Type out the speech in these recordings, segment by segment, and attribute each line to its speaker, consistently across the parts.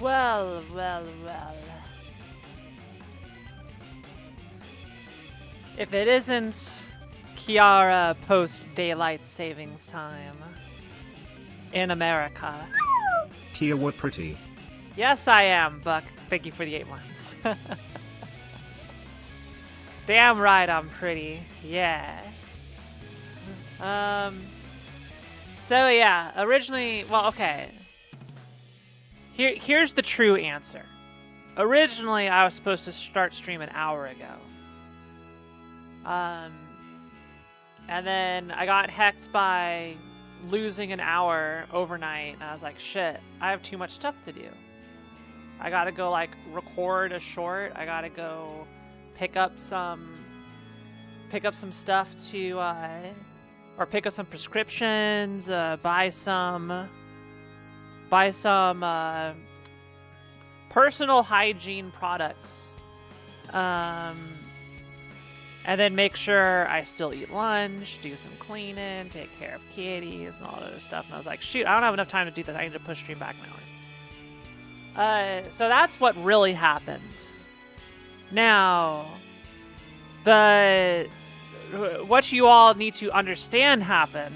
Speaker 1: Well, well, well. If it isn't Kiara post daylight savings time in America.
Speaker 2: Kia, what pretty.
Speaker 1: Yes, I am, Buck. Thank you for the 8 months. Damn right I'm pretty. Yeah. So yeah, originally, well, okay. Here's the true answer. Originally, I was supposed to start stream an hour ago. And then I got hecked by losing an hour overnight, and I was like, shit, I have too much stuff to do. I gotta go, like, record a short. I gotta go pick up some stuff to, or pick up some prescriptions, buy some personal hygiene products, and then make sure I still eat lunch, do some cleaning, take care of kitties, and all that other stuff. And I was like, shoot, I don't have enough time to do that. I need to push stream back an hour. So that's what really happened. Now, what you all need to understand happened.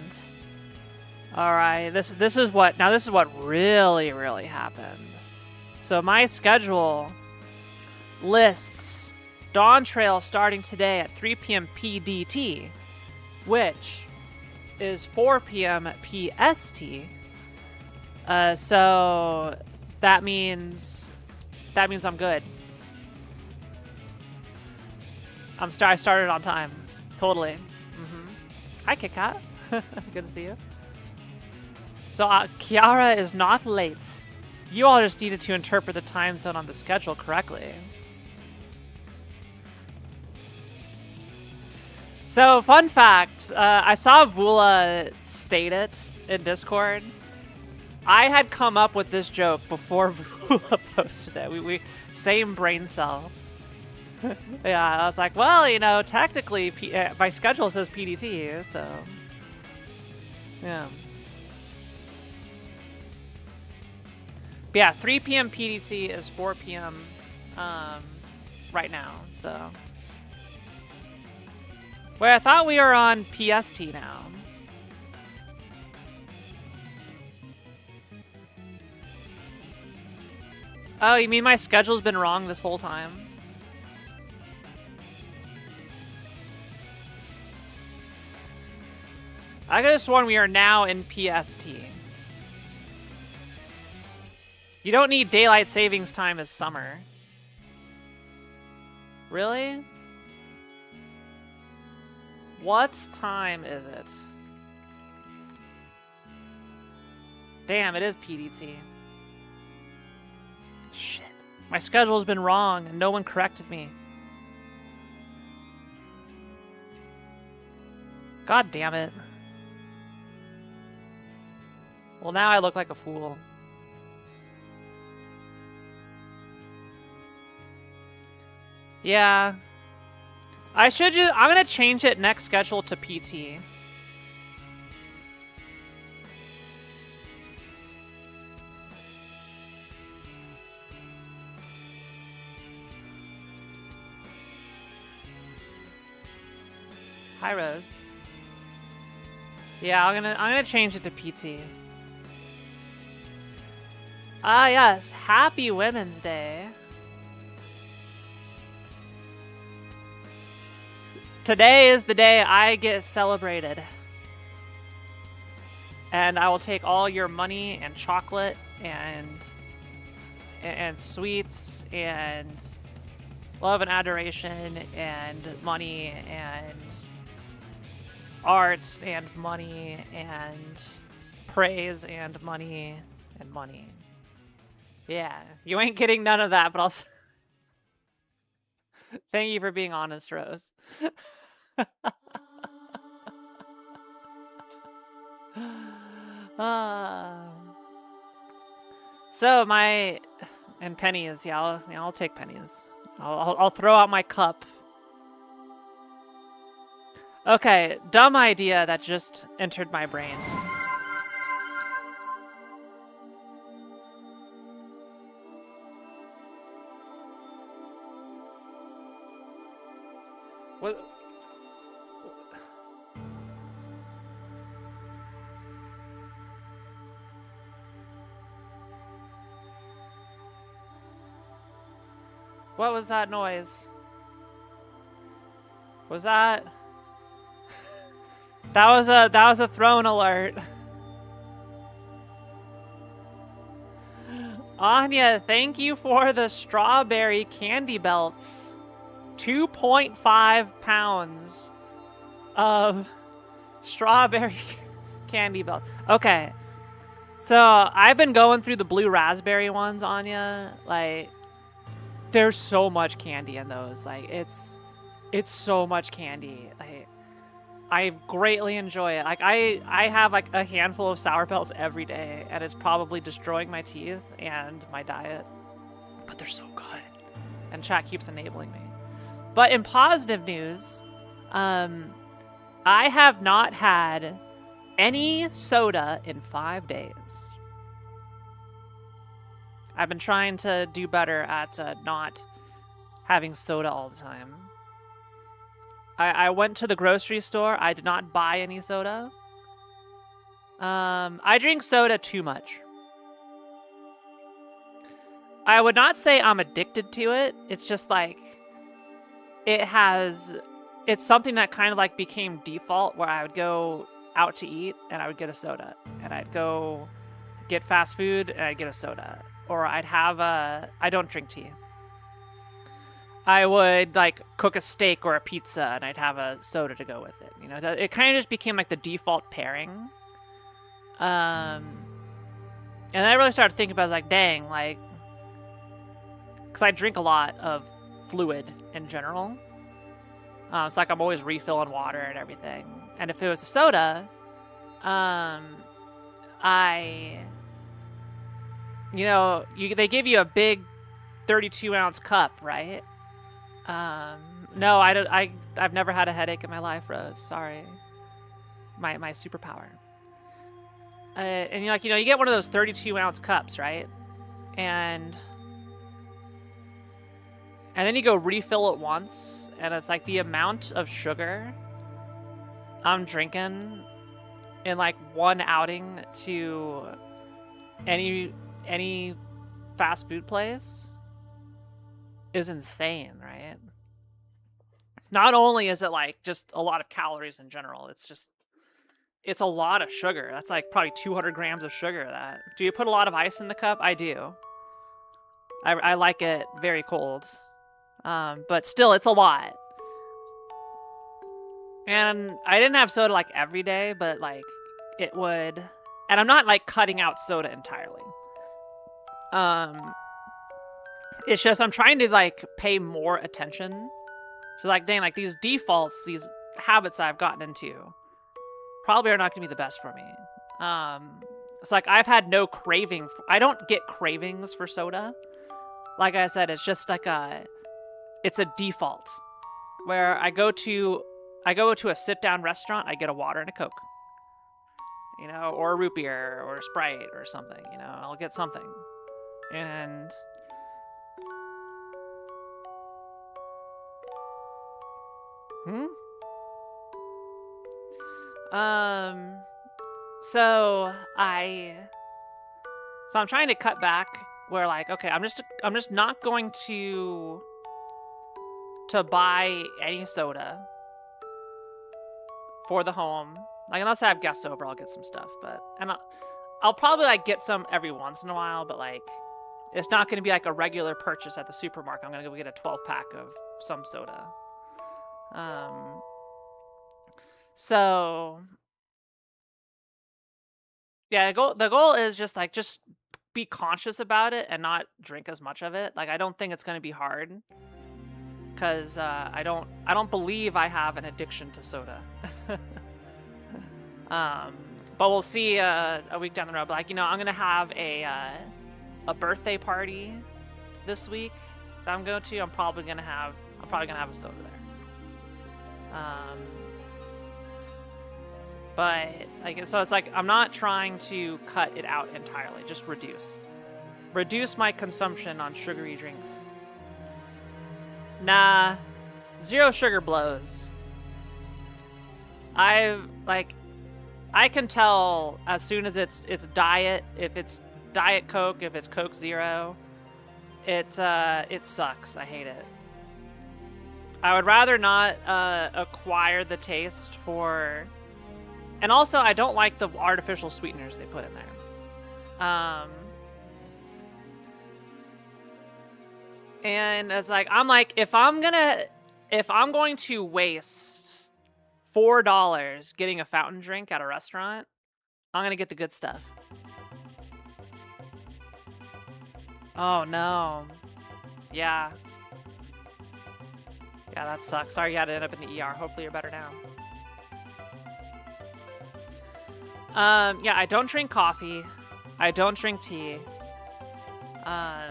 Speaker 1: All right, this is what really, really happened. So my schedule lists Dawntrail starting today at 3 p.m. PDT, which is 4 p.m. PST. So that means I'm good. I started on time, totally. Hi, KitKat. Good to see you. So Kiara is not late. You all just needed to interpret the time zone on the schedule correctly. So, fun fact, I saw Vula state it in Discord. I had come up with this joke before Vula posted it. We same brain cell. Yeah, I was like, well, you know, technically, my schedule says PDT, so... Yeah. But yeah, 3 p.m. PDT is 4 p.m. Right now, so... Wait, I thought we were on PST now. Oh, you mean my schedule's been wrong this whole time? I could have sworn we are now in PST. You don't need daylight savings time as summer. Really? What time is it? Damn, it is PDT. Shit. My schedule's been wrong and no one corrected me. God damn it. Well, now I look like a fool. Yeah. I'm gonna change it next schedule to PT. Hi, Rose. Yeah, I'm gonna change it to PT. Ah, yes. Happy Women's Day. Today is the day I get celebrated. And I will take all your money and chocolate and sweets and love and adoration and money and arts and money and praise and money and money. Yeah, you ain't getting none of that, but I'll... Thank you for being honest, Rose. So and pennies, yeah, I'll take pennies. I'll throw out my cup. Okay, dumb idea that just entered my brain. What? What was that noise? Was that? That was a throne alert. Anya, thank you for the strawberry candy belts. 2.5 pounds of strawberry candy belts. Okay. So, I've been going through the blue raspberry ones, Anya. Like, there's so much candy in those. Like, it's so much candy. Like, I greatly enjoy it. Like, I have like a handful of sour belts every day, and it's probably destroying my teeth and my diet. But they're so good. And chat keeps enabling me. But in positive news, I have not had any soda in 5 days. I've been trying to do better at not having soda all the time. I went to the grocery store. I did not buy any soda. I drink soda too much. I would not say I'm addicted to it. It's just like, it's something that kind of like became default, where I would go out to eat and I would get a soda. And I'd go get fast food and I'd get a soda. Or I'd have I don't drink tea. I would like cook a steak or a pizza and I'd have a soda to go with it. You know, it kind of just became like the default pairing. And I really started thinking about it, I was like, dang, like, because I drink a lot of fluid in general. It's like I'm always refilling water and everything. And if it was a soda, you know, they give you a big 32-ounce cup, right? No, I've never had a headache in my life, Rose. Sorry. My superpower. And you're like, you know, you get one of those 32-ounce cups, right? And then you go refill it once, and it's like the amount of sugar I'm drinking in like one outing to any fast food place is insane, right? Not only is it like just a lot of calories in general, it's a lot of sugar. That's like probably 200 grams of sugar. That. Do you put a lot of ice in the cup? I do. I like it very cold. But still, it's a lot. And I didn't have soda like every day, but like it would. And I'm not like cutting out soda entirely. It's just I'm trying to like pay more attention. So like, dang, like these defaults, these habits I've gotten into probably are not going to be the best for me. It's like I've had no craving. I don't get cravings for soda. Like I said, it's just like it's a default where I go to a sit-down restaurant, I get a water and a Coke, you know, or a root beer or a Sprite or something, you know, I'll get something. And so I'm trying to cut back where like, okay, I'm just not going to buy any soda for the home. Like, unless I have guests over, I'll get some stuff, and I'll probably like get some every once in a while, but like it's not going to be like a regular purchase at the supermarket. I'm going to go get a 12-pack of some soda. So yeah, the goal is just be conscious about it and not drink as much of it. Like, I don't think it's going to be hard because I don't believe I have an addiction to soda. But we'll see a week down the road. But like, you know, I'm gonna have a birthday party this week that I'm going to. I'm probably gonna have a soda there. But like, so it's like I'm not trying to cut it out entirely. Just reduce my consumption on sugary drinks. Nah, Zero sugar blows. I can tell as soon as it's diet, if it's Diet Coke, if it's Coke Zero, it sucks. I hate it. I would rather not acquire the taste for, and also I don't like the artificial sweeteners they put in there. And it's like I'm like if I'm going to waste $4 getting a fountain drink at a restaurant, I'm gonna get the good stuff. Oh no. Yeah. Yeah, that sucks. Sorry you had to end up in the ER. Hopefully you're better now. Yeah, I don't drink coffee. I don't drink tea. I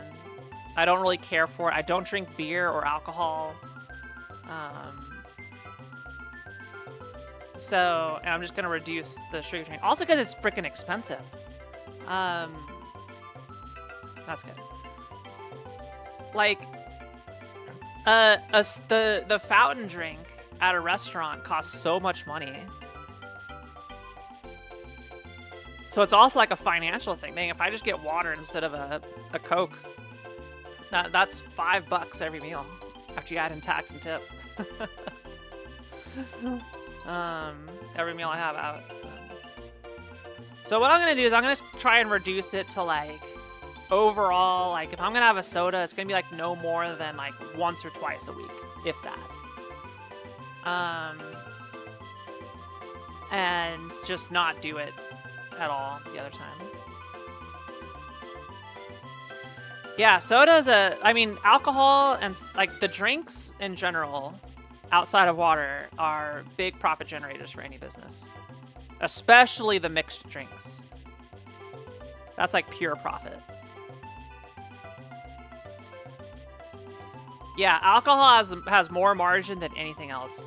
Speaker 1: don't really care for it. I don't drink beer or alcohol. So I'm just gonna reduce the sugar drink. Also because it's freaking expensive. That's good. Like, the fountain drink at a restaurant costs so much money. So it's also like a financial thing. Dang, if I just get water instead of a Coke, that's $5 every meal after you add in tax and tip. Every meal I have out. So what I'm gonna do is I'm gonna try and reduce it to like overall, like if I'm gonna have a soda, it's gonna be like no more than like once or twice a week, if that. And just not do it at all the other time. Yeah, soda's I mean, alcohol and like the drinks in general, outside of water, are big profit generators for any business. Especially the mixed drinks. That's like pure profit. Yeah, alcohol has more margin than anything else.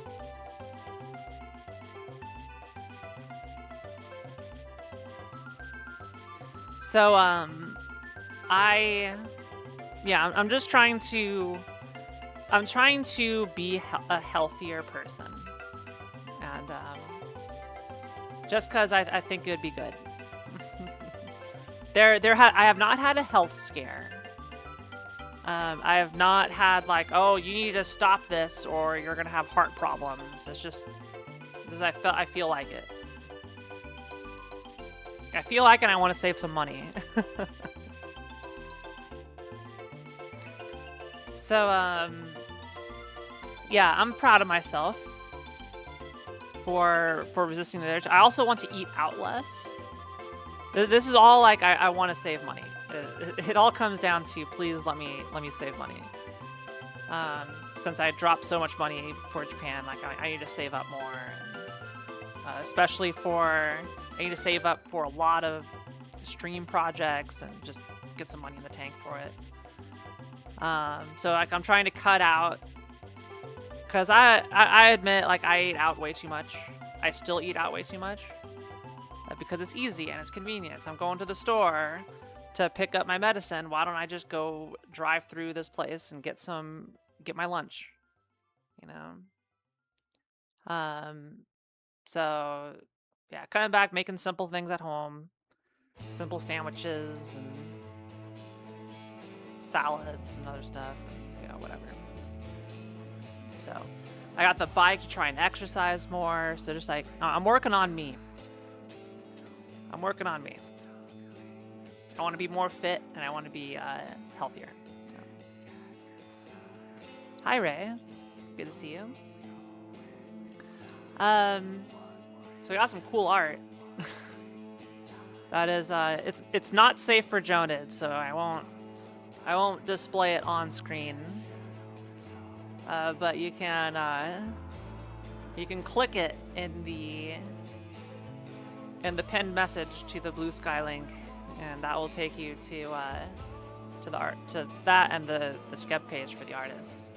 Speaker 1: So, I'm just trying to, be a healthier person. And, just because I think it would be good. I have not had a health scare. I have not had like, oh, you need to stop this or you're gonna have heart problems. It's just because I feel like it. I feel like, and I want to save some money. So, yeah, I'm proud of myself for resisting the urge. I also want to eat out less. This is all like I want to save money. It all comes down to please let me save money. Since I dropped so much money for Japan, like I need to save up more. Especially I need to save up for a lot of stream projects and just get some money in the tank for it. So like I'm trying to cut out, because I admit like I eat out way too much. I still eat out way too much because it's easy and it's convenient. So I'm going to the store to pick up my medicine. Why don't I just go drive through this place and get my lunch, you know? So yeah, coming back, making simple things at home, simple sandwiches and salads and other stuff, and, you know, whatever. So I got the bike to try and exercise more. So just like, I'm working on me. I want to be more fit and I want to be healthier. So. Hi, Ray. Good to see you. So we got some cool art. That is, it's not safe for Joned, so I won't display it on screen. But you can click it in the pinned message to the Blue Sky link, and that will take you to the art, to that and the skep page for the artist.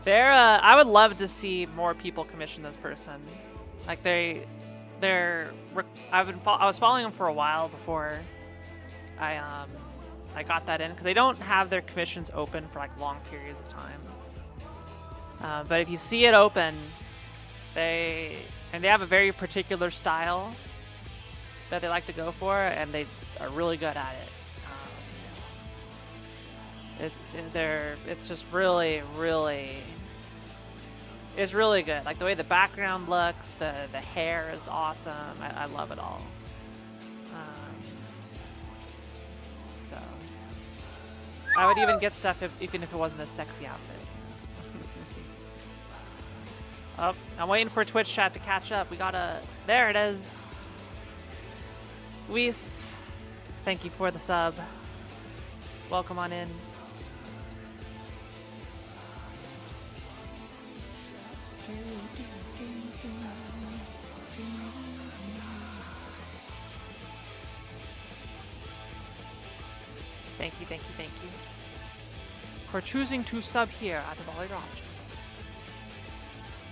Speaker 1: I would love to see more people commission this person. Like I was following them for a while before I got that in, because they don't have their commissions open for like long periods of time. But if you see it open, they have a very particular style that they like to go for, and they are really good at it. It's just really, really, it's really good. Like the way the background looks, the hair is awesome. I love it all. So I would even get stuff even if it wasn't a sexy outfit. Oh, I'm waiting for Twitch chat to catch up. We gotta... There it is. Weiss, thank you for the sub. Welcome on in. Thank you, thank you, thank you for choosing to sub here at the Volley Options.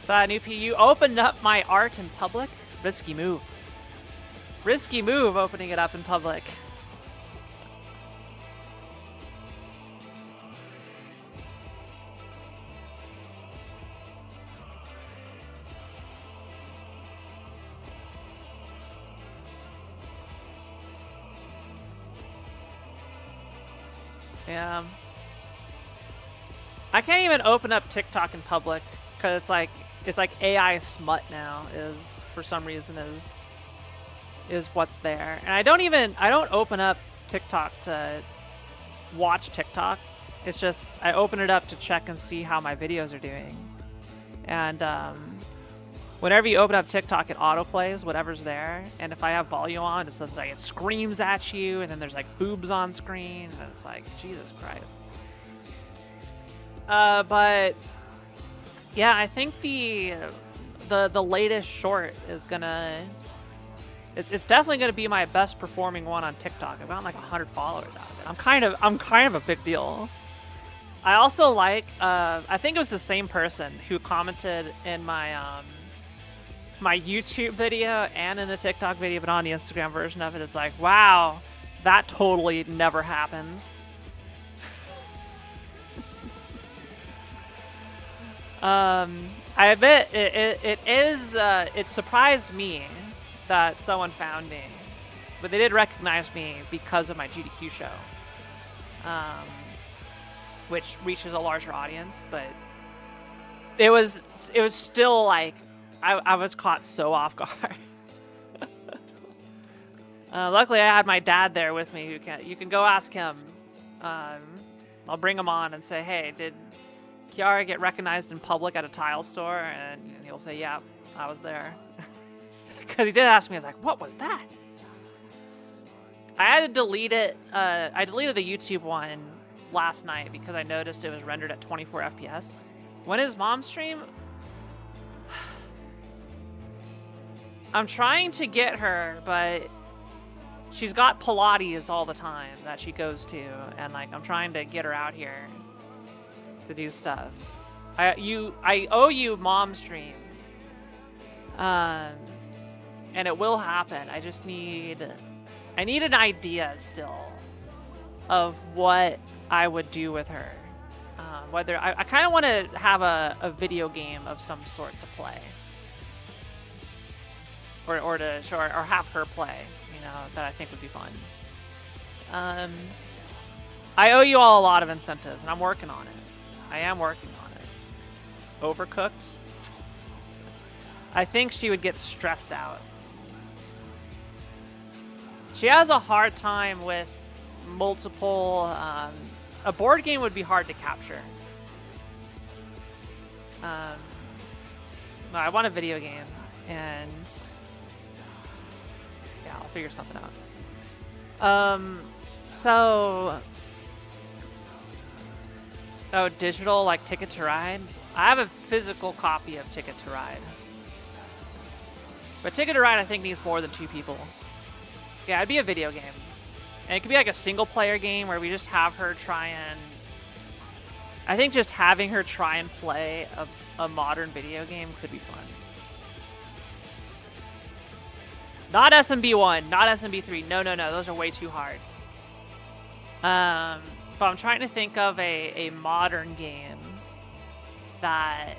Speaker 1: So, new P, you opened up my art in public? Risky move. Risky move, opening it up in public. Yeah. I can't even open up TikTok in public because it's like AI smut now is for some reason is what's there. And I don't open up TikTok to watch TikTok. It's just I open it up to check and see how my videos are doing. And whenever you open up TikTok, it autoplays whatever's there. And if I have volume on, it says like it screams at you, and then there's like boobs on screen, and it's like Jesus Christ. But yeah, I think the latest short is gonna. It's definitely gonna be my best performing one on TikTok. I've got like 100 followers out of it. I'm kind of a big deal. I also like. I think it was the same person who commented in my my YouTube video and in the TikTok video, but on the Instagram version of it, it's like, wow, that totally never happened. I admit it surprised me that someone found me, but they did recognize me because of my GDQ show, which reaches a larger audience, but it was still like I was caught so off guard. Luckily, I had my dad there with me. You can go ask him. I'll bring him on and say, hey, did Kiara get recognized in public at a tile store? And he'll say, yeah, I was there. Because he did ask me, I was like, what was that? I had to delete it. I deleted the YouTube one last night because I noticed it was rendered at 24 FPS. When is Mom stream? I'm trying to get her, but she's got Pilates all the time that she goes to, and like I'm trying to get her out here to do stuff. I owe you Mom stream, and it will happen. I need an idea still of what I would do with her. Whether I kind of want to have a video game of some sort to play. Or have her play, that I think would be fun. I owe you all a lot of incentives, and I'm working on it. I am working on it. Overcooked? I think she would get stressed out. She has a hard time with multiple... a board game would be hard to capture. No, I want a video game, and... yeah, I'll figure something out. Oh, digital, like Ticket to Ride? I have a physical copy of Ticket to Ride. But Ticket to Ride, I think, needs more than 2 people. Yeah, it'd be a video game. And it could be like a single-player game where we just have her try and... I think just having her try and play a modern video game could be fun. Not SMB1, not SMB3. No, those are way too hard. But I'm trying to think of a modern game that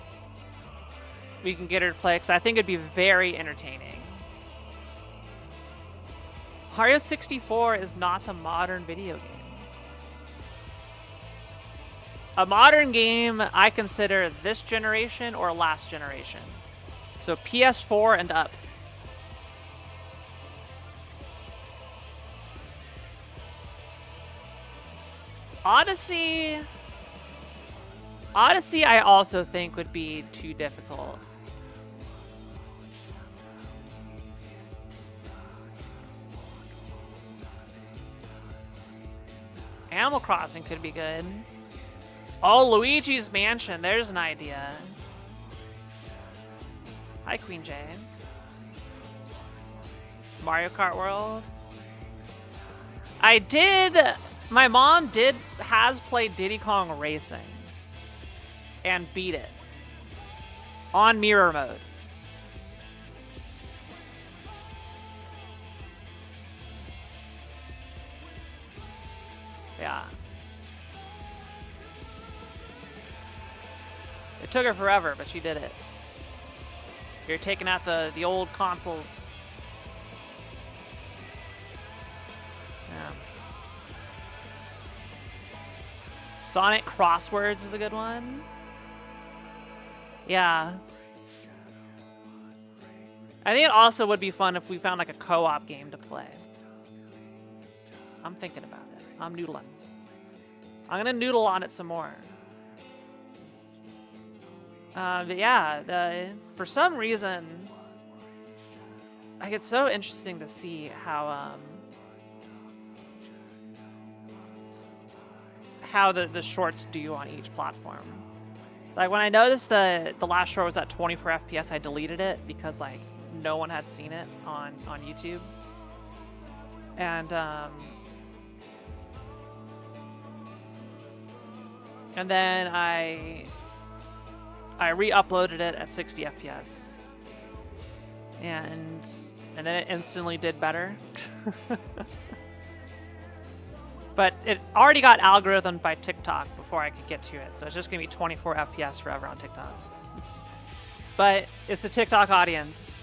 Speaker 1: we can get her to play, because I think it'd be very entertaining. Mario 64 is not a modern video game. A modern game I consider this generation or last generation. So PS4 and up. Odyssey I also think would be too difficult. Animal Crossing could be good. Oh, Luigi's Mansion. There's an idea. Hi, Queen Jane. Mario Kart World. My mom has played Diddy Kong Racing and beat it on mirror mode. Yeah. It took her forever, but she did it. You're taking out the old consoles. Yeah. Sonic Crosswords is a good one. Yeah. I think it also would be fun if we found like a co-op game to play. I'm thinking about it. I'm noodling. I'm gonna noodle on it some more. But yeah, for some reason, like, it's so interesting to see how the shorts do on each platform. Like, when I noticed the last short was at 24 FPS, I deleted it because like no one had seen it on YouTube. And then I re-uploaded it at 60 FPS. And then it instantly did better. But it already got algorithmed by TikTok before I could get to it, so it's just gonna be 24 FPS forever on TikTok. But it's the TikTok audience.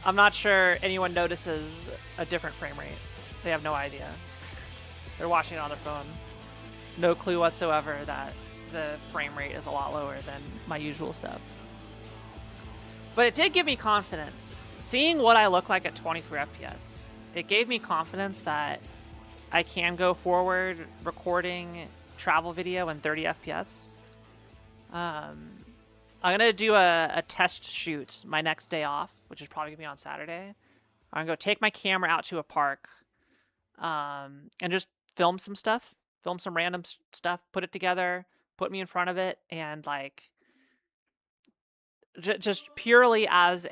Speaker 1: I'm not sure anyone notices a different frame rate. They have no idea. They're watching it on their phone. No clue whatsoever that the frame rate is a lot lower than my usual stuff. But it did give me confidence. Seeing what I look like at 24 FPS, it gave me confidence that I can go forward recording travel video in 30 FPS. I'm gonna do a test shoot my next day off, which is probably gonna be on Saturday. I'm gonna go take my camera out to a park and just film some stuff, film some random stuff, put it together, put me in front of it, and like just purely as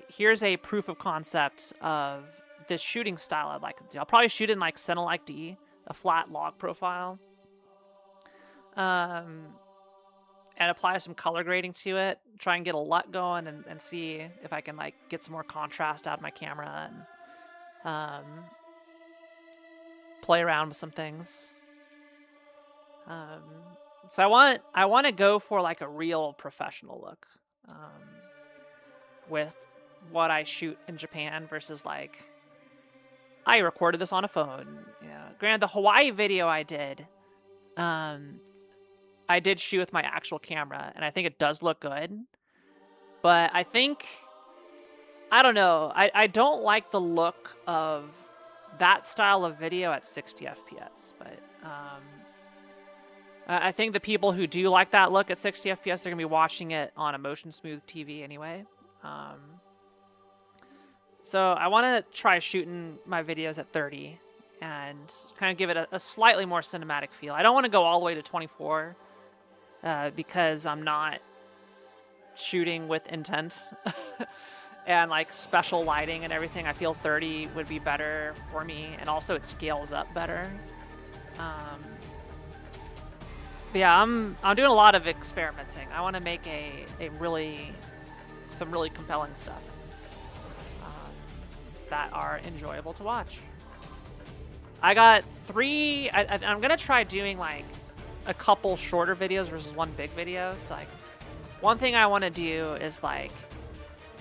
Speaker 1: here's a proof of concept of this shooting style I'd like to do. I'll probably shoot in like Cinelike D, a flat log profile, and apply some color grading to it, try and get a LUT going, and see if I can like get some more contrast out of my camera, and play around with some things. So I want to go for like a real professional look with what I shoot in Japan versus like I recorded this on a phone. Yeah, granted, the Hawaii video I did shoot with my actual camera, and I think it does look good. But I think, I don't know, I don't like the look of that style of video at 60 FPS. But I think the people who do like that look at 60 FPS, they're going to be watching it on a motion smooth TV anyway. So I want to try shooting my videos at 30 and kind of give it a slightly more cinematic feel. I don't want to go all the way to 24 because I'm not shooting with intent and like special lighting and everything. I feel 30 would be better for me, and also it scales up better. But yeah, I'm doing a lot of experimenting. I want to make some really compelling stuff that are enjoyable to watch. I got 3. I'm gonna try doing like a couple shorter videos versus one big video. So like one thing I want to do is like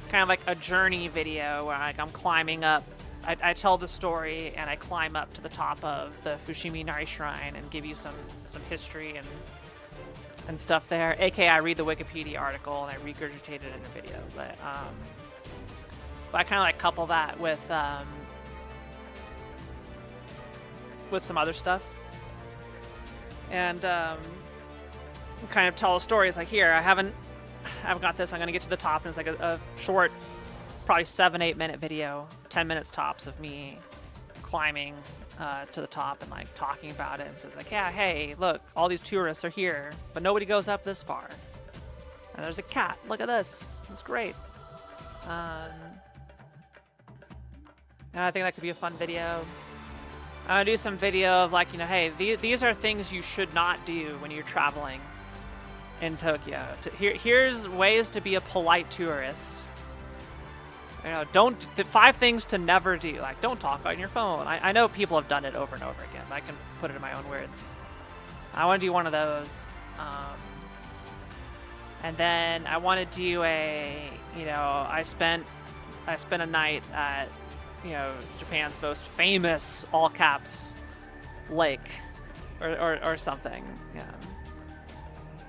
Speaker 1: kind of like a journey video where like I'm climbing up. I tell the story and I climb up to the top of the Fushimi Inari Shrine and give you some history and stuff there. AKA I read the Wikipedia article and I regurgitate it in a video. But I kind of like couple that with some other stuff. And kind of tell a story. It's like, here, I haven't got this. I'm gonna get to the top, and it's like a short, probably 7-8 minute video, 10 minutes tops of me climbing to the top and like talking about it. And says like, yeah, hey, look, all these tourists are here, but nobody goes up this far. And there's a cat. Look at this. It's great. And I think that could be a fun video. I'm gonna do some video of like, you know, hey, these are things you should not do when you're traveling in Tokyo. Here's ways to be a polite tourist. You know, the 5 things to never do. Like, don't talk on your phone. I know people have done it over and over again. I can put it in my own words. I want to do one of those. And then I want to do you know, I spent a night at, you know, Japan's most famous all caps lake or something. Yeah.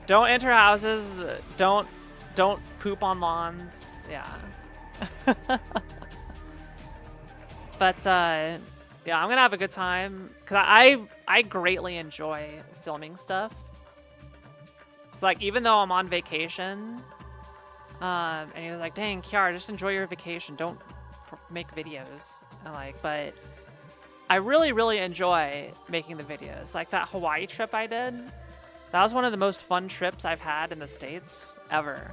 Speaker 1: Don't enter houses. Don't poop on lawns. Yeah. But yeah, I'm gonna have a good time because I greatly enjoy filming stuff. It's like, even though I'm on vacation, and he was like, "Dang, Kiara, just enjoy your vacation. Don't make videos." And like, but I really enjoy making the videos. Like that Hawaii trip I did. That was one of the most fun trips I've had in the States ever.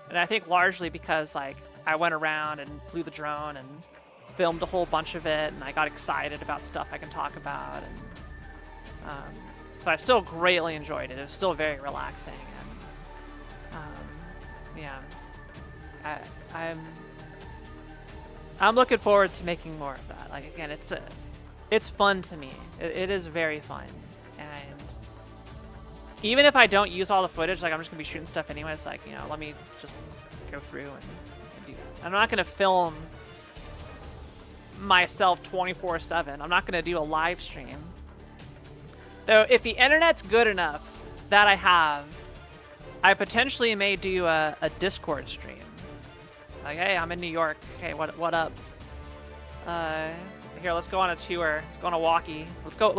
Speaker 1: And I think largely because like I went around and flew the drone and filmed a whole bunch of it, and I got excited about stuff I can talk about, and so I still greatly enjoyed it. It was still very relaxing, and yeah, I'm looking forward to making more of that. Like, again, it's fun to me. It is very fun, and even if I don't use all the footage, like I'm just gonna be shooting stuff anyway. It's like, you know, let me just go through and do that. I'm not gonna film myself 24/7. I'm not gonna do a live stream. Though, if the internet's good enough that I potentially may do a Discord stream. Like, hey, I'm in New York. Hey, what up? Here, let's go on a tour. Let's go on a walkie. Let's go.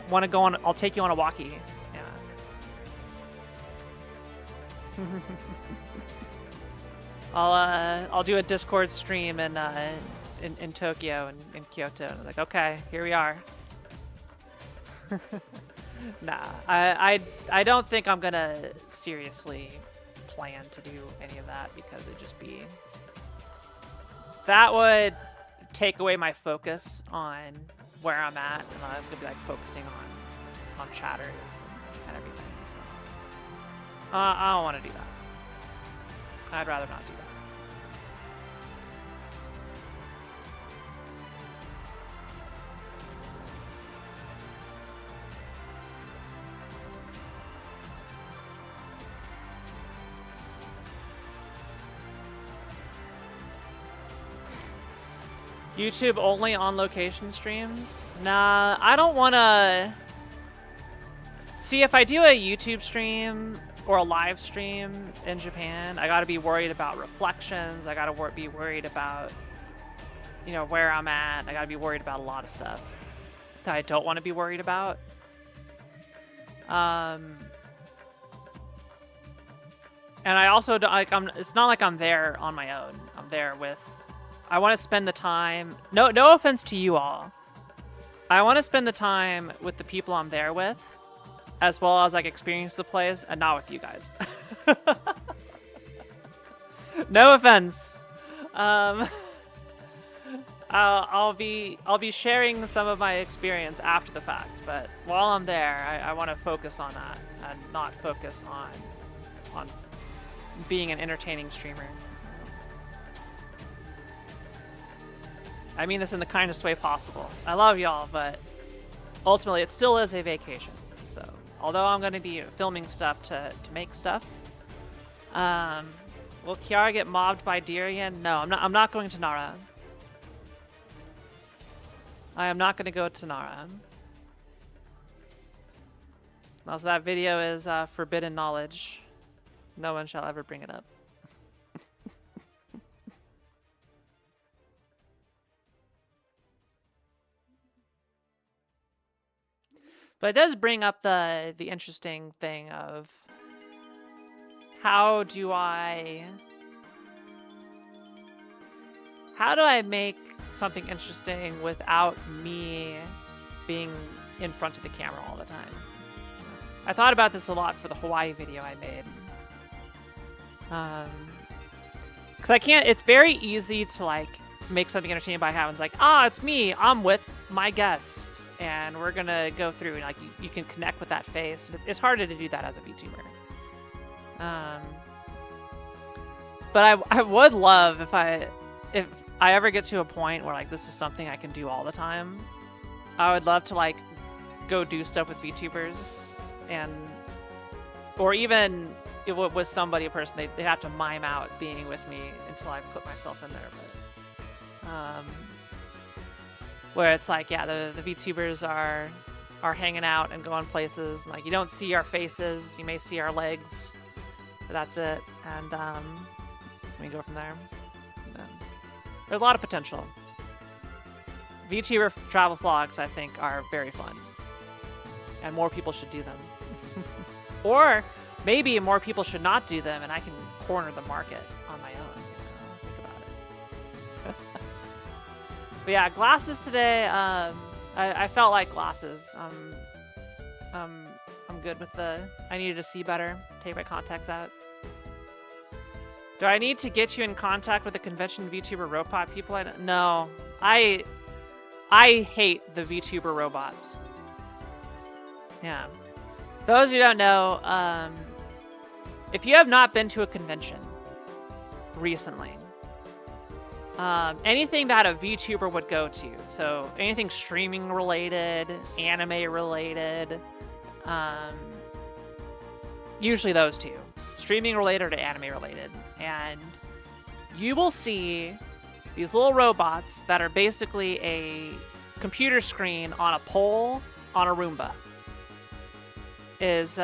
Speaker 1: Want to go on? I'll take you on a walkie. Yeah. I'll do a Discord stream in Tokyo and in Kyoto. And I'm like, okay, here we are. Nah, I don't think I'm gonna seriously plan to do any of that, because it'd just be, that would take away my focus on where I'm at, and I'm gonna be like focusing on chatters and everything. So I don't want to do that. I'd rather not do that. YouTube only on location streams? Nah, I don't want to... See, if I do a YouTube stream or a live stream in Japan, I got to be worried about reflections. I got to be worried about, you know, where I'm at. I got to be worried about a lot of stuff that I don't want to be worried about. And I also don't, like, it's not like I'm there on my own. I'm there with... I want to spend the time... No offense to you all. I want to spend the time with the people I'm there with, as well as like experience the place, and not with you guys. No offense. I'll be sharing some of my experience after the fact, but while I'm there, I want to focus on that and not focus on being an entertaining streamer. I mean this in the kindest way possible. I love y'all, but ultimately it still is a vacation. So, although I'm going to be filming stuff to make stuff, Will Kiara get mobbed by deer again? No, I'm not going to Nara. I am not going to go to Nara. Also, that video is forbidden knowledge. No one shall ever bring it up. But it does bring up the interesting thing of how do I make something interesting without me being in front of the camera all the time? I thought about this a lot for the Hawaii video I made. Because I can't, it's very easy to like make something entertaining by having like, it's me, I'm with my guest, and we're gonna go through, and like you can connect with that face. It's harder to do that as a VTuber. But I would love if I ever get to a point where like this is something I can do all the time. I would love to like go do stuff with VTubers, or even with somebody, a person, they have to mime out being with me until I put myself in there. But where it's like, yeah, the VTubers are hanging out and going places. Like, you don't see our faces, you may see our legs, but that's it. And we go from there. There's a lot of potential. VTuber travel vlogs, I think, are very fun, and more people should do them. Or maybe more people should not do them, and I can corner the market on my own. Think about it. But yeah, glasses today. I felt like glasses. I'm good with I needed to see better. Take my contacts out. Do I need to get you in contact with the convention VTuber robot people? No. I hate the VTuber robots. Yeah. For those who don't know, if you have not been to a convention recently, anything that a VTuber would go to, so anything streaming related, anime related, usually those two, streaming related or anime related, and you will see these little robots that are basically a computer screen on a pole on a Roomba. Is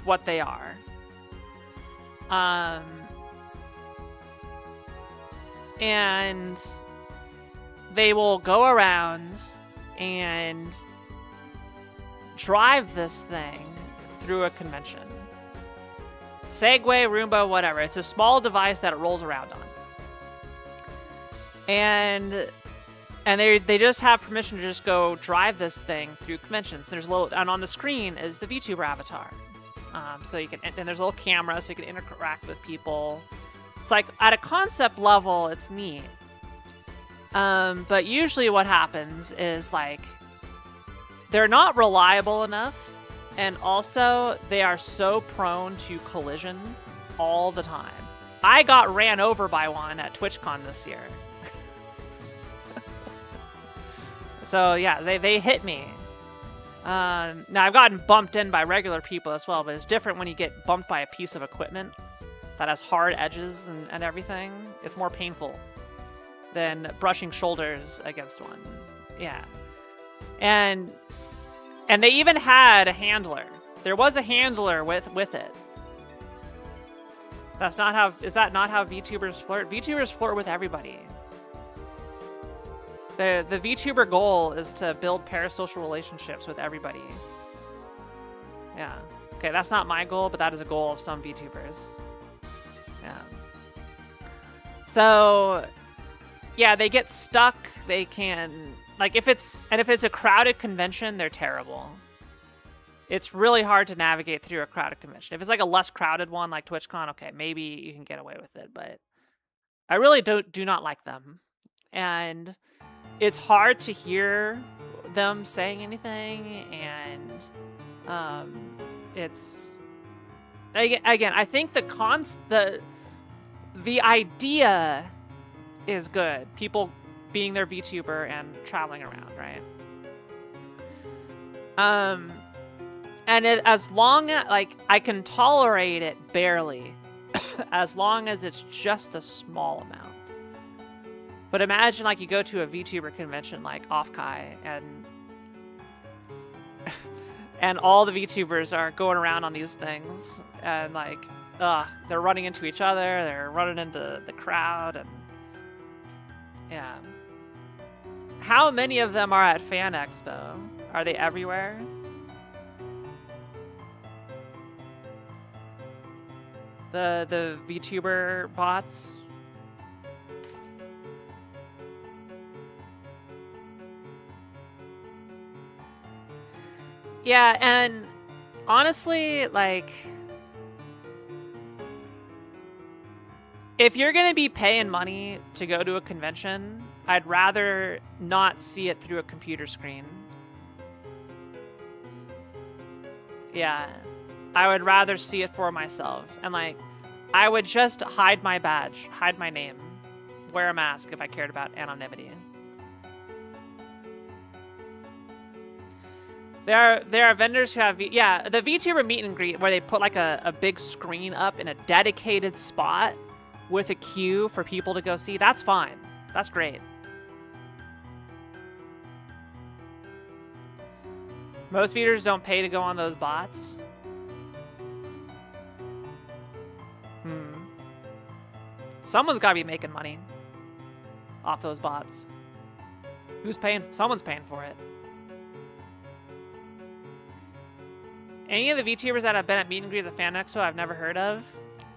Speaker 1: what they are. And they will go around and drive this thing through a convention. Segway, Roomba, whatever. It's a small device that it rolls around on. And they just have permission to just go drive this thing through conventions. And on the screen is the VTuber avatar. So you can, and there's a little camera so you can interact with people. It's like at a concept level, it's neat. But usually what happens is like they're not reliable enough, and also they are so prone to collision all the time. I got ran over by one at TwitchCon this year. So yeah, they hit me. Now I've gotten bumped in by regular people as well, but it's different when you get bumped by a piece of equipment that has hard edges and everything. It's more painful than brushing shoulders against one. Yeah. And they even had a handler. There was a handler with it. Is that not how VTubers flirt? VTubers flirt with everybody. The VTuber goal is to build parasocial relationships with everybody. Yeah. Okay, that's not my goal, but that is a goal of some VTubers. Yeah. So, yeah, they get stuck. They can, like, if it's a crowded convention, they're terrible. It's really hard to navigate through a crowded convention. If it's like a less crowded one, like TwitchCon, okay, maybe you can get away with it, but I really do not like them. And it's hard to hear them saying anything, and it's again, I think the idea is good. People being their VTuber and traveling around, right? And as long as, like, I can tolerate it barely, as long as it's just a small amount. But imagine, like, you go to a VTuber convention like Offkai, and all the VTubers are going around on these things, and, like, they're running into each other, they're running into the crowd, and yeah. How many of them are at Fan Expo? Are they everywhere? The VTuber bots? Yeah, and honestly, like, if you're gonna be paying money to go to a convention, I'd rather not see it through a computer screen. Yeah, I would rather see it for myself. And, like, I would just hide my badge, hide my name, wear a mask if I cared about anonymity. There are vendors who have, the VTuber meet and greet where they put, like, a big screen up in a dedicated spot with a queue for people to go see. That's fine. That's great. Most VTubers don't pay to go on those bots. Someone's got to be making money off those bots. Who's paying? Someone's paying for it. Any of the VTubers that have been at meet and greets at Fan Expo I've never heard of?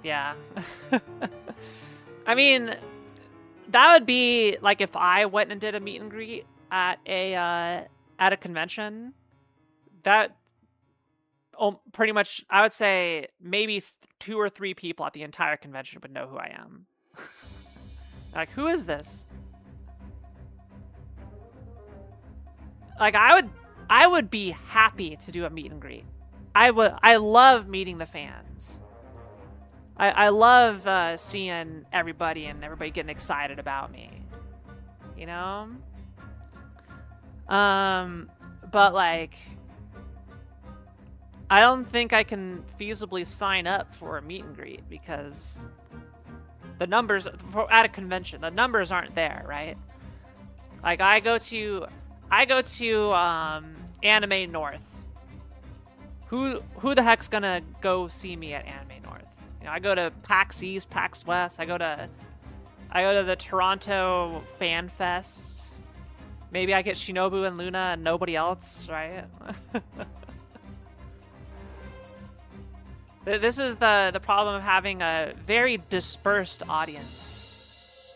Speaker 1: Yeah. I mean, that would be like if I went and did a meet and greet at a convention. That pretty much, I would say maybe 2 or 3 people at the entire convention would know who I am. Like, who is this? Like, I would be happy to do a meet and greet. I love meeting the fans. I love seeing everybody and everybody getting excited about me. You know? But, like, I don't think I can feasibly sign up for a meet and greet because the numbers at a convention, the numbers aren't there, right? Like, I go to Anime North. Who the heck's gonna go see me at Anime North? You know, I go to PAX East, PAX West. I go to the Toronto Fan Fest. Maybe I get Shinobu and Luna and nobody else, right? This is the problem of having a very dispersed audience.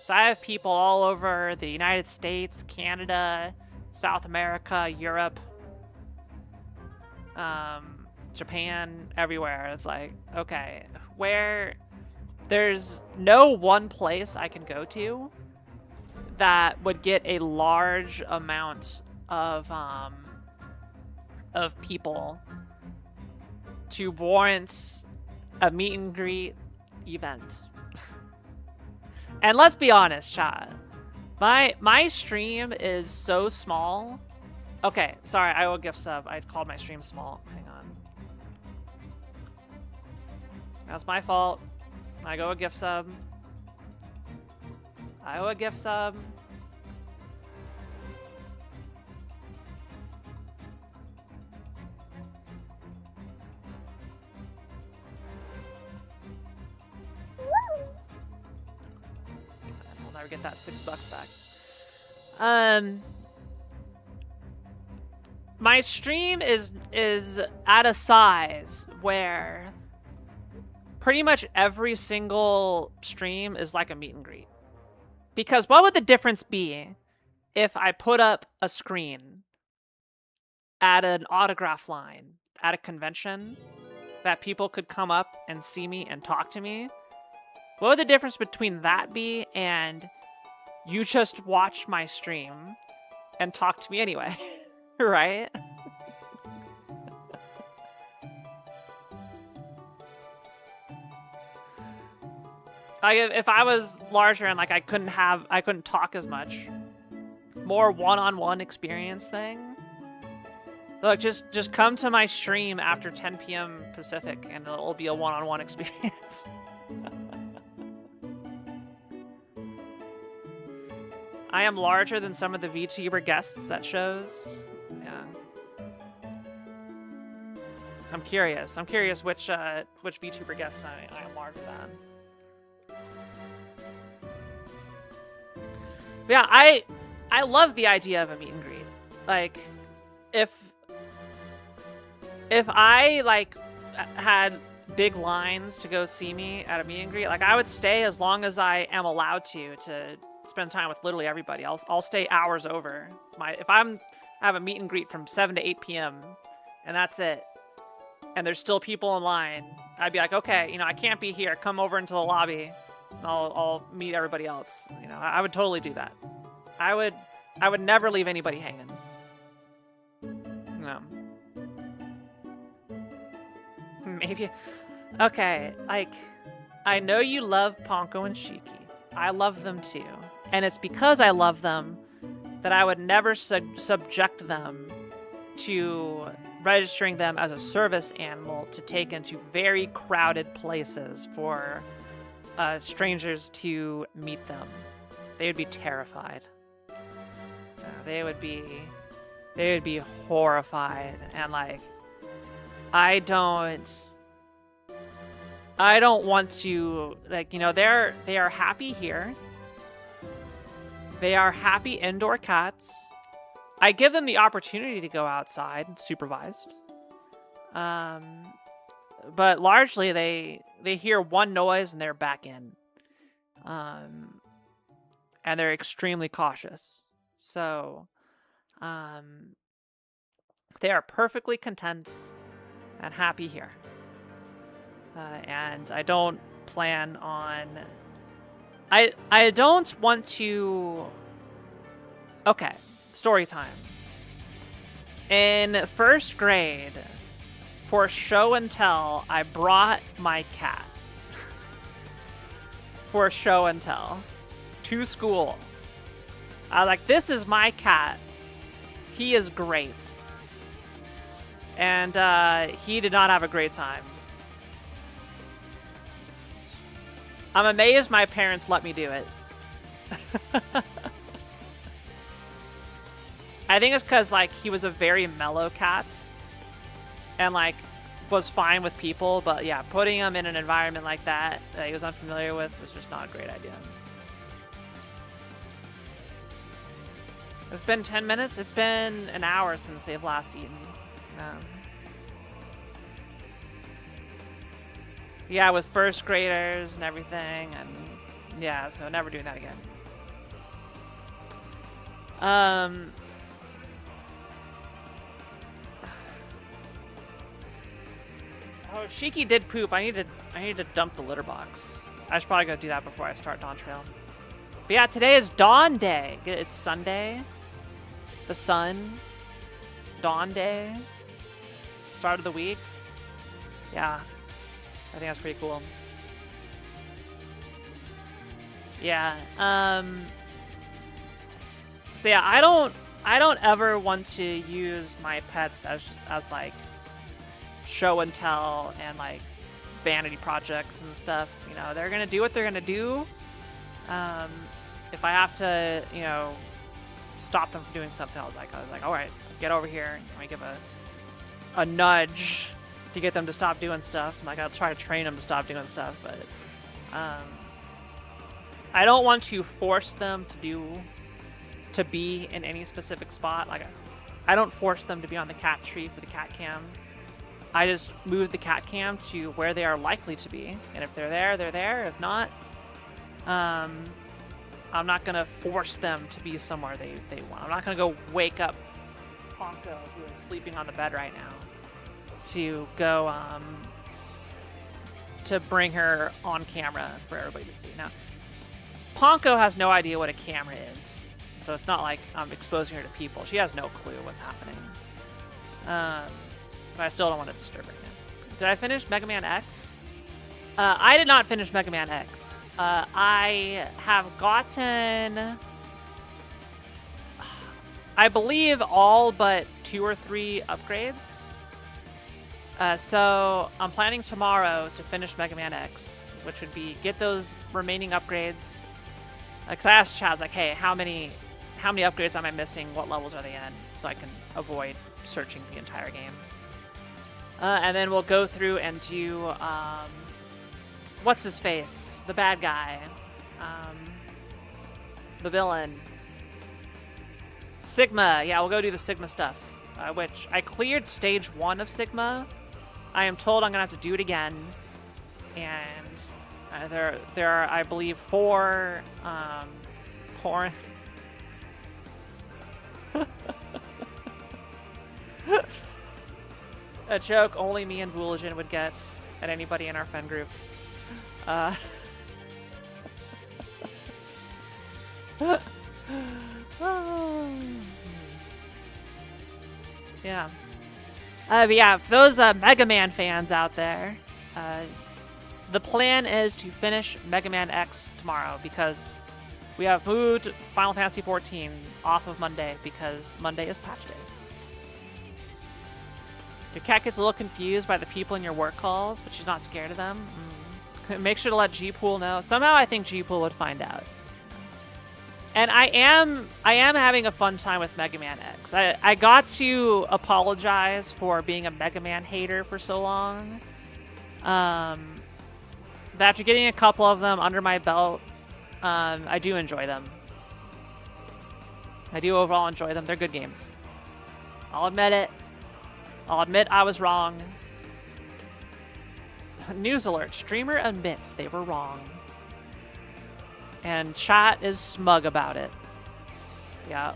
Speaker 1: So I have people all over the United States, Canada, South America, Europe, Japan, everywhere. It's like, okay, where there's no one place I can go to that would get a large amount of people to warrant a meet and greet event. And let's be honest, chat. My stream is so small. Okay, sorry, I will gift sub. I called my stream small. Hang on. That's my fault. I go a gift sub. I owe a gift sub. I'll never get that $6 back. My stream is at a size where pretty much every single stream is like a meet and greet. Because what would the difference be if I put up a screen at an autograph line at a convention that people could come up and see me and talk to me? What would the difference between that be and you just watch my stream and talk to me anyway? Right? Like, if I was larger and, like, I couldn't talk as much, more one-on-one experience thing, Look, just come to my stream after 10 p.m. Pacific, and it'll be a one-on-one experience. I am larger than some of the VTuber guests at shows. Yeah. I'm curious. I'm curious which VTuber guests I am larger than. But yeah, I love the idea of a meet and greet. Like, if I like had big lines to go see me at a meet and greet, like I would stay as long as I am allowed to spend time with literally everybody. I'll stay hours over. If I have a meet and greet from 7 to 8 p.m. and that's it, and there's still people in line, I'd be like, okay, you know, I can't be here. Come over into the lobby. And I'll meet everybody else. You know, I would totally do that. I would never leave anybody hanging. No. Maybe. Okay, like, I know you love Ponko and Shiki. I love them too. And it's because I love them that I would never subject them to registering them as a service animal to take into very crowded places for strangers to meet them. They would be terrified. They would be horrified, and like, I don't want to, like, you know, they are happy here. They are happy indoor cats. I give them the opportunity to go outside, supervised. But largely they hear one noise and they're back in. And they're extremely cautious. So, they are perfectly content and happy here. And I don't plan on... I don't want to... Okay, story time. In first grade, for show and tell, I brought my cat. For show and tell. To school. I was like, this is my cat. He is great. And he did not have a great time. I'm amazed my parents let me do it. I think it's because, like, he was a very mellow cat. And, like, was fine with people. But, yeah, putting him in an environment like that he was unfamiliar with was just not a great idea. It's been 10 minutes. It's been an hour since they've last eaten. Yeah, with first graders and everything, and yeah, so never doing that again. Oh, Shiki did poop. I need to dump the litter box. I should probably go do that before I start Dawntrail. But yeah, today is Dawn Day. It's Sunday. The sun. Dawn Day. Start of the week. Yeah. I think that's pretty cool. Yeah. So yeah, I don't ever want to use my pets as like show and tell and like vanity projects and stuff. You know, they're gonna do what they're gonna do. If I have to, you know, stop them from doing something, I was like, all right, get over here. Let me give a nudge to get them to stop doing stuff. Like, I'll try to train them to stop doing stuff, but I don't want to force them to be in any specific spot. Like, I don't force them to be on the cat tree for the cat cam. I just move the cat cam to where they are likely to be, and if they're there, they're there. If not, I'm not gonna force them to be somewhere they want. I'm not gonna go wake up Ponko, who is sleeping on the bed right now, to go to bring her on camera for everybody to see. Now, Ponko has no idea what a camera is, so it's not like I'm exposing her to people. She has no clue what's happening. But I still don't want to disturb her again. Did I finish Mega Man X? I did not finish Mega Man X. I have gotten, I believe, all but 2 or 3 upgrades. So I'm planning tomorrow to finish Mega Man X, which would be get those remaining upgrades. Because I asked Chaz, like, hey, how many upgrades am I missing? What levels are they in? So I can avoid searching the entire game. And then we'll go through and do, what's his face? The bad guy. The villain. Sigma. Yeah, we'll go do the Sigma stuff. Which I cleared stage 1 of Sigma. I am told I'm going to have to do it again. And there are, I believe, 4 porn... A joke only me and Vooligen would get at anybody in our friend group. Yeah. But yeah, for those Mega Man fans out there, the plan is to finish Mega Man X tomorrow because we have moved Final Fantasy XIV off of Monday because Monday is patch day. Your cat gets a little confused by the people in your work calls, but she's not scared of them. Make sure to let G-Pool know. Somehow I think G-Pool would find out. And I am having a fun time with Mega Man X. I got to apologize for being a Mega Man hater for so long. After getting a couple of them under my belt, I do enjoy them. I do overall enjoy them. They're good games. I'll admit it. I'll admit I was wrong. News alert. Streamer admits they were wrong. And chat is smug about it. Yeah.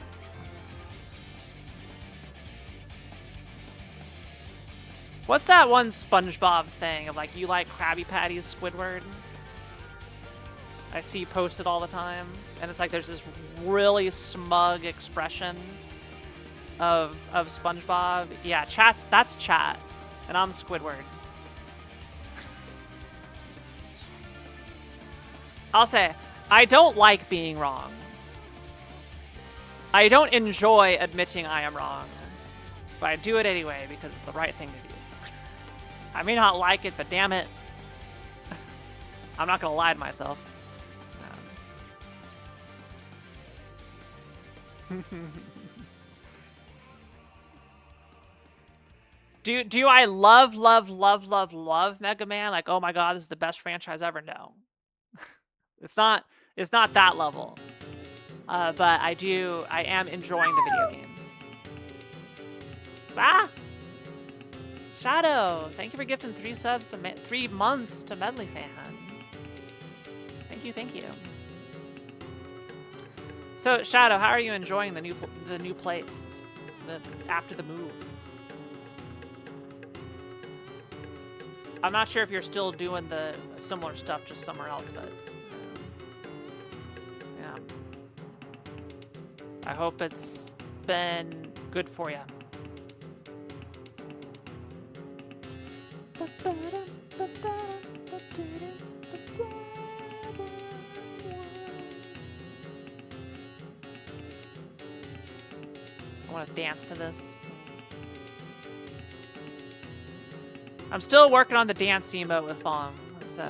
Speaker 1: What's that one SpongeBob thing of like, you like Krabby Patties, Squidward? I see posted all the time. And it's like there's this really smug expression of SpongeBob. Yeah, that's chat. And I'm Squidward. I'll say, I don't like being wrong. I don't enjoy admitting I am wrong. But I do it anyway because it's the right thing to do. I may not like it, but damn it. I'm not gonna lie to myself. Do I love Mega Man? Like, oh my god, this is the best franchise ever? No. It's not that level. But I am enjoying the video games. Ah! Shadow, thank you for gifting 3 subs to 3 months to Medley Fan. Thank you. So, Shadow, how are you enjoying the new place after the move? I'm not sure if you're still doing the similar stuff just somewhere else, but yeah. I hope it's been good for you. I want to dance to this. I'm still working on the dance emote with Fong, so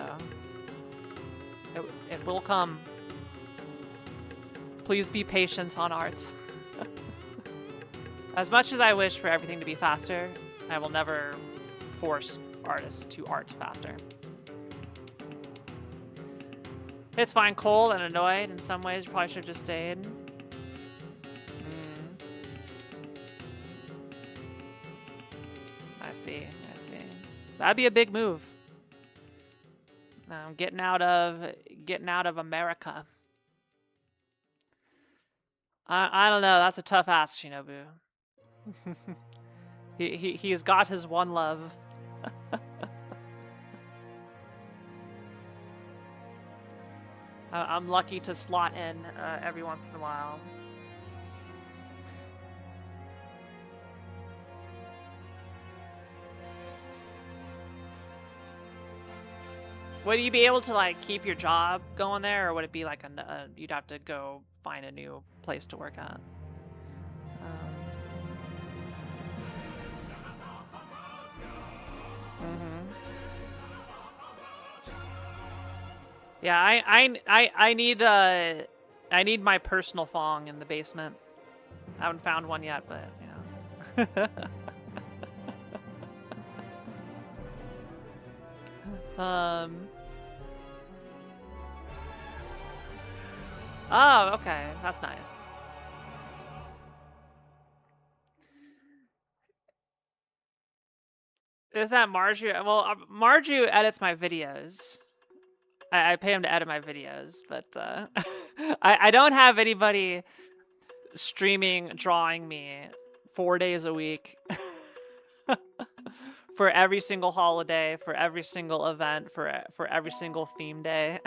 Speaker 1: it will come. Please be patient on art. As much as I wish for everything to be faster, I will never force artists to art faster. It's fine, cold and annoyed in some ways. You probably should have just stayed. I see. That'd be a big move. Getting out of America. I don't know. That's a tough ask, Shinobu. He's got his one love. I'm lucky to slot in every once in a while. Would you be able to like keep your job going there, or would it be like you'd have to go find a new place to work at? Yeah, I need my personal thong in the basement. I haven't found one yet, but you know. Oh, okay, that's nice. Is that Marju? Well, Marju edits my videos. I pay him to edit my videos, but I don't have anybody streaming, drawing me 4 days a week for every single holiday, for every single event, for every single theme day.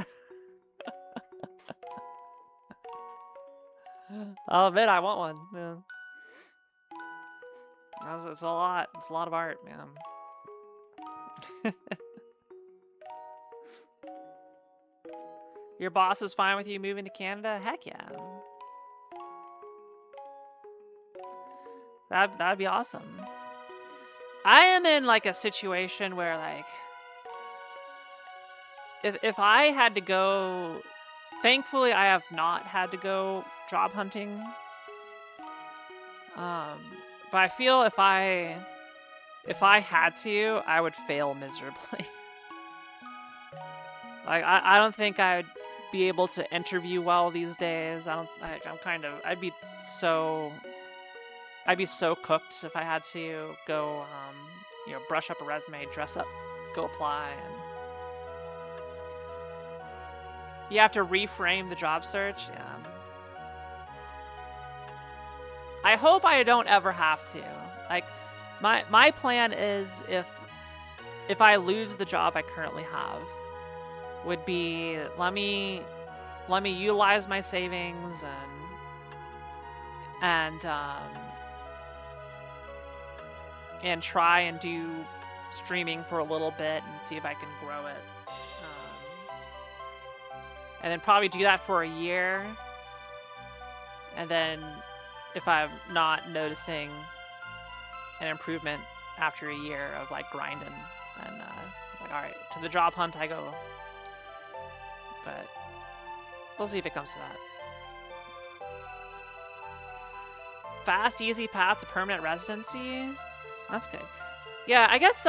Speaker 1: I'll admit I want one. Yeah. It's a lot. It's a lot of art, man. Your boss is fine with you moving to Canada? Heck yeah. That'd be awesome. I am in like a situation where like if I had to go, thankfully I have not had to go job hunting. But I feel if I had to, I would fail miserably. Like I don't think I would be able to interview well these days. I'd be so cooked if I had to go you know, brush up a resume, dress up, go apply, and you have to reframe the job search. Yeah. I hope I don't ever have to. Like my plan is if I lose the job I currently have, would be let me utilize my savings and try and do streaming for a little bit and see if I can grow it. And then probably do that for a year. And then if I'm not noticing an improvement after a year of like grinding, then like, all right, to the job hunt I go. But we'll see if it comes to that. Fast, easy path to permanent residency. That's good. Yeah, I guess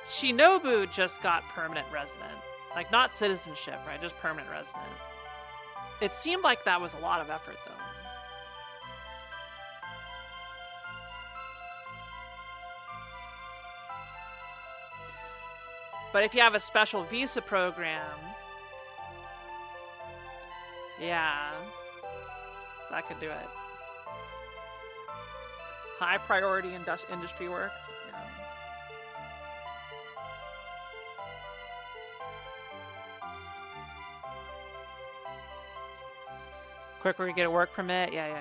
Speaker 1: Shinobu just got permanent resident. Like, not citizenship, right? Just permanent resident. It seemed like that was a lot of effort, though. But if you have a special visa program, yeah, that could do it. High priority industry work. Yeah. Quicker to get a work permit. Yeah.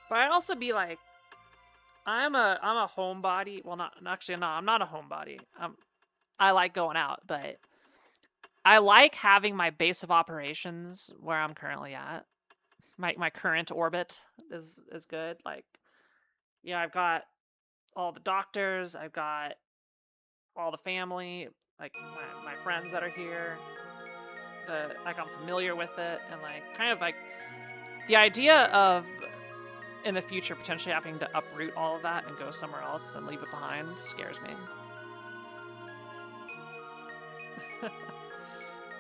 Speaker 1: But I'd also be like, I'm a homebody. Well, I'm not a homebody. I like going out, but I like having my base of operations where I'm currently at. My current orbit is good. Like, yeah, I've got all the doctors, I've got all the family, like my friends that are here. Like I'm familiar with it, and like kind of like the idea of in the future potentially having to uproot all of that and go somewhere else and leave it behind scares me.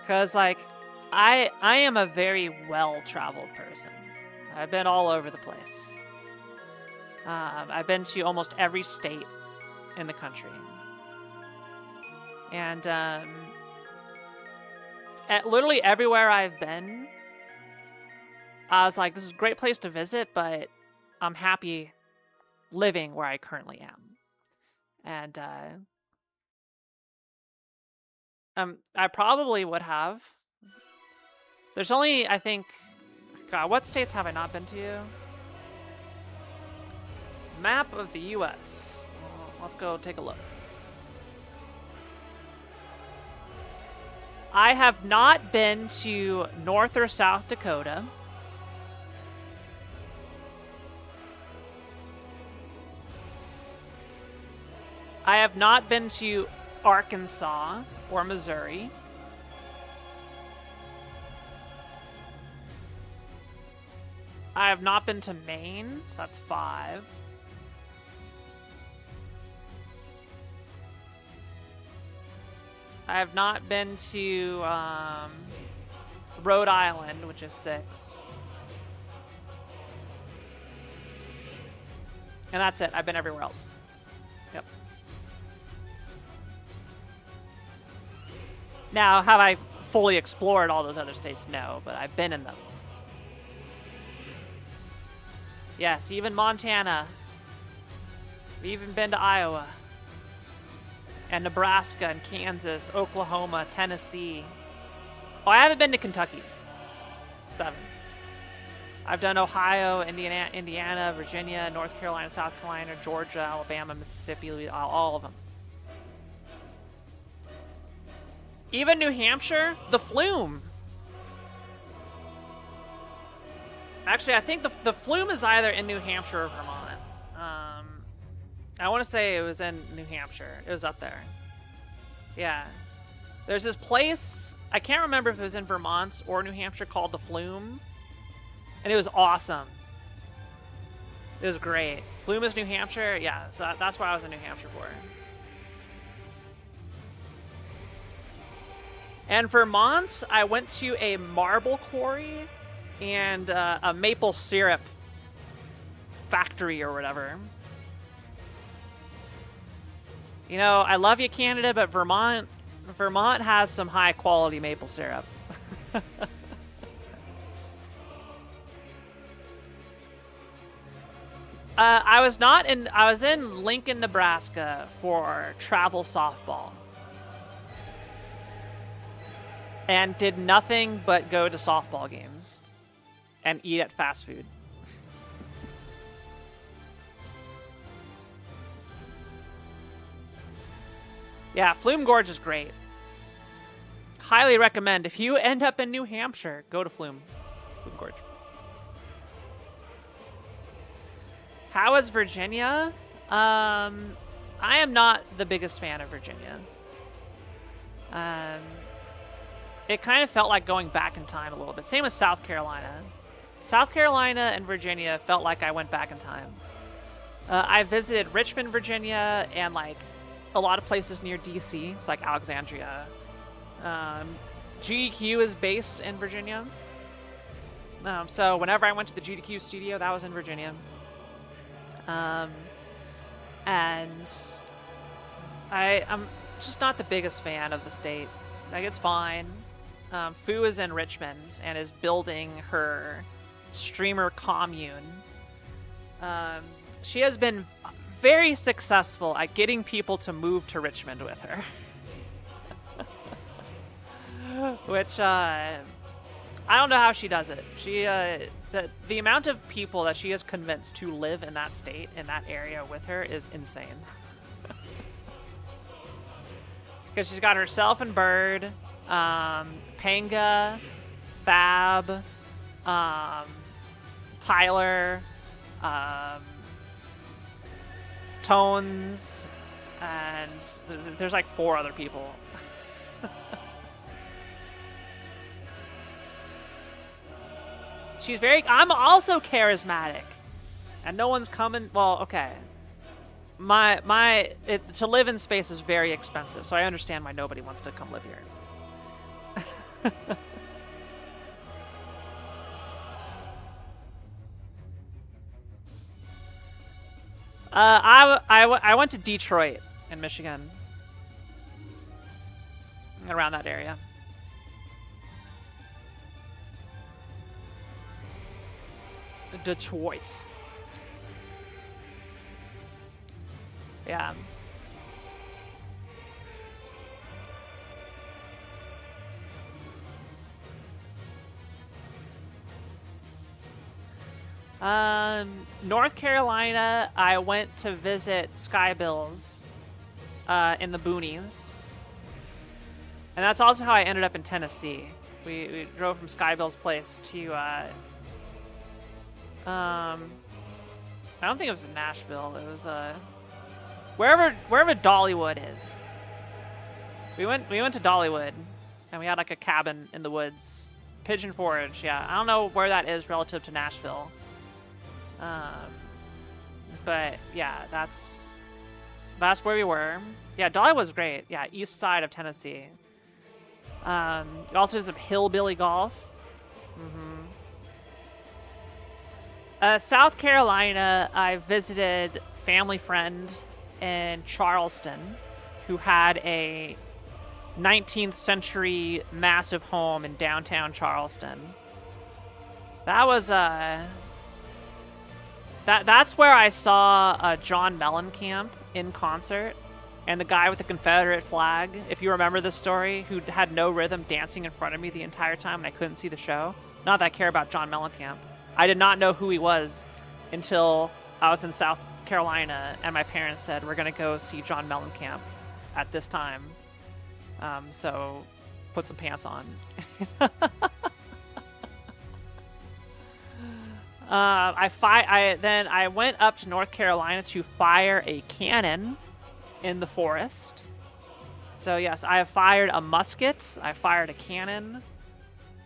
Speaker 1: Because like I am a very well-traveled person. I've been all over the place. I've been to almost every state in the country. And at literally everywhere I've been, I was like, this is a great place to visit, but I'm happy living where I currently am. And I probably would have. There's only, I think, God, what states have I not been to? Map of the U.S. Let's go take a look. I have not been to North or South Dakota. I have not been to Arkansas or Missouri. I have not been to Maine, so that's 5. I have not been to Rhode Island, which is 6. And that's it. I've been everywhere else. Yep. Now, have I fully explored all those other states? No, but I've been in them. Yes, even Montana. We've even been to Iowa. And Nebraska and Kansas, Oklahoma, Tennessee. Oh, I haven't been to Kentucky. 7. I've done Ohio, Indiana, Virginia, North Carolina, South Carolina, Georgia, Alabama, Mississippi, all of them. Even New Hampshire, the Flume. Actually, I think the Flume is either in New Hampshire or Vermont. I want to say it was in New Hampshire. It was up there. Yeah. There's this place, I can't remember if it was in Vermont or New Hampshire, called the Flume. And it was awesome. It was great. Flume is New Hampshire? Yeah, so that's what I was in New Hampshire for. And Vermont, I went to a marble quarry and a maple syrup factory or whatever. You know, I love you, Canada, but Vermont has some high quality maple syrup. I was in Lincoln, Nebraska for travel softball. And did nothing but go to softball games and eat at fast food. Yeah, Flume Gorge is great. Highly recommend. If you end up in New Hampshire, go to Flume Gorge. How is Virginia? I am not the biggest fan of Virginia. It kind of felt like going back in time a little bit. Same with South Carolina. South Carolina and Virginia felt like I went back in time. I visited Richmond, Virginia, and like a lot of places near DC. It's like Alexandria. GDQ is based in Virginia. So whenever I went to the GDQ studio, that was in Virginia. And I'm just not the biggest fan of the state. Like, it's fine. Fu is in Richmond and is building her streamer commune. She has been very successful at getting people to move to Richmond with her. Which, I don't know how she does it. She, the amount of people that she has convinced to live in that state, in that area with her, is insane. Because she's got herself and Bird, Panga, Fab, Tyler, Tones, and there's like 4 other people. She's I'm also charismatic, and no one's coming. Well, okay. To live in space is very expensive, so I understand why nobody wants to come live here. I went to Detroit in Michigan, around that area. Detroit. Yeah. North Carolina, I went to visit Skybills in the boonies. And that's also how I ended up in Tennessee. We drove from Skybill's place to I don't think it was in Nashville. It was wherever Dollywood is. We went to Dollywood, and we had like a cabin in the woods. Pigeon Forge, yeah. I don't know where that is relative to Nashville. But yeah, that's where we were. Yeah, Dollywood's great. Yeah, east side of Tennessee. We also did some hillbilly golf. South Carolina, I visited family friend in Charleston who had a 19th century massive home in downtown Charleston. That was that's where I saw John Mellencamp in concert, and the guy with the Confederate flag, if you remember this story, who had no rhythm dancing in front of me the entire time and I couldn't see the show. Not that I care about John Mellencamp. I did not know who he was until I was in South Carolina and my parents said, we're going to go see John Mellencamp at this time. So put some pants on. Then I went up to North Carolina to fire a cannon in the forest. So yes, I have fired a musket. I fired a cannon.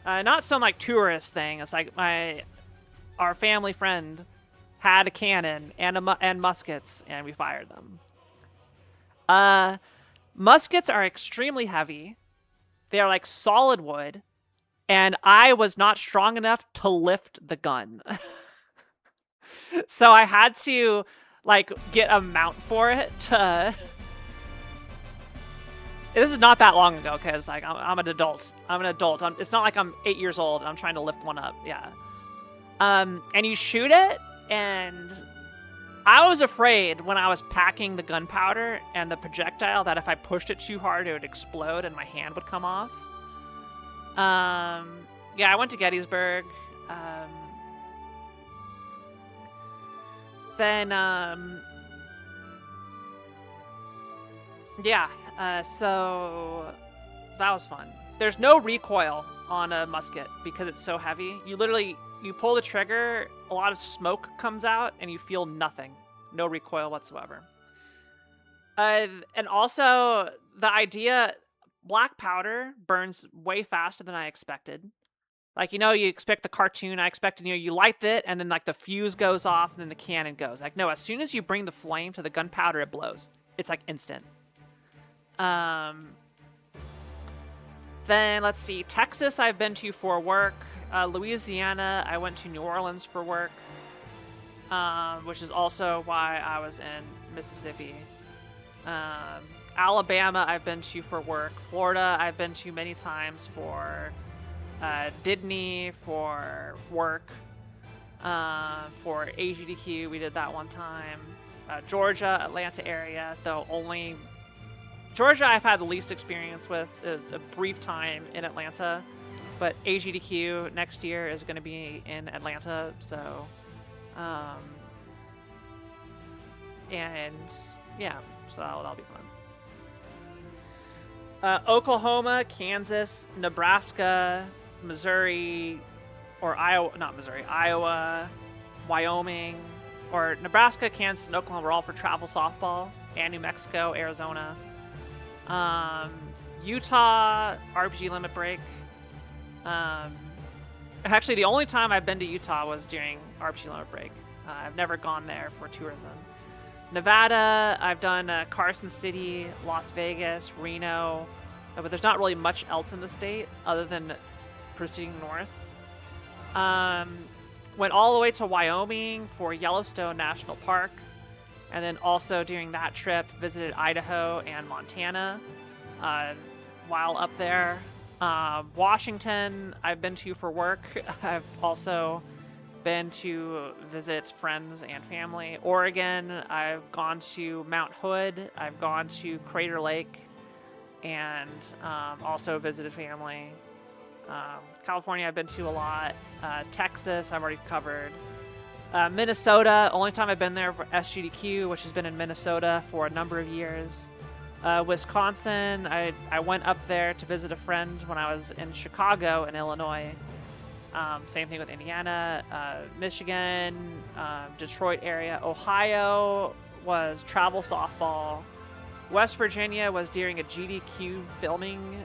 Speaker 1: Not some like tourist thing. It's like our family friend had a cannon and muskets, and we fired them. Muskets are extremely heavy. They are like solid wood, and I was not strong enough to lift the gun. So I had to like get a mount for it to... This is not that long ago, because like I'm an adult. It's not like I'm 8 years old and I'm trying to lift one up. Yeah. And you shoot it, and I was afraid when I was packing the gunpowder and the projectile that if I pushed it too hard, it would explode and my hand would come off. Yeah, I went to Gettysburg. So that was fun. There's no recoil on a musket because it's so heavy. You pull the trigger, a lot of smoke comes out, and you feel nothing. No recoil whatsoever. And also, the idea, black powder burns way faster than I expected. Like, you expect the cartoon, I expected, you light it, and then, like, the fuse goes off, and then the cannon goes. Like, no, as soon as you bring the flame to the gunpowder, it blows. It's, like, instant. Then, let's see, Texas I've been to for work. Louisiana, I went to New Orleans for work, which is also why I was in Mississippi. Alabama, I've been to for work. Florida, I've been to many times for Didney, for work, for AGDQ. We did that one time. Georgia, Atlanta area, though only... Georgia I've had the least experience with. Is a brief time in Atlanta. But AGDQ next year is going to be in Atlanta, so... and, yeah, so that'll be fun. Oklahoma, Kansas, Nebraska, Missouri, or Iowa, Wyoming, or Nebraska, Kansas, and Oklahoma were all for travel softball, and New Mexico, Arizona. Utah, RPG Limit Break. Actually, the only time I've been to Utah was during RPG Limit Break. I've never gone there for tourism. Nevada, I've done Carson City, Las Vegas, Reno, but there's not really much else in the state other than proceeding north. Went all the way to Wyoming for Yellowstone National Park, and then also during that trip visited Idaho and Montana while up there. Washington, I've been to for work. I've also been to visit friends and family. Oregon, I've gone to Mount Hood. I've gone to Crater Lake, and also visited family. California, I've been to a lot. Texas, I've already covered. Minnesota, only time I've been there for SGDQ, which has been in Minnesota for a number of years. Wisconsin, I went up there to visit a friend when I was in Chicago and Illinois. Same thing with Indiana, Michigan, Detroit area. Ohio, was travel softball. West Virginia was during a GDQ filming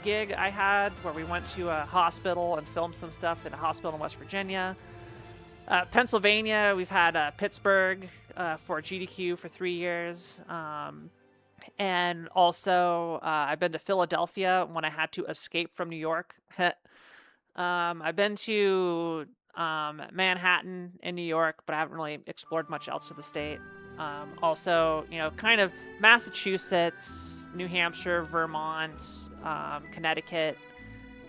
Speaker 1: gig I had where we went to a hospital and filmed some stuff at a hospital in West Virginia. Pennsylvania, we've had Pittsburgh for GDQ for 3 years. And also, I've been to Philadelphia when I had to escape from New York. I've been to Manhattan in New York, but I haven't really explored much else of the state. Also, you know, kind of Massachusetts, New Hampshire, Vermont, Connecticut,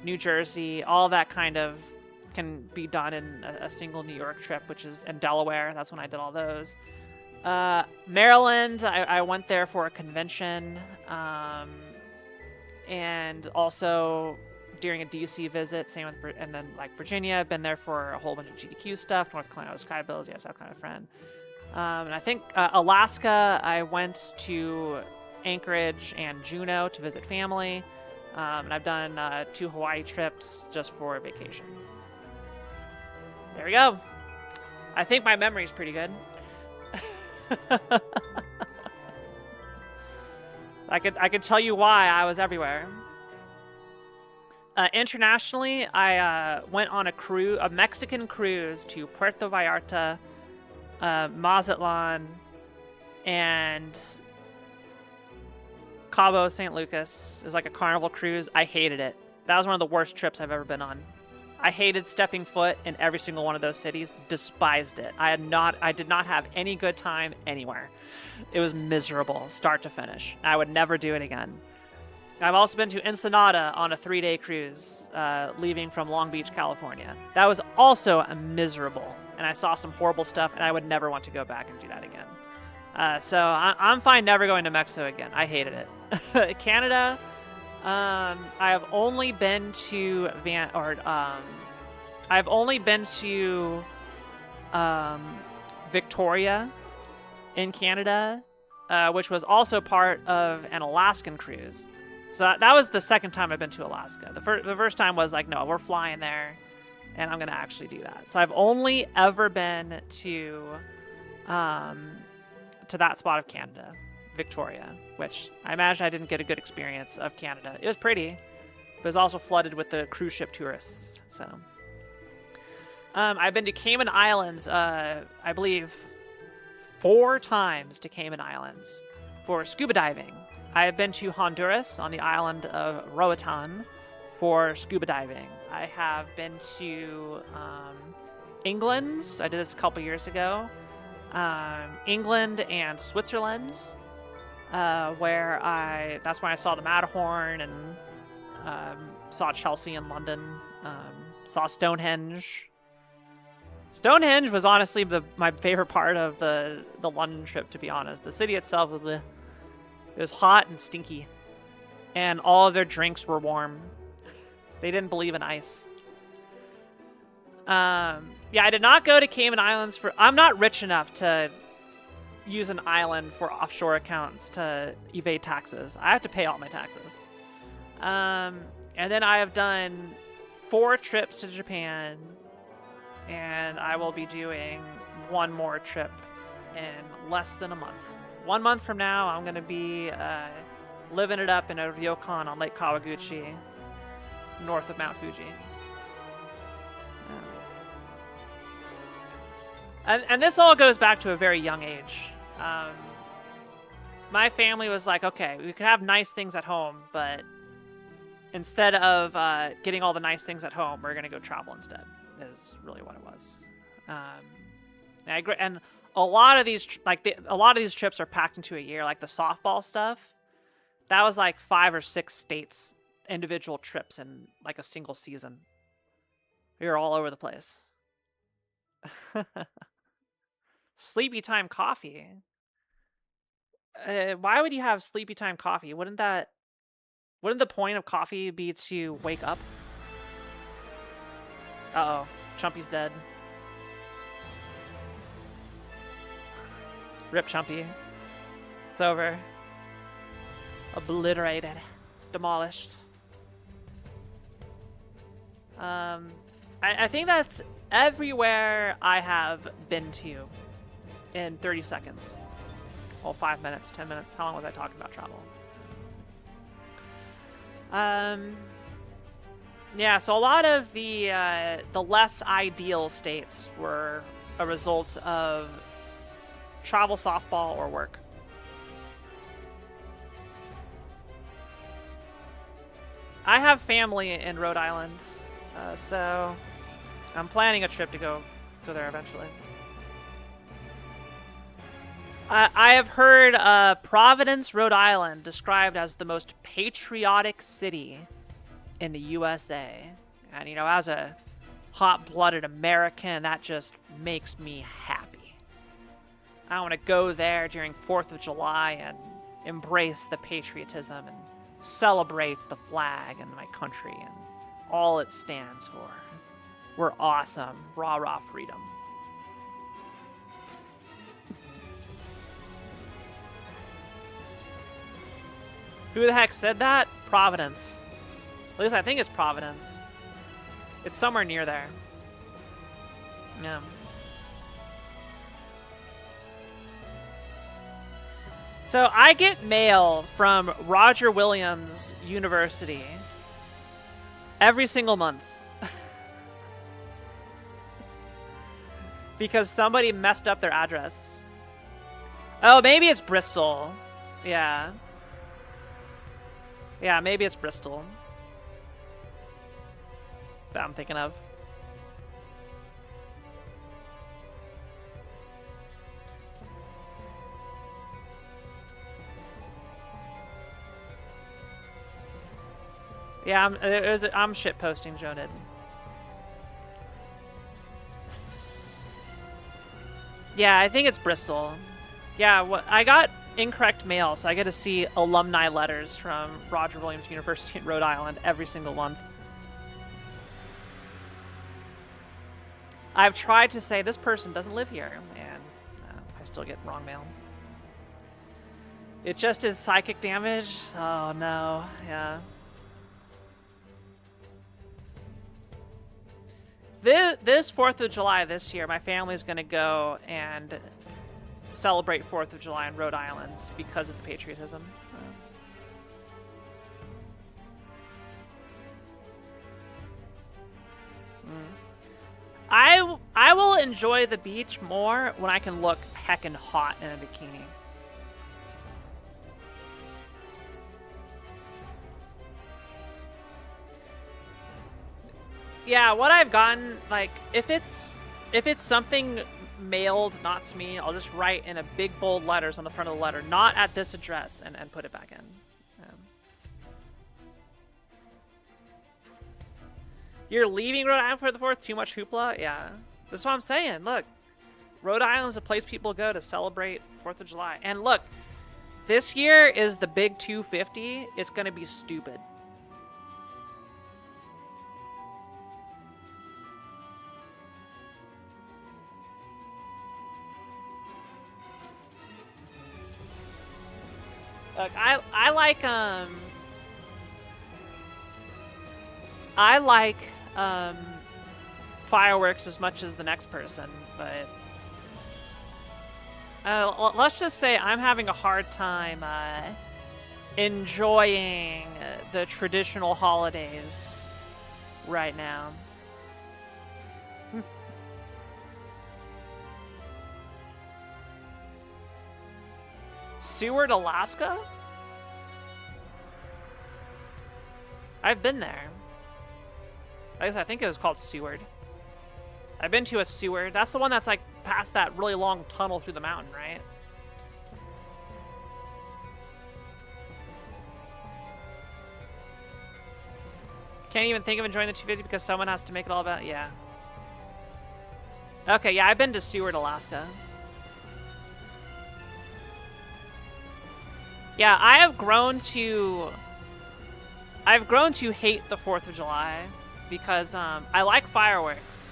Speaker 1: New Jersey, all that kind of can be done in a single New York trip, which is in Delaware. That's when I did all those. Maryland, I went there for a convention, and also during a DC visit, same with, and then like Virginia, I've been there for a whole bunch of GDQ stuff, North Carolina Skybills, yes, South Carolina Friend. And I think Alaska, I went to Anchorage and Juneau to visit family, and I've done 2 Hawaii trips just for vacation. There we go. I think my memory's pretty good. I could tell you why I was everywhere. Internationally, I went on a Mexican cruise to Puerto Vallarta, Mazatlan, and Cabo San Lucas. It was like a carnival cruise. I hated it. That was one of the worst trips I've ever been on. I hated stepping foot in every single one of those cities. Despised it. I did not have any good time anywhere. It was miserable, start to finish. I would never do it again. I've also been to Ensenada on a 3-day cruise, leaving from Long Beach, California. That was also miserable, and I saw some horrible stuff, and I would never want to go back and do that again. So I'm fine never going to Mexico again. I hated it. Canada, I have only been to Victoria in Canada, which was also part of an Alaskan cruise. So that was the second time I've been to Alaska. The first time was like, no, we're flying there, and I'm gonna actually do that. So I've only ever been to that spot of Canada, Victoria, which I imagine I didn't get a good experience of Canada. It was pretty, but it was also flooded with the cruise ship tourists. So I've been to Cayman Islands, I believe 4 times to Cayman Islands for scuba diving. I have been to Honduras on the island of Roatan for scuba diving. I have been to England. I did this a couple years ago. England and Switzerland, where that's when I saw the Matterhorn and saw Chelsea in London. Saw Stonehenge. Stonehenge was honestly my favorite part of the London trip, to be honest. The city itself was hot and stinky, and all of their drinks were warm. They didn't believe in ice. Yeah, I did not go to Cayman Islands I'm not rich enough to use an island for offshore accounts to evade taxes. I have to pay all my taxes. And then I have done 4 trips to Japan, and I will be doing 1 more trip in less than a month. 1 month from now, I'm going to be living it up in a ryokan on Lake Kawaguchi, north of Mount Fuji. And this all goes back to a very young age. My family was like, okay, we can have nice things at home, but instead of getting all the nice things at home, we're going to go travel instead, is really what it was. And a lot of these trips are packed into a year, like the softball stuff. That was like 5 or 6 states, individual trips in like a single season. We were all over the place. Sleepy time coffee. Why would you have sleepy time coffee? Wouldn't the point of coffee be to wake up? Uh-oh. Chumpy's dead. Rip Chumpy. It's over. Obliterated. Demolished. I think that's everywhere I have been to. in 30 seconds. Well, 5 minutes, 10 minutes. How long was I talking about travel? Yeah, so a lot of the less ideal states were a result of travel, softball, or work. I have family in Rhode Island, so I'm planning a trip to go there eventually. I have heard Providence, Rhode Island described as the most patriotic city in the USA. And, you know, as a hot-blooded American, that just makes me happy. I want to go there during 4th of July and embrace the patriotism and celebrate the flag and my country and all it stands for. We're awesome. Rah, rah, freedom. Who the heck said that? Providence. At least I think it's Providence. It's somewhere near there. Yeah. So I get mail from Roger Williams University every single month. Because somebody messed up their address. Oh, maybe it's Bristol. Yeah. Yeah, maybe it's Bristol that I'm thinking of. Yeah, I'm shit posting Joe did. Yeah, I think it's Bristol. Yeah, I got incorrect mail, so I get to see alumni letters from Roger Williams University in Rhode Island every single month. I've tried to say this person doesn't live here, and I still get wrong mail. It just did psychic damage? Oh no, yeah. This 4th of July this year, my family's gonna go and celebrate 4th of July in Rhode Island because of the patriotism. I will enjoy the beach more when I can look heckin' hot in a bikini. Yeah, what I've gotten, like, if it's something mailed not to me, I'll just write in a big bold letters on the front of the letter, not at this address, and put it back in. You're leaving Rhode Island for the 4th? Too much hoopla? Yeah. That's what I'm saying. Look, Rhode Island's a place people go to celebrate 4th of July. And look, this year is the big 250. It's going to be stupid. Look, I like fireworks as much as the next person, but let's just say I'm having a hard time enjoying the traditional holidays right now. Seward, Alaska? I've been there. I guess I think it was called Seward. I've been to a Seward. That's the one that's like past that really long tunnel through the mountain, right? Can't even think of enjoying the 250 because someone has to make it all about... Yeah. Okay, yeah, I've been to Seward, Alaska. Yeah, I've grown to hate the 4th of July because I like fireworks.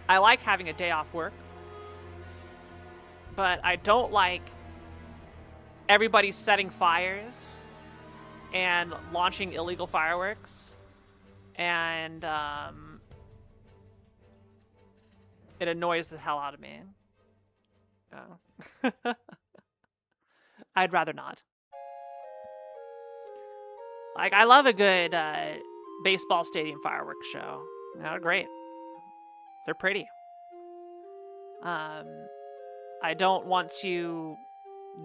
Speaker 1: I like having a day off work. But I don't like everybody setting fires and launching illegal fireworks. And it annoys the hell out of me. Oh. I'd rather not. Like, I love a good baseball stadium fireworks show. They're great. They're pretty. I don't want to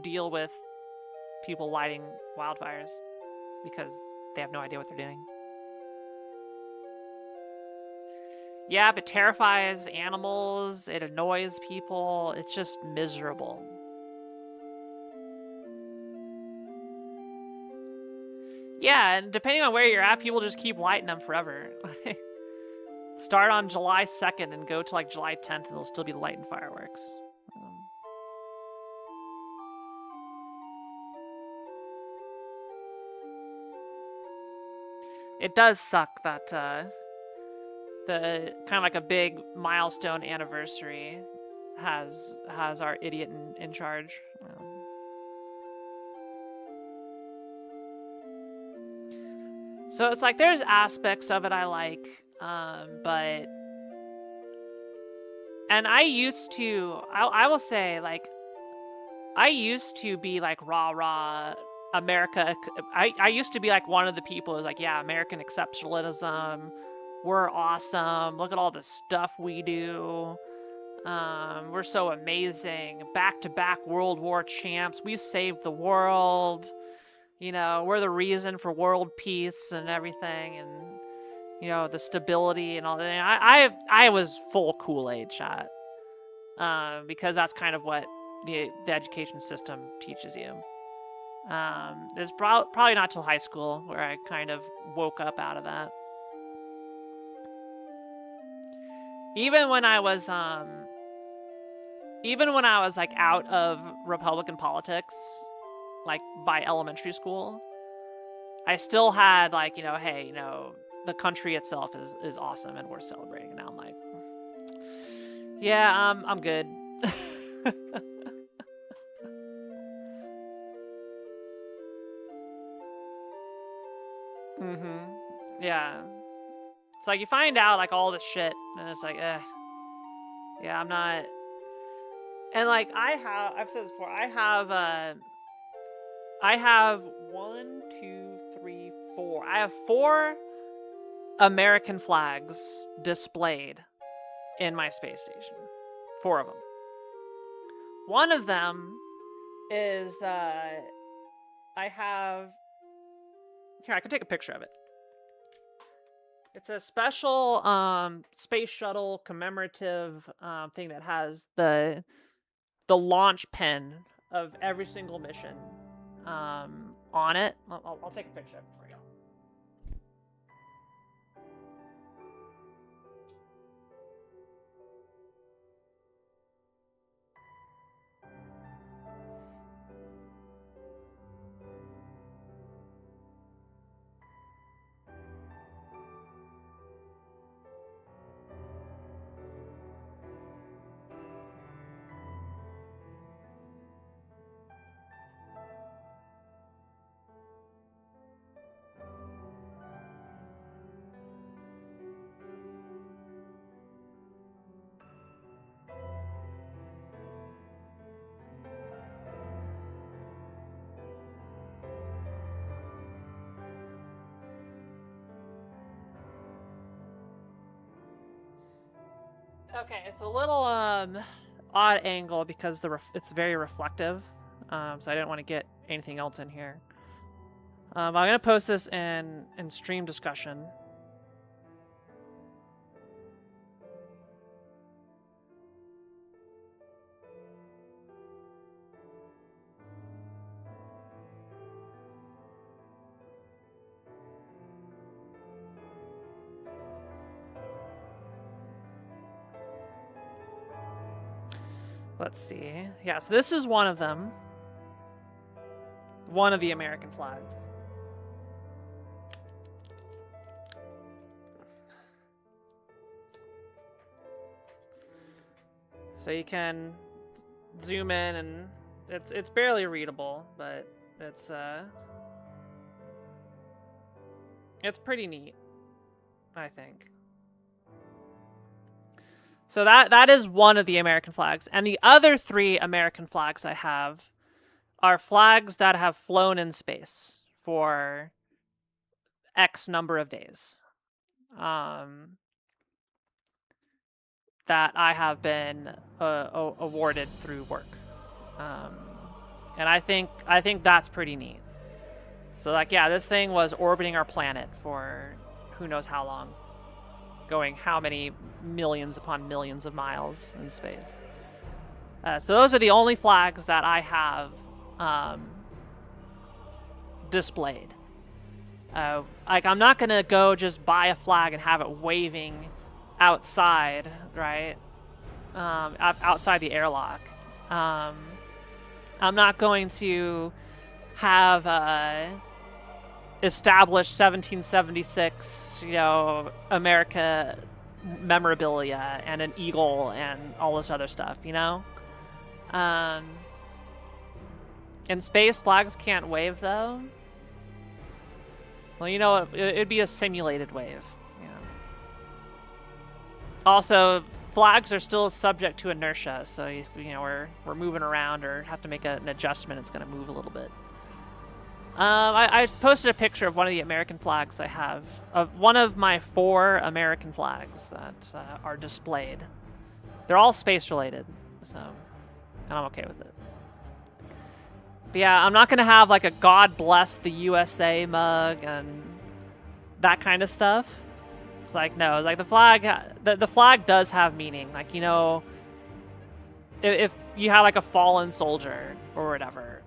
Speaker 1: deal with people lighting wildfires because they have no idea what they're doing. Yeah, but it terrifies animals, it annoys people, it's just miserable. Yeah, and depending on where you're at, people just keep lighting them forever. Start on July 2nd and go to like July 10th and they'll still be lighting fireworks. It does suck that the kind of like a big milestone anniversary has our idiot in charge. So it's like there's aspects of it I like, but and I used to I will say like I used to be like rah America. I used to be like one of the people who's like, yeah, American exceptionalism. We're awesome. Look at all the stuff we do. We're so amazing. Back-to-back World War champs. We saved the world. You know, we're the reason for world peace and everything, and you know the stability and all that. I was full Kool-Aid shot, because that's kind of what the education system teaches you. It's probably not till high school where I kind of woke up out of that. Even when I was like out of Republican politics, like by elementary school, I still had like, you know, hey, you know, the country itself is awesome and worth celebrating. And now I'm like, yeah, I'm good. Yeah. It's like you find out like all this shit and it's like, yeah, I'm not. And like I've said this before, I have 1, 2, 3, 4. I have 4 American flags displayed in my space station. 4 of them. One of them is I have here, I can take a picture of it. It's a special space shuttle commemorative thing that has the launch pin of every single mission on it. I'll take a picture of it for you. Okay, it's a little odd angle because it's very reflective, so I didn't want to get anything else in here. I'm gonna post this in stream discussion. Let's see. Yeah, so this is one of them. One of the American flags. So you can zoom in and it's barely readable, but it's pretty neat, I think. So that is one of the American flags. And the other 3 American flags I have are flags that have flown in space for X number of days. That I have been awarded through work. And I think that's pretty neat. So like, yeah, this thing was orbiting our planet for who knows how long, going how many millions upon millions of miles in space. So those are the only flags that I have displayed. Like, I'm not gonna go just buy a flag and have it waving outside, right? Outside the airlock. I'm not going to have established 1776, America memorabilia and an eagle and all this other stuff, In space, flags can't wave, though. Well, it'd be a simulated wave. Also, flags are still subject to inertia, so if we're moving around or have to make an adjustment, it's going to move a little bit. I posted a picture of one of the American flags I have, of one of my 4 American flags that are displayed. They're all space related, so and I'm okay with it. But yeah, I'm not going to have like a God bless the USA mug and that kind of stuff. It's like, no, it's like the flag does have meaning. Like, if you have like a fallen soldier or whatever,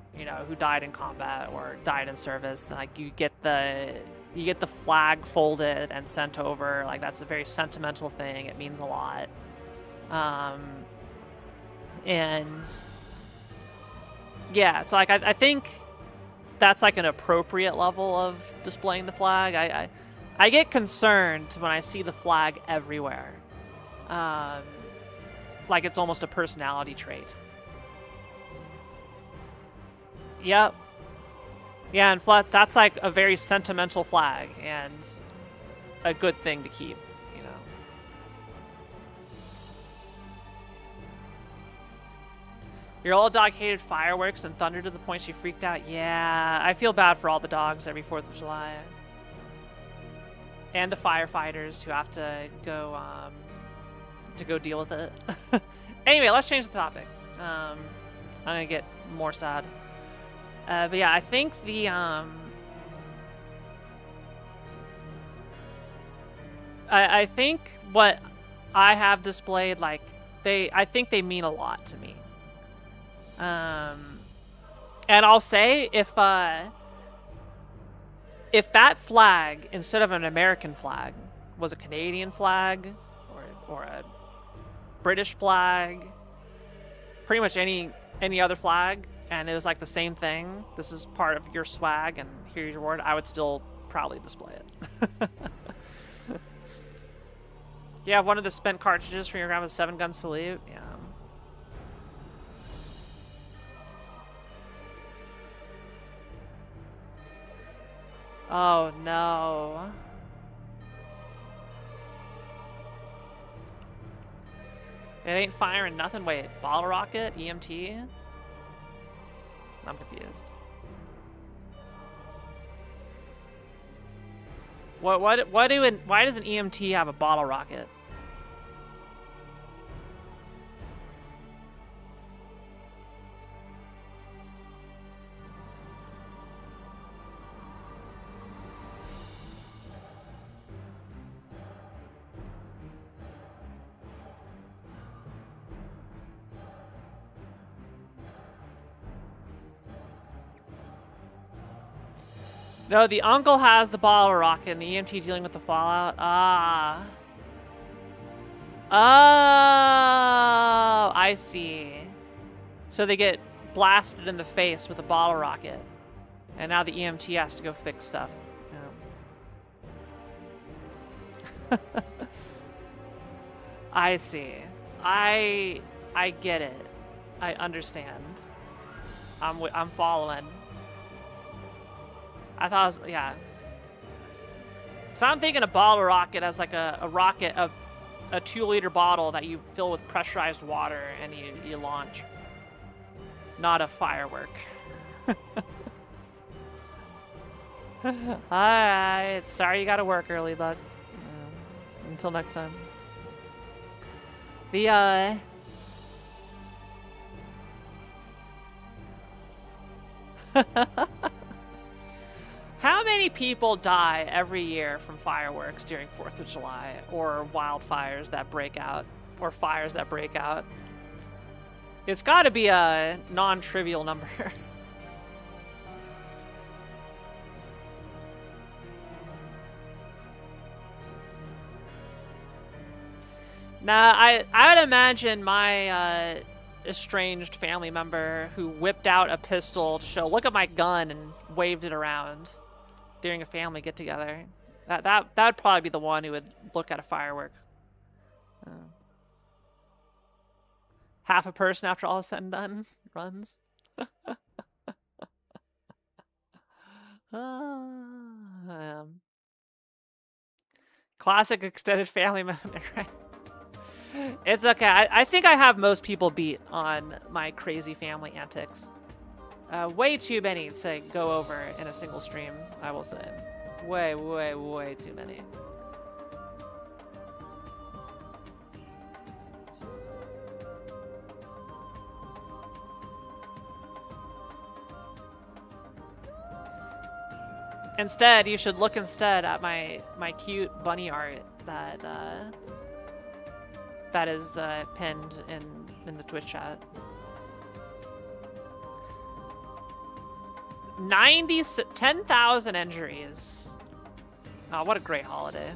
Speaker 1: who died in combat or died in service, like you get the flag folded and sent over. Like, that's a very sentimental thing. It means a lot. And yeah, so like I think that's like an appropriate level of displaying the flag. I get concerned when I see the flag everywhere. Like it's almost a personality trait. Yep. Yeah, and flats, that's like a very sentimental flag and a good thing to keep, Your old dog hated fireworks and thunder to the point she freaked out. Yeah, I feel bad for all the dogs every 4th of July. And the firefighters who have to go deal with it. Anyway, let's change the topic. I'm gonna get more sad. But yeah, I think the I think what I have displayed, like I think they mean a lot to me. And I'll say if that flag, instead of an American flag, was a Canadian flag or a British flag, pretty much any other flag, and it was like the same thing, this is part of your swag and here's your reward, I would still probably display it. You have one of the spent cartridges from your grandma's 7-gun salute? Yeah. Oh no. It ain't firing nothing. Wait, bottle rocket? EMT? I'm confused. Why does an EMT have a bottle rocket? No, the uncle has the bottle rocket and the EMT dealing with the fallout. Ah. Oh, I see. So they get blasted in the face with a bottle rocket. And now the EMT has to go fix stuff. Yeah. I see. I get it. I understand. I'm following. I thought it was, yeah. So I'm thinking a bottle rocket as like a rocket, a 2-liter bottle that you fill with pressurized water and you launch. Not a firework. Alright, sorry you gotta work early, bud. Until next time. How many people die every year from fireworks during 4th of July, or wildfires that break out, or fires that break out? It's gotta be a non-trivial number. Nah, I would imagine my estranged family member who whipped out a pistol to show, look at my gun, and waved it around during a family get-together. That would probably be the one who would look at a firework. Half a person after all is said and done runs. Classic extended family member, right? It's okay. I think I have most people beat on my crazy family antics. Way too many to go over in a single stream, I will say. Way, way, way too many. Instead, you should look instead at my cute bunny art that is pinned in the Twitch chat. 10,000 injuries. Oh, what a great holiday.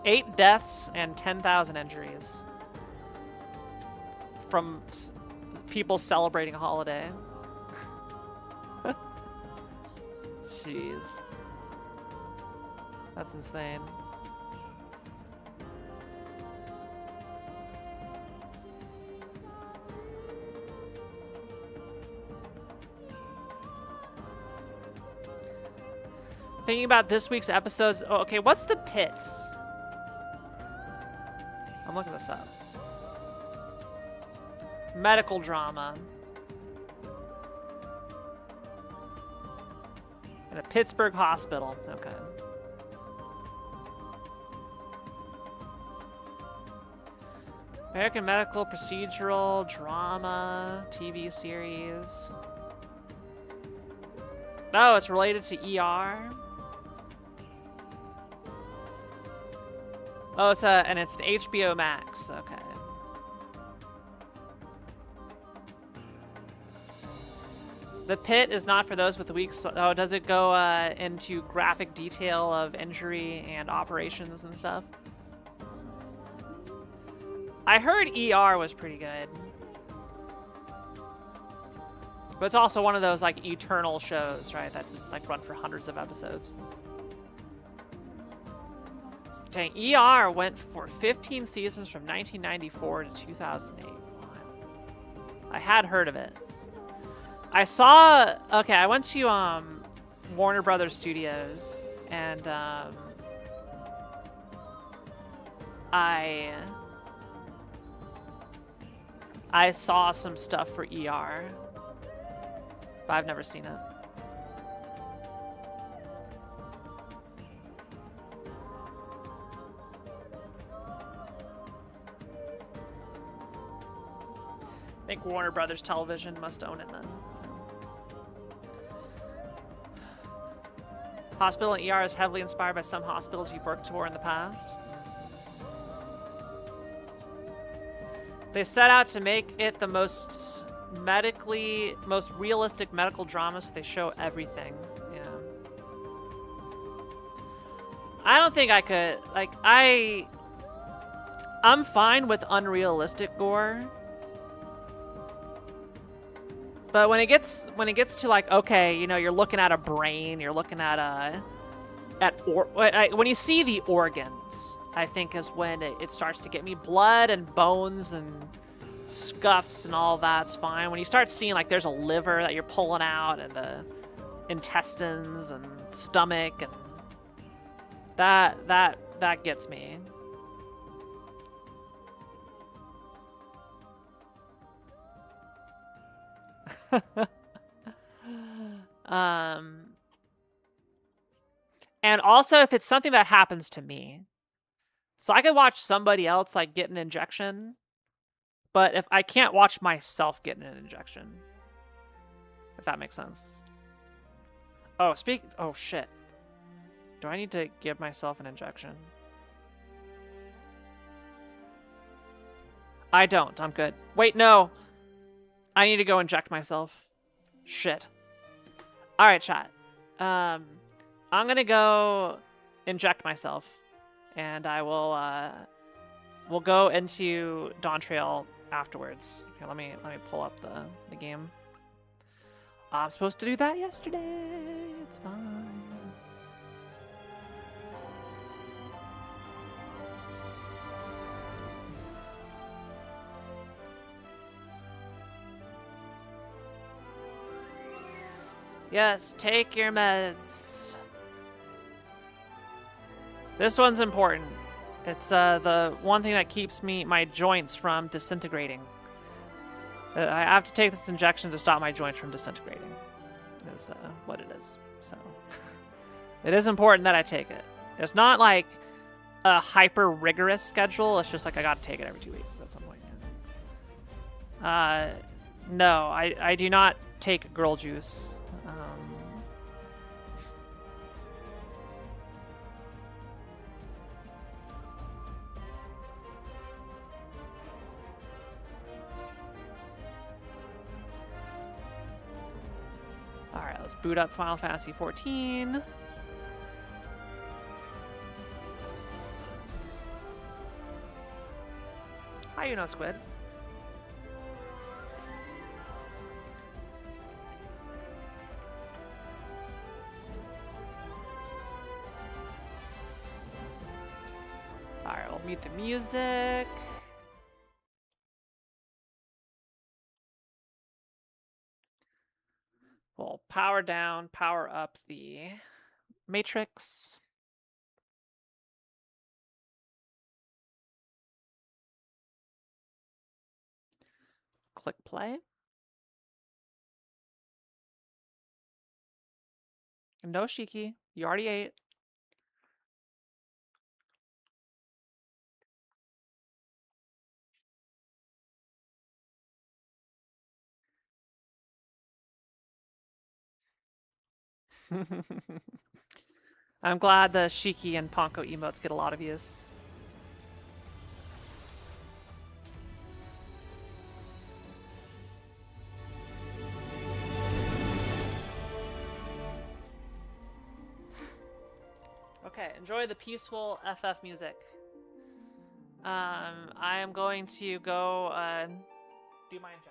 Speaker 1: 8 deaths and 10,000 injuries from people celebrating a holiday. Jeez. That's insane. Thinking about this week's episodes. Oh, okay, what's the pits? I'm looking this up. Medical drama. In a Pittsburgh hospital. Okay. American medical procedural drama TV series. Oh, it's related to ER. Oh, it's an HBO Max. Okay. The pit is not for those with weak. Oh, does it go into graphic detail of injury and operations and stuff? I heard ER was pretty good, but it's also one of those like eternal shows, right? That like run for hundreds of episodes. Dang, ER went for 15 seasons from 1994 to 2008. I had heard of it. I saw, okay, I went to Warner Brothers Studios, and I saw some stuff for ER, but I've never seen it. I think Warner Brothers Television must own it then. Hospital and ER is heavily inspired by some hospitals you've worked for in the past. They set out to make it the most realistic medical drama, so they show everything. Yeah. I don't think I could, like, I'm fine with unrealistic gore. But when it gets to like, okay, you know, you're looking at a brain, you're looking at when you see the organs, I think is when it starts to get me. Blood and bones and scuffs and all that's fine. When you start seeing like there's a liver that you're pulling out and the intestines and stomach, and that gets me. And also if it's something that happens to me. So I could watch somebody else like get an injection, but if I can't watch myself get an injection. If that makes sense. Oh, oh shit. Do I need to give myself an injection? I don't. I'm good. Wait, no. I need to go inject myself. Shit. All right, chat. I'm gonna go inject myself, and I will. We'll go into Dawntrail afterwards. Here, let me pull up the game. I'm supposed to do that yesterday. It's fine. Yes, take your meds. This one's important. It's the one thing that keeps my joints from disintegrating. I have to take this injection to stop my joints from disintegrating. Is what it is. So it is important that I take it. It's not like a hyper rigorous schedule. It's just like I got to take it every 2 weeks at some point. No, I do not take girl juice. Alright, let's boot up Final Fantasy XIV. How you know, Squid? Alright, we'll mute the music. We'll power down, power up the matrix. Click play. No, Shiki. You already ate. I'm glad the Shiki and Ponko emotes get a lot of views. Okay, enjoy the peaceful FF music. I am going to go do my injection.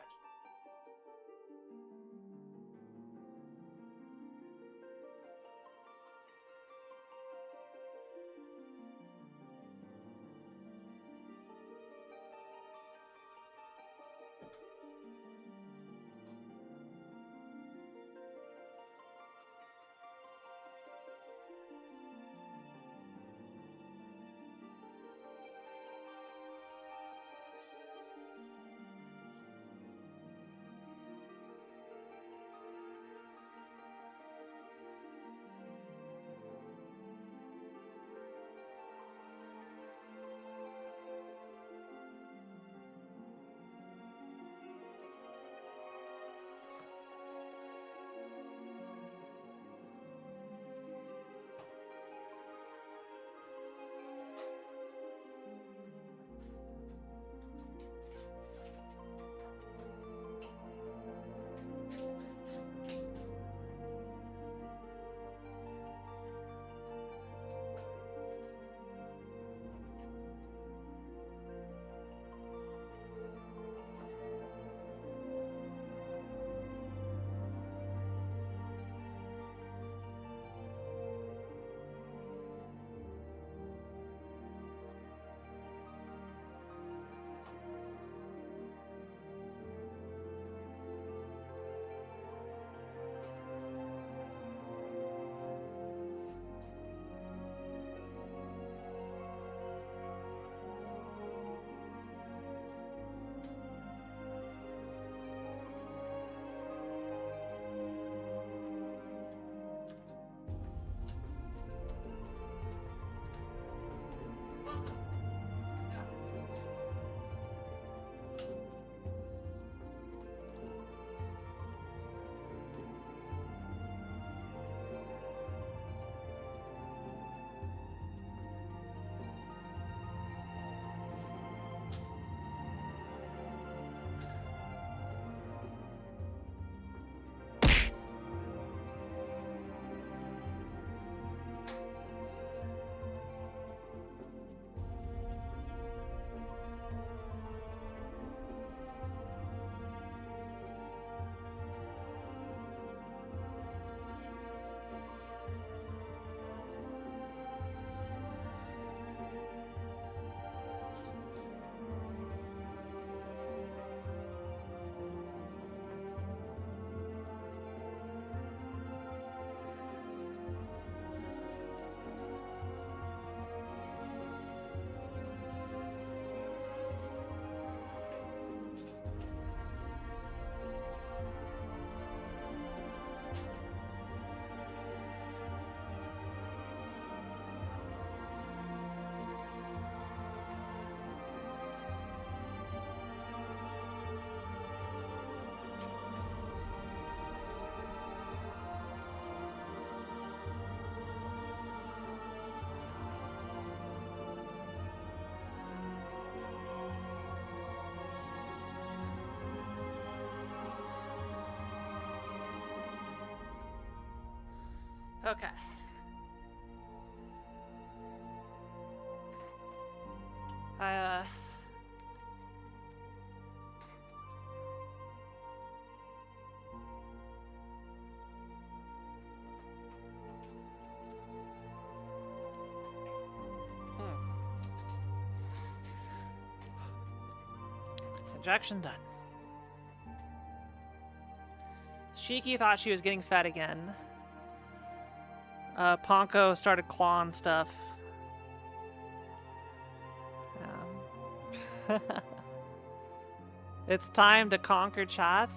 Speaker 1: Okay. Injection done. Shiki thought she was getting fed again. Ponko started clawing stuff. It's time to conquer chat.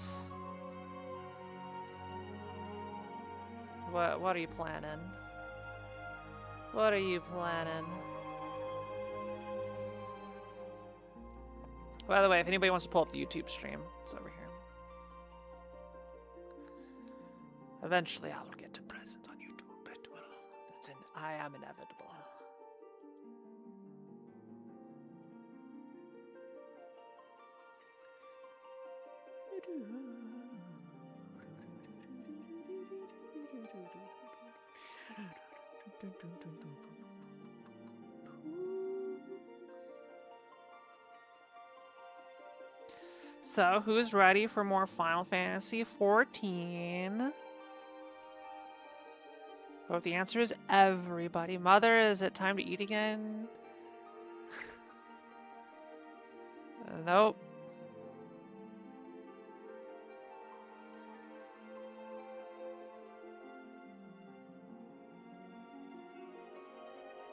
Speaker 1: What are you planning? What are you planning? By the way, if anybody wants to pull up the YouTube stream, it's over here. Eventually I will get to present on YouTube. It will. I am inevitable. So, who's ready for more Final Fantasy XIV? Well, the answer is everybody. Mother, is it time to eat again? Nope.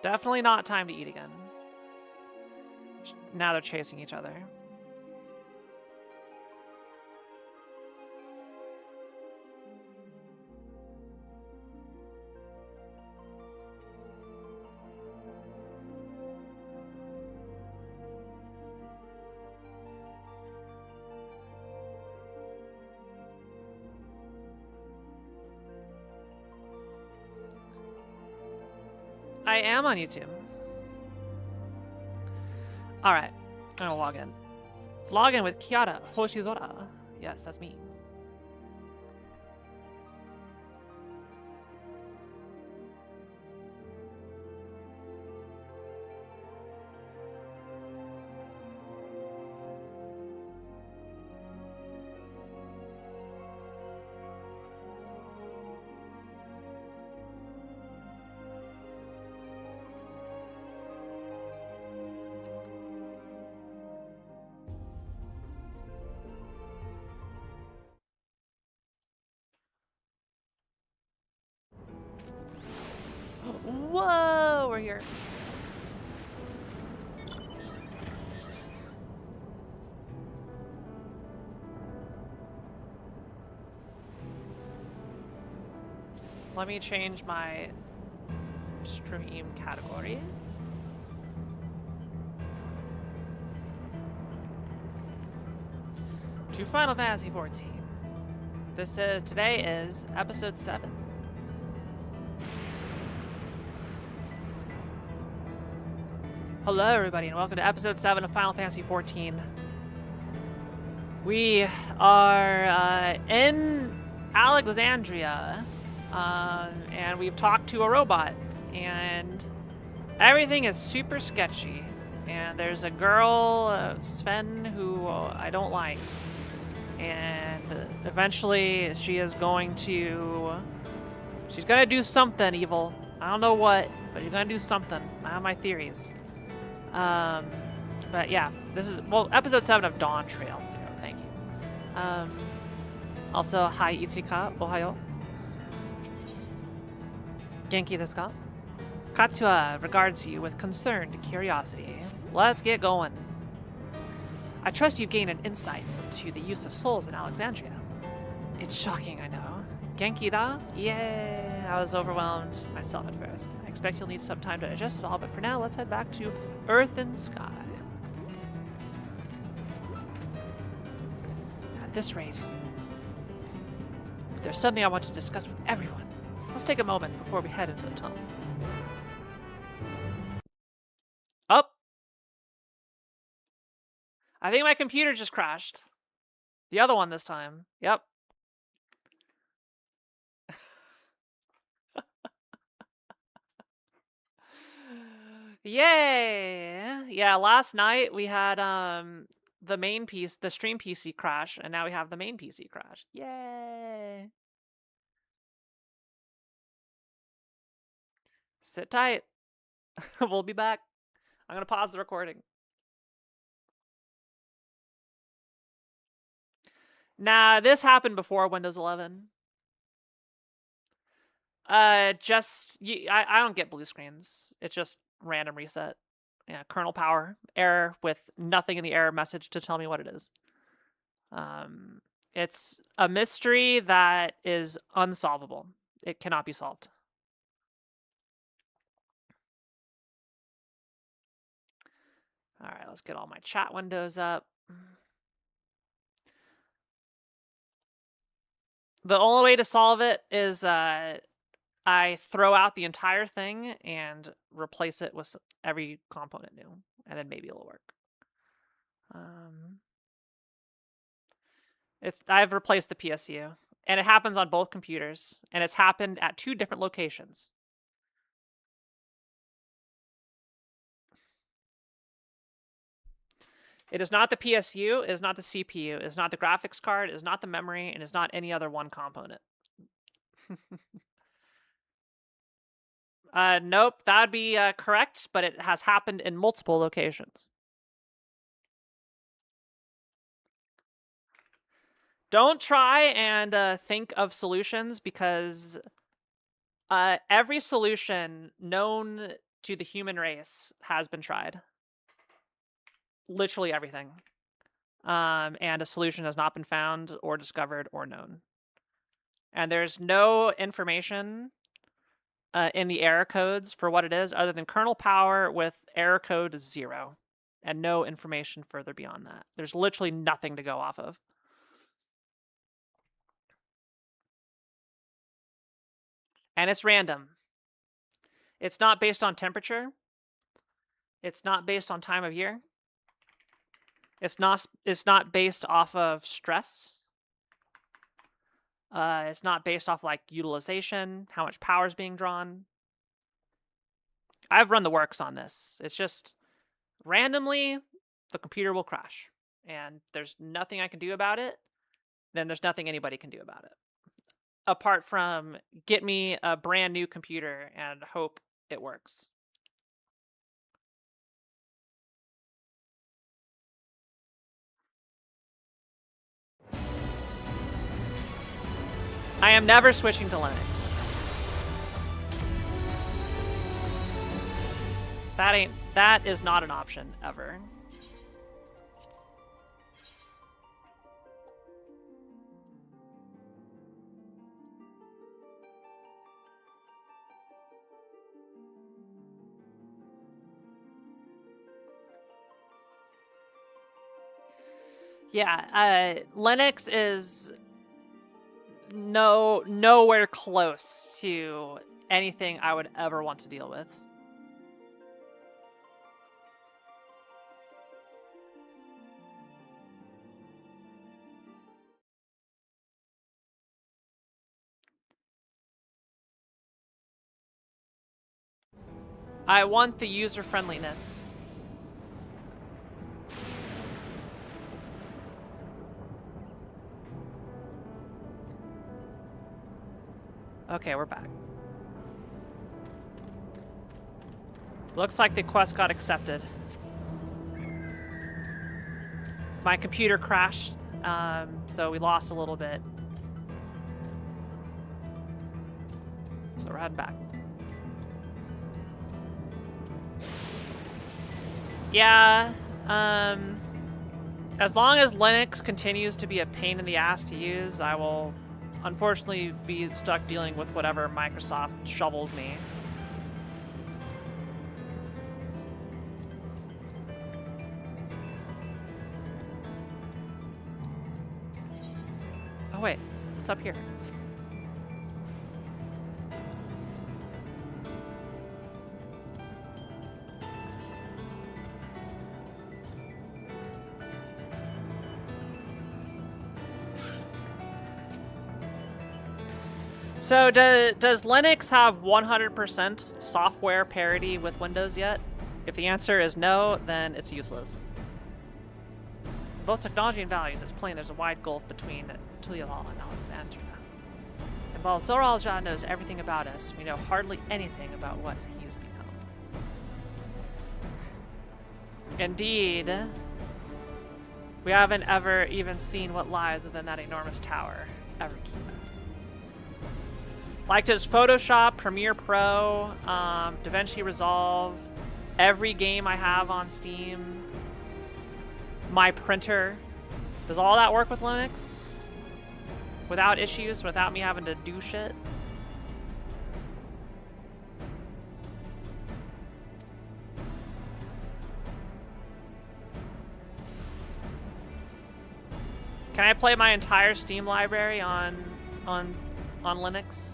Speaker 1: Definitely not time to eat again. Now they're chasing each other. I am on YouTube. Alright, I'm gonna log in. Log in with Kiara Hoshizora. Yes, that's me. Whoa, we're here. Let me change my stream category. To Final Fantasy XIV. Today is episode 7. Hello everybody and welcome to episode 7 of Final Fantasy XIV. We are in Alexandria and we've talked to a robot and everything is super sketchy and there's a girl, Sven, who I don't like, and eventually she's gonna do something evil. I don't know what, but she's gonna do something. I have my theories. But yeah, this is, well, episode 7 of Dawntrail. Thank you. Also, hi Ichika, ohayo. Genki desu ka? Katsua regards you with concerned curiosity. Let's get going. I trust you've gained an insight into the use of souls in Alexandria. It's shocking, I know. Genki da? Yay! I was overwhelmed myself at first. I expect you'll need some time to adjust it all, but for now, let's head back to Earth and Sky. At this rate, there's something I want to discuss with everyone. Let's take a moment before we head into the tunnel. Up! I think my computer just crashed. The other one this time. Yep. Yay! Yeah, last night we had the stream PC crash, and now we have the main PC crash. Yay! Sit tight. We'll be back. I'm gonna pause the recording. Nah, this happened before Windows 11. I don't get blue screens. It's just random reset. Yeah, kernel power error with nothing in the error message to tell me what it is. It's a mystery that is unsolvable. It cannot be solved. All right, let's get all my chat windows up. The only way to solve it is I throw out the entire thing and replace it with every component new, and then maybe it'll work. I've replaced the PSU, and it happens on both computers, and it's happened at 2 different locations. It is not the PSU, it is not the CPU, it is not the graphics card, it is not the memory, and it is not any other one component. Nope, that would be correct, but it has happened in multiple locations. Don't try and think of solutions, because every solution known to the human race has been tried. Literally everything. And a solution has not been found or discovered or known. And there's no information in the error codes for what it is other than kernel power with error code 0. And no information further beyond that. There's literally nothing to go off of. And it's random. It's not based on temperature. It's not based on time of year. It's not based off of stress. It's not based off like utilization, how much power is being drawn. I've run the works on this. It's just randomly the computer will crash, and there's nothing I can do about it. Then there's nothing anybody can do about it, apart from get me a brand new computer and hope it works. I am never switching to Linux. That is not an option ever. Yeah, Linux is nowhere close to anything I would ever want to deal with. I want the user friendliness. Okay, we're back. Looks like the quest got accepted. My computer crashed, so we lost a little bit. So we're heading back. Yeah, as long as Linux continues to be a pain in the ass to use, I will unfortunately be stuck dealing with whatever Microsoft shovels me. Oh wait, what's up here? So does Linux have 100% software parity with Windows yet? If the answer is no, then it's useless. In both technology and values, it's plain there's a wide gulf between Tulialal and Alexandria. And while Zoral knows everything about us, we know hardly anything about what he's become. Indeed, we haven't ever even seen what lies within that enormous tower, Everkeep. Like does Photoshop, Premiere Pro, DaVinci Resolve, every game I have on Steam, my printer, does all that work with Linux? Without issues, without me having to do shit? Can I play my entire Steam library on Linux?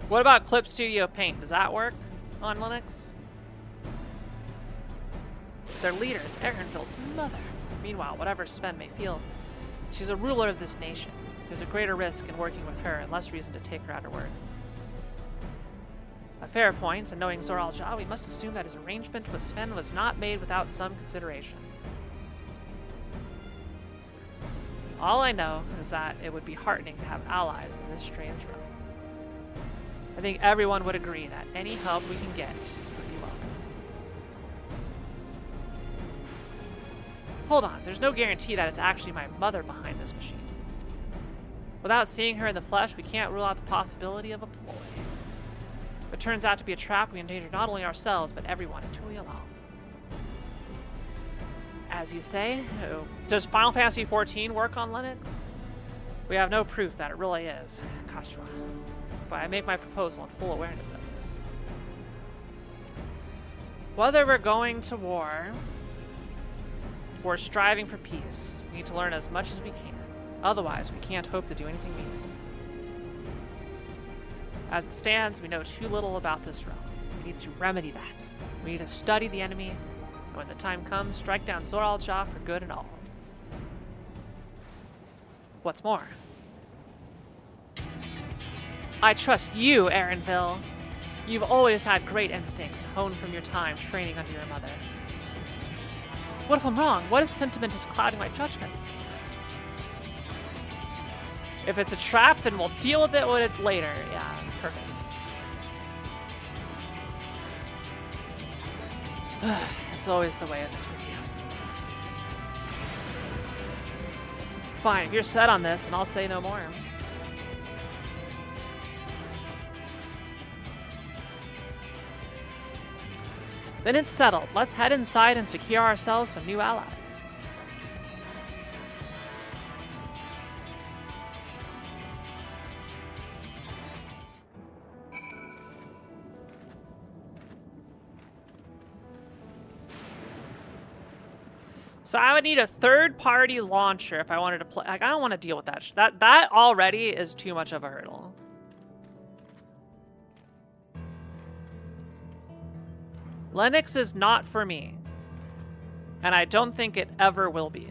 Speaker 1: What about Clip Studio Paint? Does that work on Linux? Their leader is Erenville's mother. Meanwhile, whatever Sven may feel, she's a ruler of this nation. There's a greater risk in working with her and less reason to take her at her word. A fair point, and knowing Zoral, we must assume that his arrangement with Sven was not made without some consideration. All I know is that it would be heartening to have allies in this strange realm. I think everyone would agree that any help we can get would be welcome. Hold on, there's no guarantee that it's actually my mother behind this machine. Without seeing her in the flesh, we can't rule out the possibility of a ploy. If it turns out to be a trap, we endanger not only ourselves, but everyone in Tulialal. As you say, does Final Fantasy XIV work on Linux? We have no proof that it really is, Kashua. But I make my proposal in full awareness of this. Whether we're going to war or striving for peace, we need to learn as much as we can. Otherwise, we can't hope to do anything meaningful. As it stands, we know too little about this realm. We need to remedy that. We need to study the enemy, and when the time comes, strike down Zoral for good and all. What's more, I trust you, Erenville. You've always had great instincts honed from your time training under your mother. What if I'm wrong? What if sentiment is clouding my judgment? If it's a trap, then we'll deal with it later. Yeah, perfect. It's always the way of it with you. Fine, if you're set on this, then I'll say no more. Then it's settled. Let's head inside and secure ourselves some new allies. So I would need a third-party launcher if I wanted to play. Like, I don't want to deal with that. That already is too much of a hurdle. Linux is not for me, and I don't think it ever will be.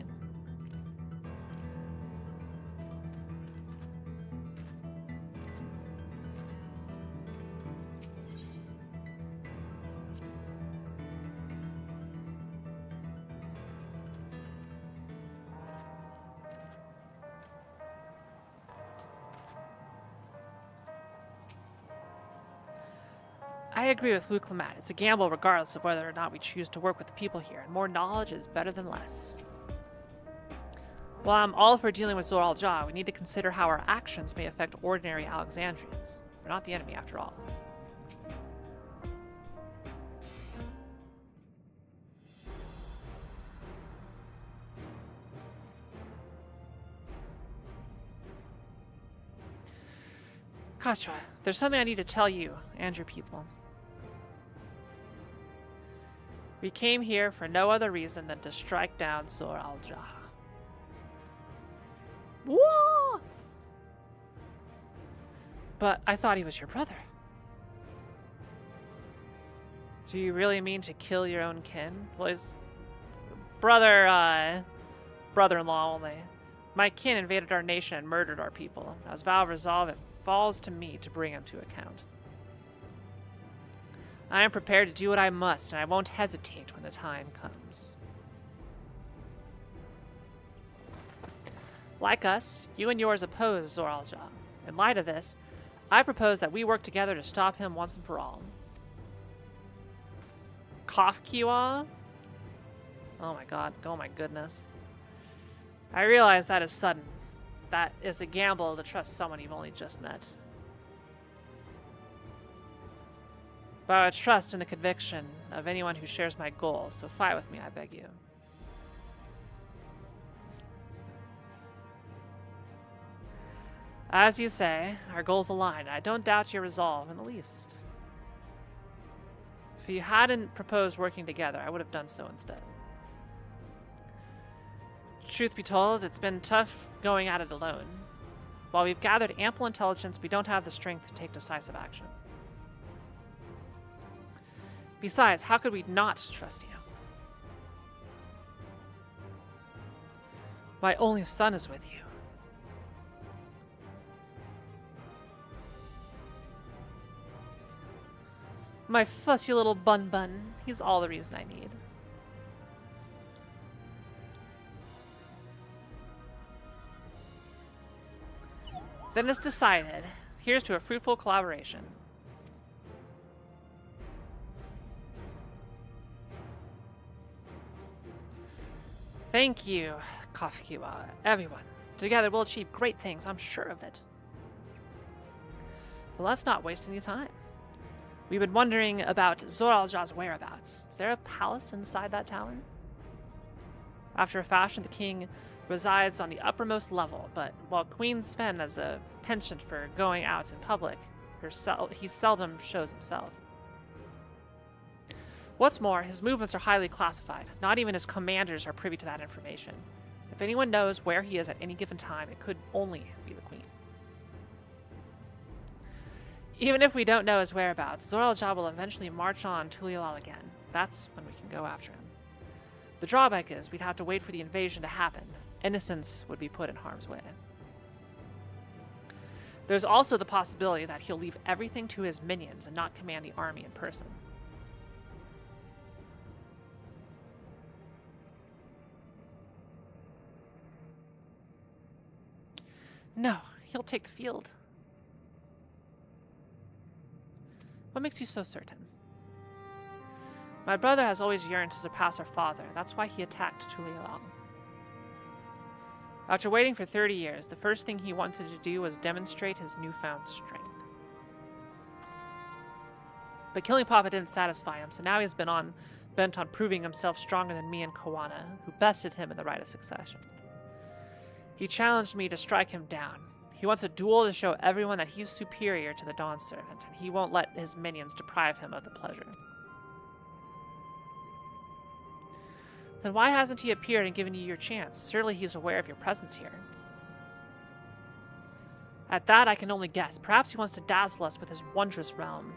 Speaker 1: I agree with Luke Lamat. It's a gamble regardless of whether or not we choose to work with the people here, and more knowledge is better than less. While I'm all for dealing with Zoral, we need to consider how our actions may affect ordinary Alexandrians. We're not the enemy after all. Kashua, there's something I need to tell you and your people. We came here for no other reason than to strike down Zor al-Jah. Whoa! But I thought he was your brother. Do you really mean to kill your own kin? Well, his brother-in-law only. My kin invaded our nation and murdered our people. As vow of resolve, it falls to me to bring him to account. I am prepared to do what I must, and I won't hesitate when the time comes. Like us, you and yours oppose Zor al-Jah. In light of this, I propose that we work together to stop him once and for all. Kiara? Oh my god, oh my goodness. I realize that is sudden. That is a gamble to trust someone you've only just met. But I trust in the conviction of anyone who shares my goal, so fight with me, I beg you. As you say, our goals align. I don't doubt your resolve in the least. If you hadn't proposed working together, I would have done so instead. Truth be told, it's been tough going at it alone. While we've gathered ample intelligence, we don't have the strength to take decisive action. Besides, how could we not trust you? My only son is with you. My fussy little bun-bun. He's all the reason I need. Then it's decided. Here's to a fruitful collaboration. Thank you, Kiara, everyone. Together we'll achieve great things, I'm sure of it. Well, let's not waste any time. We've been wondering about Zor al-Jah's whereabouts. Is there a palace inside that tower? After a fashion, the king resides on the uppermost level, but while Queen Sven has a penchant for going out in public, he seldom shows himself. What's more, his movements are highly classified. Not even his commanders are privy to that information. If anyone knows where he is at any given time, it could only be the Queen. Even if we don't know his whereabouts, Zor al-Jah will eventually march on Tulialal again. That's when we can go after him. The drawback is we'd have to wait for the invasion to happen. Innocents would be put in harm's way. There's also the possibility that he'll leave everything to his minions and not command the army in person. No, he'll take the field. What makes you so certain? My brother has always yearned to surpass our father. That's why he attacked Tulialal. After waiting for 30 years, the first thing he wanted to do was demonstrate his newfound strength. But killing Papa didn't satisfy him, so now he's bent on proving himself stronger than me and Koana, who bested him in the right of succession. He challenged me to strike him down. He wants a duel to show everyone that he's superior to the Dawn Servant, and he won't let his minions deprive him of the pleasure. Then why hasn't he appeared and given you your chance? Surely he's aware of your presence here. At that, I can only guess. Perhaps he wants to dazzle us with his wondrous realm.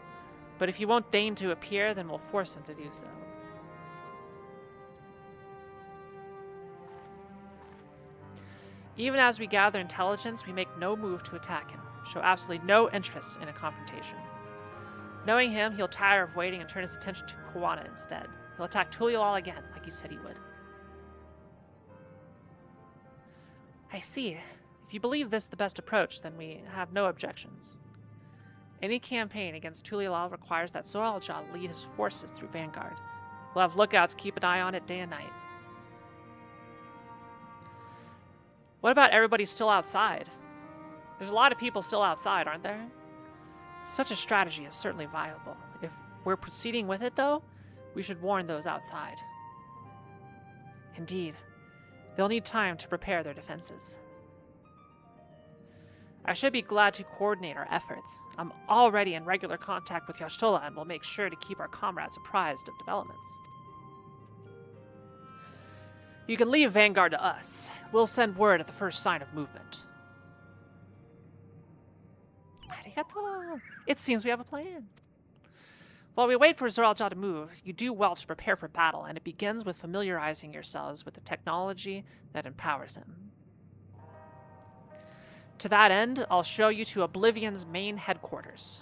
Speaker 1: But if he won't deign to appear, then we'll force him to do so. Even as we gather intelligence, we make no move to attack him, show absolutely no interest in a confrontation. Knowing him, he'll tire of waiting and turn his attention to Koana instead. He'll attack Tulialal again, like he said he would. I see. If you believe this the best approach, then we have no objections. Any campaign against Tulialal requires that Zor al-Jah lead his forces through Vanguard. We'll have lookouts keep an eye on it day and night. What about everybody still outside? There's a lot of people still outside, aren't there? Such a strategy is certainly viable. If we're proceeding with it, though, we should warn those outside. Indeed. They'll need time to prepare their defenses. I should be glad to coordinate our efforts. I'm already in regular contact with Y'shtola and will make sure to keep our comrades apprised of developments. You can leave Vanguard to us. We'll send word at the first sign of movement. Arigato. It seems we have a plan. While we wait for Zoralja to move, you do well to prepare for battle, and it begins with familiarizing yourselves with the technology that empowers him. To that end, I'll show you to Oblivion's main headquarters.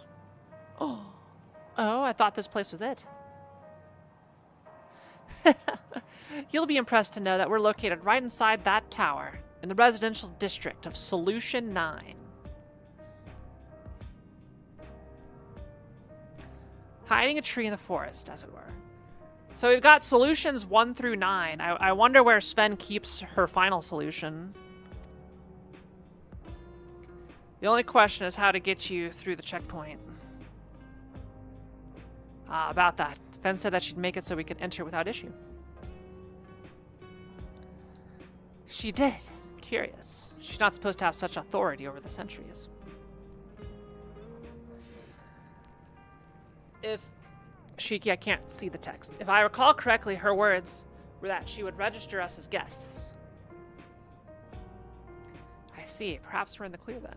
Speaker 1: Oh, I thought this place was it. You'll be impressed to know that we're located right inside that tower, in the residential district of Solution 9. Hiding a tree in the forest, as it were. So we've got solutions 1 through 9. I wonder where Sven keeps her final solution. The only question is how to get you through the checkpoint. About that. Sven said that she'd make it so we could enter without issue. She did. Curious. She's not supposed to have such authority over the sentries. If Shiki, I can't see the text. If I recall correctly, her words were that she would register us as guests. I see. Perhaps we're in the clear then.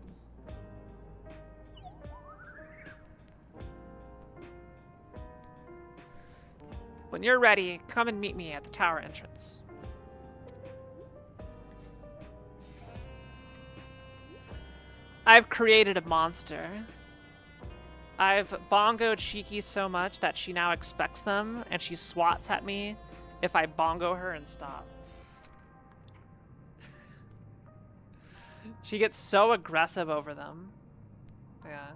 Speaker 1: When you're ready, come and meet me at the tower entrance. I've created a monster. I've bongoed Shiki so much that she now expects them, and she swats at me if I bongo her and stop. She gets so aggressive over them. Yeah.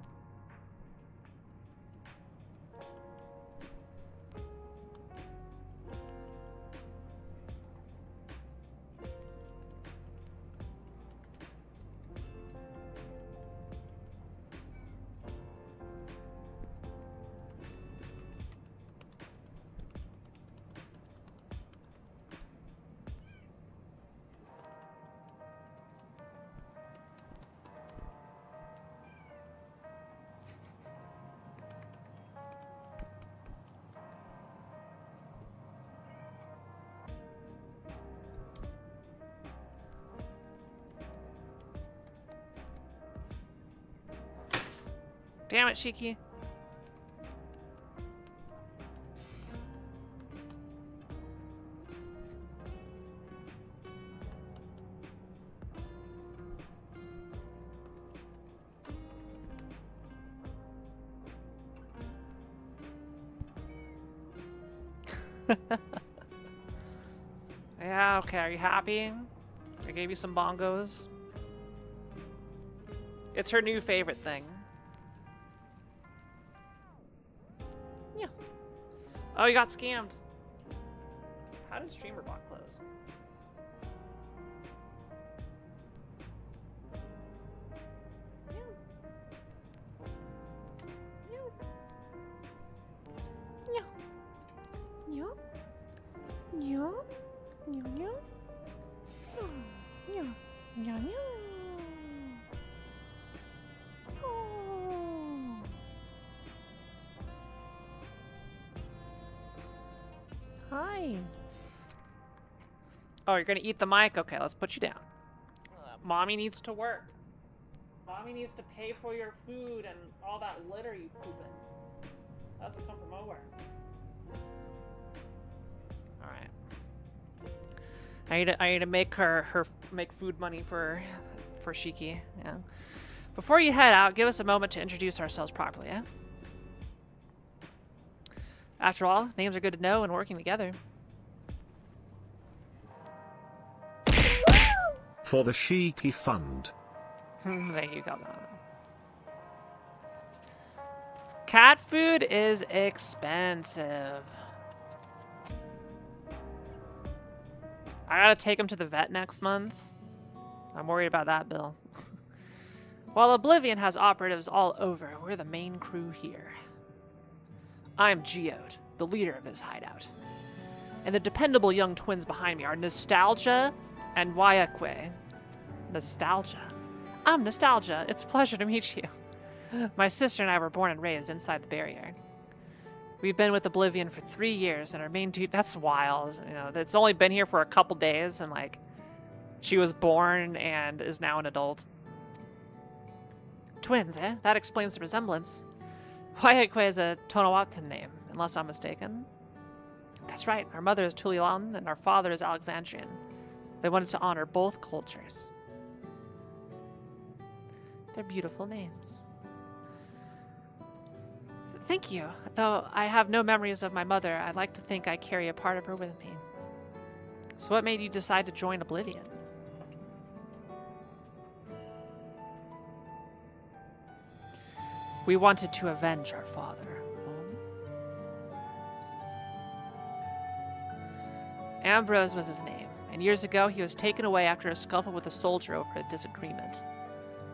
Speaker 1: Damn it, Shiki. Yeah, okay, are you happy? I gave you some bongos. It's her new favorite thing. Yeah. Oh, you got scammed. How did StreamerBot close? Hi. Oh, you're gonna eat the mic? Okay, let's put you down. Mommy needs to work. Mommy needs to pay for your food and all that litter you poop in. Doesn't come from nowhere. Alright. I need to make her make food money for Shiki. Yeah. Before you head out, give us a moment to introduce ourselves properly, yeah? After all, names are good to know and working together.
Speaker 2: For the Shiki Fund.
Speaker 1: Thank you, Calvin. Cat food is expensive. I gotta take him to the vet next month. I'm worried about that bill. While Oblivion has operatives all over, we're the main crew here. I'm Geode, the leader of this hideout. And the dependable young twins behind me are Nostalgia and Wayakwe. Nostalgia. I'm Nostalgia. It's a pleasure to meet you. My sister and I were born and raised inside the barrier. We've been with Oblivion for 3 years, and our main dude, that's wild. You know, it's only been here for a couple days, and like, she was born and is now an adult. Twins, eh? That explains the resemblance. Waiakwe is a Tonawatan name, unless I'm mistaken. That's right, our mother is Tulilan, and our father is Alexandrian. They wanted to honor both cultures. They're beautiful names. Thank you. Though I have no memories of my mother, I'd like to think I carry a part of her with me. So what made you decide to join Oblivion? We wanted to avenge our father. Ambrose was his name, and years ago he was taken away after a scuffle with a soldier over a disagreement.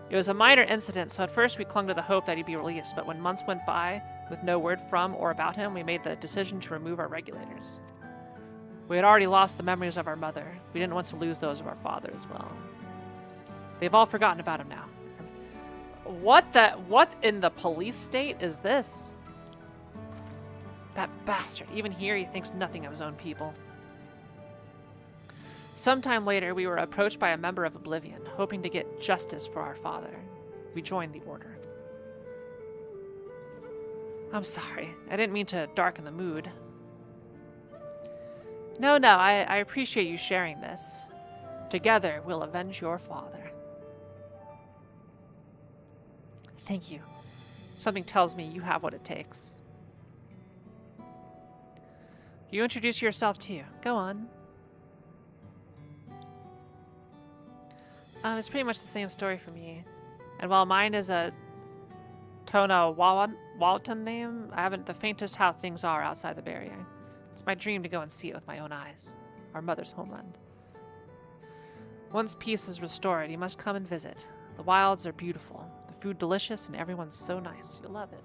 Speaker 1: It was a minor incident, so at first we clung to the hope that he'd be released, but when months went by with no word from or about him, we made the decision to remove our regulators. We had already lost the memories of our mother. We didn't want to lose those of our father as well. They've all forgotten about him now. What in the police state is this? That bastard. Even here, he thinks nothing of his own people. Sometime later, we were approached by a member of Oblivion, hoping to get justice for our father. We joined the Order. I'm sorry. I didn't mean to darken the mood. No, I appreciate you sharing this. Together, we'll avenge your father. Thank you. Something tells me you have what it takes. You introduce yourself too. Go on. It's pretty much the same story for me. And while mine is a Tonawatan name, I haven't the faintest how things are outside the barrier. It's my dream to go and see it with my own eyes. Our mother's homeland. Once peace is restored, you must come and visit. The wilds are beautiful, the food delicious, and everyone's so nice. You'll love it.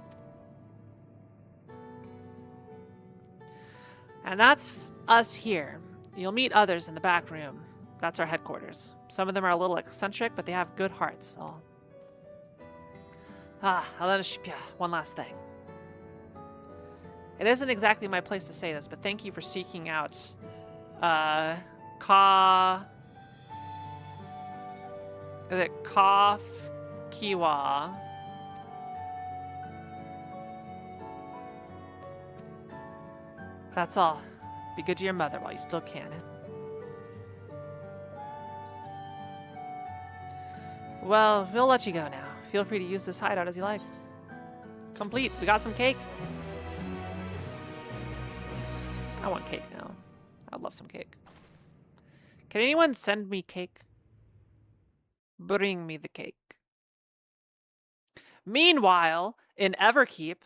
Speaker 1: And that's us here. You'll meet others in the back room. That's our headquarters. Some of them are a little eccentric, but they have good hearts. One last thing. It isn't exactly my place to say this, but thank you for seeking out Is it Kiwa? That's all. Be good to your mother while you still can. Well, we'll let you go now. Feel free to use this hideout as you like. Complete. We got some cake. I want cake now. I'd love some cake. Can anyone send me cake? Bring me the cake. Meanwhile, in Everkeep...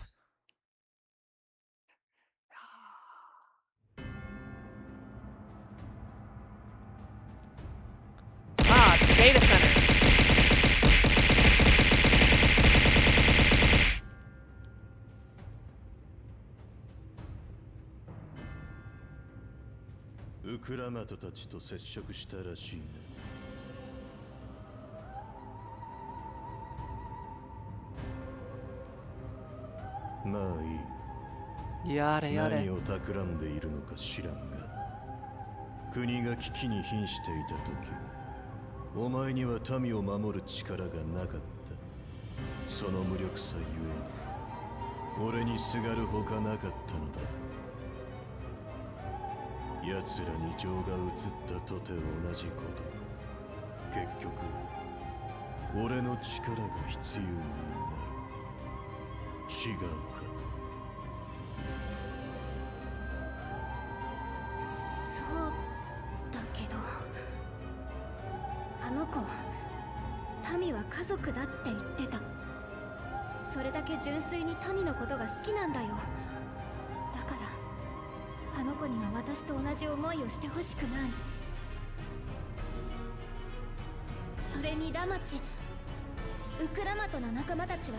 Speaker 1: it's the data center. Yada yada.
Speaker 3: 何を企んでいるのか知らんが、国が危機に瀕していた時、お前には民を守る力がなかった。その無力さゆえに、俺にすがるほかなかったのだ。奴らに情が移ったとて同じこと。結局、俺の力が必要になる。違うか。
Speaker 4: そうだけど、あの子、民は家族だって言ってた。それだけ純粋に民のことが好きなんだよ。だから、あの子には私と同じ思いをしてほしくない。それにラマチ、ウクラマトの仲間たちは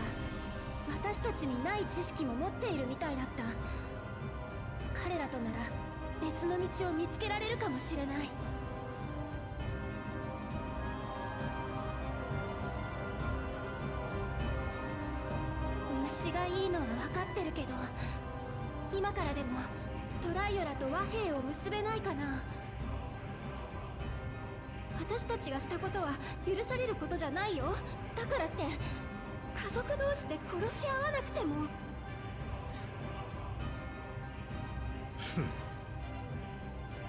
Speaker 4: 私たちにない知識も持っているみたいだった。彼らとなら別の道を見つけられるかもしれない。虫がいいのは分かってるけど、今からでもトライオラと和平を結べないかな。私たちがしたことは許されることじゃないよ。だからって家族同士で殺し合わなくても。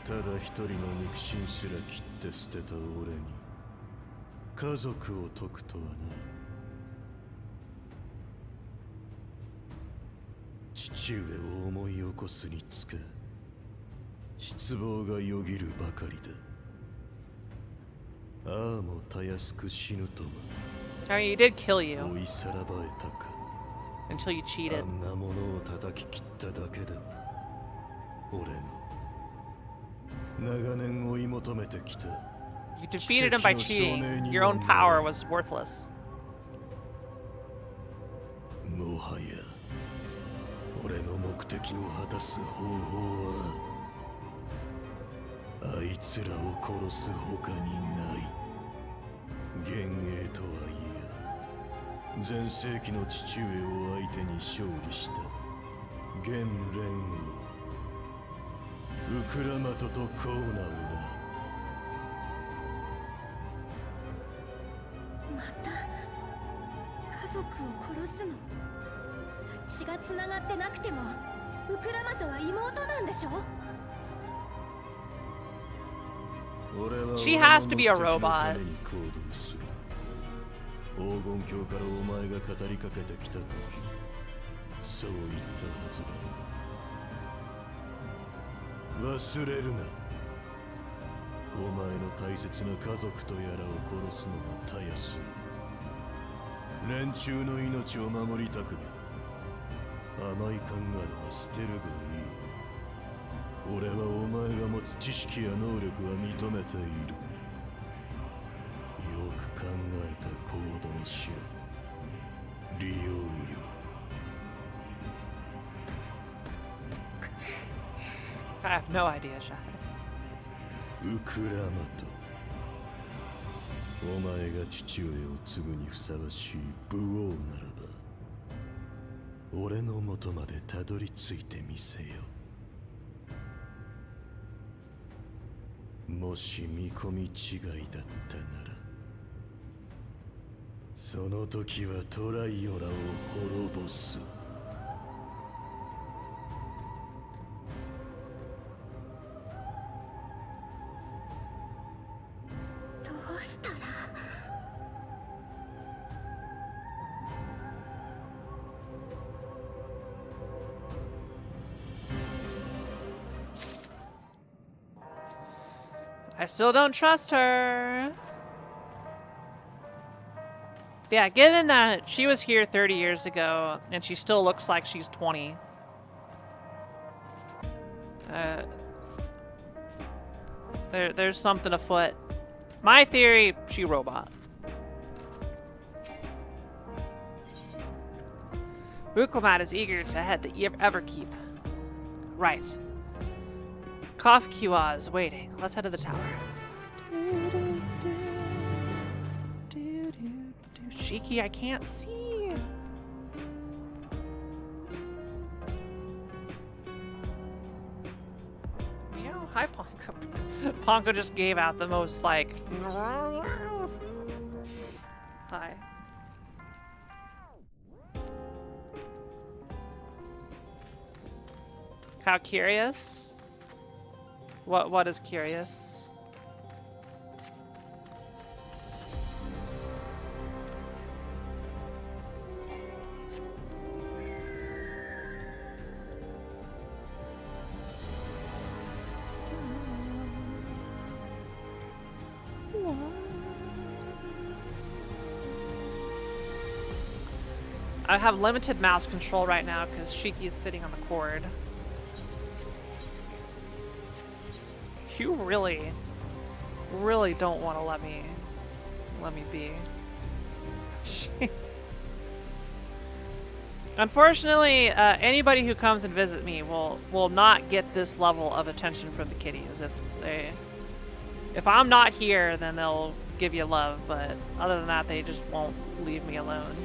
Speaker 3: ただ一人の肉親すら切って捨てた俺に家族を解くとはな。父上を思い起こすにつけ失望がよぎるばかりだ。ああもたやすく死ぬとも。
Speaker 1: I mean, he did kill you
Speaker 3: 追いさらばえたか。
Speaker 1: until you
Speaker 3: あ
Speaker 1: cheated.
Speaker 3: んなものを叩き切っただけでは俺の長年追い求めてきた
Speaker 1: You defeated him by cheating. Your own power was worthless.
Speaker 3: もはや俺の目的を果たす方法はあいつらを殺す他にない。幻影とはいえ前世紀の父上を相手に勝利した現連王ウクラマトとコーナをな。
Speaker 4: また家族を殺すの？血がつながってなくてもウクラマトは妹なんでしょ？
Speaker 1: She has to be a robot.
Speaker 3: 黄金鏡からお前が語りかけてきた時そう言ったはずだ。忘れるな。お前の大切な家族とやらを殺すのはたやすい。連中の命を守りたくば甘い考えは捨てるがいい。俺はお前が持つ知識や能力は認めている。よく考えた行動しろ。利用よ。
Speaker 1: I have no idea, Shai.
Speaker 3: ウクラマト、お前が父上を継ぐにふさわしい武王ならば俺の元までたどり着いてみせよ。もし見込み違いだったならその時はトライオラを滅ぼす。
Speaker 4: どうしたら？I
Speaker 1: still don't trust her. Yeah, given that she was here 30 years ago and she still looks like she's 20. There's something afoot. My theory, she robot. Buklamat is eager to head to Everkeep. Right. Kafkiwa is waiting. Let's head to the tower. Shiki, I can't see. Meow. Hi, Ponko. Ponko just gave out the most, like... Hi. How curious? What is curious? I have limited mouse control right now because Shiki is sitting on the cord. You really don't want to let me be. Unfortunately, anybody who comes and visit me will not get this level of attention from the kitties. If I'm not here, then they'll give you love, but other than that, they just won't leave me alone.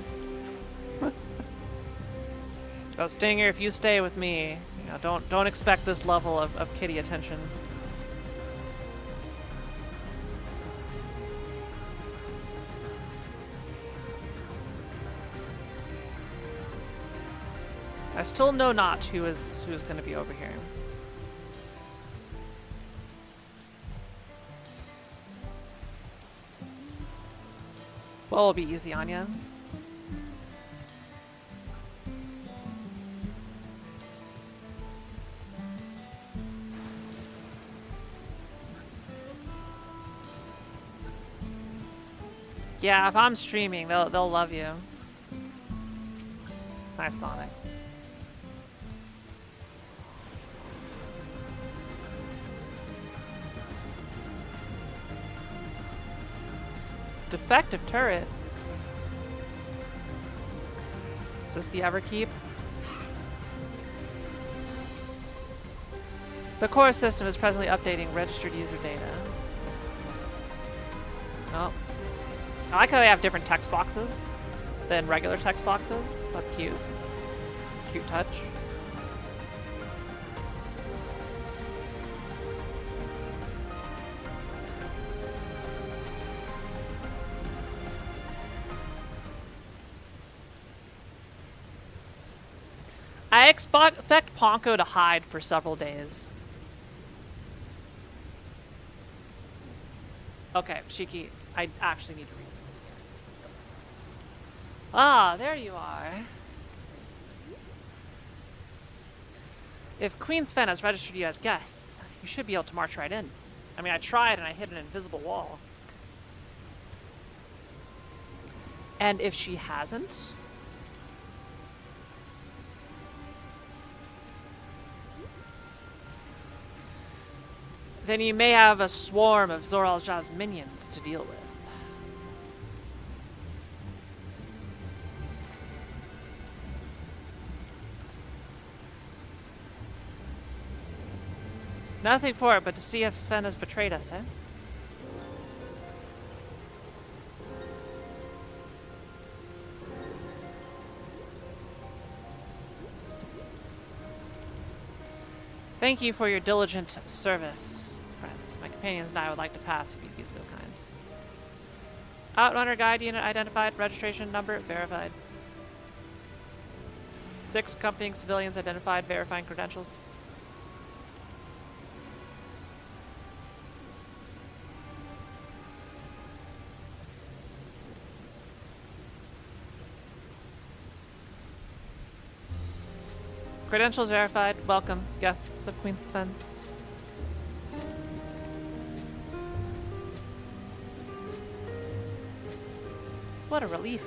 Speaker 1: But Stinger, if you stay with me, you know, don't expect this level of kitty attention. I still know not who is going to be over here. Well, it'll be easy on you. Yeah, if I'm streaming, they'll love you. Nice, Sonic. Defective turret. Is this the Everkeep? The core system is presently updating registered user data. Oh. I like how they have different text boxes than regular text boxes. That's cute. Cute touch. I expect Ponko to hide for several days. Okay, Shiki, I actually need to read. Ah, there you are. If Queen Sven has registered you as guests, you should be able to march right in. I mean, I tried and I hit an invisible wall. And if she hasn't? Then you may have a swarm of Zoralja's minions to deal with. Nothing for it but to see if Sven has betrayed us, eh? Thank you for your diligent service, friends. My companions and I would like to pass if you'd be so kind. Outrunner guide unit identified. Registration number verified. 6 accompanying civilians identified. Verifying credentials. Credentials verified. Welcome, guests of Queen Sven. What a relief.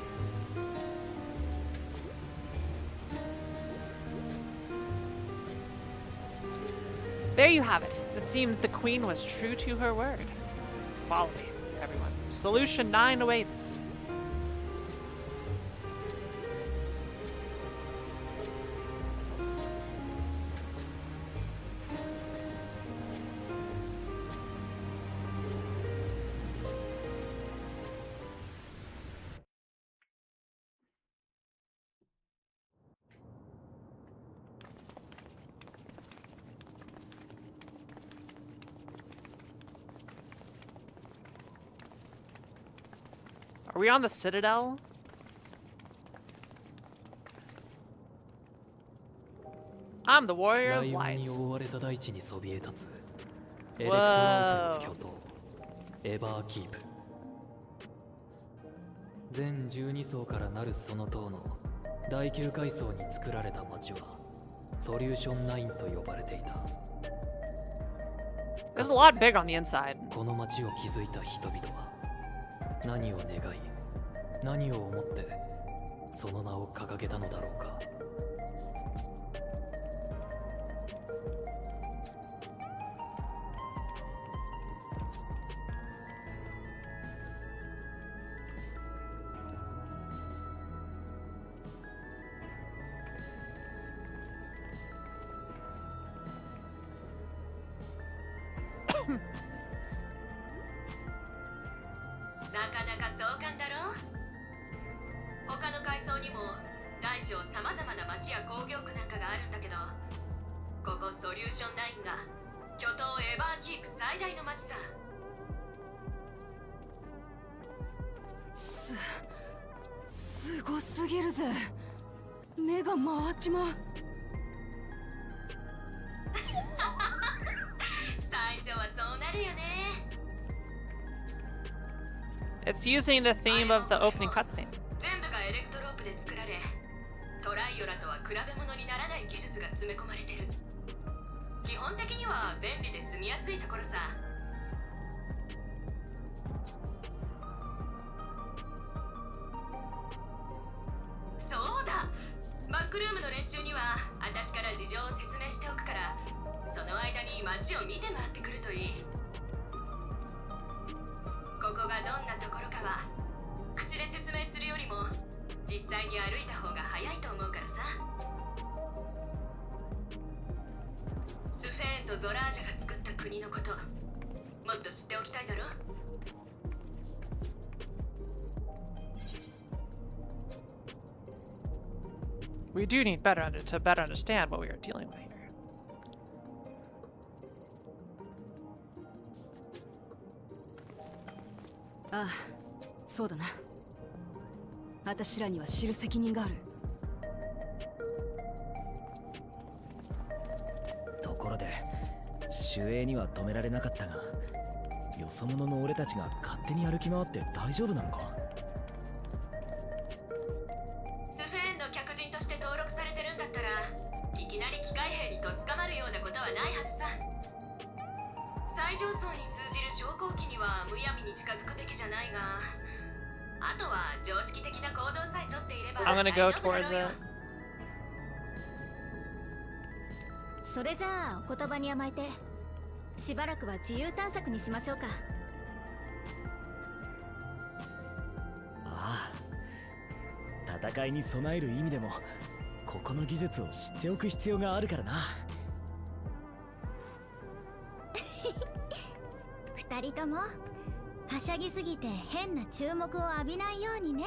Speaker 1: There you have it. It seems the Queen was true to her word. Follow me, everyone. Solution 9 awaits. Are we on the Citadel? I'm the Warrior of Lights. Whoa. There's a lot bigger on the inside.
Speaker 5: 何を願い、何を思ってその名を掲げたのだろうか。
Speaker 6: なかなか壮観だろ。他の階層にも大小さまざまな町や工業区なんかがあるんだけど、ここソリューション9が巨頭エバーキーク最大の町さ。
Speaker 7: すごすぎるぜ。目が回っちまう。
Speaker 6: 最初はそうなるよね。
Speaker 1: It's using the theme of the opening cutscene.
Speaker 6: 全部がエレクトロープで作られ、トライオラとは比べ物にならない技術が詰め込まれてる。基本的には便利で住みやすいところさ。そうだ、バックルームの連中には私から事情を説明しておくから、その間に街を見て回ってくるといい。ここがどんなところかは口で説明するよりも実際に歩いた方が早いと思うからさ。スフェーンとゾラージャが作った国のこと、もっと知っておきたいだろ。
Speaker 1: We do need to better understand what we are dealing with here.
Speaker 7: ああ、そうだな。私らには知る責任がある。
Speaker 5: ところで守衛には止められなかったが、よそ者の俺たちが勝手に歩き回って大丈夫なのか。
Speaker 6: スフェーンの客人として登録されてるんだったら、いきなり機械兵にとっ捕まるようなことはないはずさ。最上層に通じる昇降機にはむやみに近づくべきじゃないが、あとは常識的な行動さえとっていれば
Speaker 1: I'm gonna go towards it.
Speaker 4: それじゃあお言葉に甘えてしばらくは自由探索にしましょうか。
Speaker 5: ああ、戦いに備える意味でもここの技術を知っておく必要があるからな。
Speaker 4: 二人ともはしゃぎすぎて変な注目を浴びないようにね。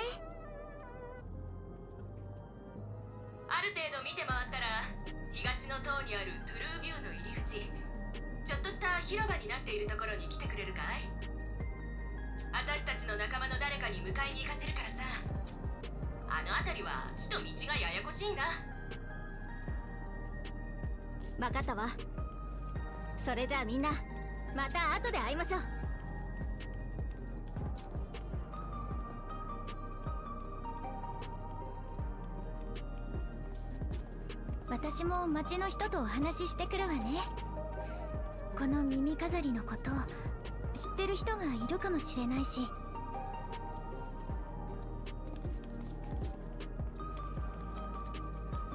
Speaker 6: ある程度見て回ったら、東の塔にあるトゥルービューの入り口、ちょっとした広場になっているところに来てくれるかい？私たちの仲間の誰かに迎えに行かせるからさ。あの辺りは地と道がややこしいんだ。
Speaker 4: 分かったわ。それじゃあみんなまた後で会いましょう。私も町の人とお話ししてくるわね。この耳飾りのこと知ってる人がいるかもしれないし。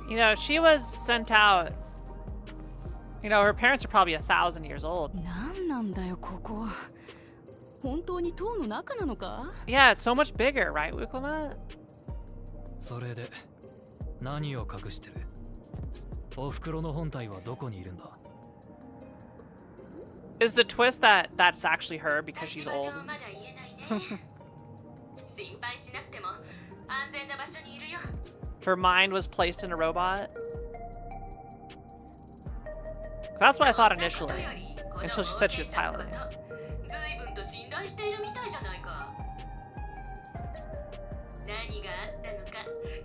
Speaker 1: You know, she was sent out. You know, her parents are probably 1,000 years old.
Speaker 7: なんなんだよここ。本当に塔の中なのか？
Speaker 1: Yeah, it's so much bigger, right, Wuklemat?
Speaker 5: それで何を隠してる？お袋の本体はどこにいるんだ？
Speaker 1: Is the twist that that's actually her because she's old?
Speaker 6: まだ言えないね。心配しなくても安全な場所にいるよ。
Speaker 1: Her mind was placed in a robot? That's what I thought initially, until she said she was piloting.
Speaker 6: 随分と信頼しているみたいじゃないか。何があったのか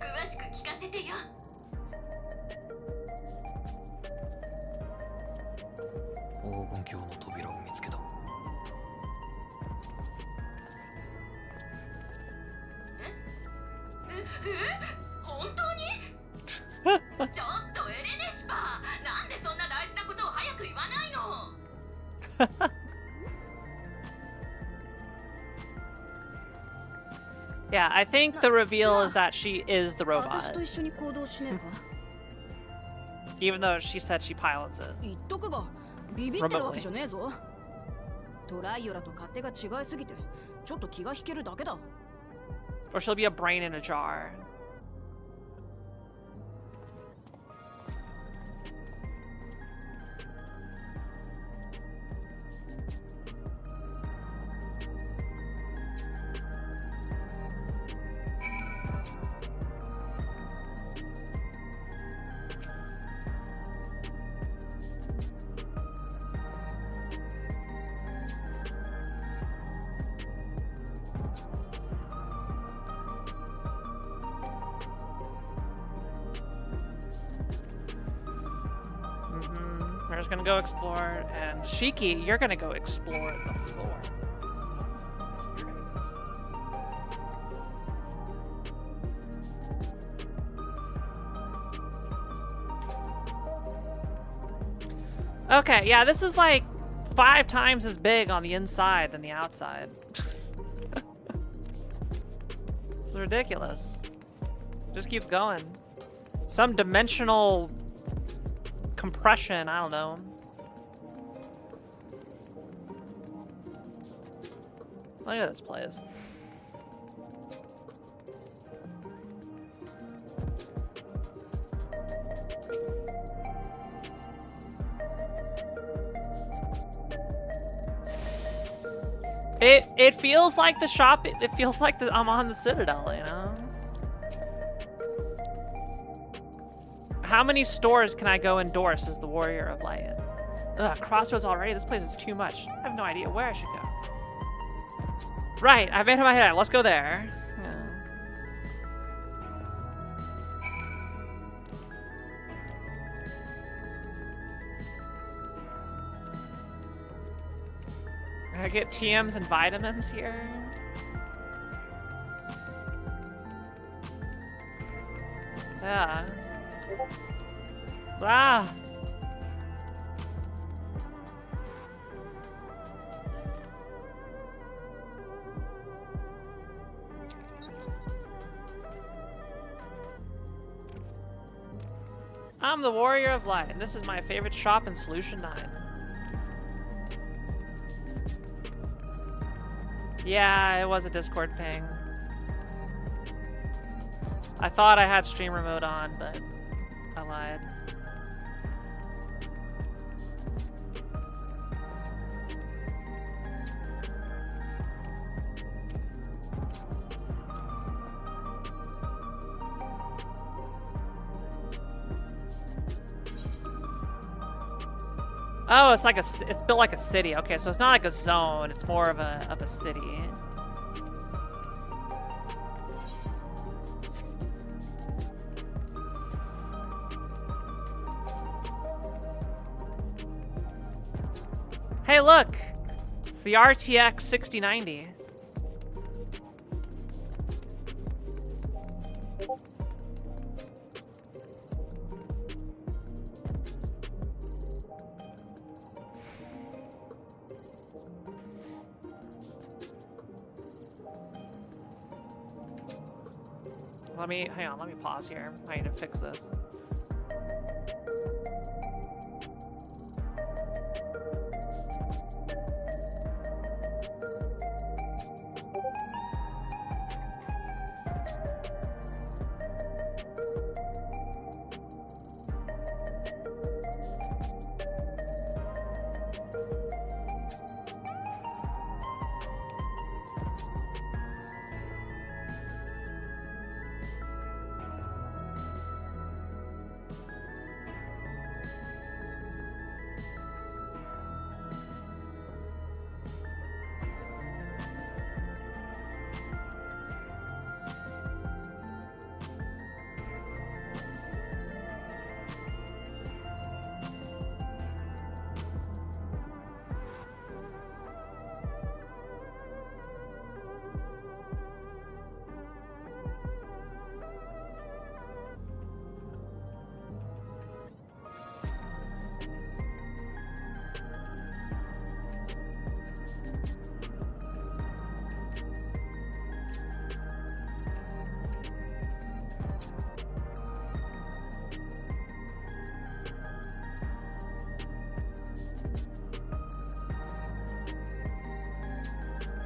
Speaker 6: 詳しく聞かせてよ。
Speaker 5: 黄金鏡の扉を見つけた。
Speaker 6: 本当に？ちょっとエレネシパー、なんでそんな大事なことを早く言わないの？Yeah,
Speaker 1: I think the reveal is that she is the
Speaker 7: 私
Speaker 1: robot,
Speaker 7: と一緒に行動しねえか？
Speaker 1: even though she said she pilots it.
Speaker 7: 言っとくが、ビビってるわけじゃねえぞ。トライオラと勝手が違いすぎて、ちょっと気が引けるだけだ。
Speaker 1: Or she'll be a brain in a jar. just gonna go explore, and Shiki, you're gonna go explore the floor. Okay, yeah, this is like 5 times as big on the inside than the outside. It's ridiculous. Just keeps going. Some dimensional compression, I don't know. Look at this place. It feels like the shop, it feels like I'm on the Citadel, you know? How many stores can I go endorse as the Warrior of Light? Ugh, Crossroads already? This place is too much. I have no idea where I should go. Right, I've made it in my head. Let's go there. I get TMs and vitamins here. Yeah. Ah. I'm the Warrior of Light, and this is my favorite shop in Solution 9. Yeah, it was a Discord ping. I thought I had streamer mode on, but I lied. Oh, it's like it's built like a city. Okay, so it's not like a zone. It's more of a city. Hey, look! It's the RTX 6090. Hang on, let me pause here. I need to fix this.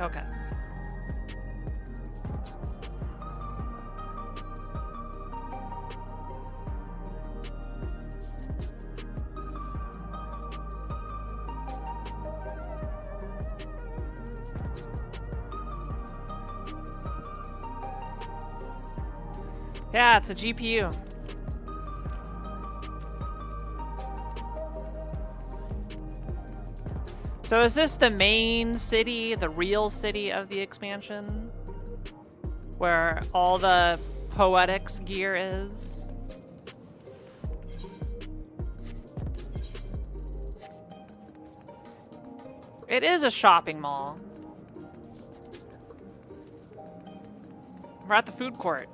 Speaker 1: Okay. Yeah, it's a GPU. So is this the main city, the real city of the expansion? Where all the poetics gear is? It is a shopping mall. We're at the food court.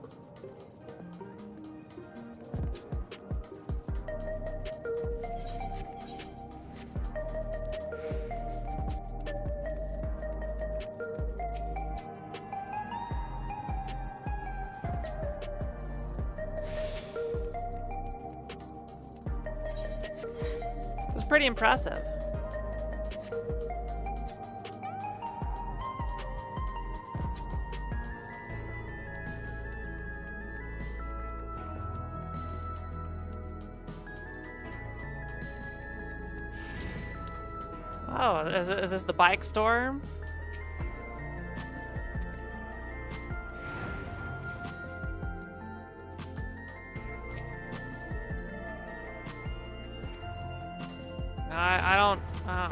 Speaker 1: It's pretty impressive. Oh, is this the bike store? Yeah.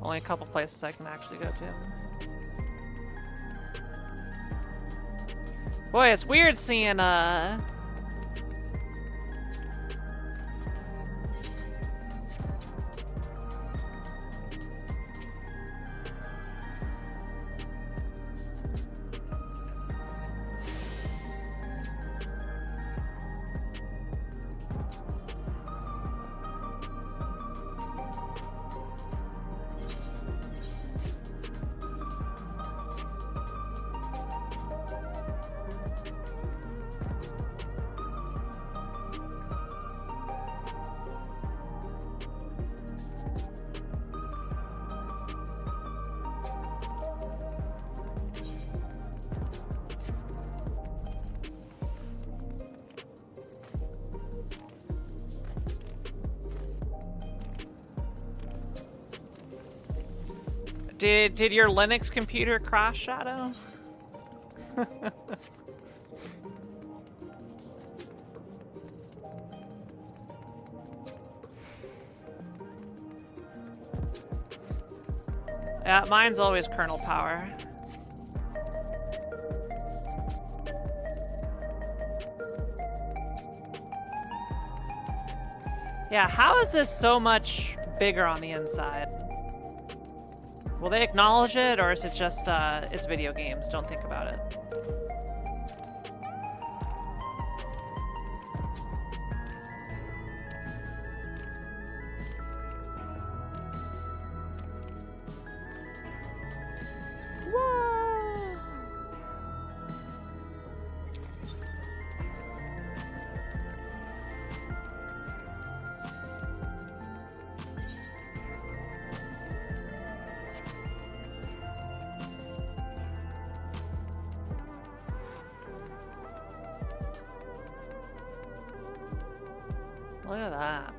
Speaker 1: Only a couple places I can actually go to. Boy, it's weird seeing Did your Linux computer crash, Shadow? Yeah, mine's always kernel power. Yeah, how is this so much bigger on the inside? Will they acknowledge it, or is it just, it's video games, don't think about it? Look at that.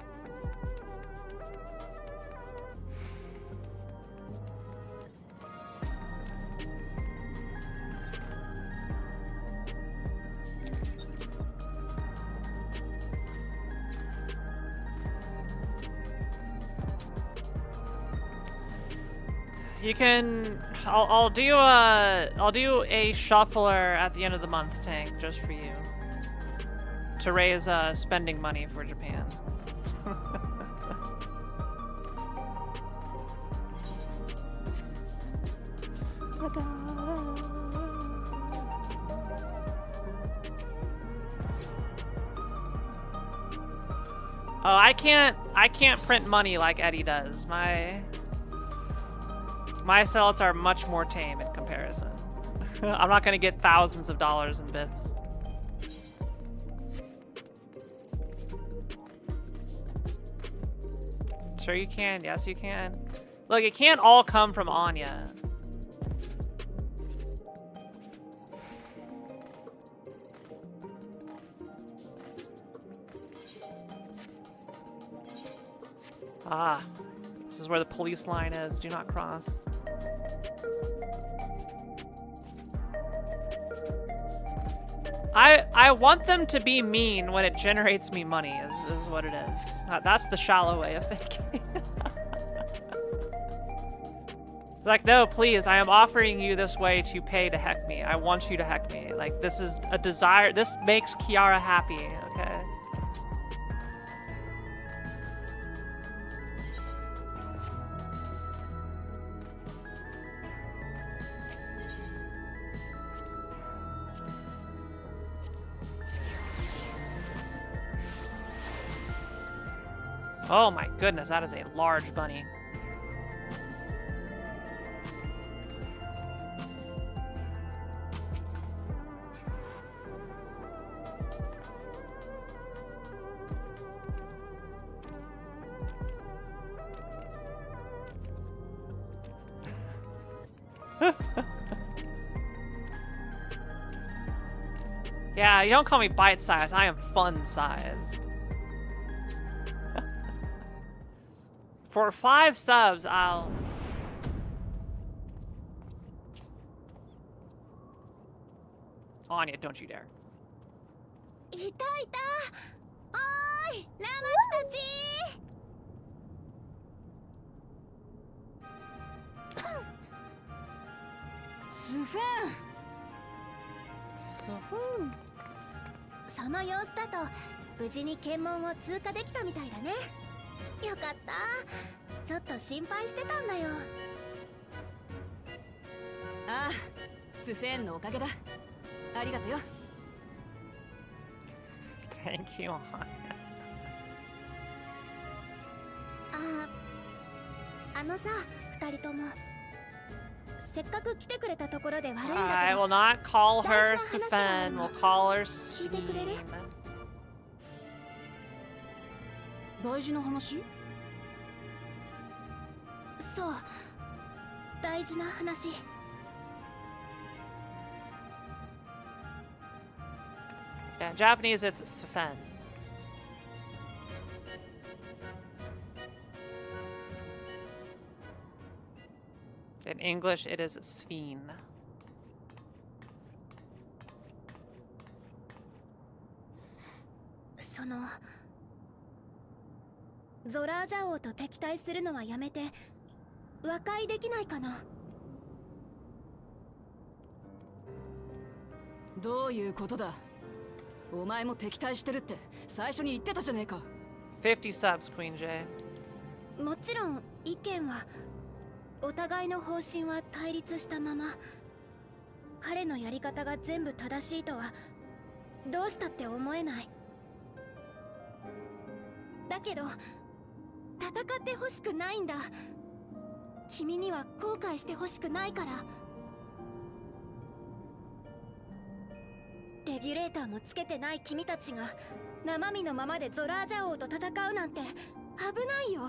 Speaker 1: You can. I'll do a shuffler at the end of the month, Tank, just for you. To raise spending money for Japan. Oh, I can't print money like Eddie does. My sales are much more tame in comparison. I'm not gonna get thousands of dollars in bits. Sure you can. Yes, you can. Look, it can't all come from Anya. Ah, this is where the police line is. Do not cross. I want them to be mean when it generates me money, is what it is. That's the shallow way of thinking. Like, no, please, I am offering you this way to pay to heck me. I want you to heck me. Like, this is a desire. This makes Kiara happy, okay? Oh my goodness, that is a large bunny. Yeah, you don't call me bite size, I am fun sized. For 5 subs, I'll... Anya, don't you dare.
Speaker 4: いたいた。おーい、ラマスたち。
Speaker 7: スフェン。
Speaker 1: スフン。
Speaker 4: その様子だと無事に検問を通過できたみたいだね。よかった。ちょっと心配してたんだよ。
Speaker 7: ああ、スフェンのおかげだ。ありがとよ。
Speaker 1: Thank you, Anya.
Speaker 4: あのさ、二人とも。せっかく来てくれたところで悪いんだけど。
Speaker 1: I will not call her Sufen. We'll call her
Speaker 4: 聞いてくれる？
Speaker 1: Sfeen.
Speaker 7: 大事な話？
Speaker 4: そう、大事な話。
Speaker 1: Yeah, in Japanese it's Sufen. In English it is Sfeen.
Speaker 4: そのゾラージャ王と敵対するのはやめて和解できないかな。
Speaker 7: どういうことだ？お前も敵対してるって最初に言ってたじゃねえか。
Speaker 1: 50 subs, Queen J.
Speaker 4: もちろん意見はお互いの方針は対立したまま、彼のやり方が全部正しいとはどうしたって思えない。だけど戦ってほしくないんだ。君には後悔してほしくないから。レギュレーターもつけてない君たちが生身のままでゾラージャ王と戦うなんて危ないよ。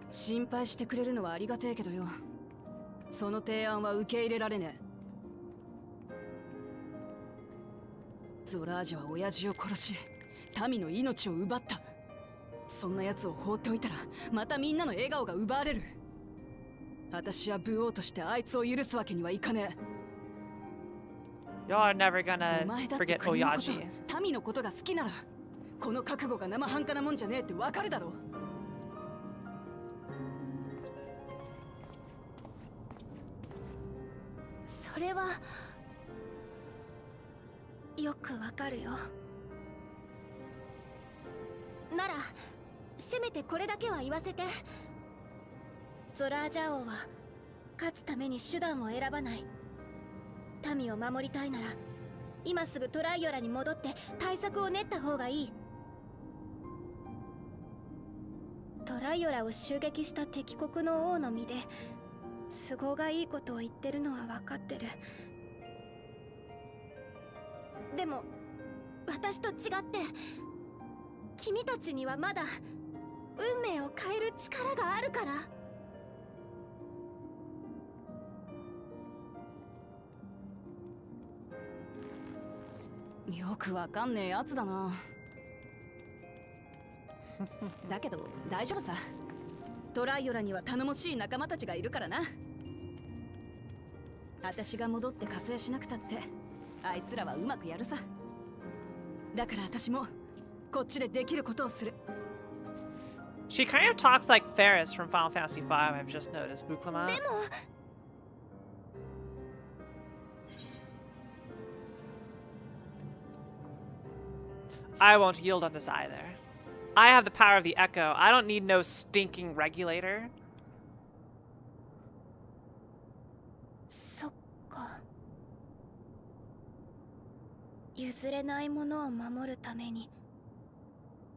Speaker 7: 心配してくれるのはありがてえけどよ、その提案は受け入れられねえ。ゾラージャは親父を殺し民の命を奪った。そんな奴を放っておいたらまたみんなの笑顔が奪われる。私は武王としてあいつを許すわけにはいかねえ。
Speaker 1: Y'all are never gonna
Speaker 7: お前だって
Speaker 1: forget
Speaker 7: 国のこと
Speaker 1: Oyaji.
Speaker 7: 民のことが好きならこの覚悟が生半可なもんじゃねえってわかるだろ。
Speaker 4: それはよくわかるよ。ならせめてこれだけは言わせて。ゾラージャ王は勝つために手段を選ばない。民を守りたいなら今すぐトライオラに戻って対策を練った方がいい。トライオラを襲撃した敵国の王の身で都合がいいことを言ってるのは分かってる。でも私と違って君たちにはまだ運命を変える力があるから。
Speaker 7: よくわかんねえやつだな。だけど大丈夫さ。トライオラには頼もしい仲間たちがいるからな。私が戻って加勢しなくたってあいつらはうまくやるさ。だから私もこっちでできることをする。
Speaker 1: She kind of talks like Ferris from Final Fantasy V, I've just noticed, Buklama.
Speaker 4: でも
Speaker 1: I won't yield on this either. I have the power of the echo. I don't need no stinking regulator.
Speaker 4: そっか。譲れないものを守るために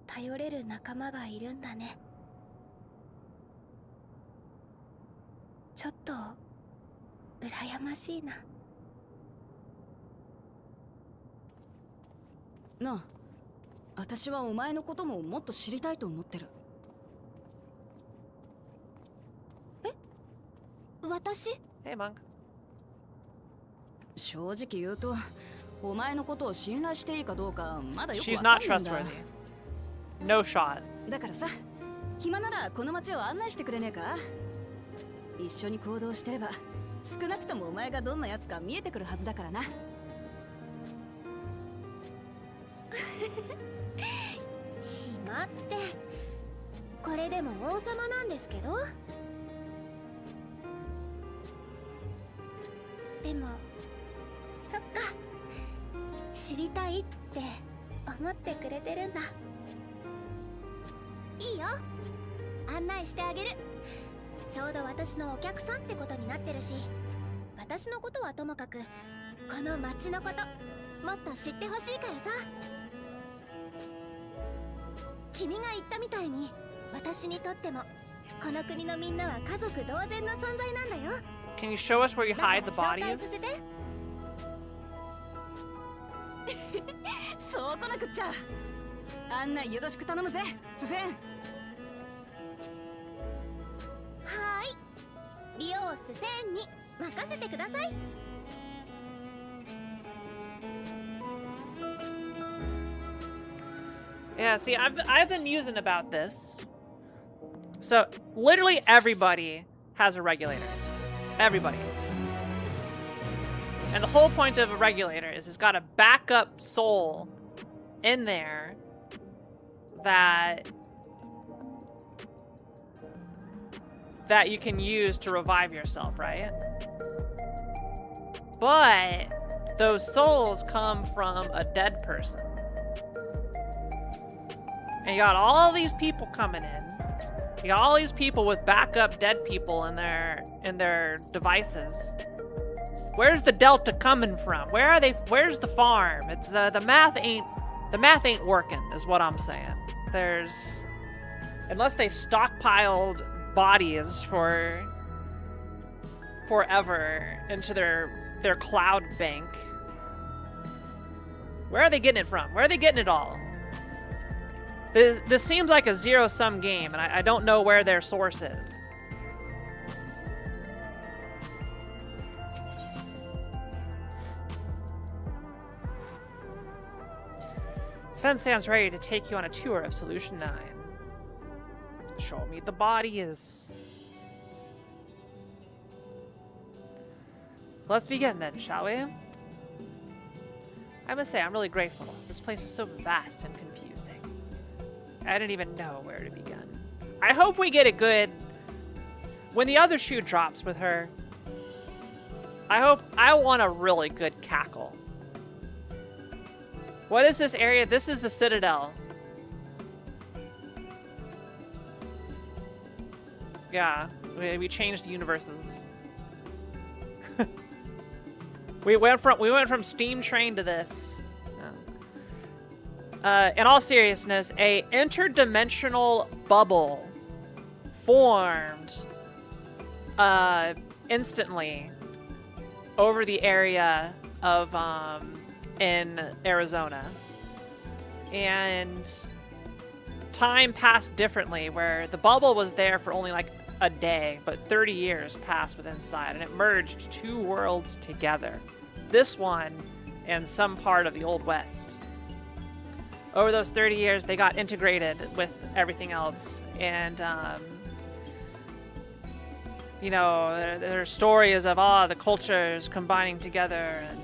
Speaker 4: 頼れる仲間がいるんだね。ちょっと羨ましいな。
Speaker 7: なあ、私はお前のことももっと知りたいと思ってる。
Speaker 4: 私？
Speaker 1: Hey, Monk.
Speaker 7: 正直言うと、お前のことを信頼していいかどうかまだよく
Speaker 1: She's
Speaker 7: わ
Speaker 1: not
Speaker 7: かんないんだ。
Speaker 1: trustworthy. No shot.
Speaker 7: だからさ、暇ならこの街を案内してくれねえか？一緒に行動してれば、少なくともお前がどんなやつか見えてくるはずだからな。
Speaker 4: 暇ってこれでも王様なんですけど。でもそっか、知りたいって思ってくれてるんだ。いいよ、案内してあげる。ちょうど私のお客さんってことになってるし、私のことはともかくこの街のこともっと知ってほしいからさ。君が言ったみたいに、私にとってもこの国のみんなは家族同然の存在なんだよ。
Speaker 1: Can you show us where you
Speaker 4: だから
Speaker 1: hide the
Speaker 4: 紹介さ
Speaker 1: bodies?
Speaker 4: せて。
Speaker 7: そうこなくっちゃ。案内よろしく頼むぜ、スフェン。
Speaker 4: はーい、リオスフェンに任せてください。
Speaker 1: Yeah, see, I've been musing about this. So, literally everybody has a regulator. Everybody. And the whole point of a regulator is it's got a backup soul in there that you can use to revive yourself, right? But those souls come from a dead person. And you got all these people coming in. You got all these people with backup dead people in their devices. Where's the delta coming from? Where are they? Where's the farm? It's the math ain't working, is what I'm saying. Unless they stockpiled bodies for forever into their cloud bank. Where are they getting it from? Where are they getting it all? This seems like a zero-sum game, and I don't know where their source is. Sven stands ready to take you on a tour of Solution 9. Show me the bodies. Let's begin then, shall we? I must say, I'm really grateful. This place is so vast and confusing. I didn't even know where to begin. I hope we get a good... When the other shoe drops with her, I want a really good cackle. What is this area? This is the Citadel. Yeah, we changed universes. we went from Steam Train to this. In all seriousness, a interdimensional bubble formed instantly over the area of in Arizona, and time passed differently, where the bubble was there for only like a day, but 30 years passed within inside, and it merged two worlds together, this one and some part of the Old West. Over those 30 years, they got integrated with everything else, and you know, there are stories of the cultures combining together, and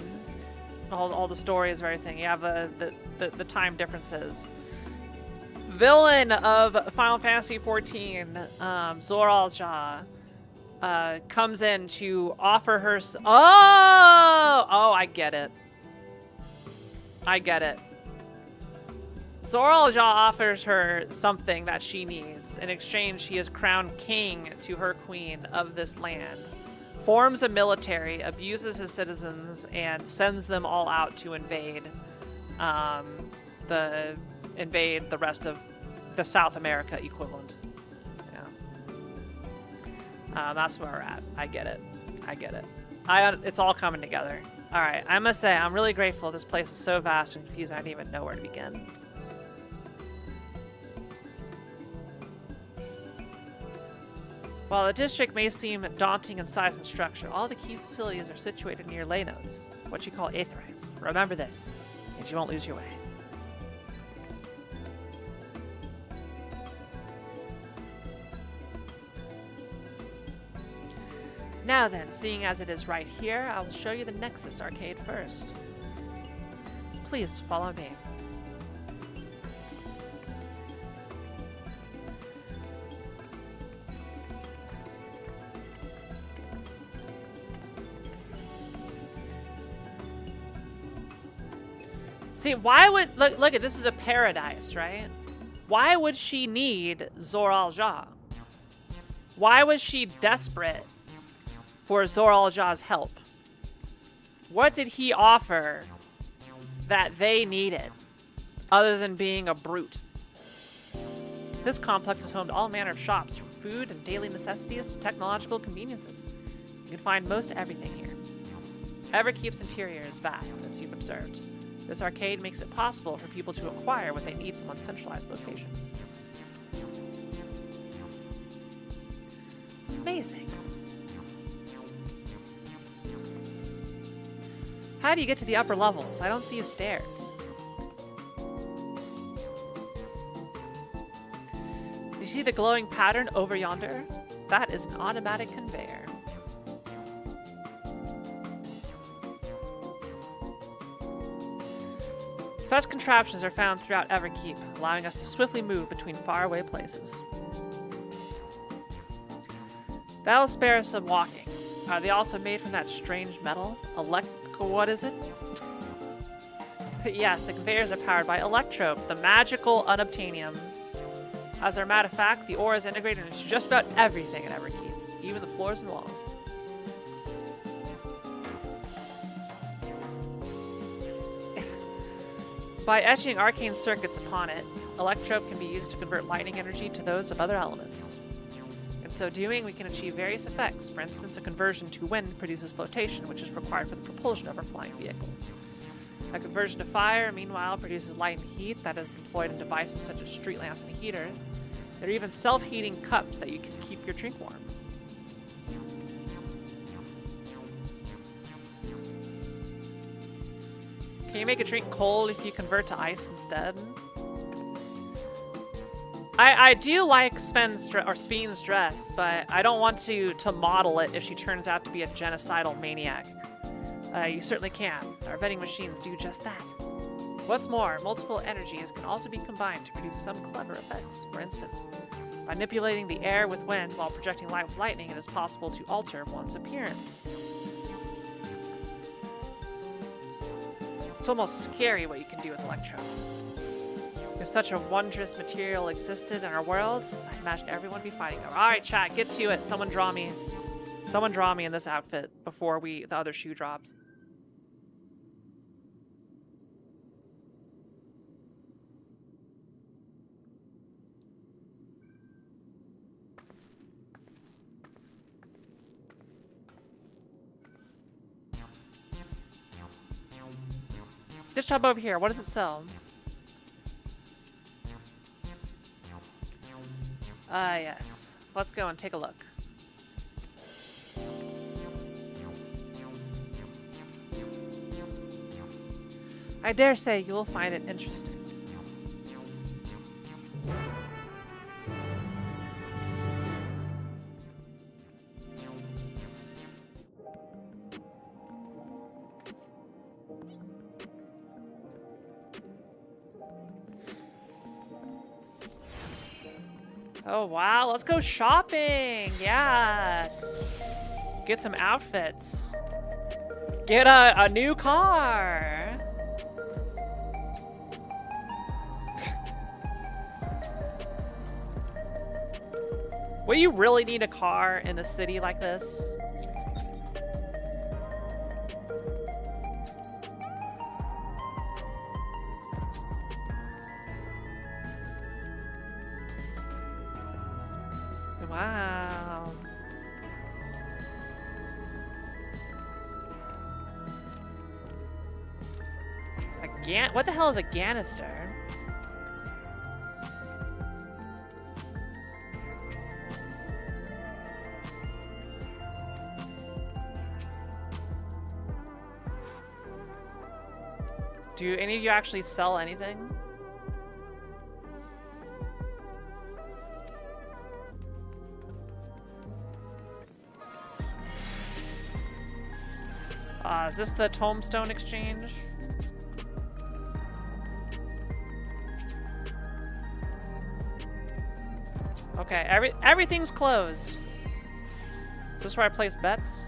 Speaker 1: all the stories of everything. You have the time differences. villain of Final Fantasy XIV, Zoraal comes in to offer her. Oh, I get it. I get it. Zoraal offers her something that she needs. In exchange, he is crowned king to her queen of this land, forms a military, abuses his citizens, and sends them all out to invade the rest of the South America equivalent. Yeah. That's where we're at. I get it. I get it. It's all coming together. All right. I must say, I'm really grateful. This place is so vast and confusing. I didn't even know where to begin. While the district may seem daunting in size and structure, all the key facilities are situated near ley nodes, what you call aetherytes. Remember this, and you won't lose your way. Now then, seeing as it is right here, I will show you the Nexus arcade first. Please follow me. See, why would... Look at this is a paradise, right? Why would she need Zoraal? Why was she desperate for Zoraal's help? What did he offer that they needed, other than being a brute? This complex is home to all manner of shops, from food and daily necessities to technological conveniences. You can find most everything here. Everkeep's interior is vast, as you've observed. This arcade makes it possible for people to acquire what they need from one centralized location. Amazing. How do you get to the upper levels? I don't see stairs. You see the glowing pattern over yonder? That is an automatic conveyor. Such contraptions are found throughout Everkeep, allowing us to swiftly move between faraway places. That'll spare us some walking. Are they also made from that strange metal? What is it? Yes, the conveyors are powered by Electrope, the magical unobtainium. As a matter of fact, the ore is integrated into just about everything in Everkeep, even the floors and walls. By etching arcane circuits upon it, Electrope can be used to convert lightning energy to those of other elements. In so doing, we can achieve various effects. For instance, a conversion to wind produces flotation, which is required for the propulsion of our flying vehicles. A conversion to fire, meanwhile, produces light and heat that is employed in devices such as street lamps and heaters. There are even self-heating cups that you can keep your drink warm. Can you make a drink cold if you convert to ice instead? I do like Sven's dress, but I don't want to model it if she turns out to be a genocidal maniac. You certainly can. Our vending machines do just that. What's more, multiple energies can also be combined to produce some clever effects. For instance, by manipulating the air with wind while projecting light with lightning, it is possible to alter one's appearance. It's almost scary what you can do with Electro. If such a wondrous material existed in our worlds, I imagine everyone would be fighting over. Alright, chat, get to it. Someone draw me. Someone draw me in this outfit before the other shoe drops. This shop over here, what does it sell? Yes. Let's go and take a look. I dare say you will find it interesting. Oh wow, let's go shopping! Yes! Get some outfits. Get a new car! Will you really need a car in a city like this? Wow. What the hell is a Ganister? Do any of you actually sell anything? Is this the Tombstone Exchange? Okay, everything's closed. Is this where I place bets?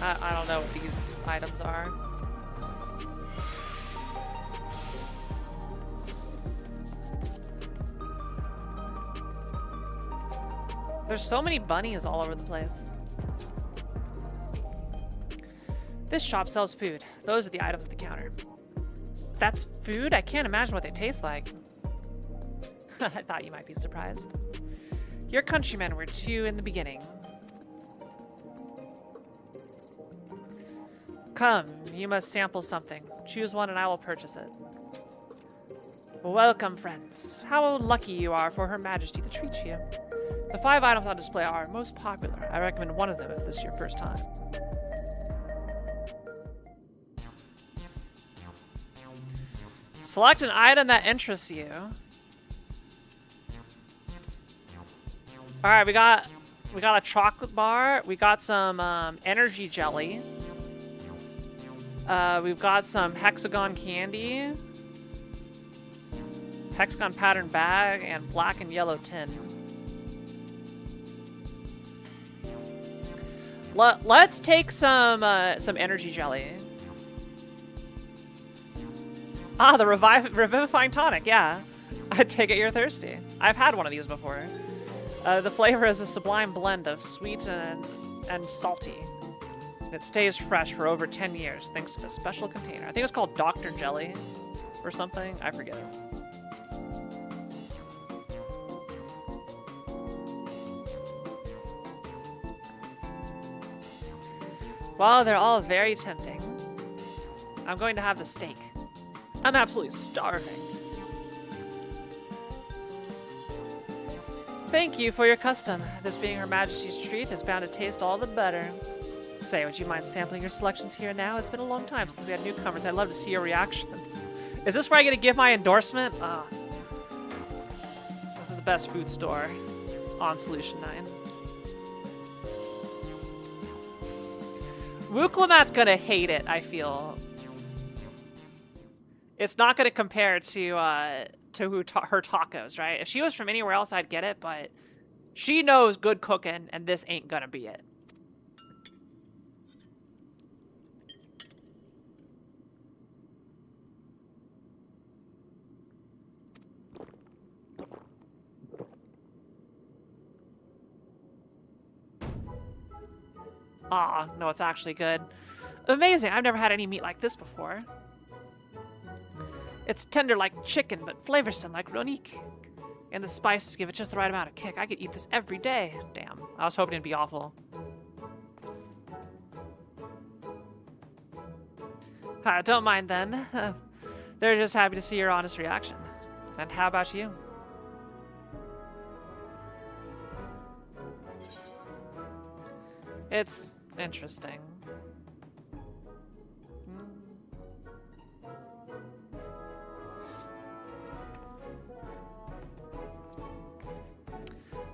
Speaker 1: I don't know what these items are. There's so many bunnies all over the place. This shop sells food. Those are the items at the counter. That's food? I can't imagine what they taste like. I thought you might be surprised. Your countrymen were too in the beginning. Come, you must sample something. Choose one and I will purchase it. Welcome, friends. How lucky you are for Her Majesty to treat you. The 5 items on display are most popular. I recommend one of them if this is your first time. Select an item that interests you. Alright, we got a chocolate bar. We got some energy jelly. We've got some hexagon candy, hexagon pattern bag, and black and yellow tin. Let's take some energy jelly. Ah, the revivifying tonic. Yeah, I take it you're thirsty. I've had one of these before. The flavor is a sublime blend of sweet and salty. It stays fresh for over 10 years thanks to the special container. I think it's called Dr. Jelly or something. I forget it. Well, they're all very tempting. I'm going to have the steak. I'm absolutely starving. Thank you for your custom. This being Her Majesty's treat is bound to taste all the better. Say, would you mind sampling your selections here now? It's been a long time since we had newcomers. I'd love to see your reactions. Is this where I get to give my endorsement? Ah. This is the best food store on Solution 9. Wooklimat's gonna hate it, I feel. It's not gonna compare to her tacos, right? If she was from anywhere else, I'd get it, but she knows good cooking, and this ain't gonna be it. Ah, no, it's actually good. Amazing, I've never had any meat like this before. It's tender like chicken, but flavorsome like Ronique. And the spices give it just the right amount of kick. I could eat this every day. Damn, I was hoping it'd be awful. Don't mind then. They're just happy to see your honest reaction. And how about you? It's interesting.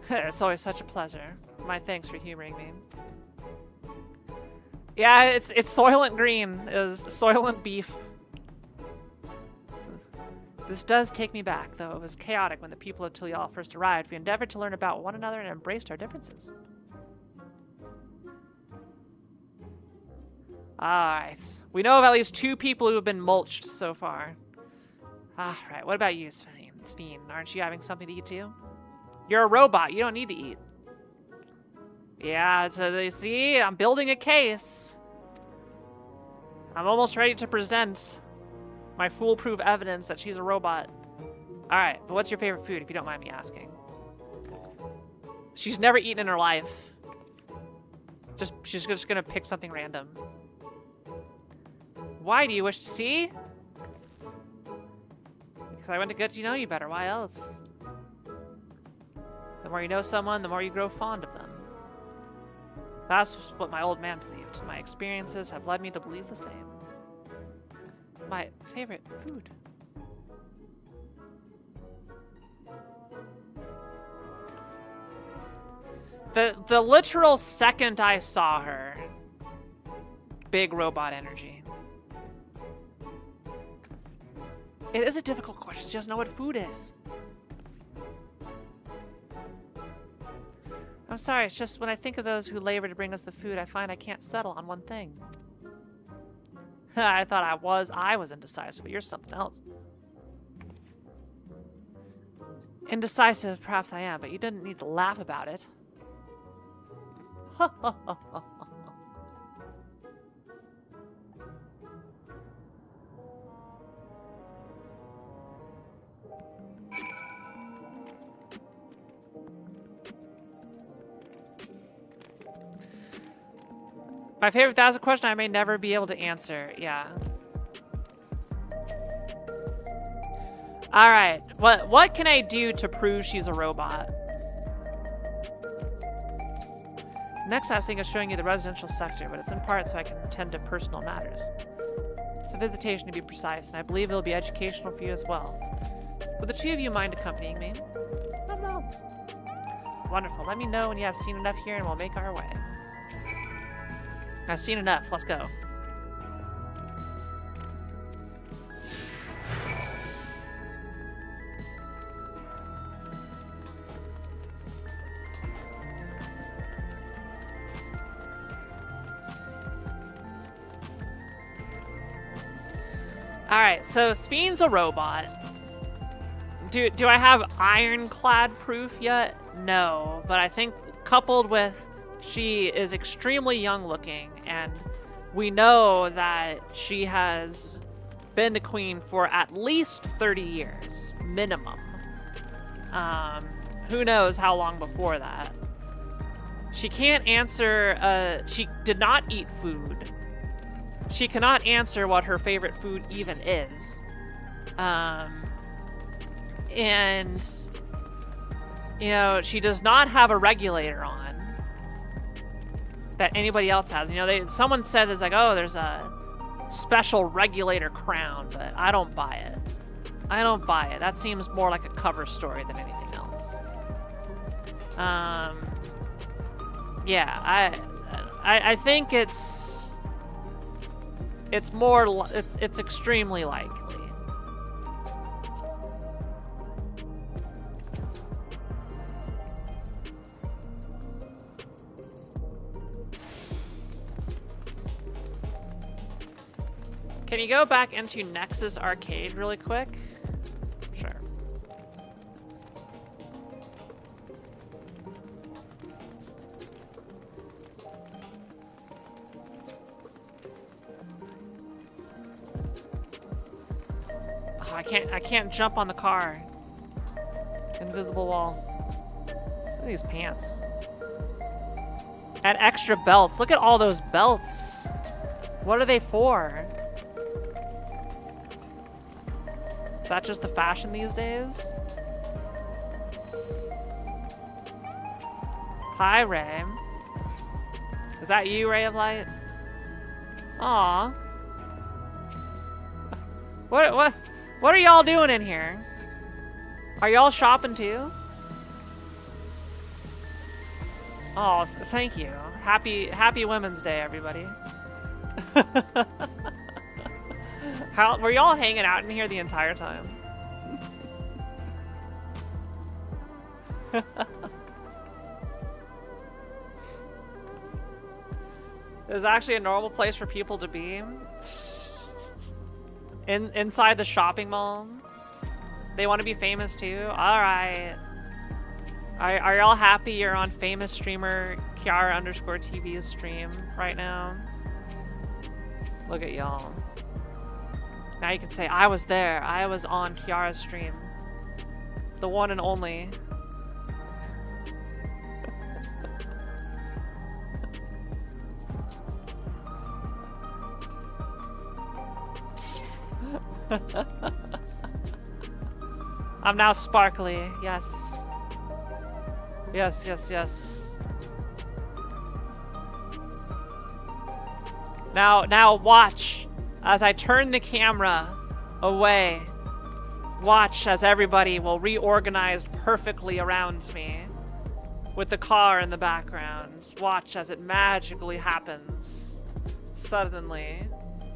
Speaker 1: It's always such a pleasure. My thanks for humoring me. Yeah, it's Soylent Green. Is Soylent Beef. This does take me back, though. It was chaotic when the people of Tulial first arrived. We endeavored to learn about one another and embraced our differences. Alright. We know of at least 2 people who have been mulched so far. Alright, what about you, Sphene? Aren't you having something to eat too? You're a robot. You don't need to eat. Yeah, you see? I'm building a case. I'm almost ready to present my foolproof evidence that she's a robot. Alright, but what's your favorite food, if you don't mind me asking? She's never eaten in her life. She's just gonna pick something random. Why do you wish to see? Because I want to get to know you better. Why else? The more you know someone, the more you grow fond of them. That's what my old man believed. My experiences have led me to believe the same. My favorite food. The literal second I saw her, big robot energy. It is a difficult question. She doesn't know what food is. I'm sorry, it's just when I think of those who labor to bring us the food, I find I can't settle on one thing. I thought I was indecisive, but you're something else. Indecisive, perhaps I am, but you didn't need to laugh about it. Ha ha ha ha. My favorite 1,000 question I may never be able to answer. Yeah. Alright. What can I do to prove she's a robot? Next I was thinking of showing you the residential sector, but it's in part so I can attend to personal matters. It's a visitation to be precise, and I believe it'll be educational for you as well. Would the 2 of you mind accompanying me? I don't know. Wonderful. Let me know when you have seen enough here and we'll make our way. I've seen enough. Let's go. Alright, so Sphene's a robot. Do I have ironclad proof yet? No, but I think coupled with she is extremely young looking, and we know that she has been the queen for at least 30 years, minimum. Who knows how long before that. She can't answer, she did not eat food. She cannot answer what her favorite food even is. And, you know, she does not have a regulator on that anybody else has. You know, someone said there's like, oh, there's a special regulator crown, but I don't buy it. I don't buy it. That seems more like a cover story than anything else. Yeah, I think it's more, it's extremely likely. Can you go back into Nexus Arcade really quick? Sure. Oh, I can't jump on the car. Invisible wall. Look at these pants. Add extra belts. Look at all those belts. What are they for? Is that just the fashion these days? Hi, Ray. Is that you, Ray of Light? Aw. What are y'all doing in here? Are y'all shopping too? Oh, thank you. Happy Women's Day, everybody. How were y'all hanging out in here the entire time? It's actually a normal place for people to be. Inside the shopping mall. They want to be famous too. All right. Are y'all happy you're on famous streamer Kiara_TV's stream right now? Look at y'all. Now you can say, I was there. I was on Kiara's stream. The one and only. I'm now sparkly. Yes. Yes, yes, yes. Now watch as I turn the camera away. Watch as everybody will reorganize perfectly around me with the car in the background. Watch as it magically happens suddenly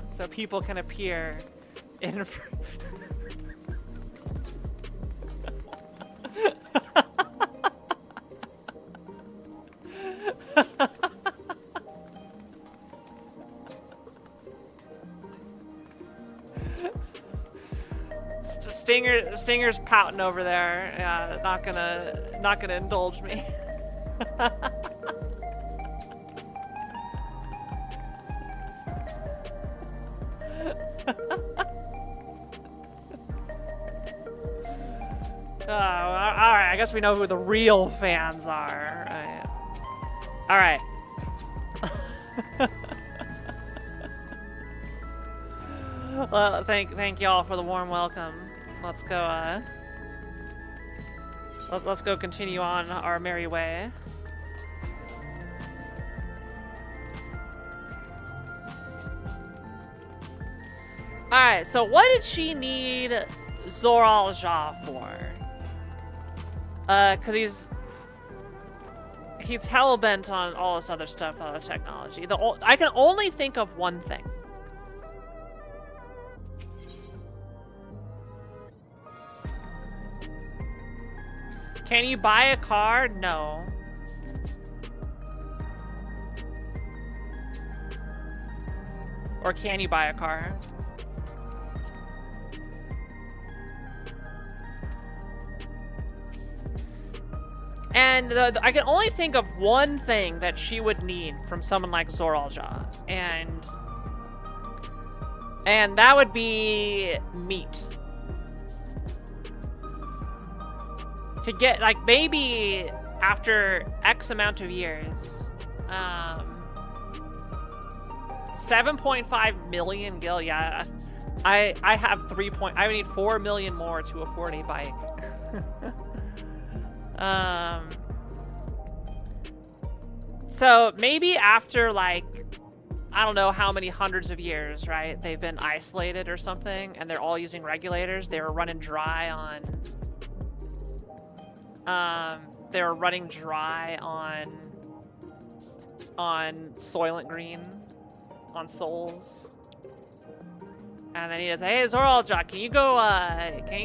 Speaker 1: so people can appear in Stinger's pouting over there. Yeah, not gonna indulge me. Alright, I guess we know who the real fans are. Alright. Well, thank y'all for the warm welcome. Let's go, let's go continue on our merry way. Alright, so what did she need Zoralja for? Cause he's hell-bent on all this other stuff, all the technology. I can only think of one thing. Can you buy a car? No. Or can you buy a car? And I can only think of one thing that she would need from someone like Zoralja, and that would be meat. To get, like, maybe after X amount of years, 7.5 million gil, yeah. I have I would need 4 million more to afford a bike. So maybe after, like, I don't know how many hundreds of years, right? They've been isolated or something, and they're all using regulators. They were running dry on Soylent Green, on Souls. And then he says, hey, Zoralja, can you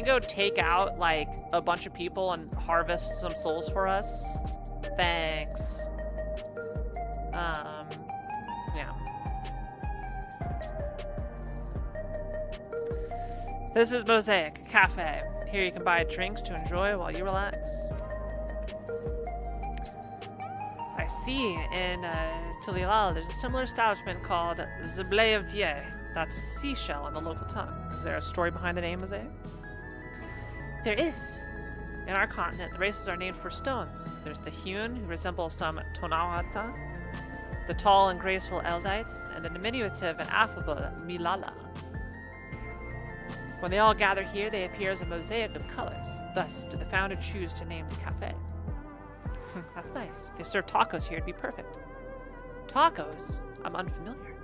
Speaker 1: go take out, like, a bunch of people and harvest some souls for us? Thanks. Yeah. This is Mosaic Cafe. Here you can buy drinks to enjoy while you relax. I see in Tulilal there's a similar establishment called The Blé of Dieu. That's seashell in the local tongue. Is there a story behind the name, Mosaic? There is. In our continent, the races are named for stones. There's the hewn, who resemble some Tonawata, the tall and graceful Eldites, and the diminutive and affable Milala. When they all gather here, they appear as a mosaic of colors. Thus, did the founder choose to name the cafe. That's nice. If they serve tacos here, it'd be perfect. Tacos? I'm unfamiliar.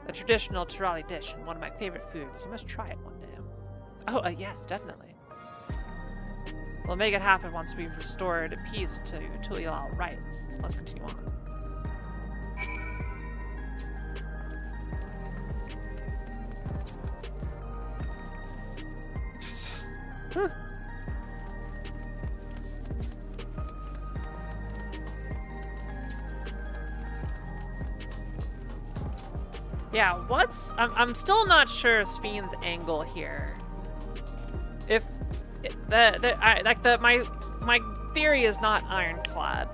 Speaker 1: A traditional Turali dish and one of my favorite foods. You must try it one day. Oh, yes, definitely. We'll make it happen once we've restored peace to Tulial. Right. Let's continue on. Yeah, what's... I'm still not sure Sven's angle here. If... my theory is not ironclad.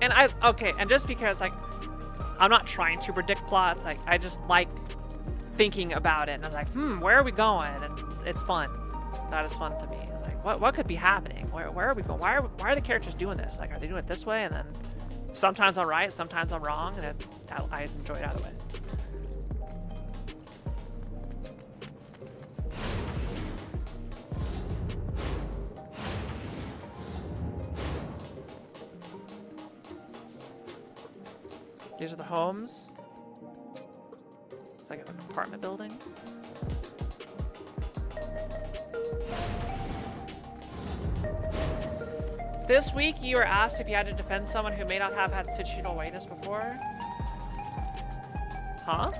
Speaker 1: And okay, and just because, like, I'm not trying to predict plots, like, I just like thinking about it, and I'm like, where are we going? And it's fun. That is fun to me. It's like, what could be happening? Where are we going? Why are the characters doing this? Like, are they doing it this way? And then sometimes I'm right, sometimes I'm wrong, and I enjoy it either way. These are the homes. It's like an apartment building. This week, you were asked if you had to defend someone who may not have had situational awareness before. Huh?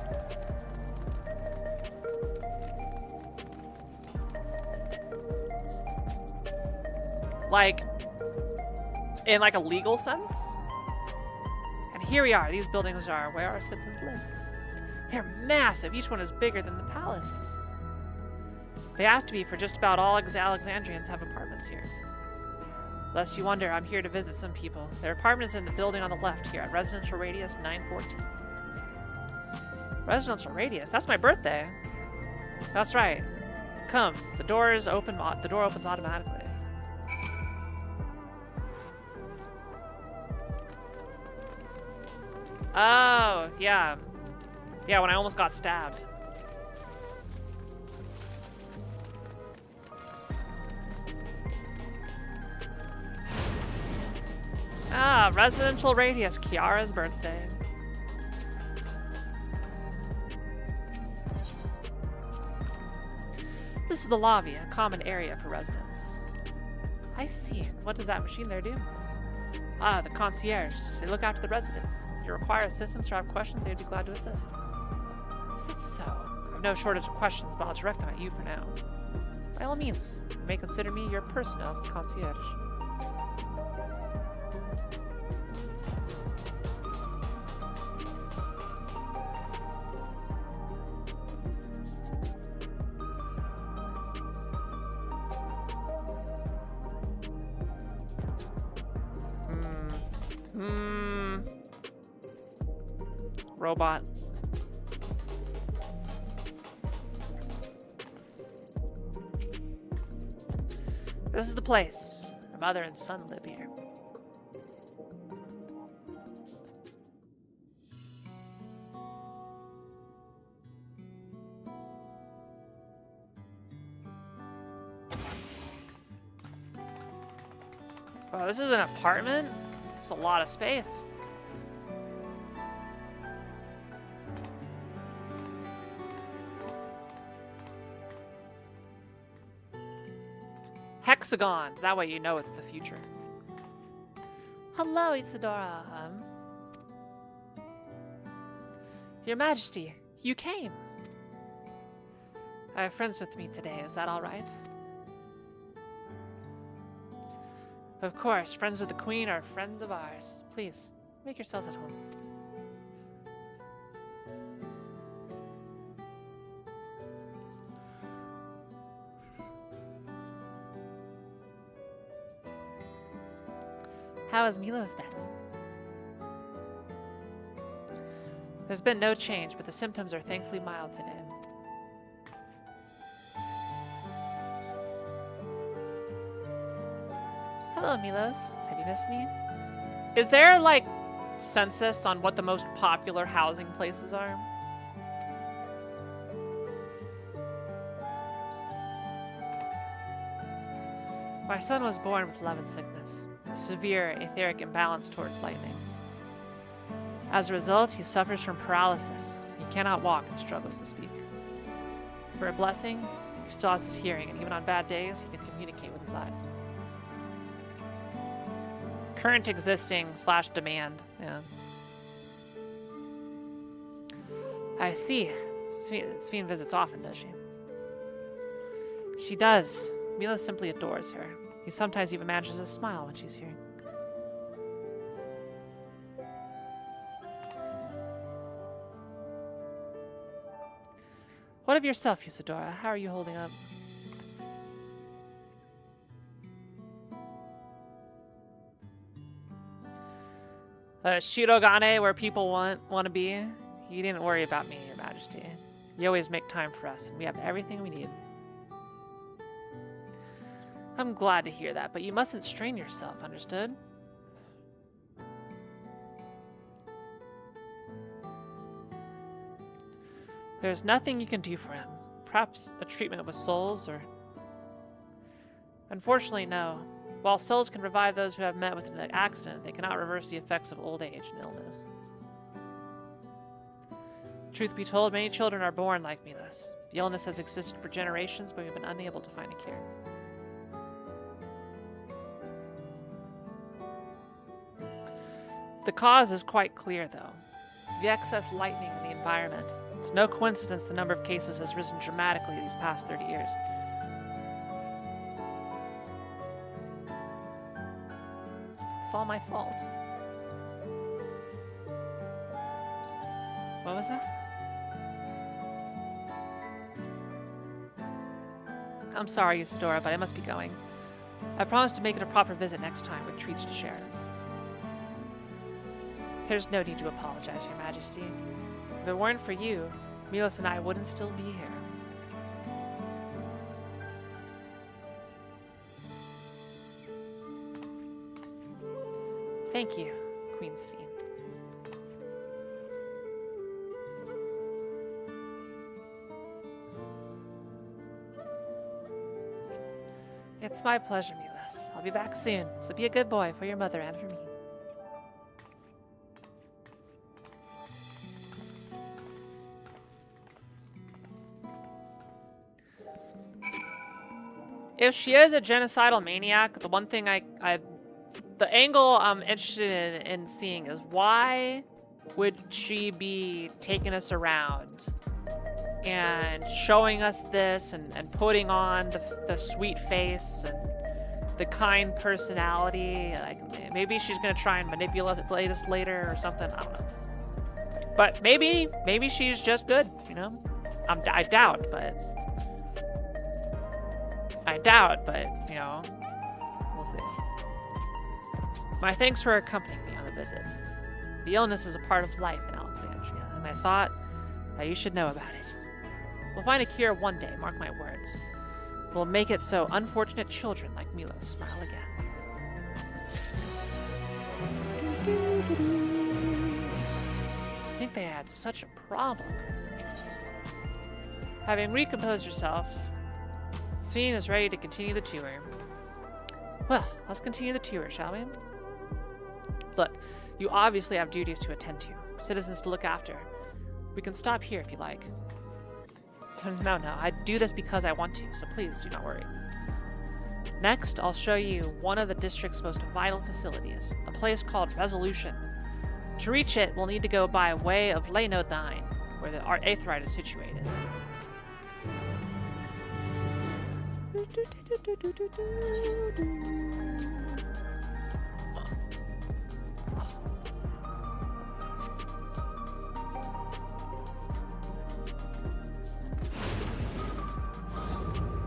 Speaker 1: Like, in like a legal sense? And here we are. These buildings are where our citizens live. They're massive. Each one is bigger than the palace. They have to be, for just about all Alexandrians have apartments here. Lest you wonder, I'm here to visit some people. Their apartment is in the building on the left here at Residential Radius 914. Residential Radius? That's my birthday. That's right. Come, the door is open. The door opens automatically. Oh, yeah. Yeah, when I almost got stabbed. Ah, Residential Radius, Kiara's birthday. This is the lobby, a common area for residents. I see. What does that machine there do? Ah, the concierge. They look after the residents. If you require assistance or have questions, they'd be glad to assist. Is that so? I have no shortage of questions, but I'll direct them at you for now. By all means, you may consider me your personal concierge. Robot. This is the place. My mother and son live here. Wow, this is an apartment? It's a lot of space. Hexagons. That way you know it's the future. Hello, Isadora. Your Majesty, you came. I have friends with me today. Is that all right? Of course, friends of the Queen are friends of ours. Please, make yourselves at home. How has Milos been? There's been no change, but the symptoms are thankfully mild today. Hello, Milos. Have you missed me? Is there, like, census on what the most popular housing places are? My son was born with love and sickness, a severe etheric imbalance towards lightning. As a result, he suffers from paralysis. He cannot walk and struggles to speak. For a blessing, He still has his hearing, and even on bad days, he can communicate with his eyes. Current existing / demand. Yeah. I see. Sveen visits often, does she? She does. Mila simply adores her. He sometimes even manages to smile when she's here. What of yourself, Isadora? How are you holding up? Shirogane, where people want to be. You didn't worry about me, Your Majesty. You always make time for us, and we have everything we need. I'm glad to hear that, but you mustn't strain yourself, understood? There's nothing you can do for him. Perhaps a treatment with souls, or... Unfortunately, no. While souls can revive those who have met with an accident, they cannot reverse the effects of old age and illness. Truth be told, many children are born like Milas. The illness has existed for generations, but we've been unable to find a cure. The cause is quite clear, though. The excess lightning in the environment. It's no coincidence the number of cases has risen dramatically these past 30 years. It's all my fault. What was that? I'm sorry, Isadora, but I must be going. I promise to make it a proper visit next time with treats to share. There's no need to apologize, Your Majesty. If it weren't for you, Milos and I wouldn't still be here. Thank you, Queen Sveen. It's my pleasure, Milos. I'll be back soon, so be a good boy for your mother and for me. If she is a genocidal maniac, the one thing the angle I'm interested in seeing is why would she be taking us around and showing us this and putting on the sweet face and the kind personality? Like, maybe she's gonna try and manipulate us later or something. I don't know. But maybe she's just good, you know? I doubt, but, you know, we'll see. My thanks for accompanying me on the visit. The illness is a part of life in Alexandria, and I thought that you should know about it. We'll find a cure one day, mark my words. We'll make it so unfortunate children like Milo smile again. To think they had such a problem. Having recomposed yourself, Sveen is ready to continue the tour. Well, let's continue the tour, shall we? Look, you obviously have duties to attend to, citizens to look after. We can stop here if you like. No, I do this because I want to, so please do not worry. Next, I'll show you one of the district's most vital facilities, a place called Resolution. To reach it, we'll need to go by way of Laynode 9, where the Aetheryte is situated.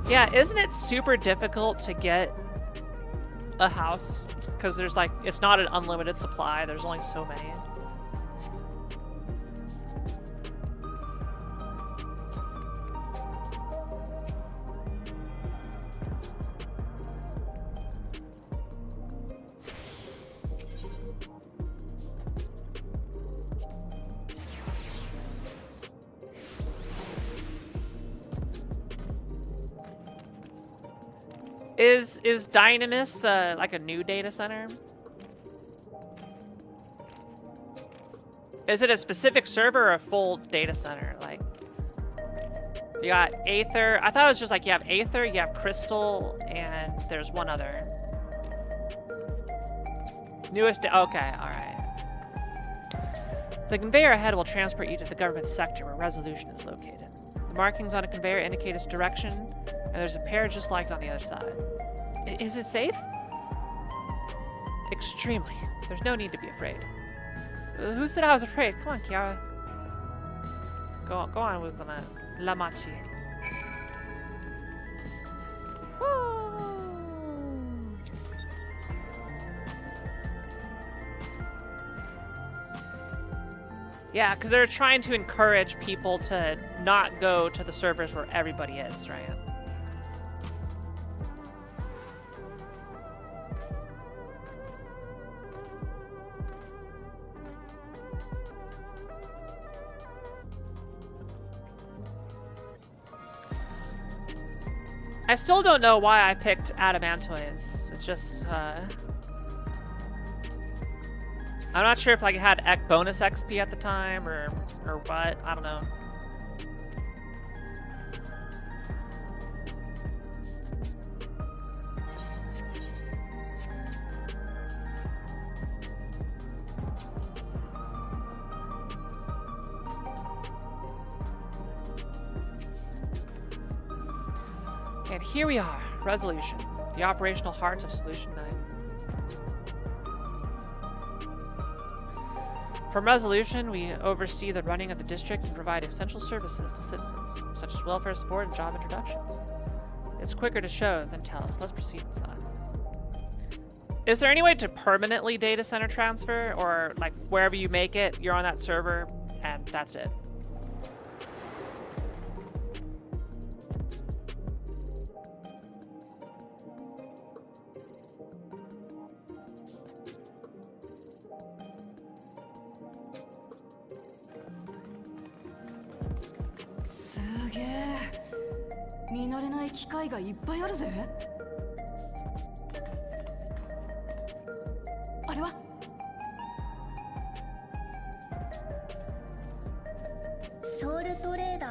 Speaker 1: Yeah, isn't it super difficult to get a house? Because there's like, it's not an unlimited supply, there's only so many. Is Dynamis like a new data center? Is it a specific server or a full data center? Like, You got Aether. I thought it was just like you have Aether, you have Crystal, and there's one other. Newest. Okay, alright. The conveyor ahead will transport you to the government sector where Resolution is located. The markings on a conveyor indicate its direction, and there's a pair just like it on the other side. Is it safe? Extremely. There's no need to be afraid. Who said I was afraid? Come on, Kiara. Go on with La Machi. Yeah, because they're trying to encourage people to not go to the servers where everybody is, right? I still don't know why I picked Adamantoise. It's just, I'm not sure if like it had bonus XP at the time or what. I don't know. And here we are, Resolution, the operational heart of Solution 9. From Resolution, we oversee the running of the district and provide essential services to citizens, such as welfare support and job introductions. It's quicker to show than tell us. Let's proceed inside. Is there any way to permanently data center transfer, or like wherever you make it, you're on that server and that's it?
Speaker 4: ソウルトレーダ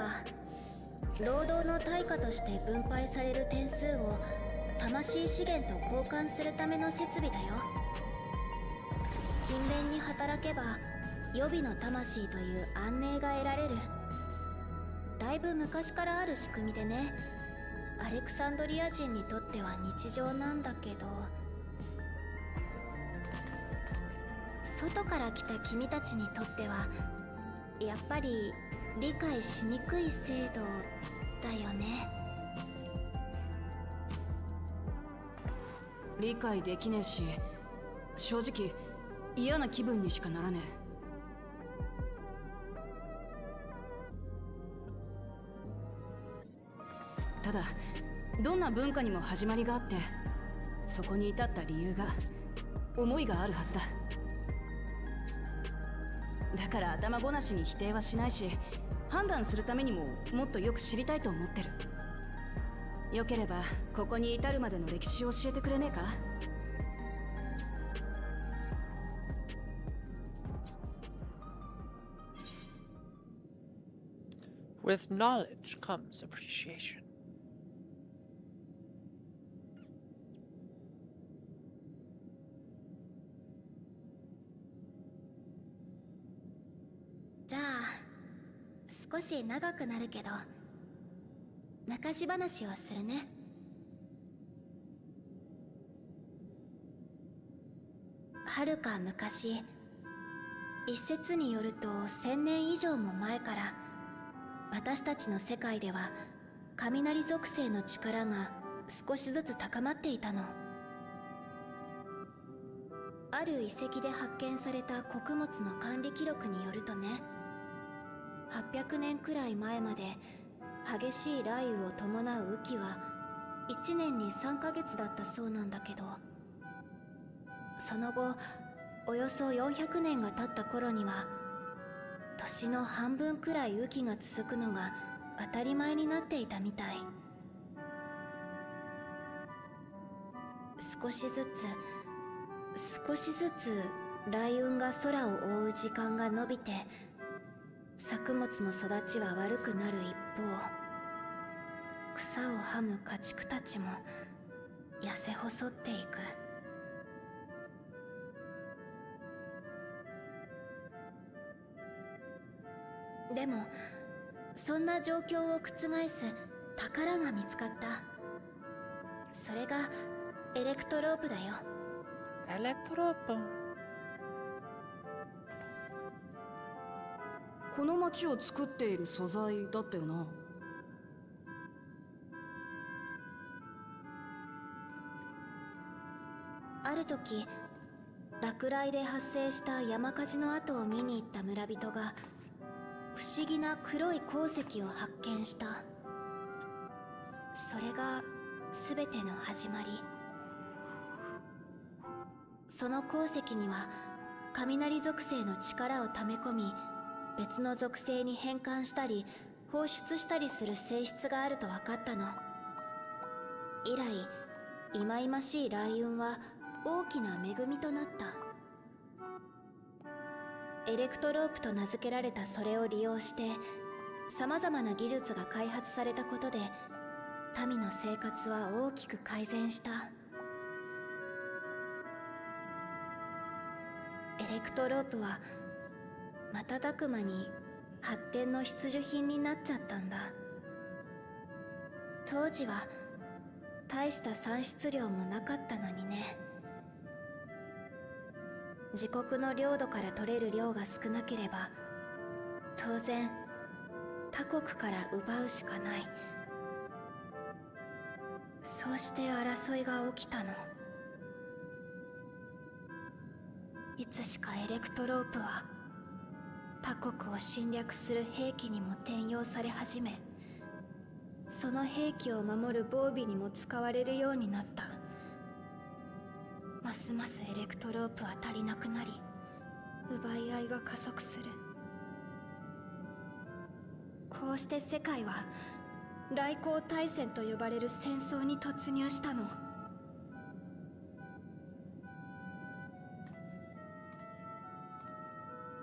Speaker 4: ー。労働の対価として分配される点数を魂資源と交換するための設備だよ。勤勉に働けば予備の魂という安寧が得られる。だいぶ昔からある仕組みでね、アレクサンドリア人にとっては日常なんだけど、外から来た君たちにとってはやっぱり理解しにくい制度だよね。
Speaker 7: 理解できねえし、正直嫌な気分にしかならねえ。ただどんな文化にも始まりがあって、そこに至った理由が、思いがあるはずだ。だから頭ごなしに否定はしないし、判断するためにももっとよく知りたいと思ってる。よければここに至るまでの歴史を教えてくれねえか？With
Speaker 1: knowledge comes appreciation.
Speaker 4: じゃあ少し長くなるけど昔話をするね。はるか昔、一説によると1000年以上も前から私たちの世界では雷属性の力が少しずつ高まっていたの。ある遺跡で発見された穀物の管理記録によるとね、800年くらい前まで激しい雷雨を伴う雨季は1年に3ヶ月だったそうなんだけど、その後およそ400年が経った頃には年の半分くらい雨季が続くのが当たり前になっていたみたい。少しずつ雷雲が空を覆う時間が延びて、作物の育ちは悪くなる一方、草をはむ家畜たちも痩せ細っていく。でもそんな状況を覆す宝が見つかった。それがエレクトロープだよ。
Speaker 1: エレクトロープ。
Speaker 7: この街を作っている素材だったよな。
Speaker 4: ある時、落雷で発生した山火事の跡を見に行った村人が不思議な黒い鉱石を発見した。それが全ての始まり。その鉱石には雷属性の力を溜め込み、別の属性に変換したり放出したりする性質があると分かったの。以来、忌々しい雷雲は大きな恵みとなった。エレクトロープと名付けられたそれを利用して様々な技術が開発されたことで、民の生活は大きく改善した。エレクトロープは瞬く間に発展の必需品になっちゃったんだ。当時は大した産出量もなかったのにね。自国の領土から取れる量が少なければ当然他国から奪うしかない。そうして争いが起きたの。いつしかエレクトロープは他国を侵略する兵器にも転用され始め、その兵器を守る防備にも使われるようになった。ますますエレクトロープは足りなくなり、奪い合いが加速する。こうして世界は来航大戦と呼ばれる戦争に突入したの。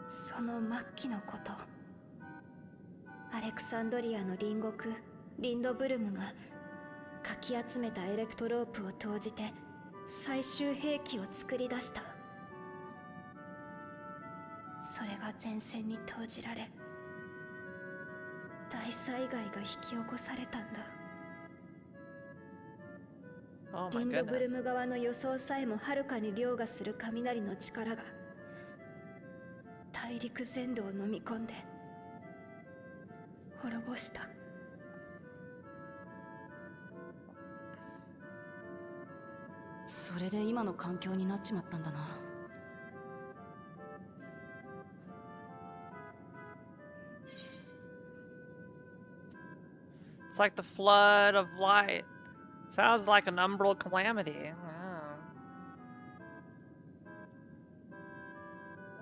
Speaker 4: その末期のこと、アレクサンドリアの隣国リンドブルムがかき集めたエレクトロープを投じて最終兵器を作り出した。それが前線に投じられ、大災害が引き起こされたんだ。
Speaker 1: Oh
Speaker 4: リ
Speaker 1: my
Speaker 4: ンドブル
Speaker 1: goodness.
Speaker 4: ム側の予想さえもはるかに凌駕する雷の力が大陸全土を飲み込んで滅ぼした。
Speaker 7: それで今の環境になっちまったんだな。
Speaker 1: It's like the flood of light. Sounds like an umbral calamity.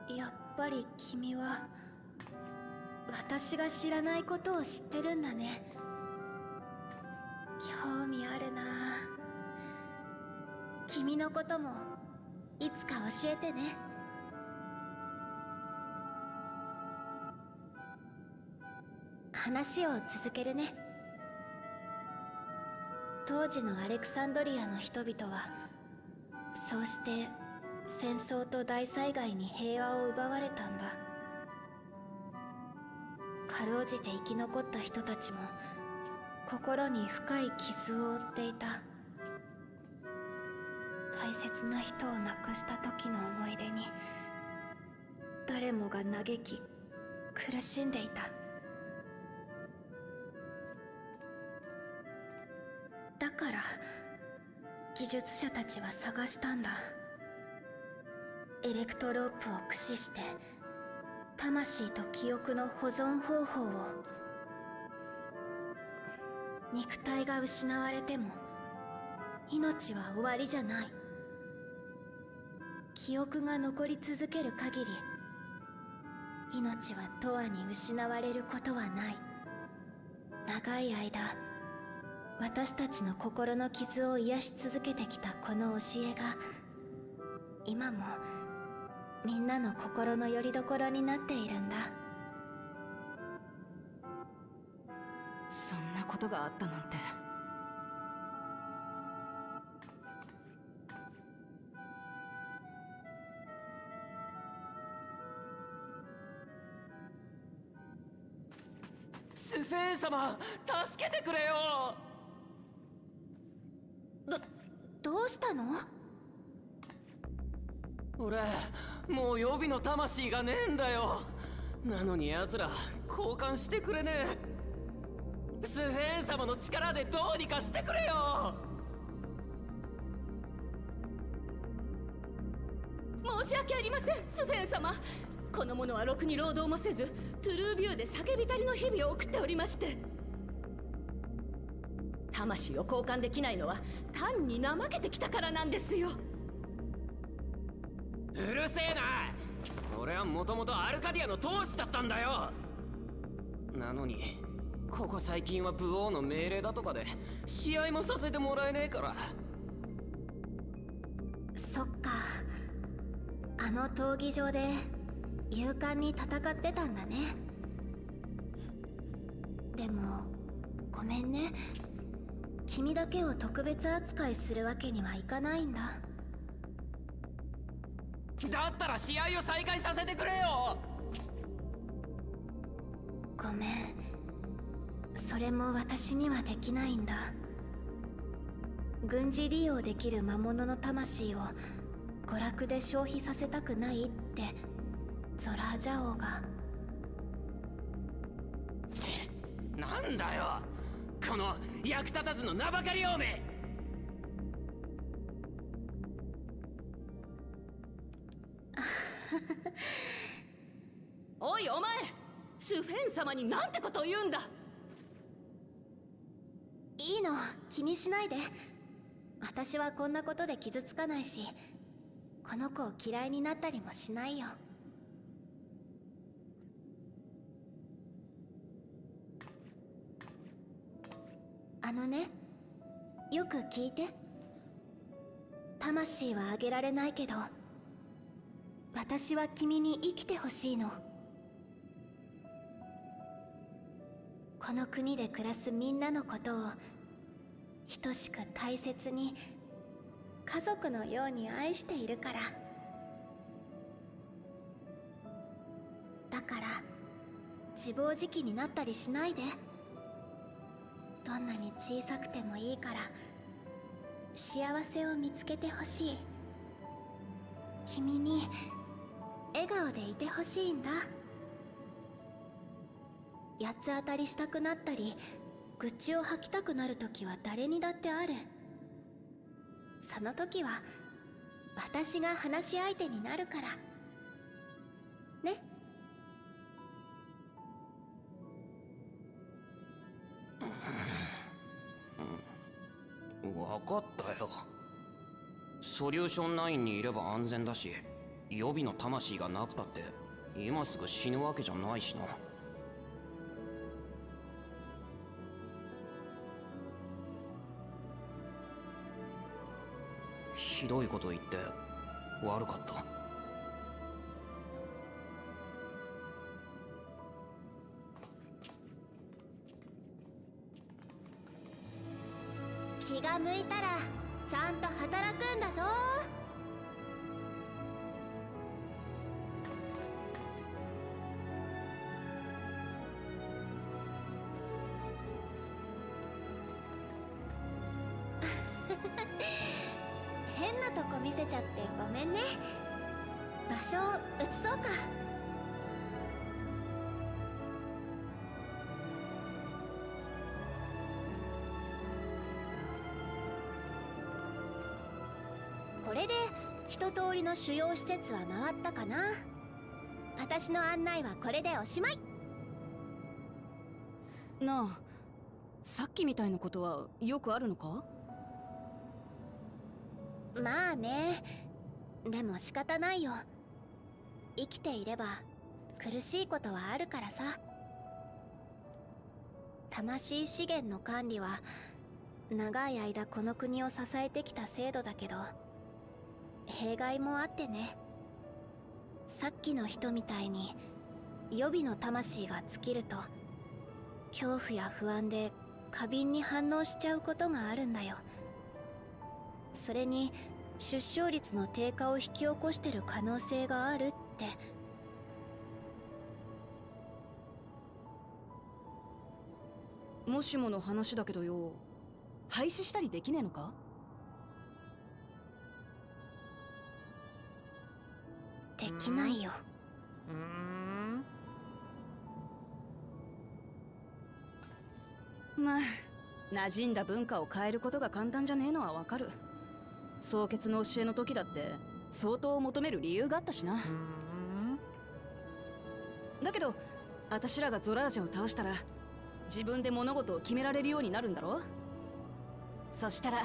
Speaker 1: Oh.
Speaker 4: やっぱり君は私が知らないことを知ってるんだね。興味あるな。君のこともいつか教えてね。話を続けるね。当時のアレクサンドリアの人々はそうして戦争と大災害に平和を奪われたんだ。かろうじて生き残った人たちも心に深い傷を負っていた。大切な人を亡くした時の思い出に誰もが嘆き苦しんでいた。だから技術者たちは探したんだ。エレクトロープを駆使して魂と記憶の保存方法を。肉体が失われても命は終わりじゃない。記憶が残り続ける限り命は永遠に失われることはない。長い間私たちの心の傷を癒し続けてきたこの教えが今もみんなの心の拠り所になっているんだ。
Speaker 7: そんなことがあったなんて
Speaker 5: 様、助けてくれよ。
Speaker 4: どうしたの？
Speaker 5: 俺もう予備の魂がねえんだよ。なのに奴ら交換してくれねえ。スフェーン様の力でどうにかしてくれよ。
Speaker 7: 申し訳ありません、スフェン様。この者はろくに労働もせず、トゥルービューで叫びたりの日々を送っておりまして。魂を交換できないのは単に怠けてきたからなんですよ。
Speaker 5: うるせえな。俺はもともとアルカディアの当主だったんだよ。なのにここ最近は武王の命令だとかで試合もさせてもらえねえから。
Speaker 4: そっか、あの闘技場で勇敢に戦ってたんだね。でもごめんね、君だけを特別扱いするわけにはいかないんだ。
Speaker 5: だったら試合を再開させてくれよ。
Speaker 4: ごめん、それも私にはできないんだ。軍事利用できる魔物の魂を娯楽で消費させたくないってゾラージャ王が。
Speaker 5: なんだよこの役立たずの名ばかりおめ。
Speaker 7: おいお前、スフェン様になんてことを言うんだ。
Speaker 4: いいの、気にしないで。私はこんなことで傷つかないし、この子を嫌いになったりもしないよ。あのね、よく聞いて。魂はあげられないけど、私は君に生きてほしいの。この国で暮らすみんなのことを等しく大切に、家族のように愛しているから。だから自暴自棄になったりしないで。どんなに小さくてもいいから幸せを見つけてほしい。君に笑顔でいてほしいんだ。八つ当たりしたくなったり愚痴を吐きたくなる時は誰にだってある。その時は私が話し相手になるからね。
Speaker 5: 分かったよ。ソリューション9にいれば安全だし、予備の魂がなくたって今すぐ死ぬわけじゃないしな。ひどいこと言って悪かった。
Speaker 4: 気が向いたらちゃんと働くんだぞ。変なとこ見せちゃってごめんね。場所を移そうか。これで一通りの主要施設は回ったかな。私の案内はこれでおしまい。
Speaker 7: なあ、さっきみたいなことはよくあるのか？
Speaker 4: まあね、でも仕方ないよ。生きていれば苦しいことはあるからさ。魂資源の管理は長い間この国を支えてきた制度だけど、弊害もあってね。さっきの人みたいに予備の魂が尽きると恐怖や不安で過敏に反応しちゃうことがあるんだよ。それに出生率の低下を引き起こしてる可能性があるって。
Speaker 7: もしもの話だけどよ、廃止したりできねえのか？
Speaker 4: できないよ。
Speaker 7: まあ、馴染んだ文化を変えることが簡単じゃねえのはわかる。蒼潔の教えの時だって相当求める理由があったしな。だけど私らがゾラージャを倒したら自分で物事を決められるようになるんだろ。そしたら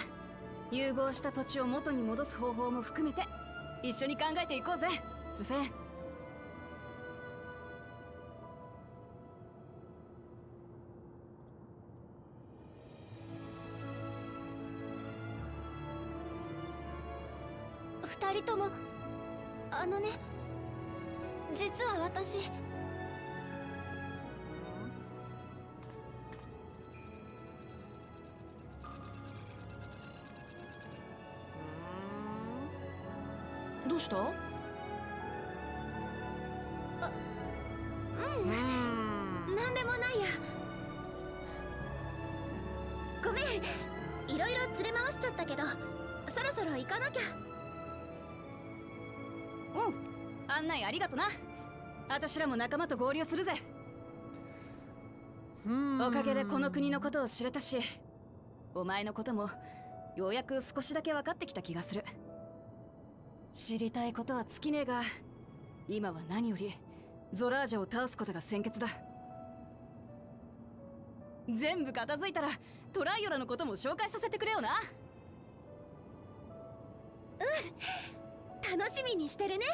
Speaker 7: 融合した土地を元に戻す方法も含めて一緒に考えていこうぜ、スフェ。
Speaker 4: 二人とも実は私
Speaker 7: どうした？
Speaker 4: なんでもないや。ごめん、いろいろ連れ回しちゃったけど、そろそろ行かなきゃ。
Speaker 7: 案内ありがとな。私らも仲間と合流するぜ。おかげでこの国のことを知れたし、お前のこともようやく少しだけ分かってきた気がする。知りたいことは尽きねえが、今は何よりゾラージャを倒すことが先決だ。全部片付いたらトライオラのことも紹介させてくれよな。
Speaker 4: 楽しみにしてるね。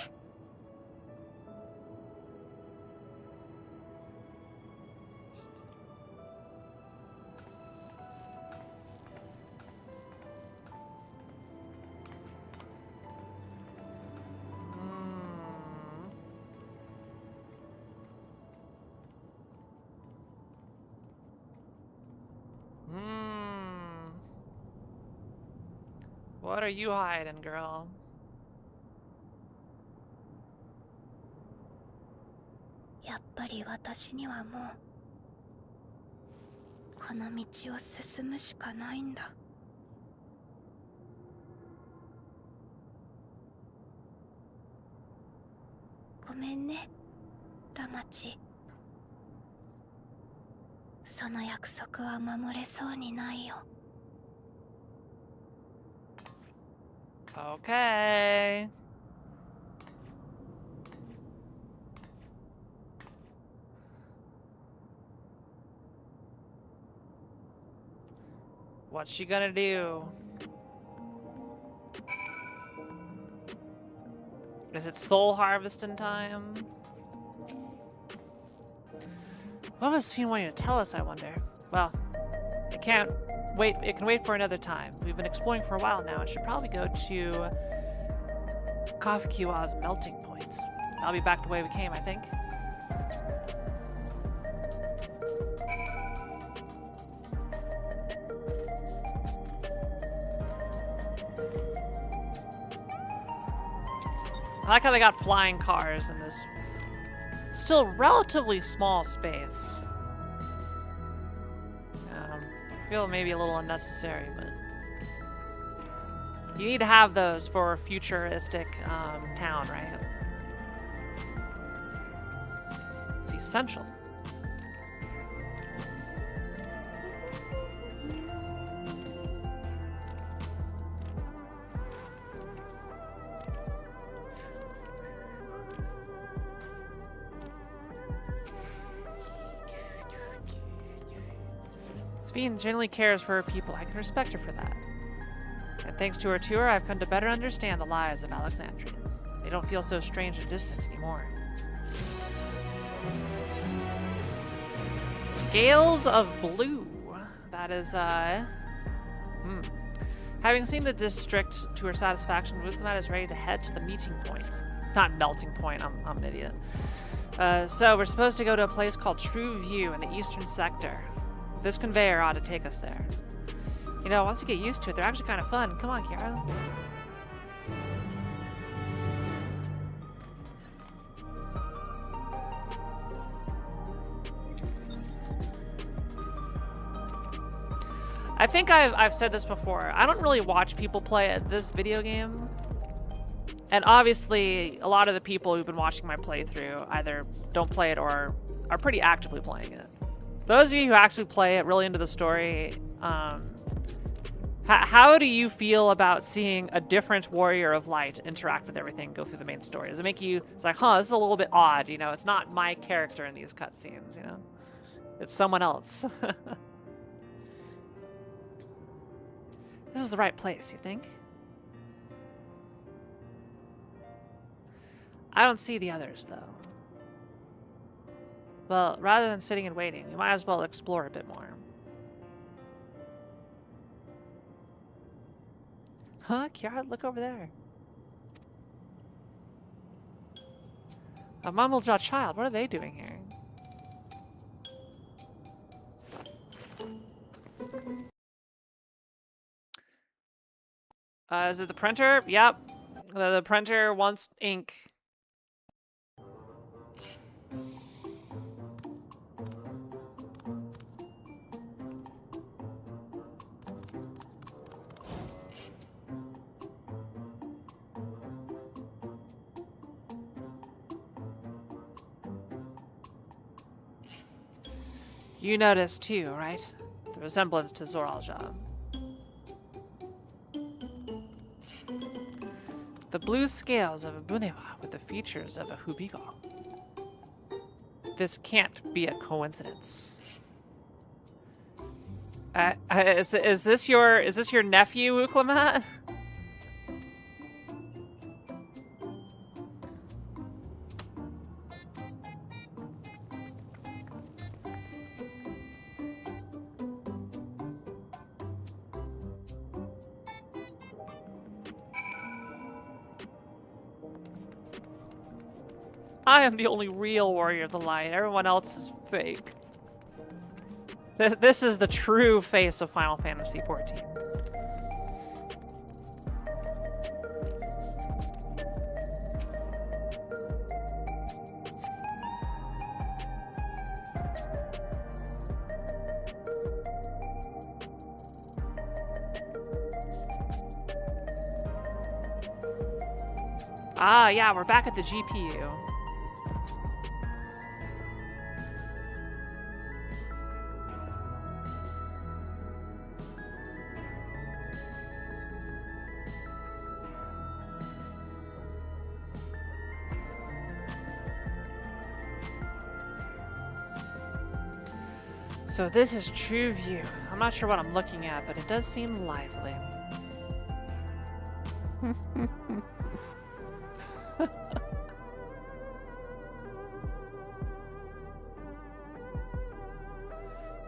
Speaker 1: What are you hiding, girl?
Speaker 4: やっぱり私にはもうこの道を進むしかないんだ。ごめんね、ラマチ。その約束は守れそうにないよ。
Speaker 1: Okay. What's she gonna do? Is it soul harvesting time? What was Fiend wanting to tell us, I wonder? Well, it can't wait. It can wait for another time. We've been exploring for a while now and should probably go to Kafukiwa's melting point. I'll be back the way we came, I think. I like how they got flying cars in this still relatively small space. I feel maybe a little unnecessary, but you need to have those for a futuristic town, right? It's essential. Fiend genuinely cares for her people. I can respect her for that. And thanks to her tour, I've come to better understand the lives of Alexandrians. They don't feel so strange and distant anymore. Scales of Blue. That is, Having seen the district to her satisfaction, Wuthmat is ready to head to the meeting point. Not melting point, I'm an idiot. So we're supposed to go to a place called True View in the eastern sector. This conveyor ought to take us there. You know, once you get used to it, they're actually kind of fun. Come on, Kiara. I think I've said this before. I don't really watch people play this video game. And obviously, a lot of the people who've been watching my playthrough either don't play it or are pretty actively playing it. Those of you who actually play it really into the story, how do you feel about seeing a different Warrior of Light interact with everything, go through the main story? Does it make you, it's like, huh, this is a little bit odd, you know? It's not my character in these cutscenes, you know? It's someone else. This is the right place, you think? I don't see the others, though. Well, rather than sitting and waiting, we might as well explore a bit more. Huh? Kiara, look over there. A Mumblejaw child, what are they doing here? Is it the printer? Yep. The printer wants ink. You noticed too, right? The resemblance to Zoralja. The blue scales of a Bunewa with the features of a Hubigo. This can't be a coincidence. Is this your nephew, Uklamat? I am the only real Warrior of the Light. Everyone else is fake. This is the true face of Final Fantasy XIV. Ah, yeah, we're back at the GPU. So this is true view. I'm not sure what I'm looking at, but it does seem lively.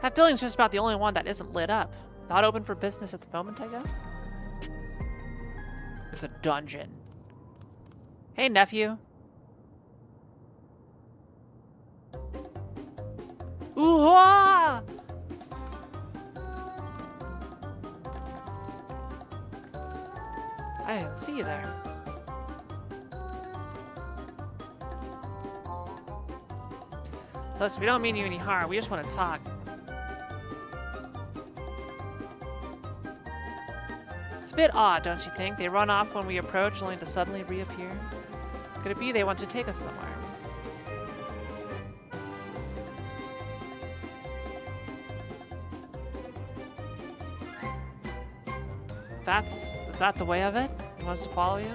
Speaker 1: That building's just about the only one that isn't lit up. Not open for business at the moment, I guess? It's a dungeon. Hey, nephew. Ooh-ah! I didn't see you there. Listen, we don't mean you any harm. We just want to talk. It's a bit odd, don't you think? They run off when we approach, only to suddenly reappear. Could it be they want to take us somewhere? Is that the way of it? He wants to follow you?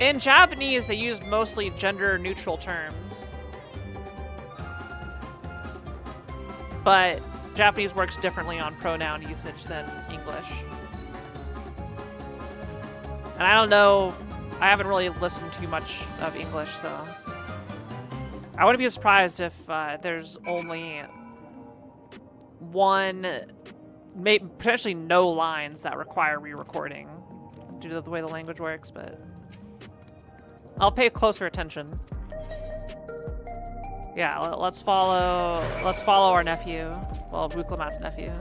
Speaker 1: In Japanese, they use mostly gender-neutral terms. But Japanese works differently on pronoun usage than English. And I don't know, I haven't really listened too much of English, so... I wouldn't be surprised if there's only one, potentially no lines that require re-recording due to the way the language works, but I'll pay closer attention. Yeah, let's follow our nephew, well, Buklamat's nephew.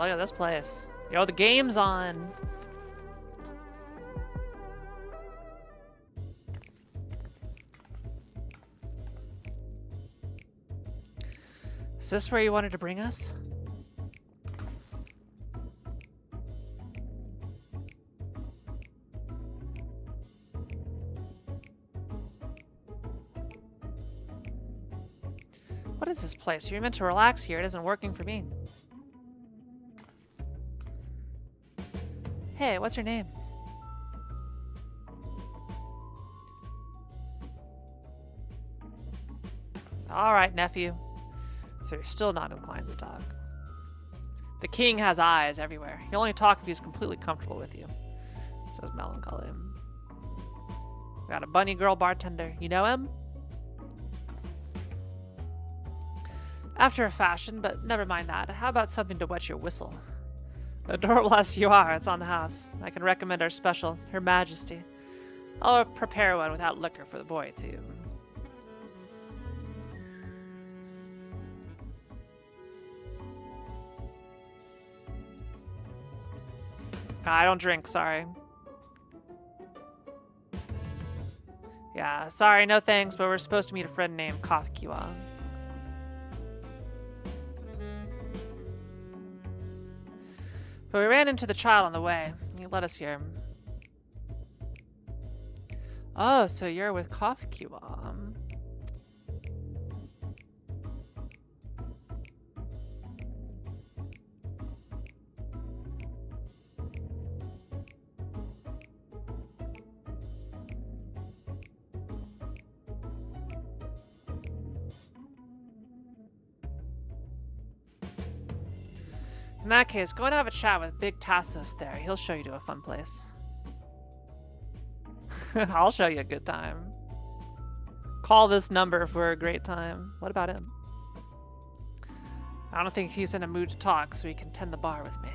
Speaker 1: look at this place. Yo, the game's on. Is this where you wanted to bring us? What is this place? You're meant to relax here. It isn't working for me. Hey, what's your name? All right, nephew. So you're still not inclined to talk. The king has eyes everywhere. He'll only talk if he's completely comfortable with you, says Melancholy. We got a bunny girl bartender. You know him? After a fashion, but never mind that. How about something to wet your whistle? Adorable as you are, it's on the house. I can recommend our special, Her Majesty. I'll prepare one without liquor for the boy, too. I don't drink, sorry. Yeah, sorry, no thanks, but we're supposed to meet a friend named Kiara. But we ran into the child on the way. He led us here. Oh, so you're with Kiara. In that case, go and have a chat with Big Tassos there. He'll show you to a fun place. I'll show you a good time. Call this number for a great time. What about him? I don't think he's in a mood to talk, so he can tend the bar with me.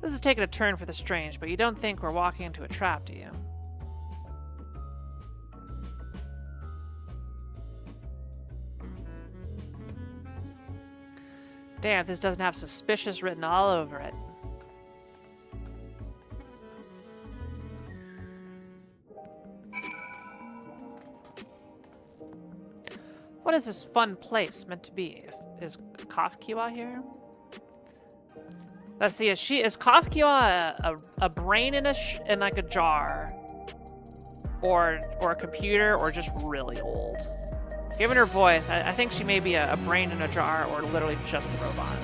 Speaker 1: This is taking a turn for the strange, but you don't think we're walking into a trap, do you? Damn, if this doesn't have suspicious written all over it. What is this fun place meant to be? Is Kiara here? Let's see, is Kiara a brain in like a jar? Or a computer, or just really old? Given her voice, I think she may be a brain in a jar or literally just a robot.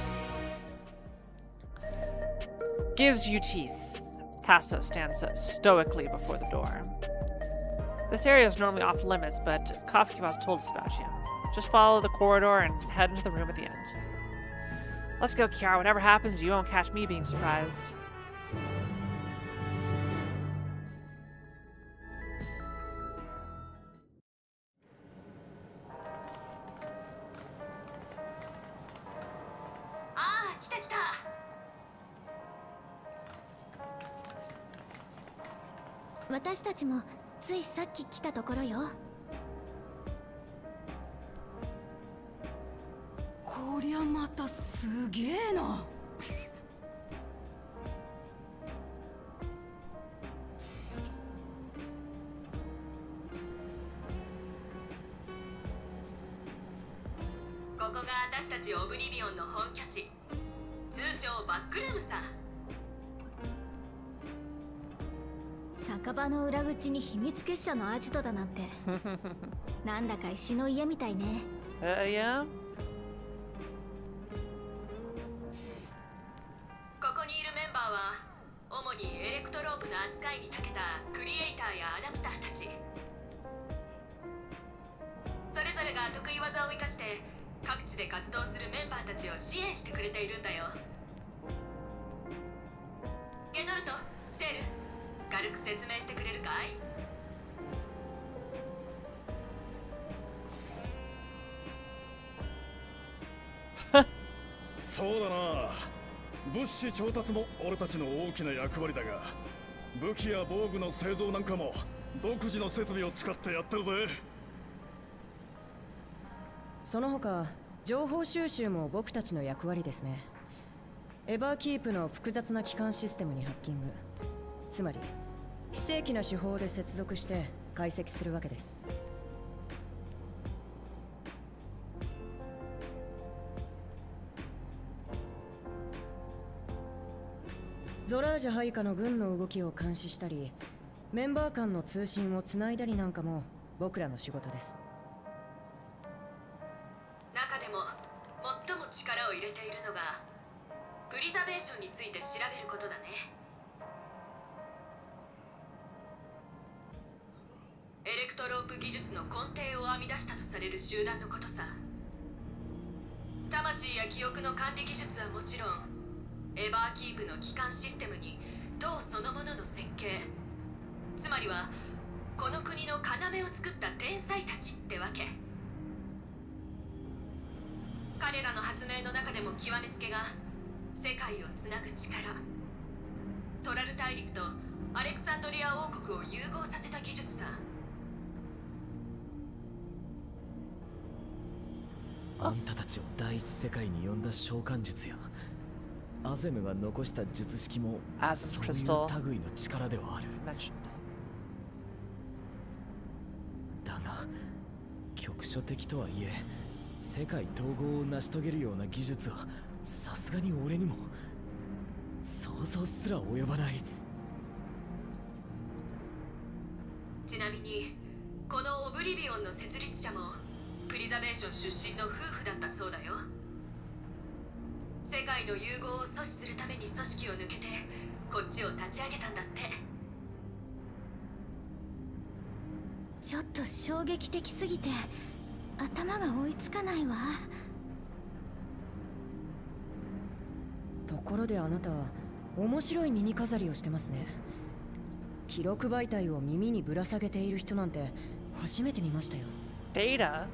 Speaker 1: Gives you teeth. Tasso stands stoically before the door. This area is normally off limits, but Kiara's told us about you. Just follow the corridor and head into the room at the end. Let's go, Kiara. Whatever happens, you won't catch me being surprised.
Speaker 6: オブリビオンの本拠地、通称バックルームさ。
Speaker 4: 酒場の裏口に秘密結社のアジトだなんてなんだか石の家みたいね。
Speaker 1: Yeah?
Speaker 6: ここにいるメンバーは主にエレクトロープの扱いに長けたクリエイターやアダプターたち。それぞれが得意技を生かして各地で活動するメンバーたちを支援してくれているんだよ。ゲノルト、シェル、軽く説明してくれるかい？
Speaker 8: そうだな。物資調達も俺たちの大きな役割だが、武器や防具の製造なんかも独自の設備を使ってやってるぜ。
Speaker 9: その他
Speaker 7: 情報収集も僕たちの役割ですね。エバーキープの複雑な機関システムにハッキング、つまり非正規な手法で接続して解析するわけです。ゾラージャ配下の軍の動きを監視したり、メンバー間の通信をつないだりなんかも僕らの仕事です。
Speaker 6: 中でも最も力を入れているのがプリザベーションについて調べることだね。エレクトロープ技術の根底を編み出したとされる集団のことさ。魂や記憶の管理技術はもちろん、エバーキープの基幹システムに塔そのものの設計、つまりはこの国の要を作った天才たちってわけ。彼らの発明の中でも極めつけが世界をつなぐ力、トラル大陸とアレクサンドリア王国を融合させた技術さ。
Speaker 9: あんたたちを第一世界に呼んだ召喚術やアゼムが残した術式もそういう類の力ではある。だが局所的とはいえ世界統合を成し遂げるような技術はさすがに俺にも想像すら及ばない。
Speaker 6: ちなみにこのオブリビオンの設立者もプリザベーション出身の夫婦だったそうだよ。世界の融合を阻止するために組織を抜けてこっちを立ち上げたんだって。
Speaker 4: ちょっと衝撃的すぎて頭が追いつかないわ。
Speaker 7: ところであなた、面白い耳飾りをしてますね。記録媒体を耳にぶら下げている人なんて初めて見ましたよ。
Speaker 1: Data?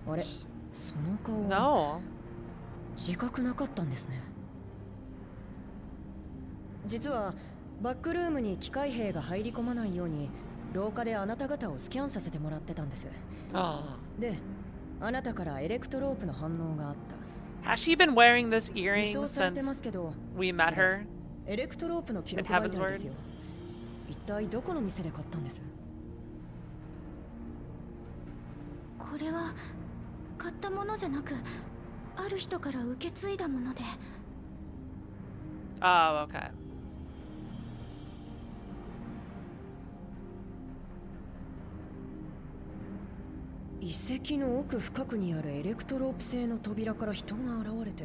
Speaker 7: あれ、その顔
Speaker 1: No.
Speaker 7: 自覚なかったんですね。実はバックルームに機械兵が入り込まないように廊下であなた方をスキャンさせてもらってたんです。で、あなたからエレクトロープの反応があった。
Speaker 1: Has she been wearing this
Speaker 7: 偽
Speaker 1: earring
Speaker 7: 装されて
Speaker 1: since
Speaker 7: ますけど、
Speaker 1: we met her?
Speaker 7: エレクトロープの記録媒体ですよ。一体どこの店で買ったんです？
Speaker 4: これは買ったものじゃなく、ある人から受け継いだもので。
Speaker 1: Oh, okay.
Speaker 7: 遺跡の奥深くにあるエレクトロープ製の扉から人が現れて、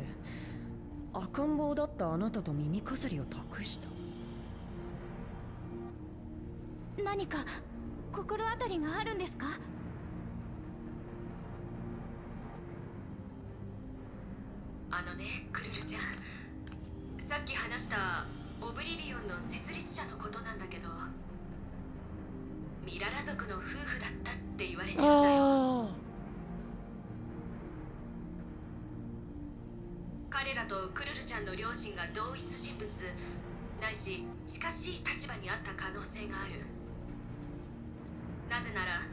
Speaker 7: 赤ん坊だったあなたと耳飾りを託した。
Speaker 4: 何か心当たりがあるんですか？
Speaker 6: あのね、クルルちゃん、さっき話したオブリビオンの設立者のことなんだけど、ミララ族の夫婦だったって言われてるんだよ。彼らとクルルちゃんの両親が同一人物ないし近しい立場にあった可能性がある。なぜなら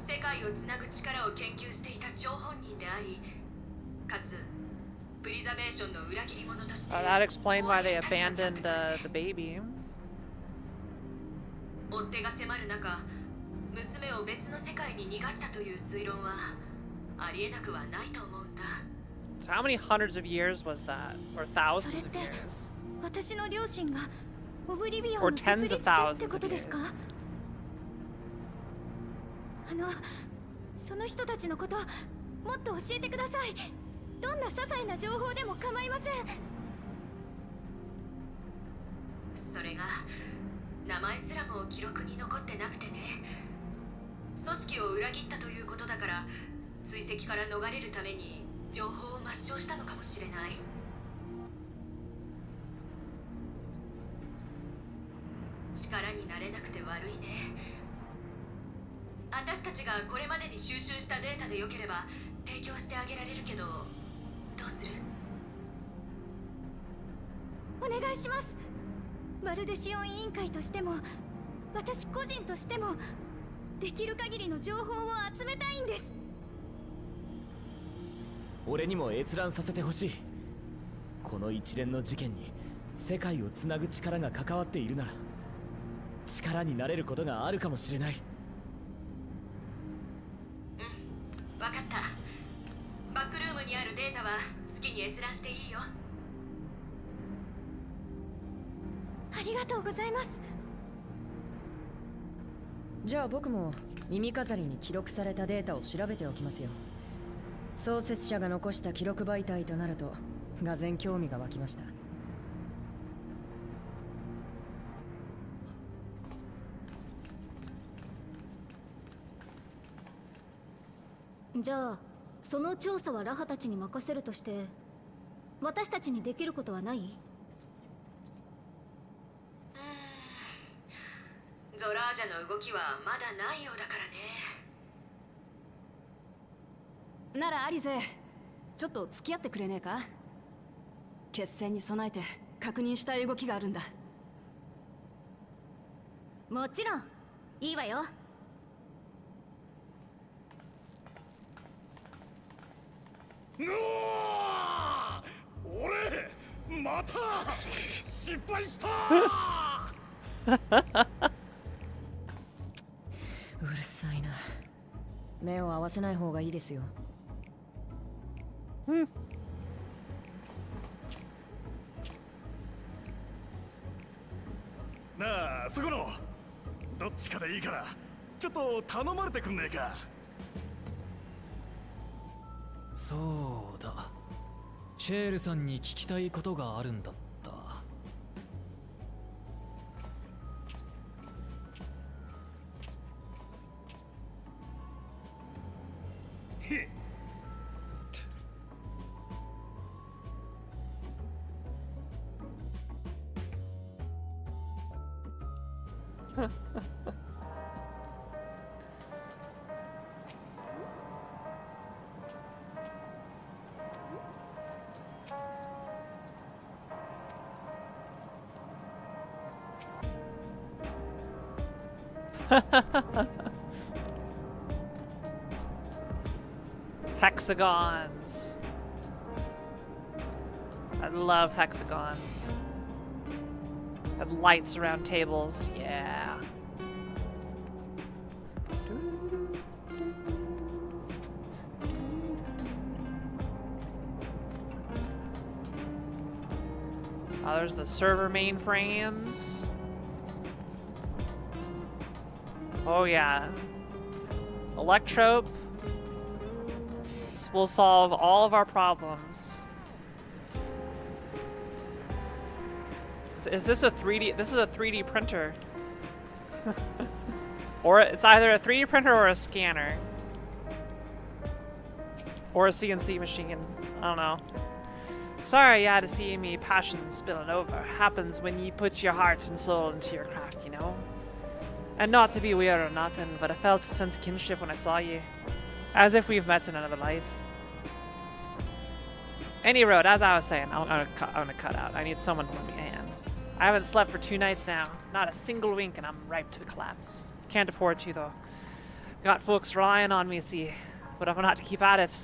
Speaker 6: 世界をつなぐ力を研究していた張本人であり、かつプリザベーションの裏切り者として。
Speaker 1: That explained why they abandoned the baby.
Speaker 6: 追っ手が迫る中、娘を別の世界に逃がしたという推論はありえなくはないと思うんだ。
Speaker 1: So how many hundreds of years was that? Or thousands of years?
Speaker 4: 私の両親がオブリビオン
Speaker 1: Or
Speaker 4: の
Speaker 1: tens
Speaker 4: 設
Speaker 1: of
Speaker 4: 立者っ
Speaker 1: thousands
Speaker 4: て
Speaker 1: of
Speaker 4: ことです
Speaker 1: years?
Speaker 4: か？その人たちのこともっと教えてください。どんな些細な情報でも構いません。
Speaker 6: それが名前すらも記録に残ってなくてね。組織を裏切ったということだから追跡から逃れるために情報を抹消したのかもしれない。力になれなくて悪いね。私たちがこれまでに収集したデータでよければ提供してあげられるけど、どうする？
Speaker 4: お願いします。バルデシオン委員会としても私個人としてもできる限りの情報を集めたいんです。
Speaker 9: 俺にも閲覧させてほしい。この一連の事件に世界をつなぐ力が関わっているなら力になれることがあるかもしれない。
Speaker 6: うん、わかった。バックルームにあるデータは好きに閲覧していいよ。
Speaker 4: ありがとうございます。
Speaker 10: じゃあ僕も耳飾りに記録されたデータを調べておきますよ。創設者が残した記録媒体となるとがぜん興味が湧きました。
Speaker 4: じゃあその調査はラハたちに任せるとして、私たちにできることはない？
Speaker 6: ゾラージャの動きはまだないようだからね。
Speaker 7: ならアリゼ、ちょっと付き合ってくれねえか？決戦に備えて確認したい動きがあるんだ。
Speaker 4: もちろんいいわよ。
Speaker 8: 俺また失敗した
Speaker 10: うるさいな。目を合わせない方がいいですよ。
Speaker 8: なあ、そこのどっちかでいいからちょっと頼まれてくんねえか。
Speaker 11: そうだ、シェールさんに聞きたいことがあるんだった。
Speaker 1: Hexagons. I love hexagons. And lights around tables. Yeah. Oh, there's the server mainframes. Oh yeah. Electrope will solve all of our problems. Is this a 3D? This is a 3D printer. Or it's either a 3D printer or a scanner. Or a CNC machine. I don't know. Sorry you had to see me passion spilling over. Happens when you put your heart and soul into your craft, you know? And not to be weird or nothing, but I felt a sense of kinship when I saw you. As if we've met in another life. Any road, as I was saying, I'm gonna cut out. I need someone to lend me a hand. I haven't slept for 2 nights now. Not a single wink, and I'm ripe to collapse. Can't afford to, though. Got folks relying on me, see. But if I'm not to keep at it,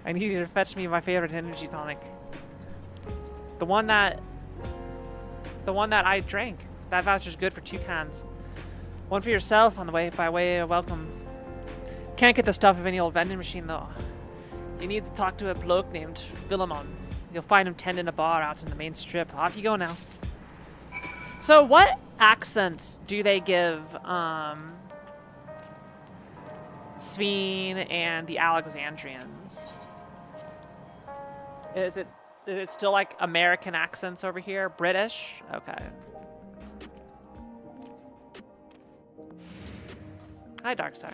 Speaker 1: I need you to fetch me my favorite energy tonic. The one that I drank. That voucher's good for 2 cans. One for yourself on the way, by way of welcome. Can't get the stuff of any old vending machine, though. You need to talk to a bloke named Philemon. You'll find him tending a bar out in the main strip. Off you go now. So what accent do they give Sveen and the Alexandrians? Is it still like American accents over here? British? Okay. Hi, Darkstar.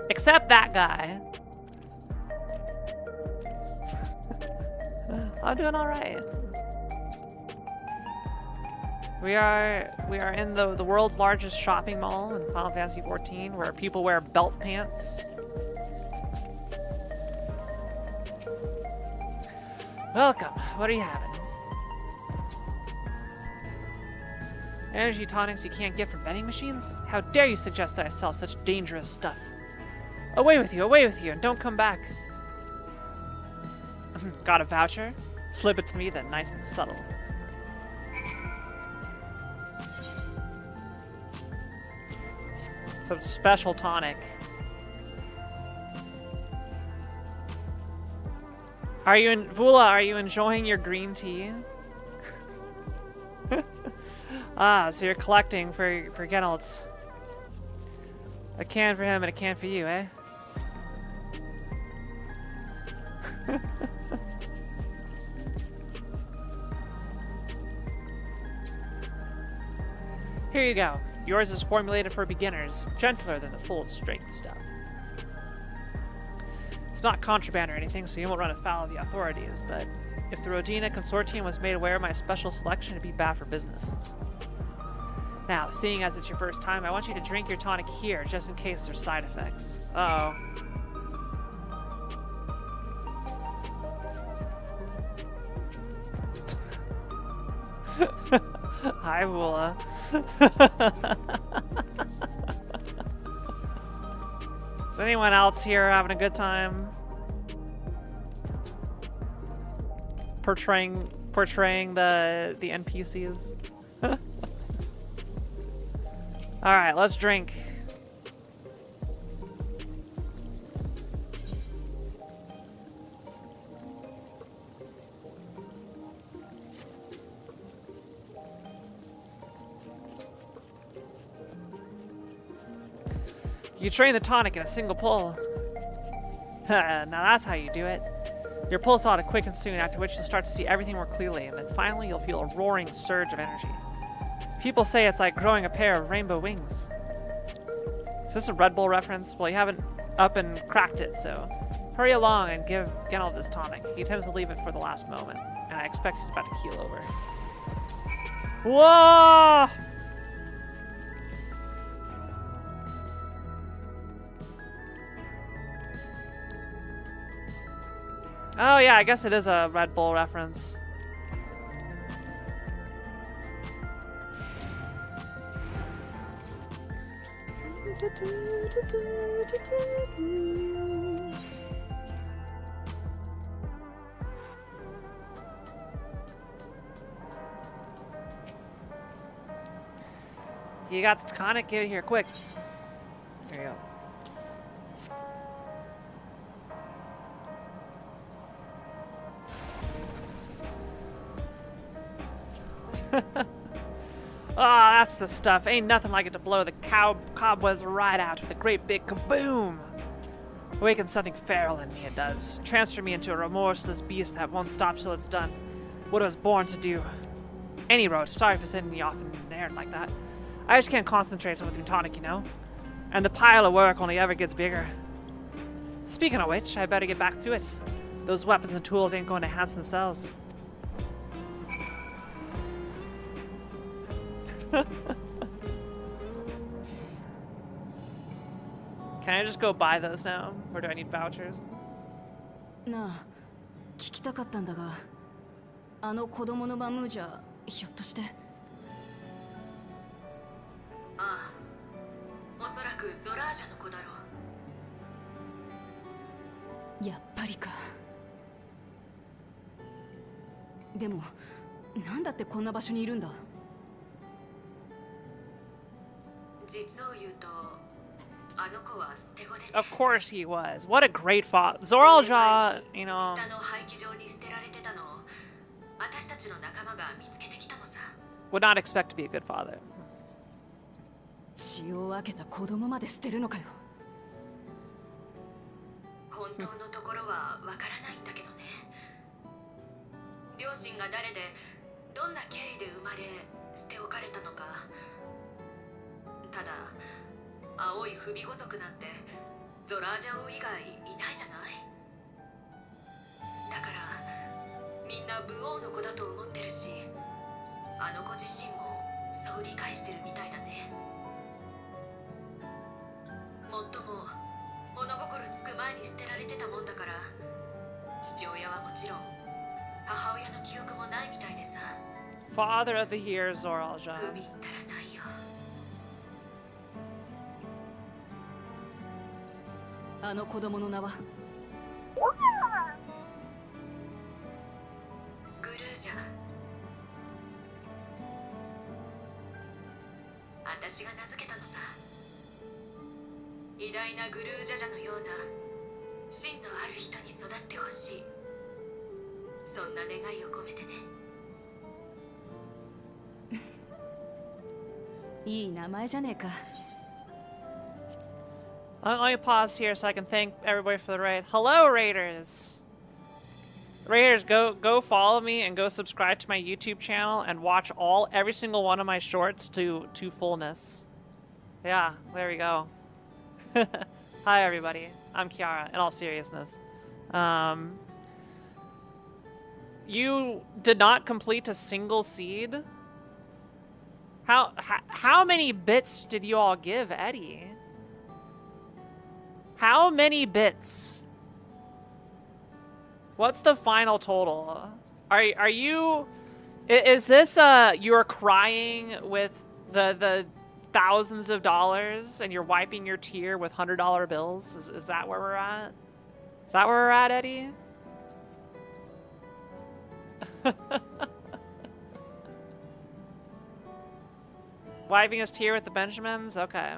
Speaker 1: Except that guy. I'm doing all right. We are in the world's largest shopping mall in Final Fantasy XIV, where people wear belt pants. Welcome. What are you having? Energy tonics you can't get from vending machines? How dare you suggest that I sell such dangerous stuff? Away with you, and don't come back. Got a voucher? Slip it to me, then nice and subtle. Some special tonic. Are you Vula, are you enjoying your green tea? Ah, so you're collecting for Geralt's. A can for him and a can for you, eh? Here you go. Yours is formulated for beginners, gentler than the full strength stuff. It's not contraband or anything, so you won't run afoul of the authorities, but if the Rodina Consortium was made aware of my special selection, it'd be bad for business. Now, seeing as it's your first time, I want you to drink your tonic here, just in case there's side effects. Uh-oh. Hi, Vula. Is anyone else here having a good time? Portraying the NPCs? Alright, let's drink. You train the tonic in a single pull. Now that's how you do it. Your pulse ought to quicken soon, after which you'll start to see everything more clearly, and then finally you'll feel a roaring surge of energy. People say it's like growing a pair of rainbow wings. Is this a Red Bull reference? Well, you haven't up and cracked it, so hurry along and give Geralt this tonic. He tends to leave it for the last moment, and I expect he's about to keel over. Whoa! Oh yeah, I guess it is a Red Bull reference. You got the tonic? Get it here, quick. There you go. Ah, that's the stuff. Ain't nothing like it to blow the cobwebs right out with a great big kaboom. Awakens something feral in me, it does. Transfer me into a remorseless beast that won't stop till it's done what it was born to do. Any road, sorry for sending you off in the air like that. I just can't concentrate on the tonic, you know? And the pile of work only ever gets bigger. Speaking of which, I better get back to it. Those weapons and tools ain't going to enhance themselves. Can I just go buy those now? Or do I need vouchers?
Speaker 7: なあ、聞きたかったんだが、あの子供のマムージャ、ひょっとして。
Speaker 6: ああ、おそらくゾラージャの子だろう。
Speaker 7: やっぱりか。でも、なんだってこんな場所にいるんだ。
Speaker 6: 実を言うと、あの子は捨て子でね。
Speaker 1: Of course he was. What a great father. Zoralja, you know.
Speaker 6: 下の廃棄場に捨てられてたのを私たちの仲間が見つけてきたのさ。
Speaker 1: Would not expect to be a good father.
Speaker 7: 血を分けた子供まで捨てるのかよ。
Speaker 6: 本当のところはわからないんだけどね。両親が誰でどんな経緯で生まれ捨て置かれたのか。ただ青い不備語族なんてゾラージャ王以外いないじゃない。だからみんな武王の子だと思ってるし、あの子自身もそう理解してるみたいだね。もっとも物心つく前に捨てられてたもんだから、父親はもちろん母親の記憶もないみたいでさ。
Speaker 1: Father of the year, Zoralja.
Speaker 6: 海ったら
Speaker 7: あの子供の名は。
Speaker 6: グルージャ。私が名付けたのさ。偉大なグルージャジャのような芯のある人に育ってほしい。そんな願いを込めてね。
Speaker 7: いい名前じゃねえか。
Speaker 1: Let me pause here so I can thank everybody for the raid. Hello, Raiders! Raiders, go follow me and go subscribe to my YouTube channel and watch every single one of my shorts to fullness. Yeah, there we go. Hi, everybody. I'm Kiara, in all seriousness. You did not complete a single seed? How many bits did you all give Eddie? How many bits? What's the final total? Are you... Is this, you're crying with the thousands of dollars and you're wiping your tear with $100 bills? Is that where we're at? Is that where we're at, Eddie? Wiping his tear with the Benjamins? Okay.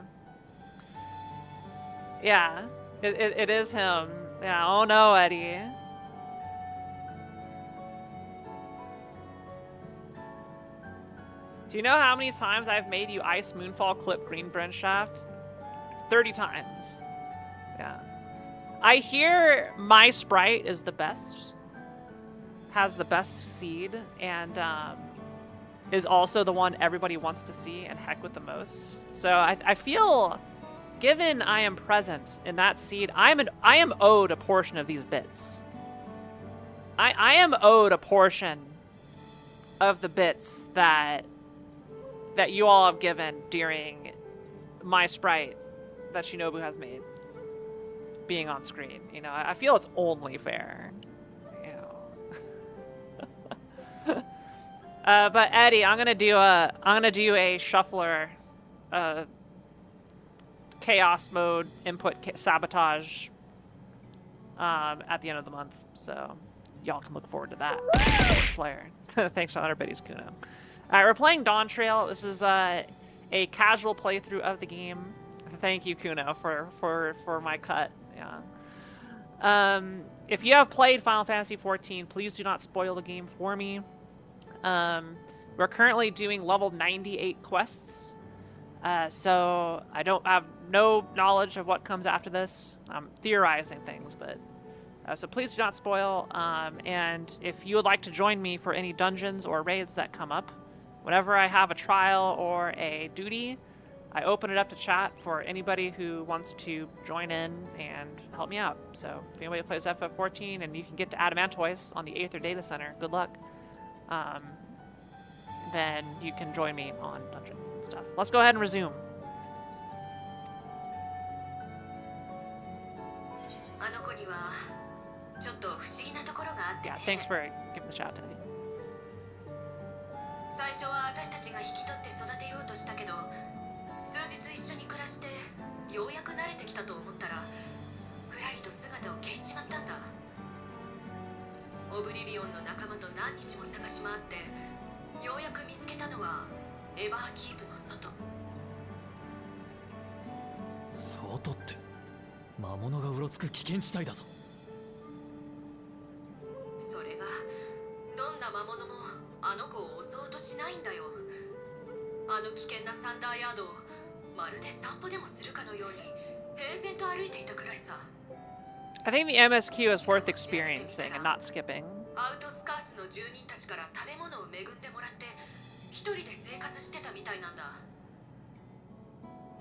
Speaker 1: Yeah, it is him. Yeah, oh no, Eddie. Do you know how many times I've made you Ice Moonfall clip Green Brent Shaft? 30 times. Yeah. I hear my sprite is the best. Has the best seed, and is also the one everybody wants to see and heck with the most. So I feel... Given I am present in that seed, I am owed a portion of these bits. I am owed a portion of the bits that you all have given during my sprite that Shinobu has made being on screen. You know, I feel it's only fair. You know. But Eddie, I'm gonna do a shuffler. Chaos mode input sabotage at the end of the month, so y'all can look forward to that. Player. Thanks for 100 biddies, Kuno. Alright, we're playing Dawntrail. This is a casual playthrough of the game. Thank you, Kuno, for my cut. Yeah. If you have played Final Fantasy XIV, please do not spoil the game for me. We're currently doing level 98 quests. So I don't have no knowledge of what comes after this. I'm theorizing things, but so please do not spoil. And if you would like to join me for any dungeons or raids that come up, whenever I have a trial or a duty, I open it up to chat for anybody who wants to join in and help me out. So if anybody plays FF14 and you can get to Adamantoise on the Aether Data Center, good luck. Then you can join me on dungeons and stuff. Let's go ahead and resume. Yeah, thanks for giving the shout out to me.
Speaker 6: 最初は私たちが引き取って育てようとしたけど、数日一緒に暮らしてようやく慣れてきたと思ったら、ふらりと姿を消しちまったんだ。オブリビオンの仲間と何日も探し回って、ようやく見つけたのはエバーキープの外。
Speaker 11: 外って魔物がうろつく危険地帯だぞ。
Speaker 6: それがどんな魔物もあの子を襲おうとしないんだよ。あの危険なサンダーヤードをまるで散歩でもするかのように平然と歩いていたくらいさ。
Speaker 1: I think the MSQ is worth experiencing and not skipping.
Speaker 6: アウトスカーツの住人たちから食べ物を恵んでもらって一人で生活してたみたいなんだ。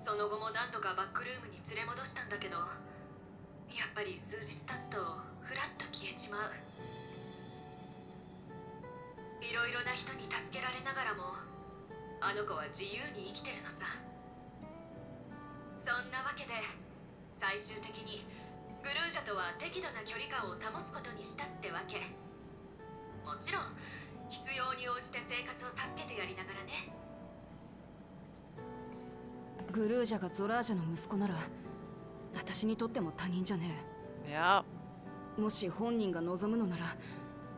Speaker 6: その後も何度かバックルームに連れ戻したんだけど、やっぱり数日経つとフラッと消えちまう。いろいろな人に助けられながらもあの子は自由に生きてるのさ。そんなわけで最終的にグルージャとは適度な距離感を保つことにしたってわけ。もちろん必要に応じて生活を助けてやりながらね。
Speaker 7: グルージャがゾラージャの息子なら私にとっても他人じゃね
Speaker 1: Yeah.
Speaker 7: え。もし本人が望むのなら、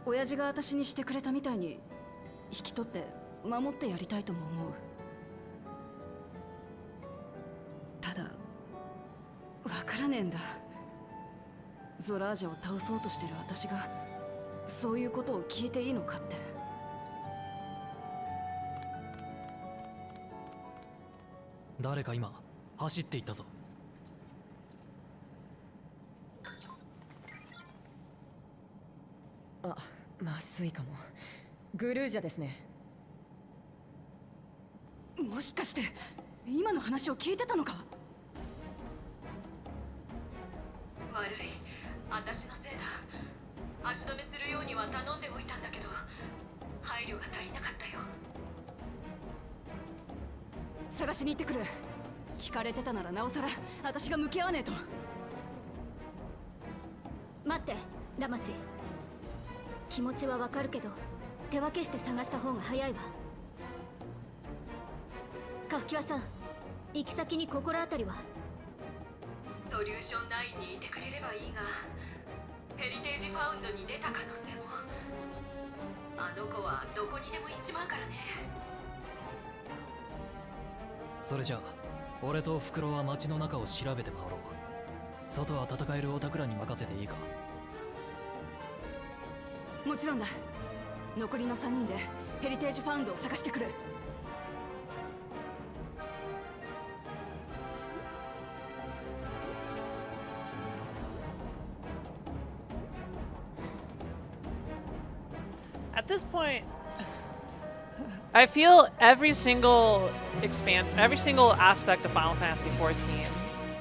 Speaker 7: 親父が私にしてくれたみたいに引き取って守ってやりたいとも思う。ただ、わからねえんだ。ゾラージャを倒そうとしてる私がそういうことを聞いていいのかって。
Speaker 11: 誰か今走っていったぞ。
Speaker 10: あ、まずいかも。グルージャですね。
Speaker 7: もしかして今の話を聞いてたのか。
Speaker 6: 悪い、私のせいだ。足止めするようには頼んでおいたんだけど、配慮が足りなかったよ。
Speaker 7: 探しに行ってくる。聞かれてたならなおさら私が向き合わねえと。
Speaker 4: 待って、ラマチ。気持ちはわかるけど、手分けして探した方が早いわ。カフキワさん、行き先に心当たりは？
Speaker 6: ソリューション9にいてくれればいいが、ヘリテージファウンドに出た可能性も。あの子はどこにでも行っちまうからね。
Speaker 11: それじゃあ俺とフクロは街の中を調べて回ろう。外は戦えるオタクらに任せていいか？
Speaker 7: もちろんだ。残りの3人でヘリテージファウンドを探してくる。
Speaker 1: At this point, I feel every single aspect of Final Fantasy XIV,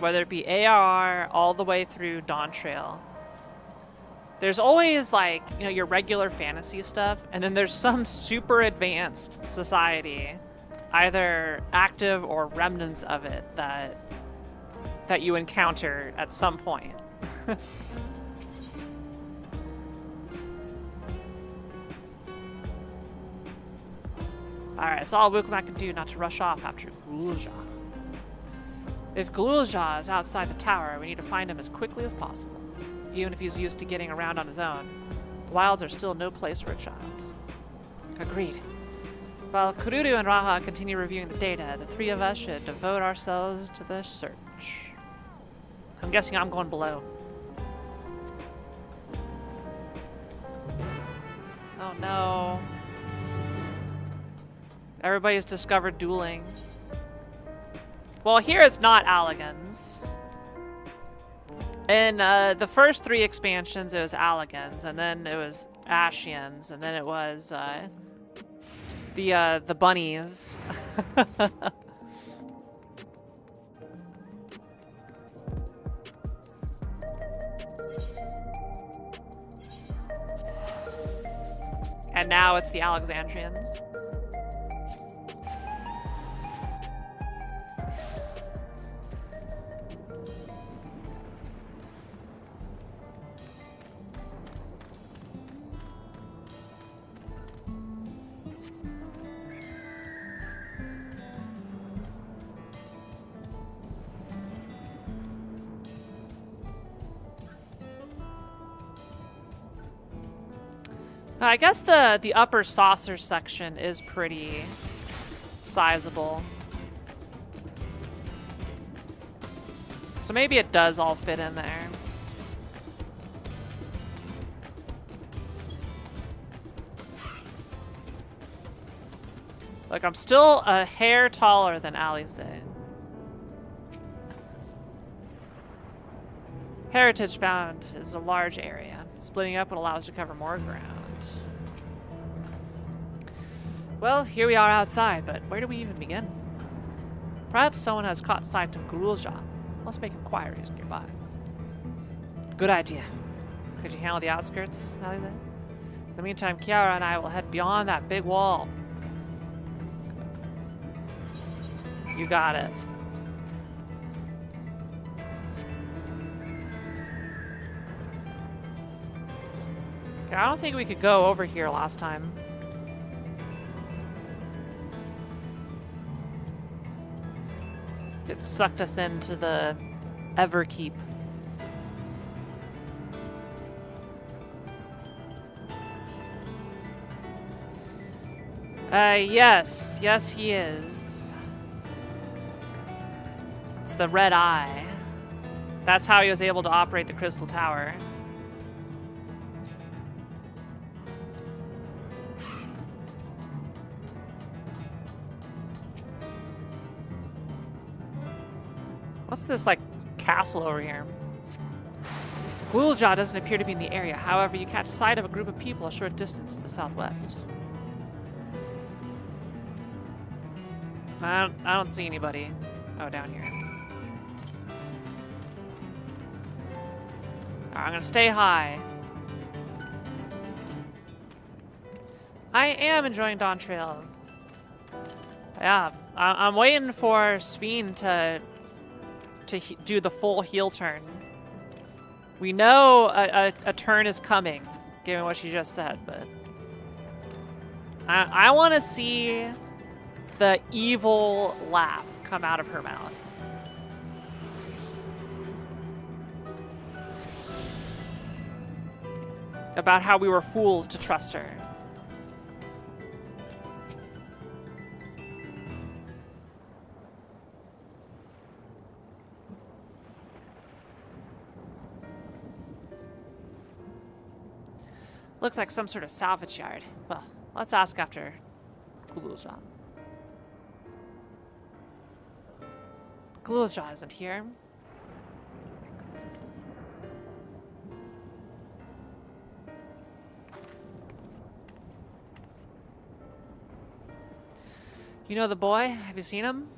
Speaker 1: whether it be ARR all the way through Dawntrail, there's always like, you know, your regular fantasy stuff, and then there's some super advanced society, either active or remnants of it, that you encounter at some point. Alright, it's all Wukong can do not to rush off after Gulja. If Gulja is outside the tower, we need to find him as quickly as possible. Even if he's used to getting around on his own, the wilds are still no place for a child. Agreed. While Kururu and Raha continue reviewing the data, the three of us should devote ourselves to the search. I'm guessing I'm going below. Oh no. Everybody's discovered dueling. Well, here it's not Alligans. In the first 3 expansions, it was Alligans, and then it was Ashians, and then it was the bunnies. And now it's the Alexandrians. I guess the upper saucer section is pretty sizable. So maybe it does all fit in there. Like, I'm still a hair taller than Alice. Heritage found is a large area. Splitting up would allow us to cover more ground. Well, here we are outside, but where do we even begin? Perhaps someone has caught sight of Gurulja. Let's make inquiries nearby. Good idea. Could you handle the outskirts, Alice? In the meantime, Kiara and I will head beyond that big wall. You got it. Okay, I don't think we could go over here last time. It sucked us into the Everkeep. Yes. Yes, he is. It's the red eye. That's how he was able to operate the crystal tower. What's this, like, castle over here? Ghouljaw doesn't appear to be in the area. However, you catch sight of a group of people a short distance to the southwest. I don't see anybody. Oh, down here. Alright, I'm gonna stay high. I am enjoying Dawntrail. Yeah, I'm waiting for Sveen to do the full heal turn. We know a turn is coming, given what she just said, but I want to see the evil laugh come out of her mouth. About how we were fools to trust her. Looks like some sort of salvage yard. Well, let's ask after Ghouljaw. Ghouljaw isn't here. You know the boy? Have you seen him?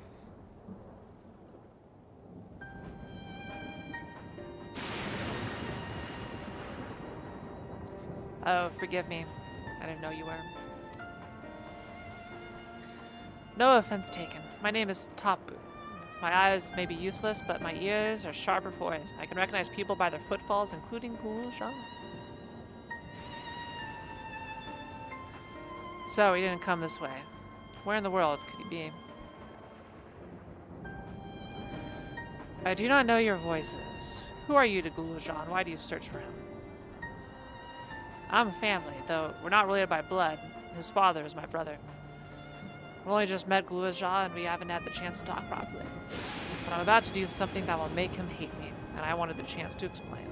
Speaker 1: Oh, forgive me. I didn't know you were. No offense taken. My name is Tapu. My eyes may be useless, but my ears are sharper voice. I can recognize people by their footfalls, including Ghouljaw. So, he didn't come this way. Where in the world could he be? I do not know your voices. Who are you to Ghouljaw, and why do you search for him? I'm family, though we're not related by blood. His father is my brother. I've only just met Ghouljaw, and we haven't had the chance to talk properly. But I'm about to do something that will make him hate me, and I wanted the chance to explain.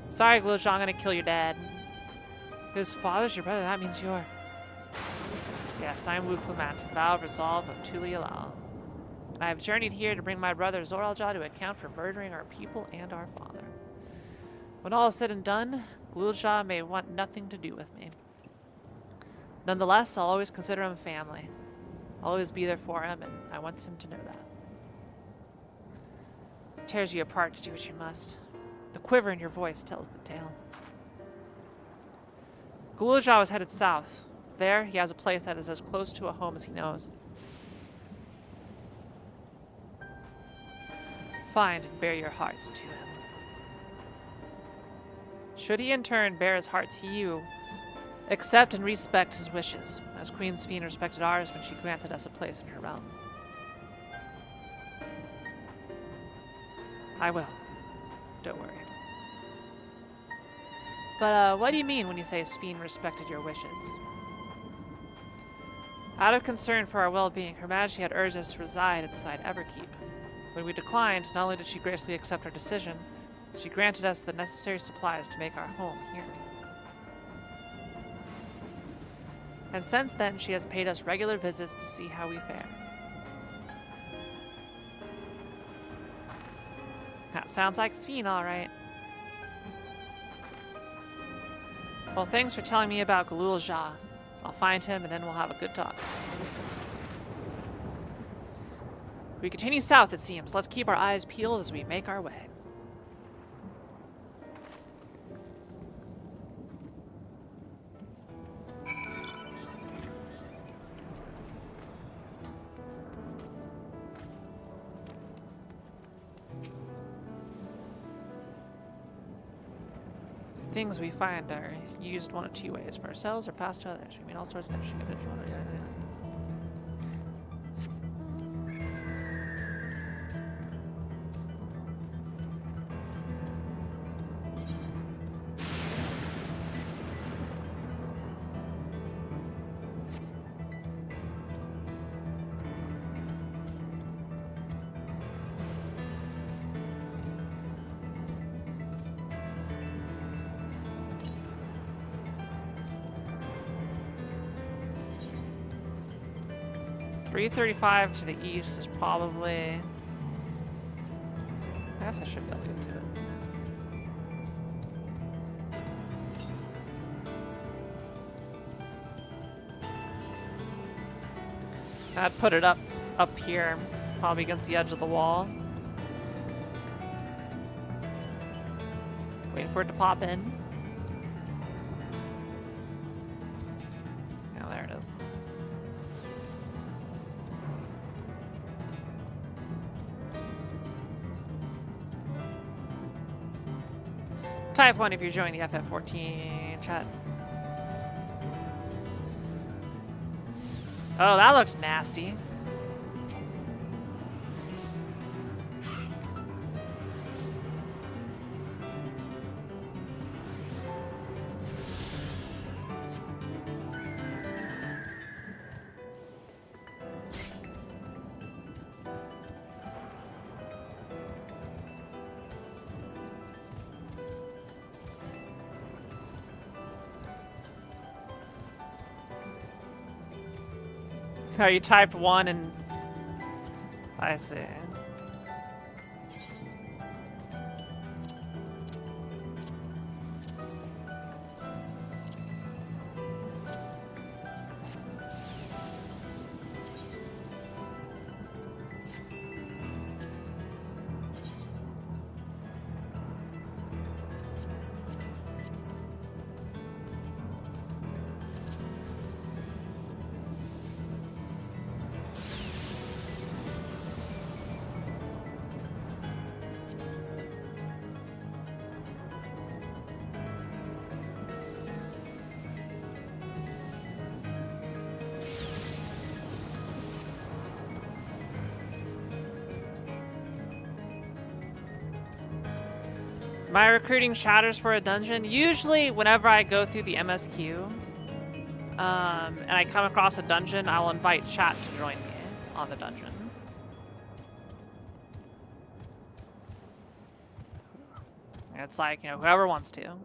Speaker 1: Sorry, Ghouljaw, I'm gonna kill your dad. His father's your brother, that means you're... Yes, I am Wuklamant, vow of resolve of Tulialal. And I have journeyed here to bring my brother Zoraljah to account for murdering our people and our father. When all is said and done, Ghouljaw may want nothing to do with me. Nonetheless, I'll always consider him family. I'll always be there for him, and I want him to know that. It tears you apart to do what you must. The quiver in your voice tells the tale. Ghouljaw was headed south. There, he has a place that is as close to a home as he knows. Find and bear your hearts to him. Should he in turn bear his heart to you, accept and respect his wishes, as Queen Sveen respected ours when she granted us a place in her realm. I will. Don't worry. But, what do you mean when you say Sveen respected your wishes? Out of concern for our well-being, Her Majesty had urged us to reside inside Everkeep. When we declined, not only did she gracefully accept our decision, she granted us the necessary supplies to make our home here. And since then, she has paid us regular visits to see how we fare. That sounds like Sveen, all right. Well, thanks for telling me about Ghouljaw. I'll find him, and then we'll have a good talk. We continue south, it seems. Let's keep our eyes peeled as we make our way. Things we find are used one of two ways, for ourselves or passed to others. We mean all sorts of interesting individuals. 335 to the east is probably... I guess I should be able to get to it. I'd put it up here, probably against the edge of the wall. Wait for it to pop in. Oh, there it is. Type 1 if you're joining the FF14 chat. Oh, that looks nasty. Oh, you typed 1 and... I see. My recruiting shatters for a dungeon. Usually, whenever I go through the MSQ, and I come across a dungeon, I will invite chat to join me on the dungeon. And it's like, you know, whoever wants to.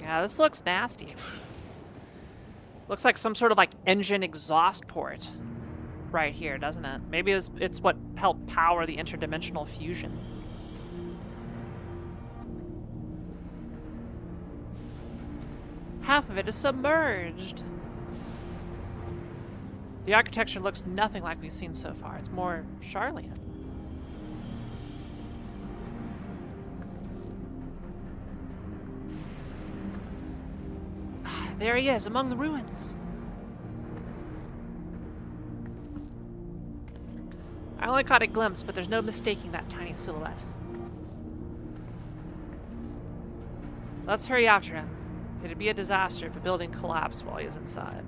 Speaker 1: Yeah, this looks nasty. Looks like some sort of like engine exhaust port right here, doesn't it? Maybe it's what helped power the interdimensional fusion. Half of it is submerged. The architecture looks nothing like we've seen so far. It's more Charlian. There he is, among the ruins. I only caught a glimpse, but there's no mistaking that tiny silhouette. Let's hurry after him. It'd be a disaster if a building collapsed while he's inside.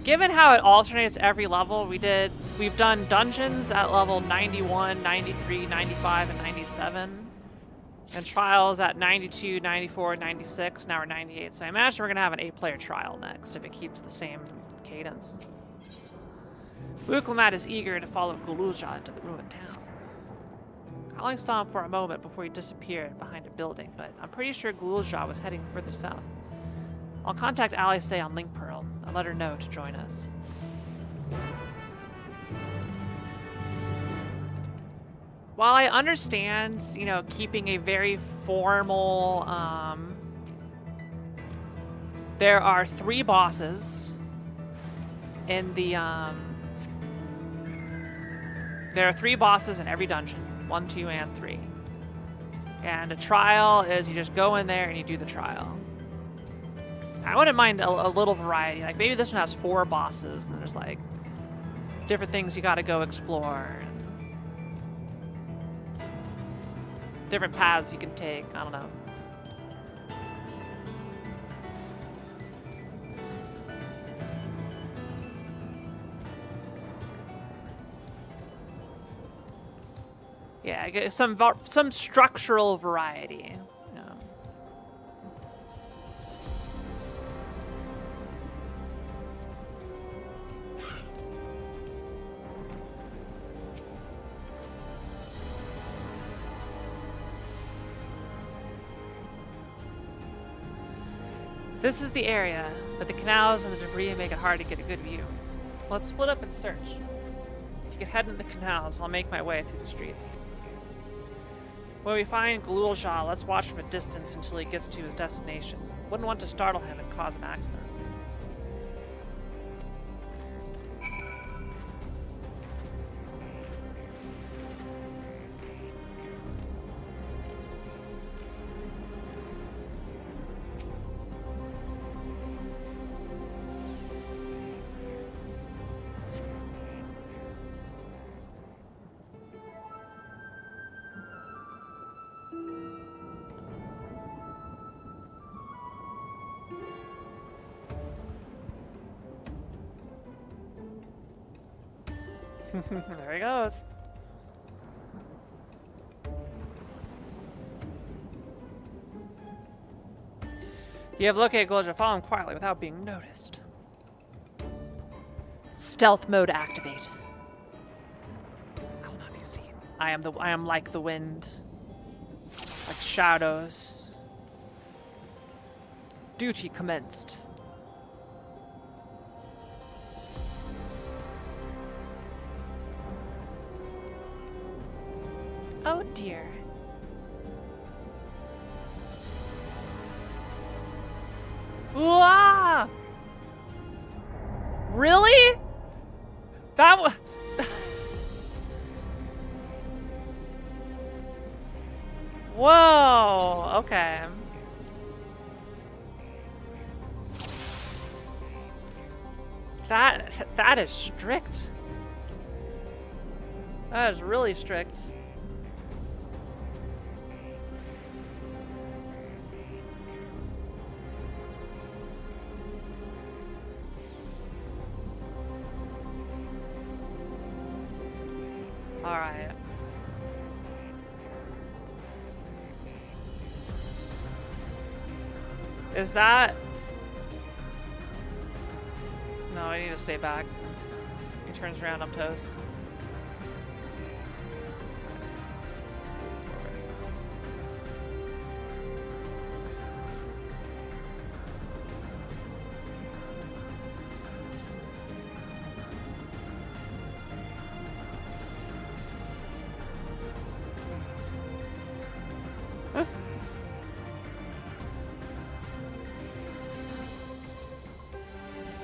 Speaker 1: Given how it alternates every level, we've done dungeons at level 91, 93, 95, and 97. And trials at 92, 94, 96, now we're 98. So I imagine we're going to have an 8-player trial next if it keeps the same cadence. Wuklamat is eager to follow Gululja into the ruined town. I only saw him for a moment before he disappeared behind a building, but I'm pretty sure Gululja was heading further south. I'll contact Alice on Link Pearl and let her know to join us. While I understand, you know, keeping a very formal, there are 3 bosses in the, there are 3 bosses in every dungeon, 1, 2, and 3. And a trial is you just go in there and you do the trial. I wouldn't mind a little variety. Like maybe this one has 4 bosses and there's like different things you gotta go explore. Different paths you can take. I don't know. Yeah, I get some structural variety. Yeah. This is the area, but the canals and the debris make it hard to get a good view. Let's split up and search. If you could head into the canals, I'll make my way through the streets. When we find Gululja, let's watch from a distance until he gets to his destination. Wouldn't want to startle him and cause an accident. There he goes. You have located Gululja. Follow him quietly without being noticed. Stealth mode activate. I will not be seen. I am like the wind. Like shadows. Duty commenced. Oh dear. Wah! Really? That was... Whoa, okay. That is strict. That is really strict. All right. Is that... No, I need to stay back. He turns around, I'm toast.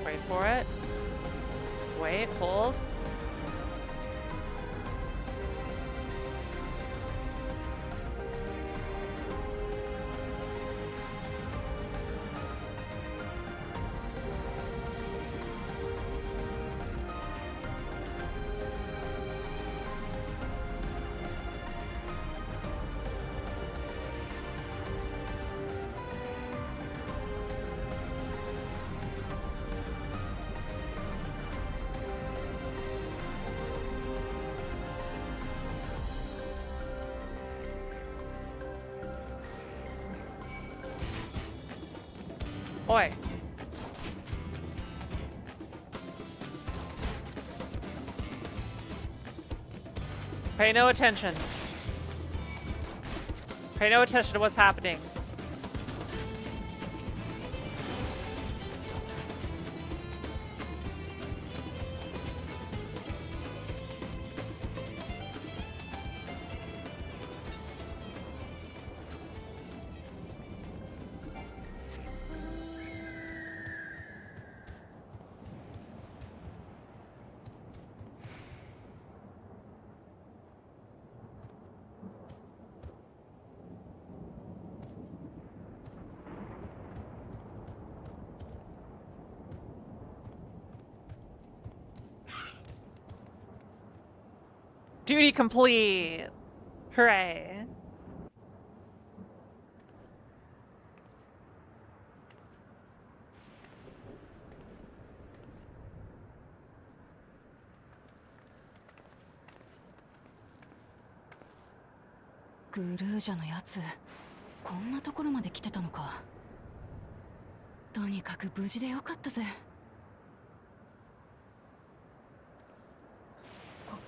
Speaker 1: Wait for it. Wait, hold. Oi. Pay no attention. Pay no attention to what's happening. Duty complete! Hooray!
Speaker 7: Gululjaのやつ、こんなところまで来てたのか。とにかく無事でよかったぜ。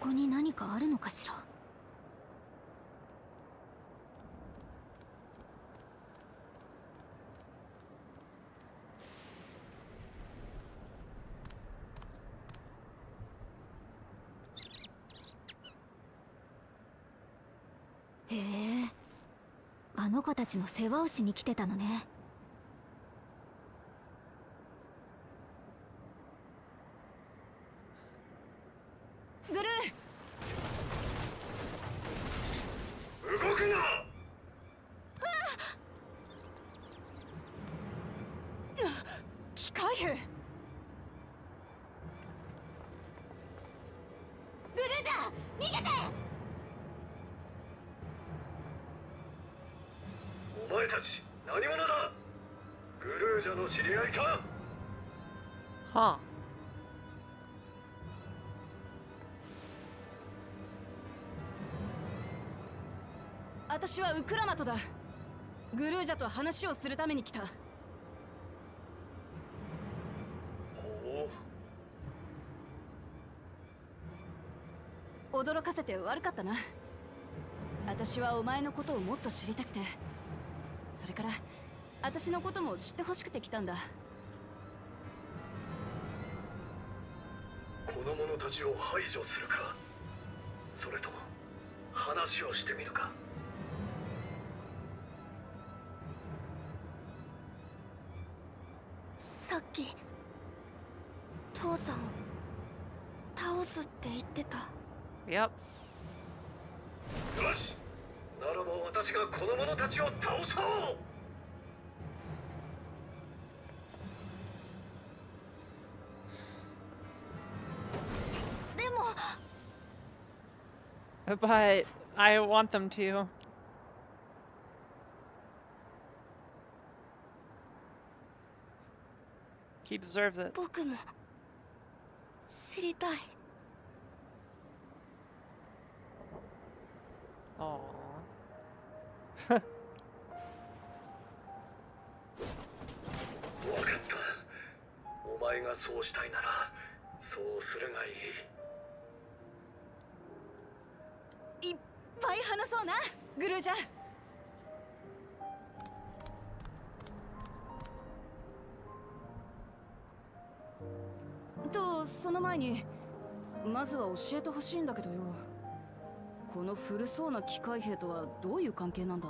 Speaker 4: ここに何かあるのかしら。へえ、あの子たちの世話をしに来てたのね。
Speaker 7: グルー、
Speaker 3: 動くな。
Speaker 7: 機械兵。
Speaker 4: グルーザー、逃げて。
Speaker 3: お前たち何者だ。グルージャの知り合いか。
Speaker 1: Huh.
Speaker 7: 私はウクラマトだ。グルージャと話をするために来た。驚かせて悪かったな。私はお前のことをもっと知りたくて、それから私のことも知ってほしくて来たんだ。
Speaker 3: この者たちを排除するか、それとも話をしてみるか。
Speaker 4: さっき父さんを倒すって言ってた。
Speaker 1: Yep.
Speaker 3: よし、ならば私がこの者たちを倒そう。
Speaker 4: でも
Speaker 1: But I want them to. He deserves it.
Speaker 4: 僕も知りたい。
Speaker 1: Aww.
Speaker 3: 分かった。お前がそうしたいならそうするがいい。
Speaker 7: いっぱい話そうな、グルージャ。とその前にまずは教えてほしいんだけどよ、この古そうな機械兵とはどういう関係なんだ。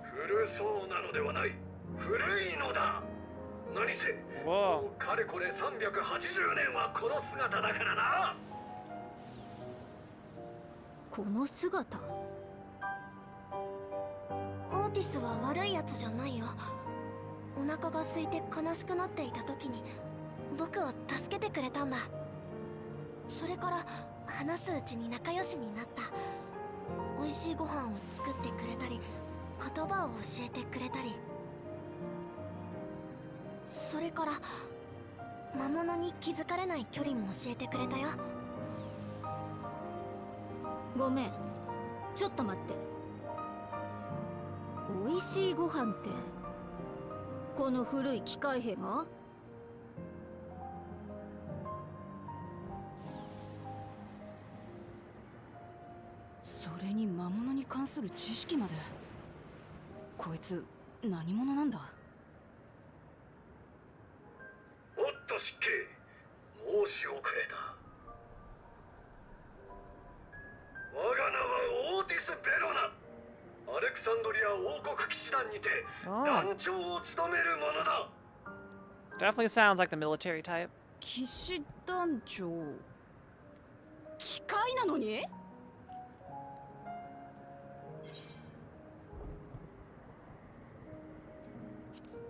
Speaker 3: 古そうなのではない、古いのだ。何せもうかれこれ380年はこの姿だからな。
Speaker 4: この姿。オーティスは悪いやつじゃないよ。お腹が空いて悲しくなっていた時に僕を助けてくれたんだ。それから話すうちに仲良しになった。美味しいご飯を作ってくれたり言葉を教えてくれたり、それから魔物に気づかれない距離も教えてくれたよ。ごめん、ちょっと待って。美味しいご飯ってこの古い機械兵が？
Speaker 7: それに魔物に関する知識まで。こいつ何者なんだ。
Speaker 3: おっと失敬、申し遅れた。我が名はオーティス・ベロナ。アレクサンドリア王国騎士団にて団長を務める者だ。
Speaker 1: Definitely sounds like the military type.
Speaker 7: 騎士団長。機械なのに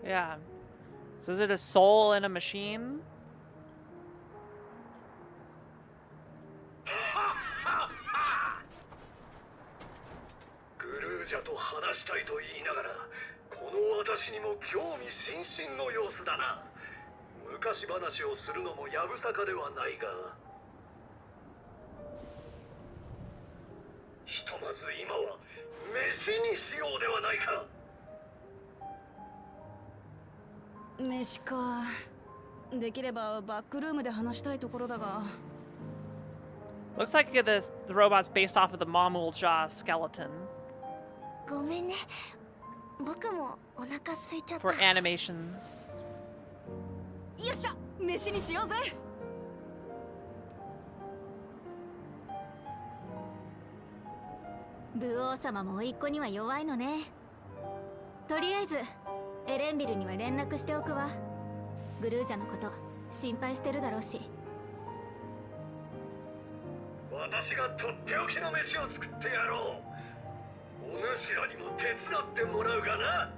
Speaker 1: Yeah. So is it a soul in a machine?
Speaker 3: グルージャと話したいと言いながら、この私にも興味津々の様子だな。昔話をするのもやぶさかではないが、ひとまず今は飯にしようではないか。
Speaker 7: 飯か。できればバックルームで話したいところだが。
Speaker 1: Looks like the robot's based off of the Mamul Jaw skeleton
Speaker 4: ごめんね、僕もお腹空いちゃった。
Speaker 1: for animations.
Speaker 7: よっしゃ、飯にしようぜ。
Speaker 4: 武王様も甥っ子には弱いのね。とりあえずエレンビルには連絡しておくわ。グルージャのこと心配してるだろうし。
Speaker 3: 私がとっておきの飯を作ってやろう。お主らにも手伝ってもらうがな。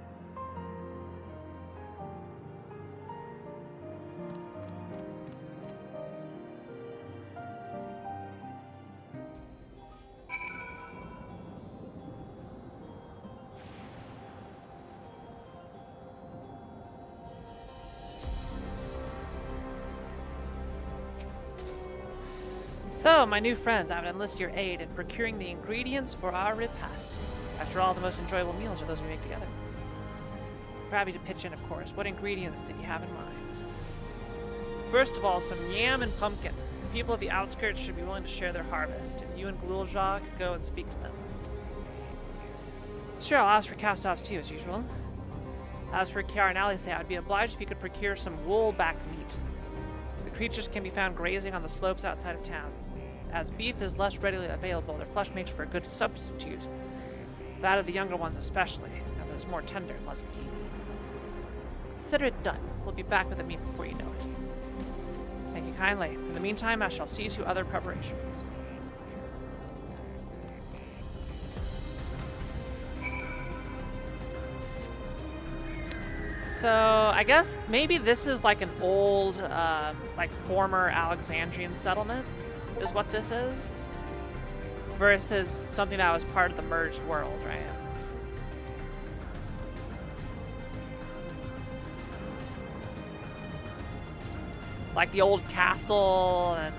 Speaker 1: So, my new friends, I would enlist your aid in procuring the ingredients for our repast. After all, the most enjoyable meals are those we make together. We're happy to pitch in, of course. What ingredients did you have in mind? First of all, some yam and pumpkin. The people of the outskirts should be willing to share their harvest, and you and Glulja could go and speak to them. Sure, I'll ask for cast-offs too, as usual. As for Kiara and Alice, I would be obliged if you could procure some wool-back meat. The creatures can be found grazing on the slopes outside of town. As beef is less readily available, their flesh makes for a good substitute. That of the younger ones especially, as it is more tender and less acute. Consider it done. We'll be back with the meat before you know it. Thank you kindly. In the meantime, I shall see to other preparations. So, I guess maybe this is like an old, like former Alexandrian settlement, is what this is, versus something that was part of the merged world, right? Like the old castle and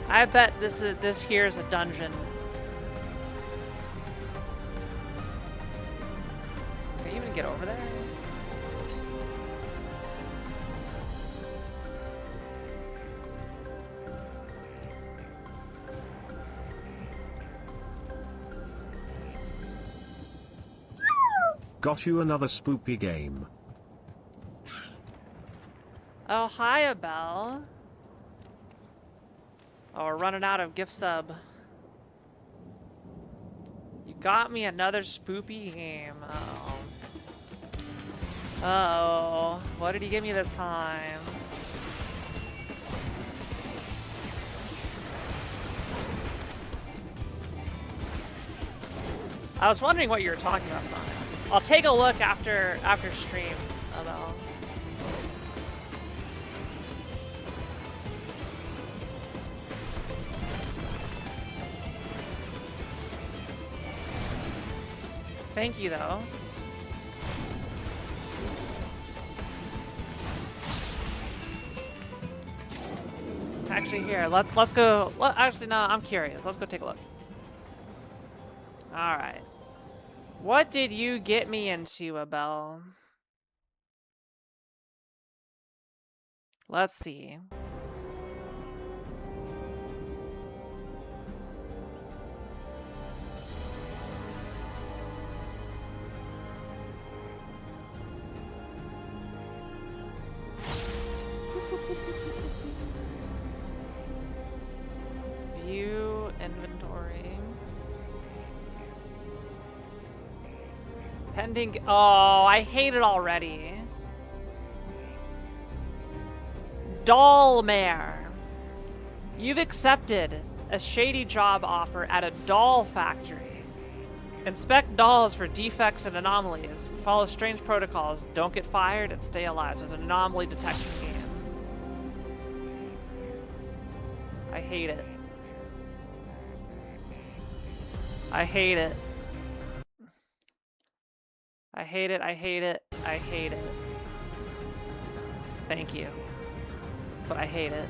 Speaker 1: I bet this here is a dungeon. Can you even get over there?
Speaker 2: Got you another spoopy game.
Speaker 1: Oh, hi, Abel. Oh, we're running out of gift sub. You got me another spoopy game. Uh-oh. Uh-oh. What did he give me this time? I was wondering what you were talking about, Sonic. I'll take a look after stream, Abel. Thank you, though. Actually, here, let's go. Actually, no, I'm curious. Let's go take a look. All right. What did you get me into, Abel? Let's see. View inventory. Pending. Oh, I hate it already. Dollmare. You've accepted a shady job offer at a doll factory. Inspect dolls for defects and anomalies. Follow strange protocols. Don't get fired and stay alive. So it's an anomaly detection game. I hate it. I hate it. I hate it, I hate it, I hate it. Thank you. But I hate it.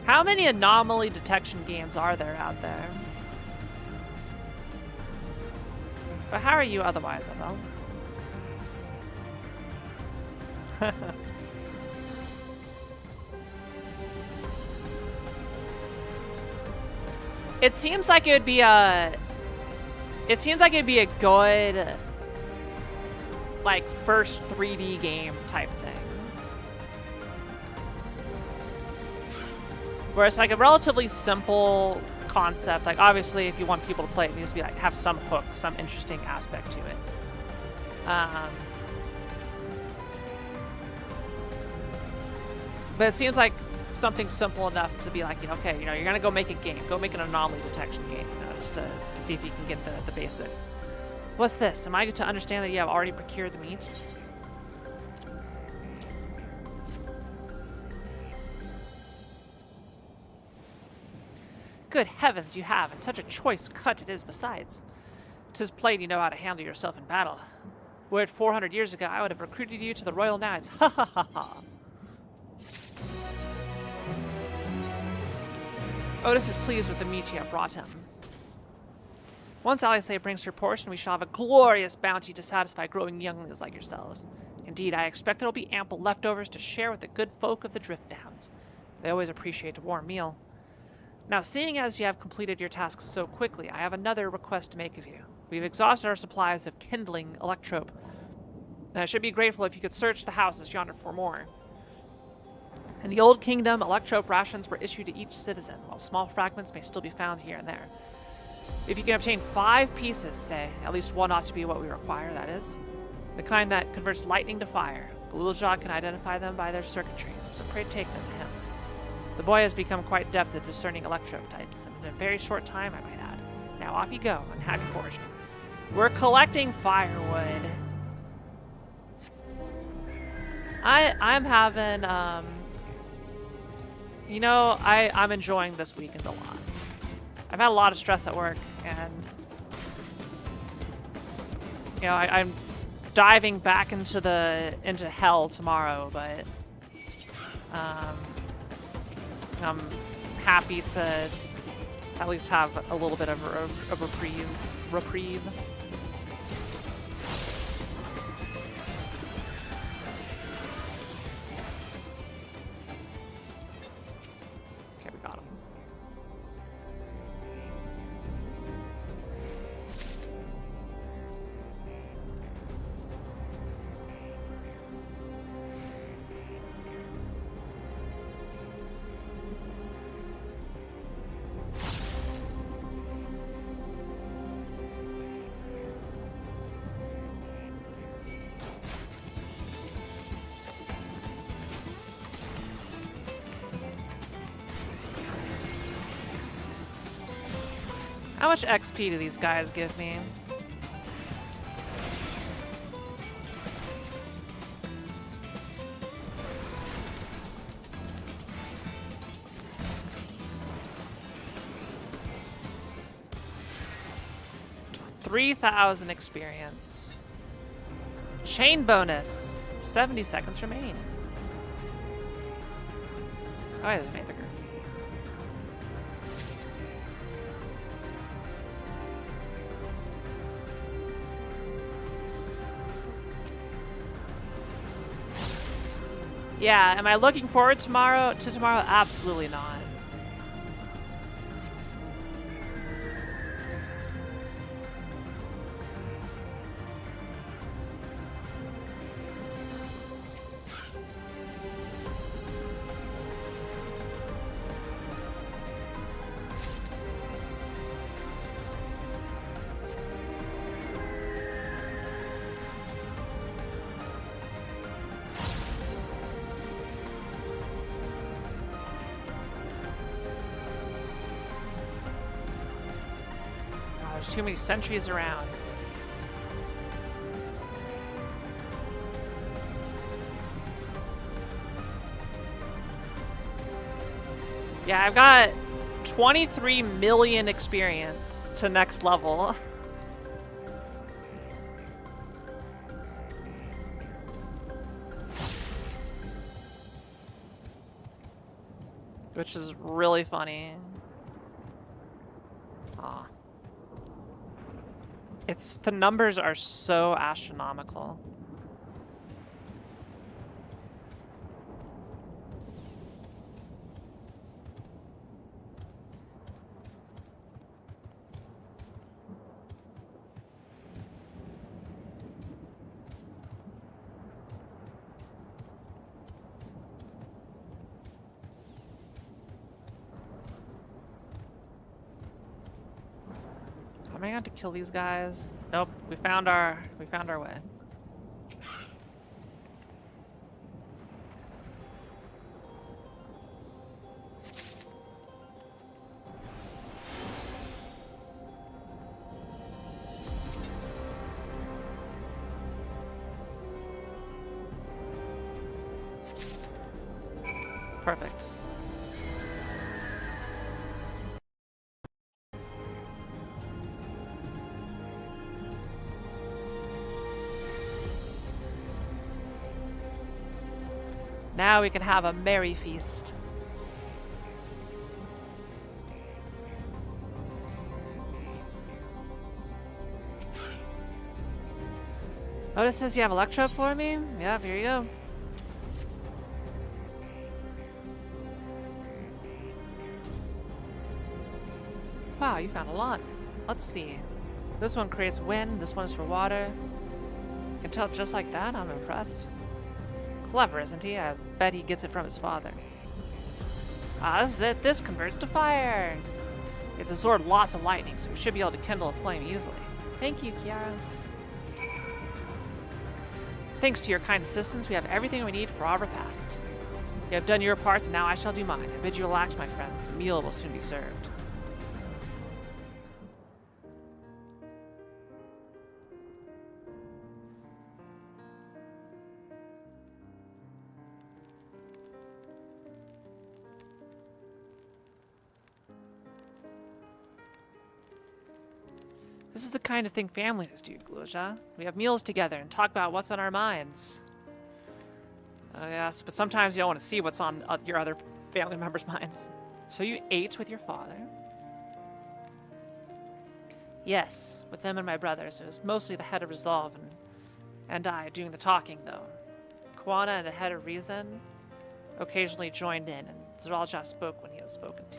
Speaker 1: How many anomaly detection games are there out there? But how are you otherwise, Abel? It seems like it would be a... It seems like it'd be a good, like, first 3D game type thing. Where it's like a relatively simple concept. Like, obviously, if you want people to play it, it needs to be like have some hook, some interesting aspect to it. But it seems like something simple enough to be like, you know, okay, you know, you're gonna go make a game, go make an anomaly detection game, you know, just to see if you can get the basics. What's this? Am I to understand that you have already procured the meat? Good heavens, you have, and such a choice cut it is besides. 'Tis plain you know how to handle yourself in battle. Were it 400 years ago, I would have recruited you to the Royal Knights. Ha ha ha ha. Otis is pleased with the meat you have brought him. Once Alisaie brings her portion, we shall have a glorious bounty to satisfy growing younglings like yourselves. Indeed, I expect there will be ample leftovers to share with the good folk of the Drift Downs. They always appreciate a warm meal. Now, seeing as you have completed your tasks so quickly, I have another request to make of you. We've exhausted our supplies of kindling electrope, and I should be grateful if you could search the houses yonder for more. In the Old Kingdom, electrope rations were issued to each citizen, while small fragments may still be found here and there. If you can obtain 5 pieces, say, at least one ought to be what we require, that is. The kind that converts lightning to fire. Gulujad can identify them by their circuitry, so pray take them to him. The boy has become quite deft at discerning electrope types, and in a very short time, I might add. Now off you go, and happy foraging. We're collecting firewood. I'm having, you know, I'm enjoying this weekend a lot. I've had a lot of stress at work, and, you know, I'm diving back into hell tomorrow, but, I'm happy to at least have a little bit of a reprieve. Okay, we got him. How much XP do these guys give me? $3,000 experience. Chain bonus. 70 seconds remain. Oh, yeah, there's an Aether. Yeah, am I looking forward to tomorrow? Absolutely not. There's too many sentries around. Yeah, I've got 23 million experience to next level. Which is really funny. Aw. The numbers are so astronomical. Am I going to kill these guys? Nope. We found our way. Perfect. Now we can have a merry feast. Otis says you have Electro for me? Yeah, here you go. Wow, you found a lot. Let's see. This one creates wind, this one's for water. You can tell just like that? I'm impressed. Clever, isn't he? I bet he gets it from his father. Ah, this is it. This converts to fire. It's absorbed lots of lightning, so we should be able to kindle a flame easily. Thank you, Kiara. Thanks to your kind assistance, we have everything we need for our repast. You have done your parts, and now I shall do mine. I bid you relax, my friends. The meal will soon be served. This is the kind of thing families do, Gluja. We have meals together and talk about what's on our minds. Yes, but sometimes you don't want to see what's on your other family members' minds. So you ate with your father? Yes, with them and my brothers. It was mostly the head of Resolve and I doing the talking, though. Kwana and the head of Reason occasionally joined in, and Zeralja spoke when he was spoken to.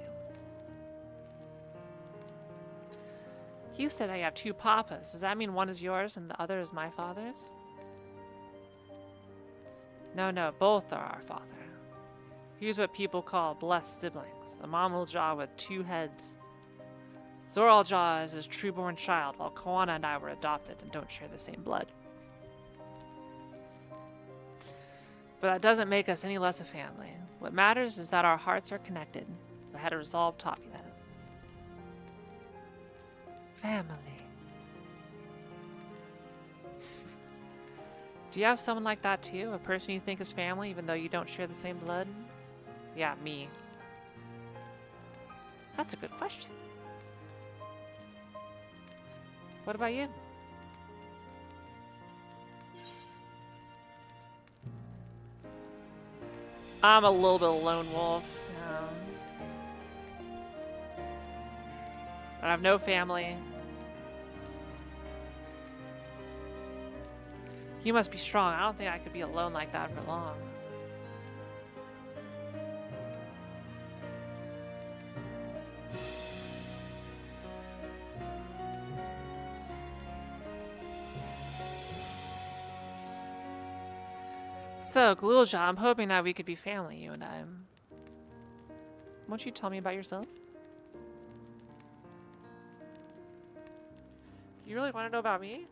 Speaker 1: You said I have two papas. Does that mean one is yours and the other is my father's? No, both are our father. He's what people call blessed siblings, a Mamulja with two heads. Zoralja is his true-born child, while Koana and I were adopted and don't share the same blood. But that doesn't make us any less a family. What matters is that our hearts are connected. The head of Resolve taught me that. Family. Do you have someone like that too? A person you think is family even though you don't share the same blood? Yeah, me. That's a good question. What about you? I'm a little bit of a lone wolf. I have no family. You must be strong. I don't think I could be alone like that for long. So, Glulja, I'm hoping that we could be family, you and I. Won't you tell me about yourself? You really want to know about me?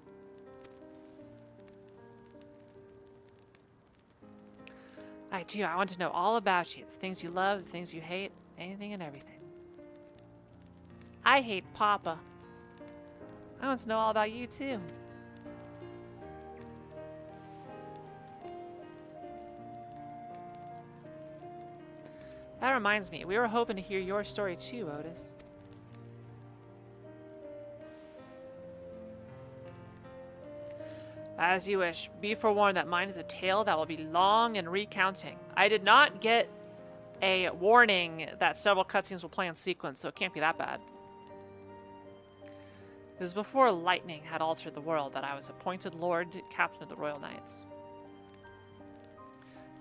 Speaker 1: I do. I want to know all about you. The things you love, the things you hate, anything and everything. I hate Papa. I want to know all about you, too. That reminds me, we were hoping to hear your story too, Otis. As you wish. Be forewarned that mine is a tale that will be long and recounting. I did not get a warning that several cutscenes will play in sequence, so it can't be that bad. It was before lightning had altered the world that I was appointed Lord Captain of the Royal Knights.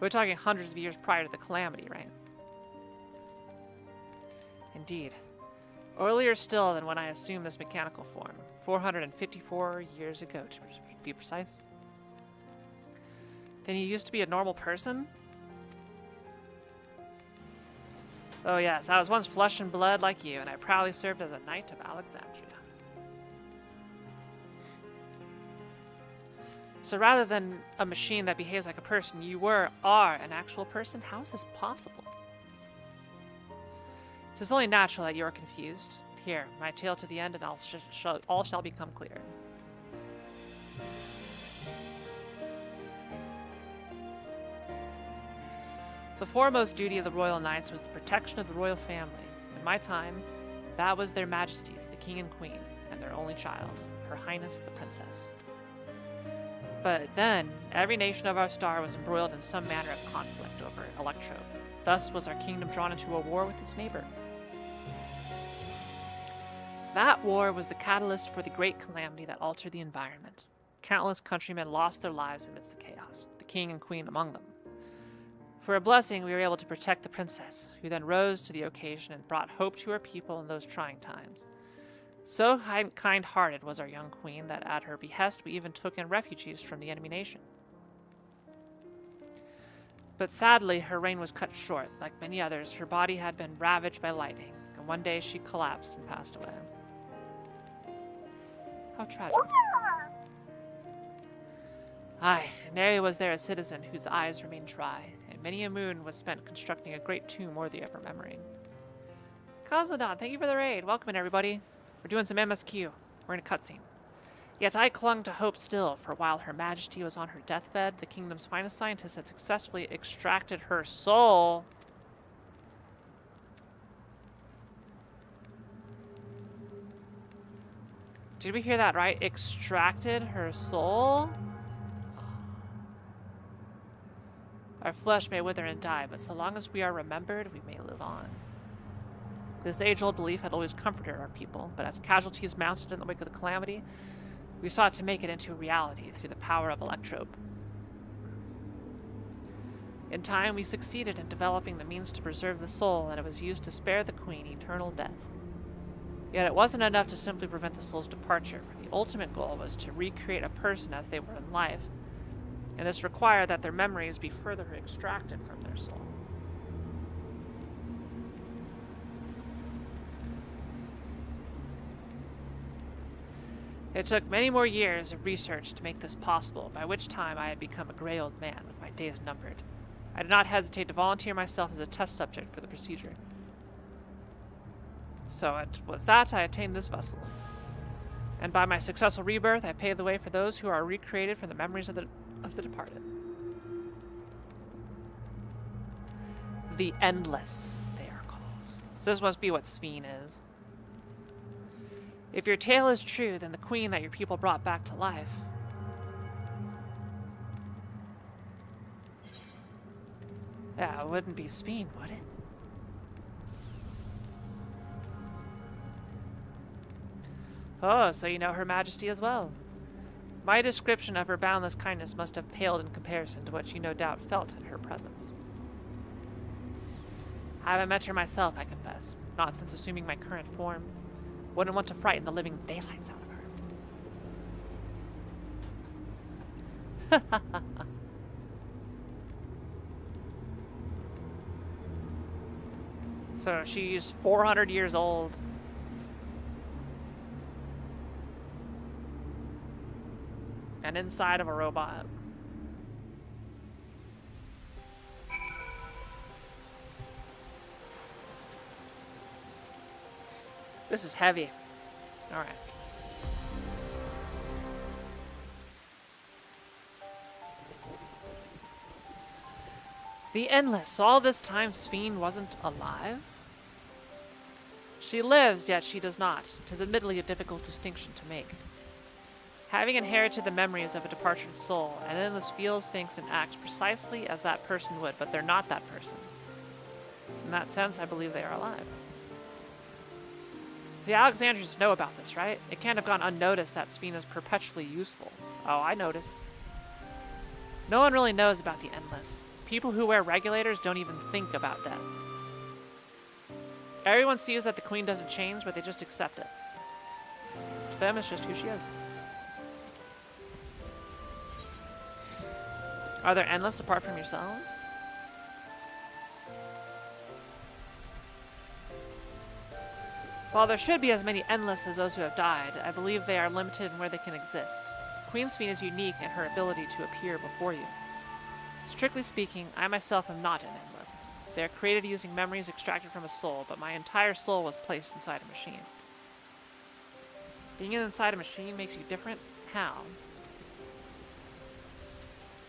Speaker 1: We're talking hundreds of years prior to the calamity, right? Indeed. Earlier still than when I assumed this mechanical form. 454 years ago, to be precise. Then you used to be a normal person? Oh yes, I was once flesh and blood like you, and I proudly served as a Knight of Alexandria. So rather than a machine that behaves like a person, you are an actual person? How is this possible? It is only natural that you are confused. Here, my tale to the end, and all shall become clear. The foremost duty of the Royal Knights was the protection of the royal family. In my time, that was their majesties, the king and queen, and their only child, Her Highness the Princess. But then, every nation of our star was embroiled in some manner of conflict over Electrope. Thus was our kingdom drawn into a war with its neighbor. That war was the catalyst for the great calamity that altered the environment. Countless countrymen lost their lives amidst the chaos, the king and queen among them. For a blessing, we were able to protect the princess, who then rose to the occasion and brought hope to her people in those trying times. So kind-hearted was our young queen that at her behest we even took in refugees from the enemy nation. But sadly, her reign was cut short. Like many others, her body had been ravaged by lightning, and one day she collapsed and passed away. How tragic. Aye, nary was there a citizen whose eyes remained dry, and many a moon was spent constructing a great tomb worthy of her memory. Cosmodon, thank you for the raid. Welcome in, everybody. We're doing some MSQ. We're in a cutscene. Yet I clung to hope still, for while Her Majesty was on her deathbed, the kingdom's finest scientists had successfully extracted her soul. Did we hear that right? Extracted her soul? Our flesh may wither and die, but so long as we are remembered, we may live on. This age-old belief had always comforted our people, but as casualties mounted in the wake of the calamity, we sought to make it into a reality through the power of Electrope. In time, we succeeded in developing the means to preserve the soul, and it was used to spare the Queen eternal death. Yet it wasn't enough to simply prevent the soul's departure, for the ultimate goal was to recreate a person as they were in life, and this required that their memories be further extracted from their soul. It took many more years of research to make this possible, by which time I had become a gray old man with my days numbered. I did not hesitate to volunteer myself as a test subject for the procedure. So it was that I attained this vessel. And by my successful rebirth, I paved the way for those who are recreated from the memories of the departed. The Endless, they are called. So this must be what Sphene is. If your tale is true, then the queen that your people brought back to life. Yeah, it wouldn't be Sphene, would it? Oh, so you know Her Majesty as well. My description of her boundless kindness must have paled in comparison to what you no doubt felt in her presence. I haven't met her myself, I confess, not since assuming my current form. Wouldn't want to frighten the living daylights out of her. So she's 400 years old. And inside of a robot. This is heavy. All right. The Endless. All this time, Sphene wasn't alive? She lives, yet she does not. 'Tis admittedly a difficult distinction to make. Having inherited the memories of a departed soul, an Endless feels, thinks, and acts precisely as that person would, but they're not that person. In that sense, I believe they are alive. The Alexandrians know about this, right? It can't have gone unnoticed that Sphene is perpetually useful. Oh, I noticed. No one really knows about the Endless. People who wear regulators don't even think about death. Everyone sees that the Queen doesn't change, but they just accept it. To them, it's just who she is. Are there Endless apart from yourselves? While there should be as many Endless as those who have died, I believe they are limited in where they can exist. Queen Sphene is unique in her ability to appear before you. Strictly speaking, I myself am not an Endless. They are created using memories extracted from a soul, but my entire soul was placed inside a machine. Being inside a machine makes you different? How?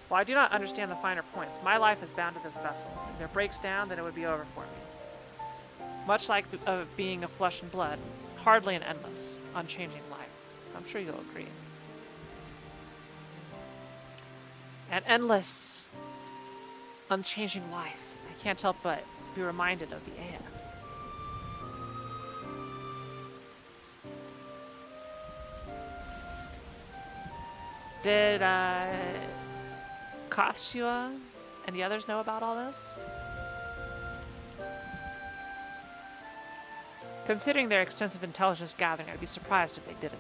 Speaker 1: While I do not understand the finer points, my life is bound to this vessel. If it breaks down, then it would be over for me. Much like being of flesh and blood, hardly an endless, unchanging life. I'm sure you'll agree. An endless, unchanging life. I can't help but be reminded of the Ea. Did Kathshua and the others know about all this? Considering their extensive intelligence gathering, I'd be surprised if they didn't.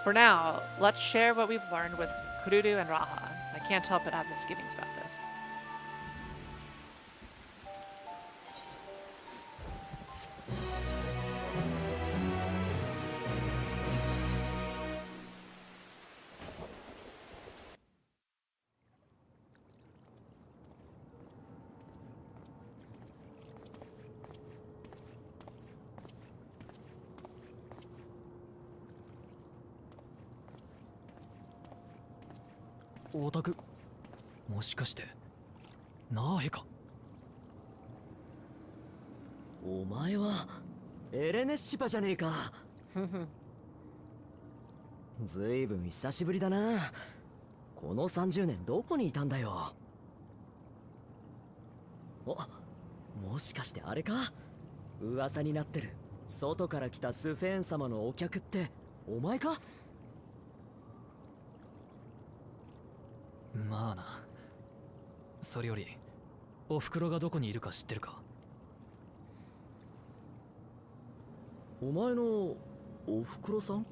Speaker 1: For now, let's share what we've learned with Kurudu and Raha. I can't help but have misgivings about this.
Speaker 11: オタクもしかしてナーヘか。
Speaker 9: お前はエレネッシパじゃねえか。ずいぶん久しぶりだな。この30年どこにいたんだよ。もしかしてあれか。噂になってる外から来たスフェーン様のお客ってお前か。
Speaker 11: まあな。それよりおふくろがどこにいるか知ってるか。
Speaker 9: お前のおふくろさん？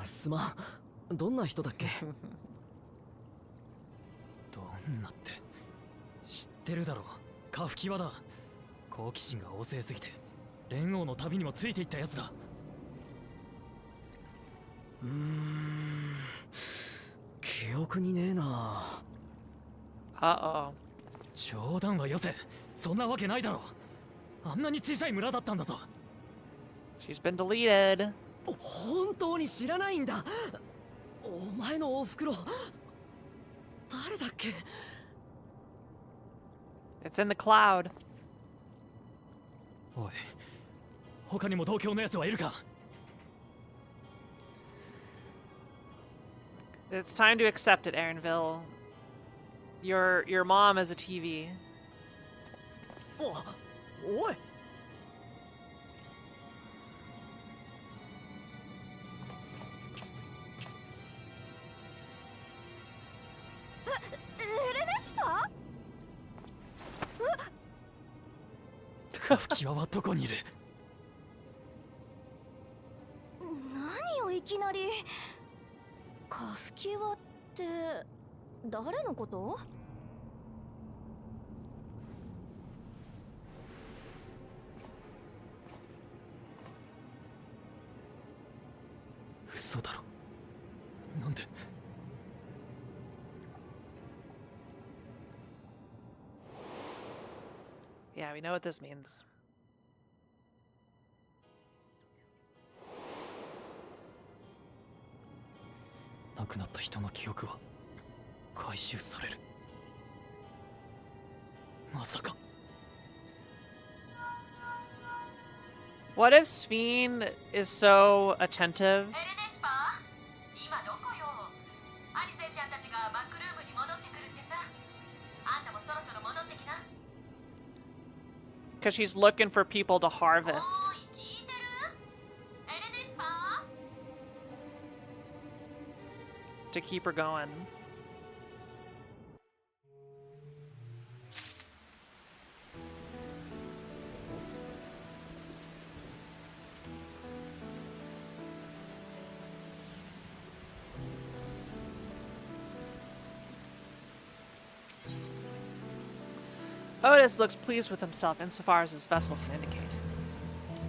Speaker 9: すまん。どんな人だっけ？
Speaker 11: どんなって知ってるだろ。カフキワだ。好奇心が旺盛すぎて連王の旅にもついていったやつだ。
Speaker 9: 記憶にねえな。
Speaker 11: 冗談はよせ。そんなわけないだろ。あんなに小さい村だったんだぞ。
Speaker 1: She's been deleted.
Speaker 9: 本当に知らないんだ。お前のおふくろ誰だっけ？
Speaker 1: It's in the cloud.
Speaker 11: おい、他にも同郷のやつはいるか？
Speaker 1: It's time to accept it, Erenville. Your mom is a TV.
Speaker 9: おい。
Speaker 4: エレネシパ？
Speaker 11: カフキワはどこにいる？
Speaker 4: 何をいきなり。カフキワって誰のこと？
Speaker 11: 嘘だろ。なんで？
Speaker 1: Yeah, we know what this means.
Speaker 11: 亡くなった人の記憶は回収される。まさか。
Speaker 1: What if Sphene is so attentive?
Speaker 6: 今どこよ？アリゼがバックルームに戻ってくるってさ。あんたもそろそろ戻ってきな。
Speaker 1: Because she's looking for people to harvest.
Speaker 6: おい、聞いてる？エレディスパー？
Speaker 1: To keep her going. Otis looks pleased with himself insofar as his vessel can indicate.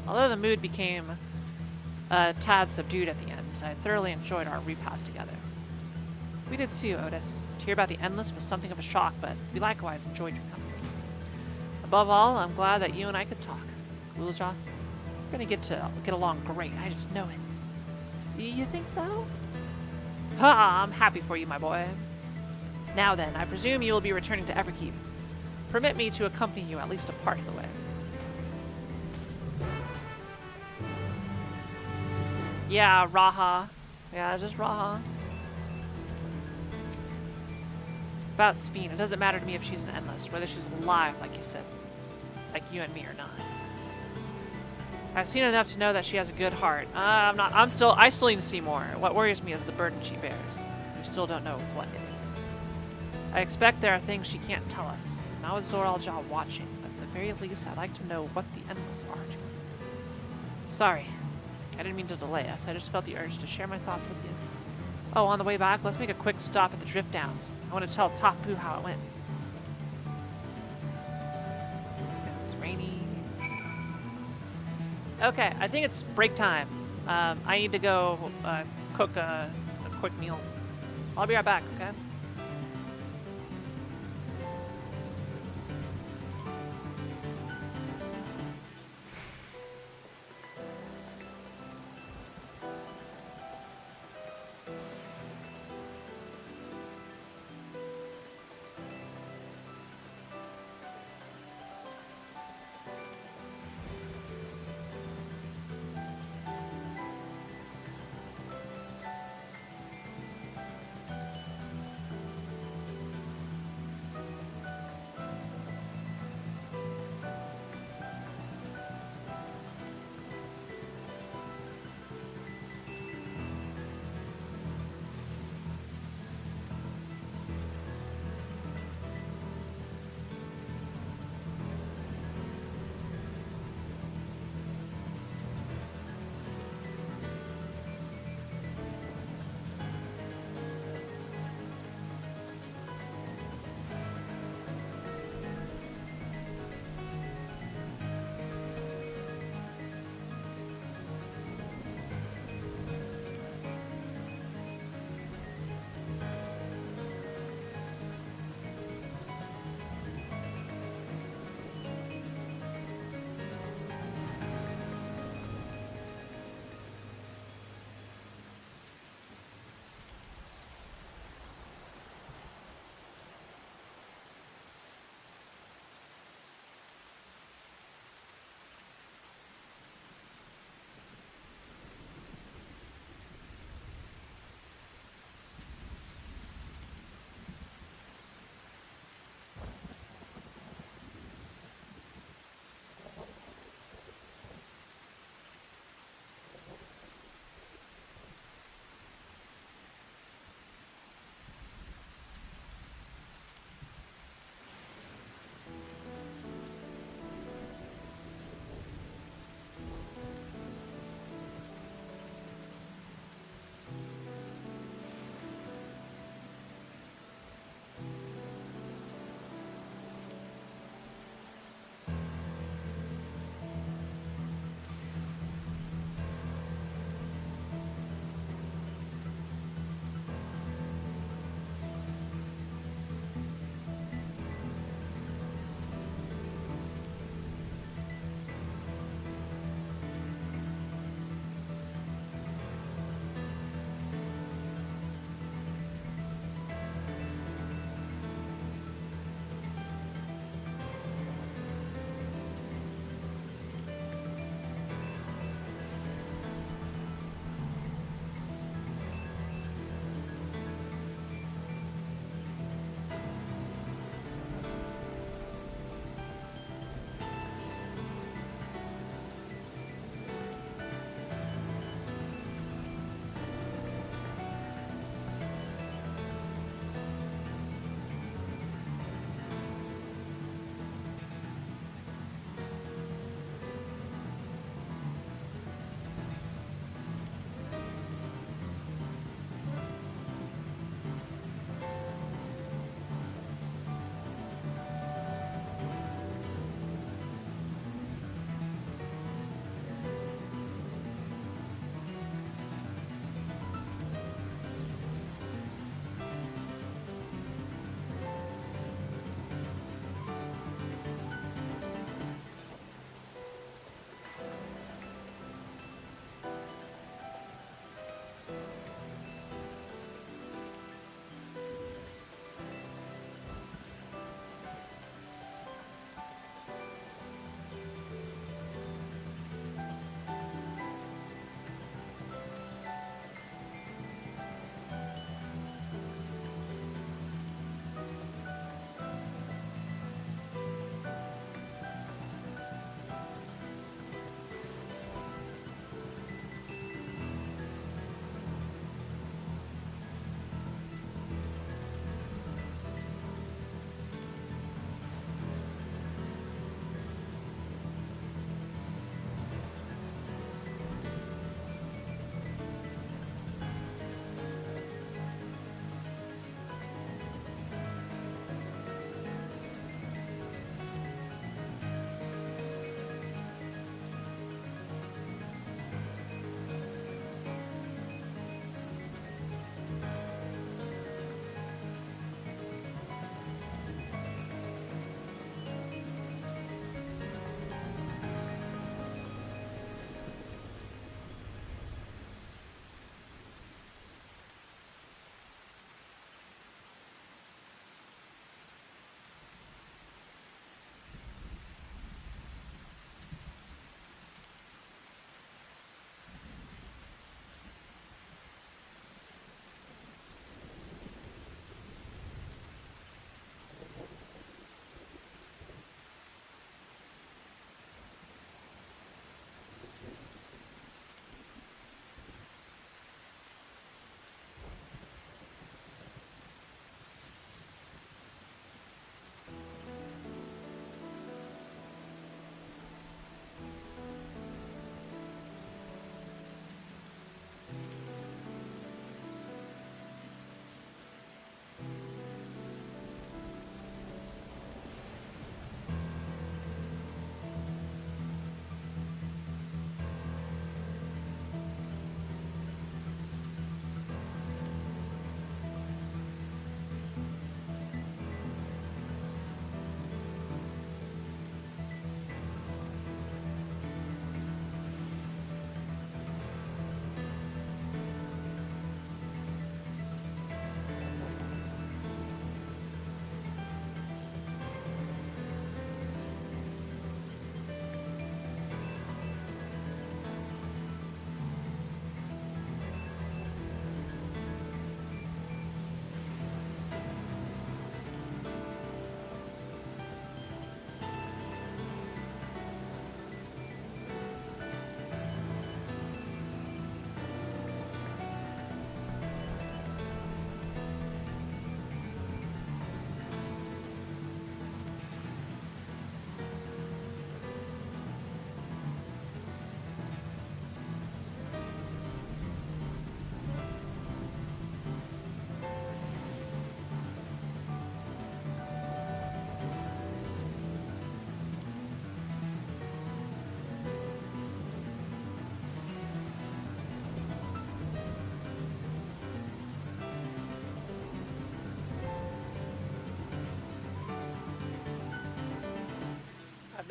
Speaker 1: Although the mood became a tad subdued at the end, I thoroughly enjoyed our repast together. We did too, Otis. To hear about the Endless was something of a shock, but we likewise enjoyed your company. Above all, I'm glad that you and I could talk. Ghouljaw, we're gonna get along great. I just know it. You think so? Ha! I'm happy for you, my boy. Now then, I presume you will be returning to Everkeep. Permit me to accompany you at least a part of the way. Yeah, Raha. Yeah, just Raha. About Sphene, it doesn't matter to me if she's an Endless, whether she's alive, like you said. Like you and me or not. I've seen enough to know that she has a good heart. I still need to see more. What worries me is the burden she bears. We still don't know what it is. I expect there are things she can't tell us. Now is Zoraljah watching, but at the very least I'd like to know what the Endless are to her. Sorry, I didn't mean to delay us. I just felt the urge to share my thoughts with you. Oh, on the way back, let's make a quick stop at the Drift Downs. I want to tell Tapu how it went. It's rainy. Okay, I think it's break time. I need to go cook a quick meal. I'll be right back, okay?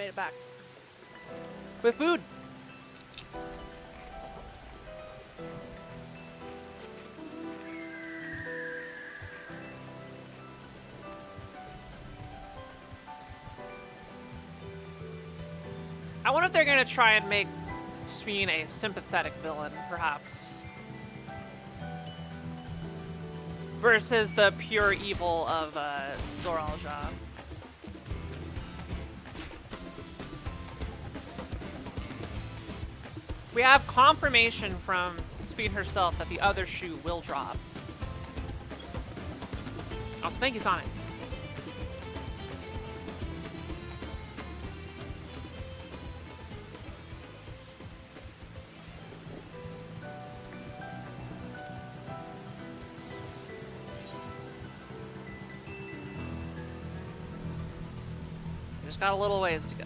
Speaker 1: made it back. With food. I wonder if they're gonna try and make Sphene a sympathetic villain, perhaps. Versus the pure evil of Zoralja. We have confirmation from Sphene herself that the other shoe will drop. Also, thank you, Sonic. Just got a little ways to go.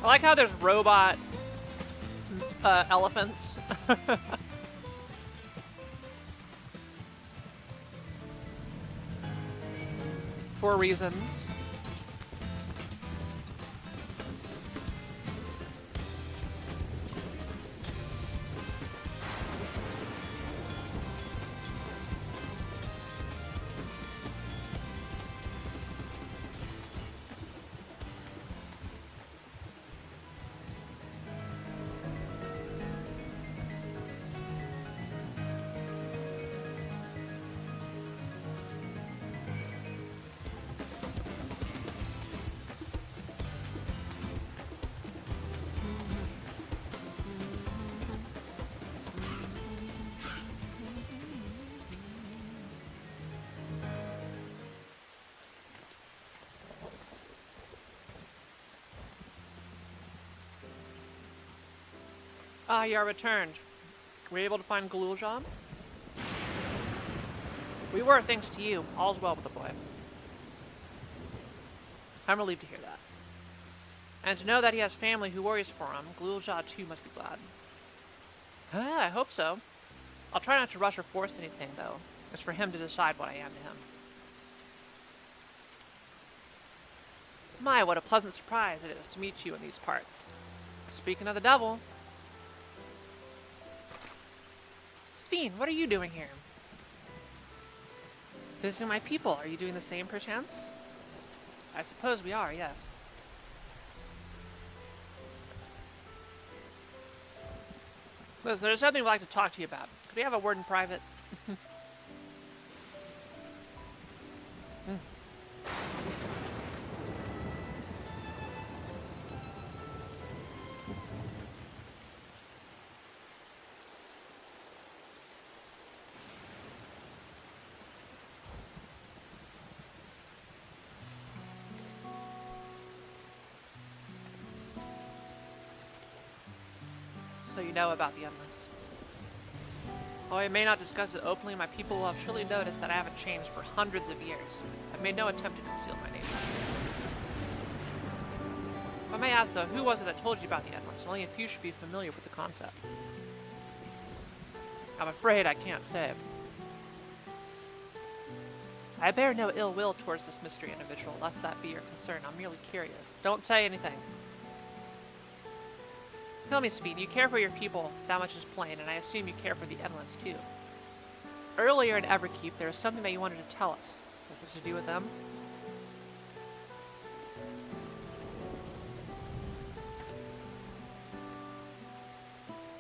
Speaker 1: I like how there's robot elephants. For reasons. Ah, you are returned. Were you able to find Galuljan? We were, thanks to you. All's well with the boy. I'm relieved to hear that. And to know that he has family who worries for him, Galuljan too must be glad. I hope so. I'll try not to rush or force anything, though. It's for him to decide what I am to him. My, what a pleasant surprise it is to meet you in these parts. Speaking of the devil... Sphene, what are you doing here? Visiting my people. Are you doing the same, perchance? I suppose we are, yes. Listen, there's something we'd like to talk to you about. Could we have a word in private? So you know about the Endless. While I may not discuss it openly, my people will have surely noticed that I haven't changed for hundreds of years. I've made no attempt to conceal my nature. If I may ask, though, who was it that told you about the Endless? Only a few should be familiar with the concept. I'm afraid I can't say. I bear no ill will towards this mystery individual, lest that be your concern. I'm merely curious. Don't say anything. Tell me, Sphene, you care for your people, that much is plain, and I assume you care for the Endless, too. Earlier in Everkeep, there was something that you wanted to tell us. Was it to do with them?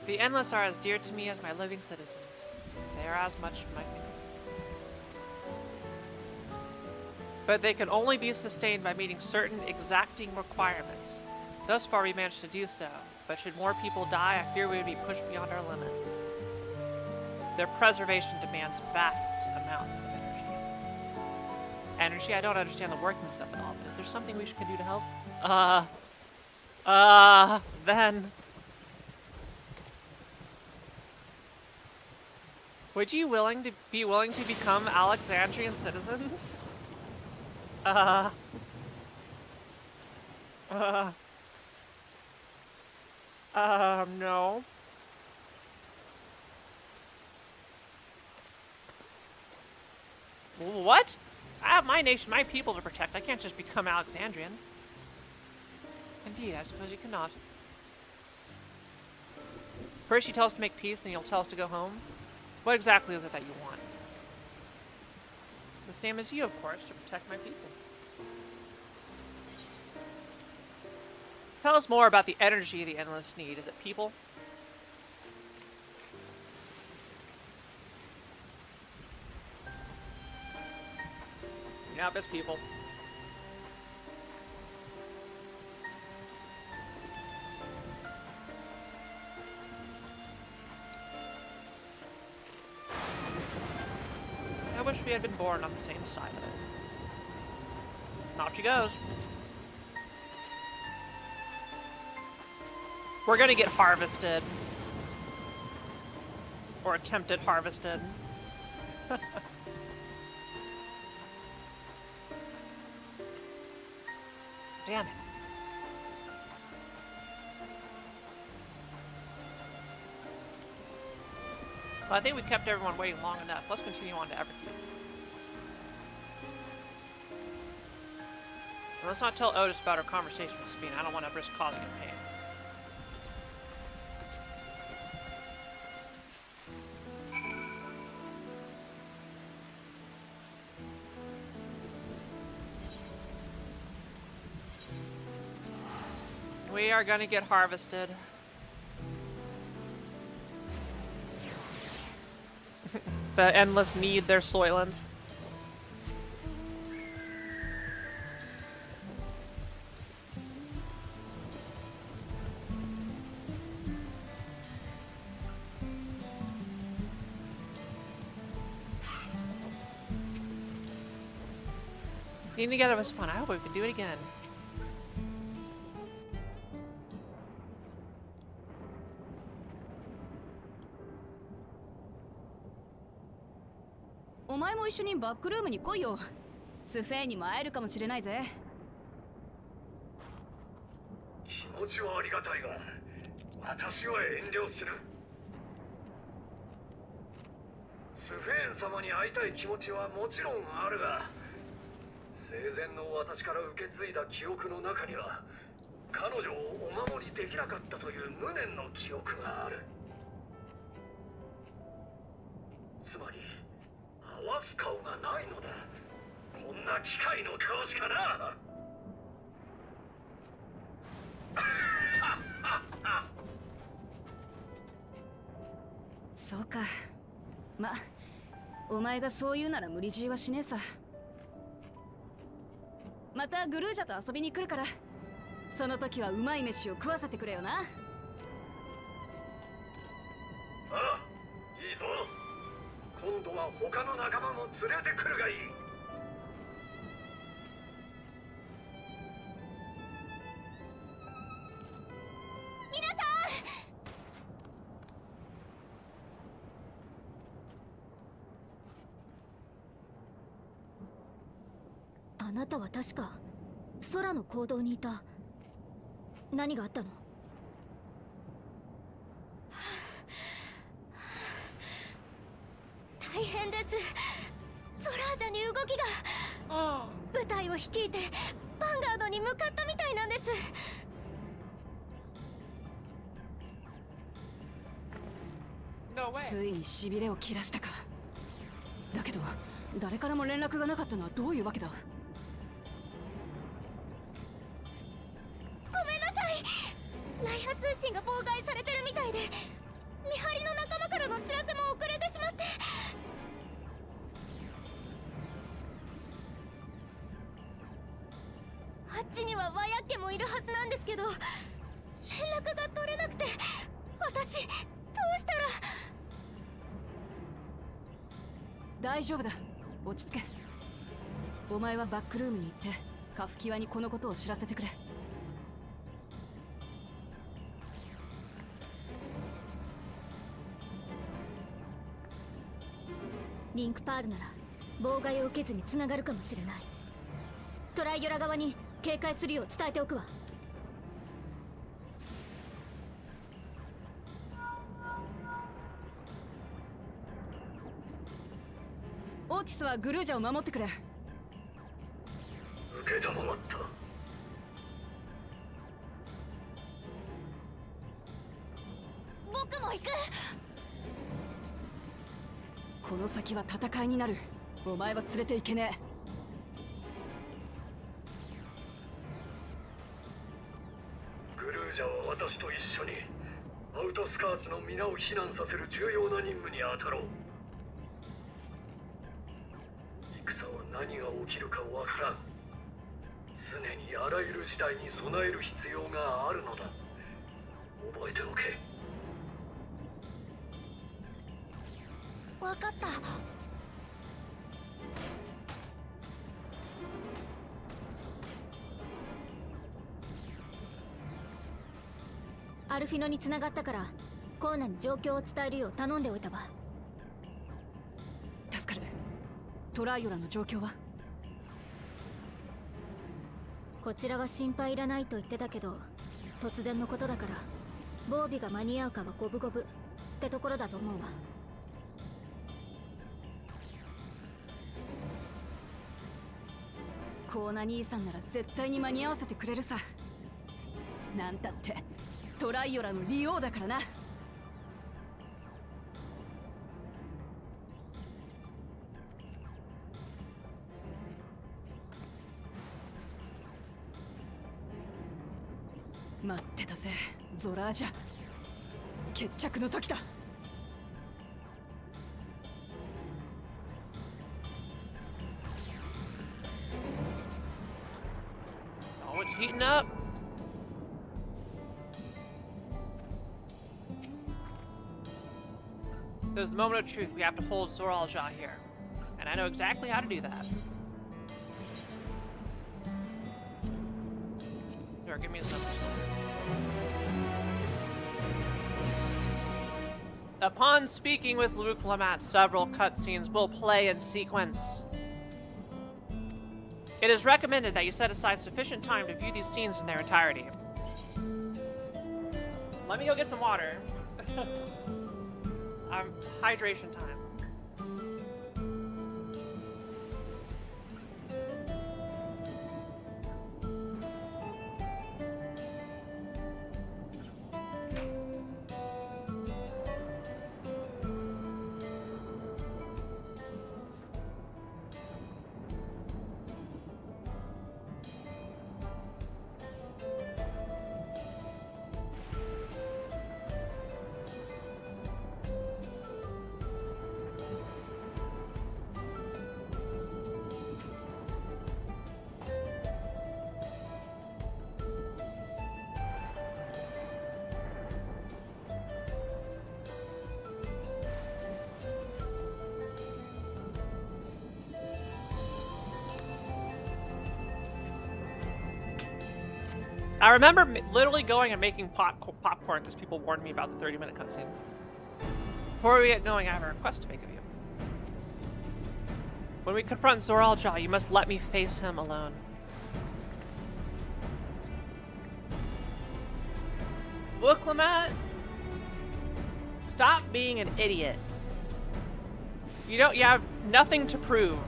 Speaker 1: The Endless are as dear to me as my living citizens. They are as much my family. But they can only be sustained by meeting certain exacting requirements. Thus far, we managed to do so. But should more people die, I fear we would be pushed beyond our limit. Their preservation demands vast amounts of energy. Energy? I don't understand the workings of it all, but is there something we can do to help? Then... Would you be willing to become Alexandrian citizens? No. What? I have my nation, my people to protect. I can't just become Alexandrian. Indeed, I suppose you cannot. First you tell us to make peace, then you'll tell us to go home. What exactly is it that you want? The same as you, of course, to protect my people. Tell us more about the energy the Endless need. Is it people? Yep, it's people. I wish we had been born on the same side of it. Off she goes. We're gonna get harvested. Or attempted harvested. Damn it. Well, I think we kept everyone waiting long enough. Let's continue on to Everkeep. And let's not tell Otis about our conversation with Sabine. I don't want to risk causing him pain. We are gonna get harvested. The Endless need their Soylent. Being together was fun. I hope we can do it again.
Speaker 7: お前も一緒にバックルームに来いよ。スフェーンにも会えるかもしれないぜ。
Speaker 8: 気持ちはありがたいが、私は遠慮する。スフェーン様に会いたい気持ちはもちろんあるが、生前の私から受け継いだ記憶の中には、彼女をお守りできなかったという無念の記憶がある。つまり合わす顔がないのだ。こんな機械の顔しかな。
Speaker 7: そうか。ま、お前がそう言うなら無理強いはしねえさ。またグルージャと遊びに来るから、その時はうまい飯を食わせてくれよな。
Speaker 8: ああ、いいぞ。今度は他の仲間も連れてくるがいい。
Speaker 4: 皆さん、あなたは確か空の坑道にいた。何があったの？大変です。ソラージャに動きが。部隊を率いてヴァンガードに向かったみたいなんです。
Speaker 7: ついにしびれを切らしたか。だけど誰からも連絡がなかったのはどういうわけだ。
Speaker 4: ごめんなさい。ライハ通信が妨害されてるみたいで、見張りの仲間からの知らせも遅れてしまって。あっちにはワヤッケもいるはずなんですけど、連絡が取れなくて、私どうしたら。
Speaker 7: 大丈夫だ、落ち着け。お前はバックルームに行ってカフキワにこのことを知らせてくれ。
Speaker 4: リンクパールなら妨害を受けずに繋がるかもしれない。トライオラ側に警戒するよう伝えておくわ。
Speaker 7: オーティスはグルージャを守ってくれ。
Speaker 8: 受けたまわった。
Speaker 4: 僕も行く。
Speaker 7: この先は戦いになる。お前は連れて行けね
Speaker 8: グルージャは私と一緒にアウトスカーツの皆を避難させる重要な任務に当たろう。戦は何が起きるかわからん。常にあらゆる事態に備える必要があるのだ。覚えておけ。
Speaker 4: わかった。アルフィノに繋がったからコーナに状況を伝えるよう頼んでおいたわ。
Speaker 7: 助かる。トライオラの状況は？
Speaker 4: こちらは心配いらないと言ってたけど、突然のことだから防備が間に合うかは五分五分ってところだと思うわ。
Speaker 7: コーナ兄さんなら絶対に間に合わせてくれるさ。なんたってトライオラの利用だからな。待ってたぜゾラージャ。決着の時だ。
Speaker 1: Oh, it's heating up. There's the moment of truth. We have to hold Zoralja here. And I know exactly how to do that. Here, give me this message. Upon speaking with Luke Lamat, several cutscenes will play in sequence. It is recommended that you set aside sufficient time to view these scenes in their entirety. Let me go get some water. Hydration time. I remember literally going and making popcorn because people warned me about the 30-minute cutscene. Before we get going, I have a request to make of you. When we confront Zoralja, you must let me face him alone. Look, Lamat. Stop being an idiot. You have nothing to prove.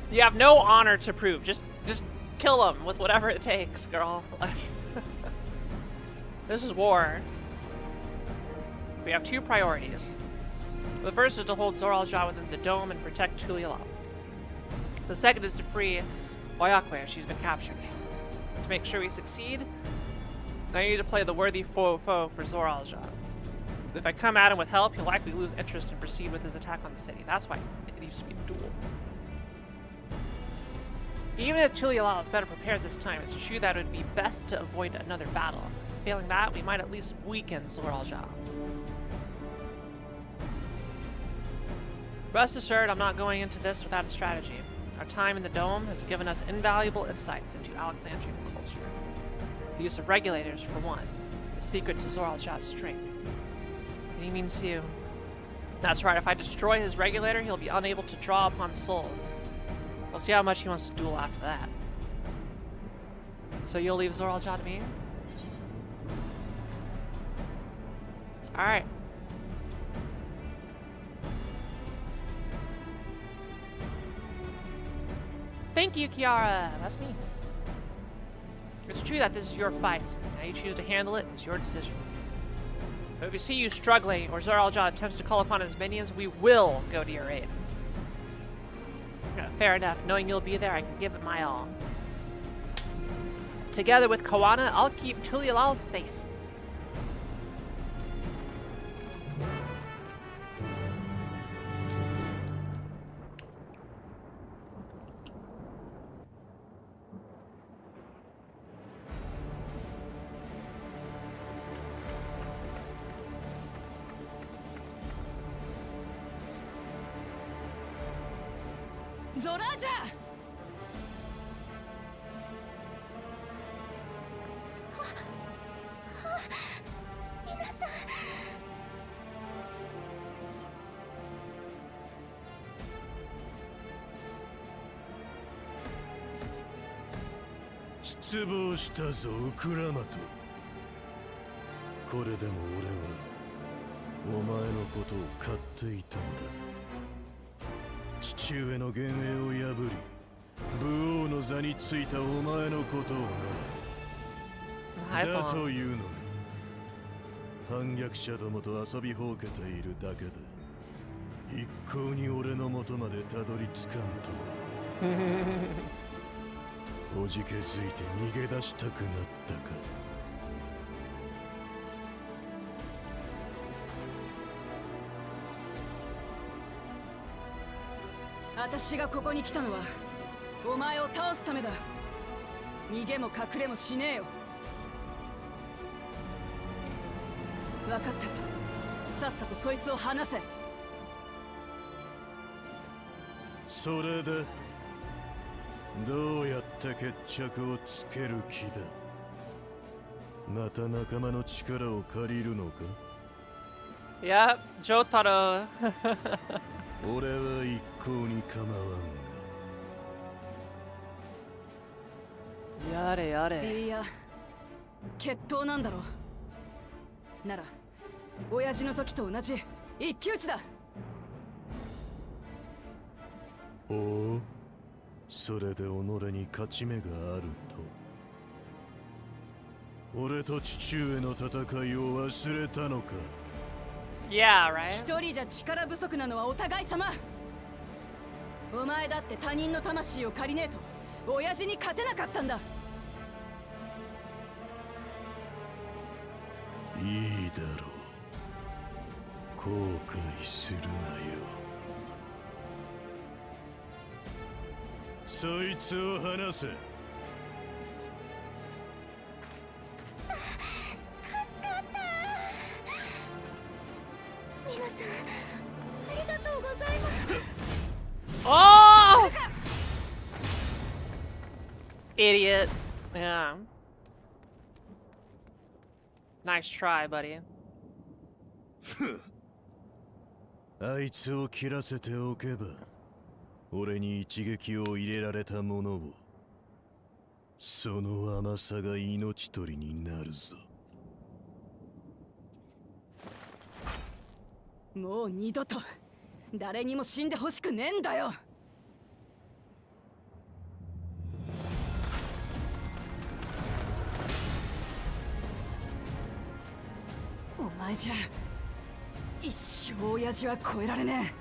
Speaker 1: You have no honor to prove. Just kill him with whatever it takes, girl. This is war. We have two priorities. The first is to hold Zoralja within the dome and protect Tuliala. The second is to free Oyakwe. She's been captured. To make sure we succeed, I need to play the worthy foe for Zoralja. If I come at him with help, he'll likely lose interest and proceed with his attack on the city. That's why it needs to be a duel. Even if Tuliala is better prepared this time, it's true that it would be best to avoid another battle. Failing that, we might at least weaken Zoralja. Rest assured, I'm not going into this without a strategy. Our time in the Dome has given us invaluable insights into Alexandrian culture. The use of regulators, for one, the secret to Zoralja's strength. And he means you. That's right, if I destroy his regulator, he'll be unable to draw upon souls. We'll see how much he wants to duel after that. So you'll leave Zoraal Ja to me? Alright. Thank you, Kiara. That's me. It's true that this is your fight. How you choose to handle it is your decision. But if we see you struggling or Zoraal Ja attempts to call upon his minions, we will go to your aid. Fair enough. Knowing you'll be there, I can give it my all. Together with Koana, I'll keep Tulialal safe.
Speaker 7: Zoraja!
Speaker 4: 皆さん。
Speaker 3: 失望したぞウクラマト。これでも俺はお前のことを買っていたんだ。父上の幻影を破り武王の座についたお前のことをな。だというのに反逆者どもと遊びほうけているだけで一向に俺の元までたどり着かんとおじけづいて逃げ出したくなったか。
Speaker 7: 私がここに来たのはお前を倒すためだ。逃げも隠れもしねえよ。分かった。さっさとそいつを離せ。
Speaker 3: それでどうやって決着をつける気だ。また仲間の力を借りるのか。
Speaker 1: Yep, Jotaro.
Speaker 3: 俺は一向に構わんが。
Speaker 1: やれやれ。
Speaker 7: いや、決闘なんだろ。なら親父の時と同じ一騎打ちだ。
Speaker 3: おお、それで己に勝ち目があると。俺と父上の戦いを忘れたのか。
Speaker 1: Yeah, right?
Speaker 7: 一人じゃ力不足なのはお互い様。お前だって他人の魂を借りねえと親父に勝てなかったんだ。
Speaker 3: いいだろう。後悔するなよ。そいつを離せ。
Speaker 4: 皆さん、ありがとうございます。
Speaker 1: Oh! Idiot. Yeah. Nice try, buddy.
Speaker 3: あいつを切らせておけば俺に一撃を入れられたものをその甘さが命取りになるぞ。
Speaker 7: もう二度と誰にも死んでほしくねえんだよ。お前じゃ一生親父は超えられね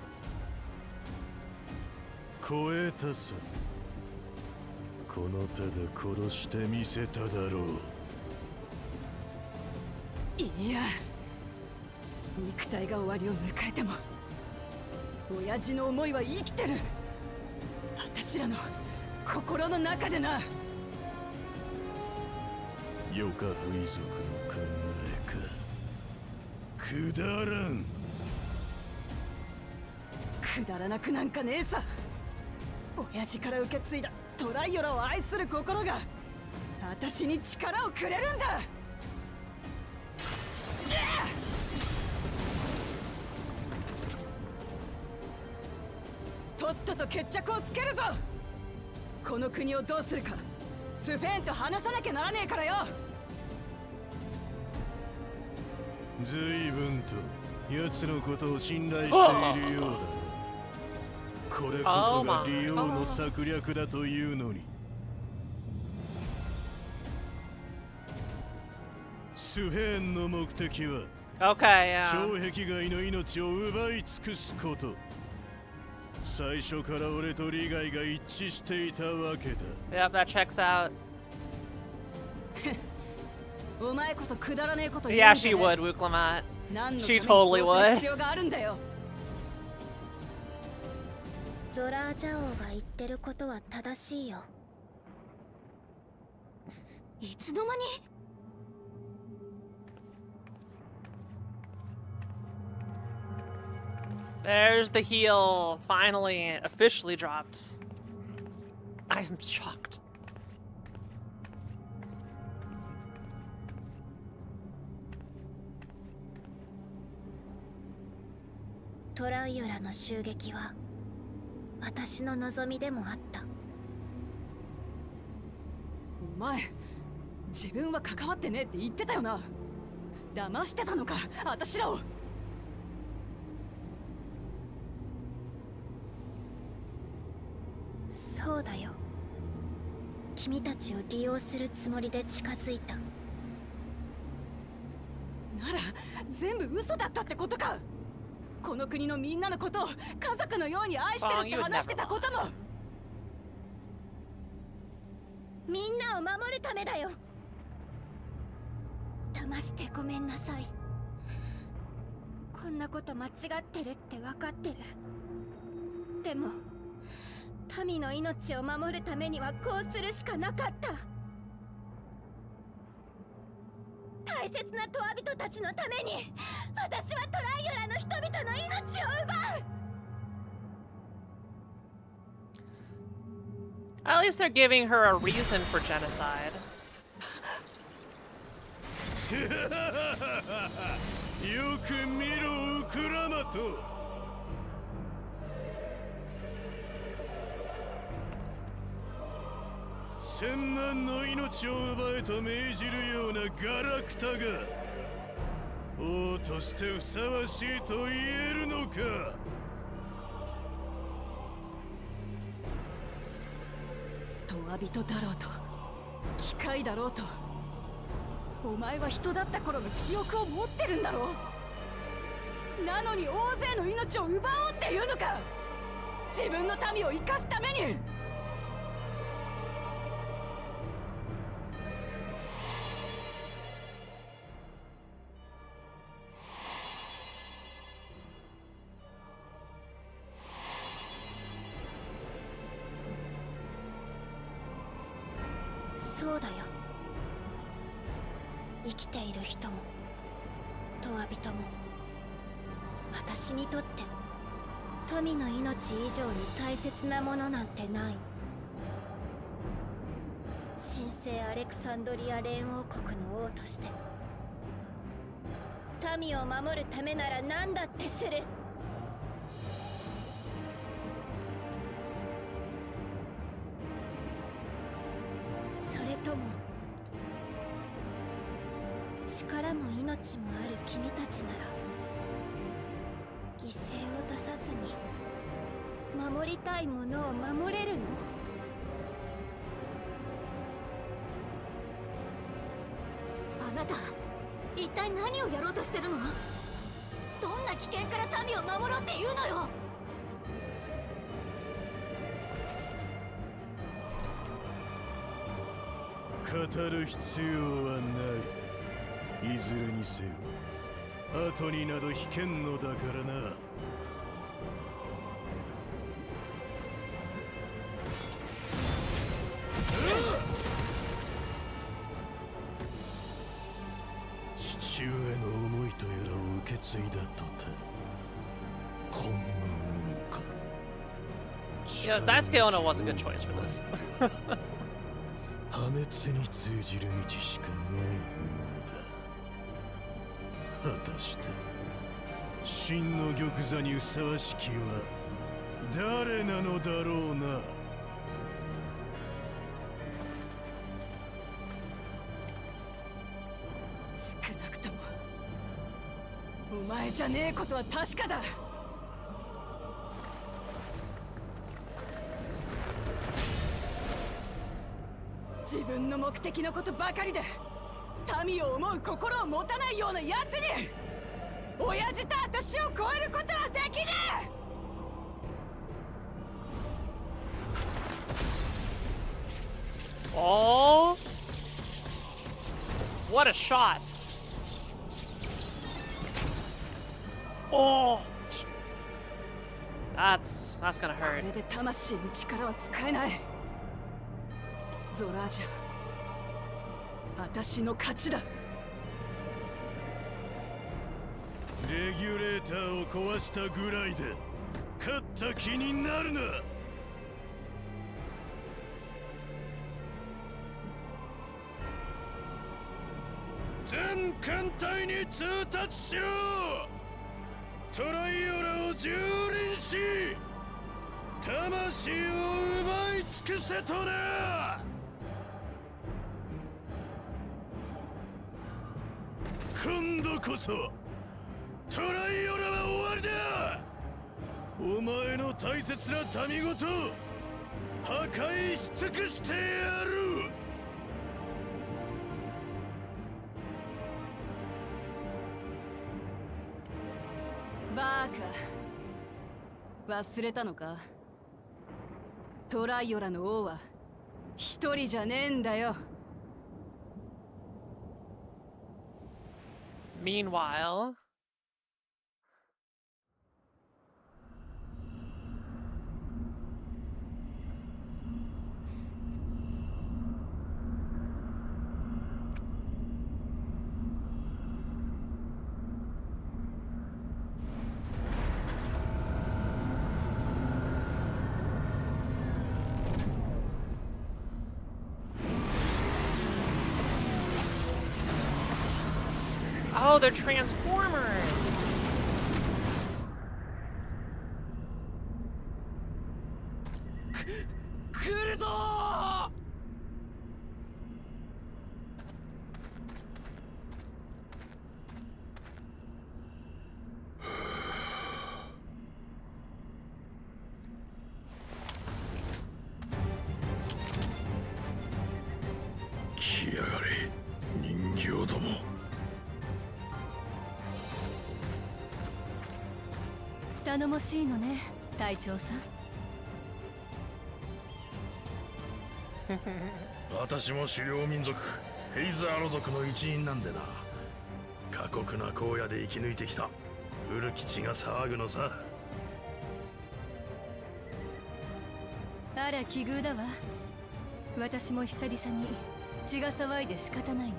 Speaker 3: 超えたさ。この手で殺してみせただろう。
Speaker 7: いや、肉体が終わりを迎えても親父の思いは生きてる。私らの心の中でな。
Speaker 3: ヨカフイ族の考えか。くだらん。
Speaker 7: くだらなくなんかねえさ。親父から受け継いだトライオラを愛する心が私に力をくれるんだ。とっとと決着をつけるぞ。この国をどうするかスフェーンと話さなきゃならねえからよ。
Speaker 3: 随分と奴のことを信頼しているようだな。これこそが利用の策略だというのに。スフェーンの目的は
Speaker 1: Okay, yeah.
Speaker 3: 障壁外の命を奪い尽くすこと。最初から俺と利害が一致していたわけだ。
Speaker 1: Yep, that checks out.
Speaker 7: お前こそくだらねえこと言
Speaker 1: Yeah,
Speaker 7: うんじ
Speaker 1: she
Speaker 7: ゃね
Speaker 1: would, Wuklamat.
Speaker 7: え。何のため
Speaker 1: She
Speaker 7: に
Speaker 1: totally
Speaker 7: そうする
Speaker 1: would.
Speaker 7: 必要があるんだよ。
Speaker 4: ゾラージャ王が言ってることは正しいよ。いつの間に？
Speaker 1: There's the heal, finally, officially dropped. I am shocked.
Speaker 4: トライオラの襲撃は私の望みでもあった。
Speaker 7: お前自分は関わってねえって言ってたよな。騙してたのか私らを。
Speaker 4: そうだよ。君たちを利用するつもりで近づいた。
Speaker 7: なら全部嘘だったってことか。この国のみんなのことを家族のように愛してるって話してたことも。
Speaker 4: みんなを守るためだよ。騙してごめんなさい。こんなこと間違ってるって分かってる。でも民の命を守るためにはこうするしかなかった。大切なトア人たちのために私はトライオラの人々の命を奪う。
Speaker 1: At least they're giving her a reason for genocide.
Speaker 3: よく見ろウクラマト。千万の命を奪えと命じるようなガラクタが王としてふさわしいと言えるのか。
Speaker 7: トア人だろうと機械だろうと、お前は人だった頃の記憶を持ってるんだろう。なのに大勢の命を奪おうっていうのか。自分の民を生かすために。
Speaker 4: そうだよ。生きている人もトア人も私にとって民の命以上に大切なものなんてない。神聖アレクサンドリア連王国の王として民を守るためなら何だってする。それとも力も命もある君たちなら犠牲を出さずに守りたいものを守れるの？あなた一体何をやろうとしてるの？どんな危険から民を守ろうっていうのよ。
Speaker 3: 語る必要はない。いずれにせよ後になど引けんのだからな。父上の思いとやらを受け継いだとたこんなものか。
Speaker 1: Yeah, Daisuke Ono was a good choice for this.
Speaker 3: 破滅に通じる道しかないものだ。果たして真の玉座にふさわしきは誰なのだろうな。
Speaker 7: 少なくともお前じゃねえことは確かだ。自分の目的のことばかりで民を思う心を持たないような奴に親父と私を超えることはできねえ。
Speaker 1: Oh, what a shot. Oh, that's gonna
Speaker 7: こ
Speaker 1: hurt.
Speaker 7: れで魂の力は使えない。ゾラージャ、私の勝ちだ。
Speaker 3: レギュレーターを壊したぐらいで勝った気になるな。全艦隊に通達しろ。トライオラを蹂躙し魂を奪い尽くせとな。今度こそトライオラは終わりだ。お前の大切な民ごと破壊し尽くしてやる。
Speaker 7: バーカ、忘れたのか。トライオラの王は一人じゃねえんだよ。
Speaker 1: Meanwhile, oh, they're Transformers.
Speaker 3: Kiara, 人形ども。
Speaker 4: 頼もしいのね、隊長さん。
Speaker 3: 私も狩猟民族ヘイザーロ族の一員なんでな。過酷な荒野で生き抜いてきた古き血が騒ぐのさ。
Speaker 4: あら奇遇だわ。私も久々に血が騒いで仕方ないの。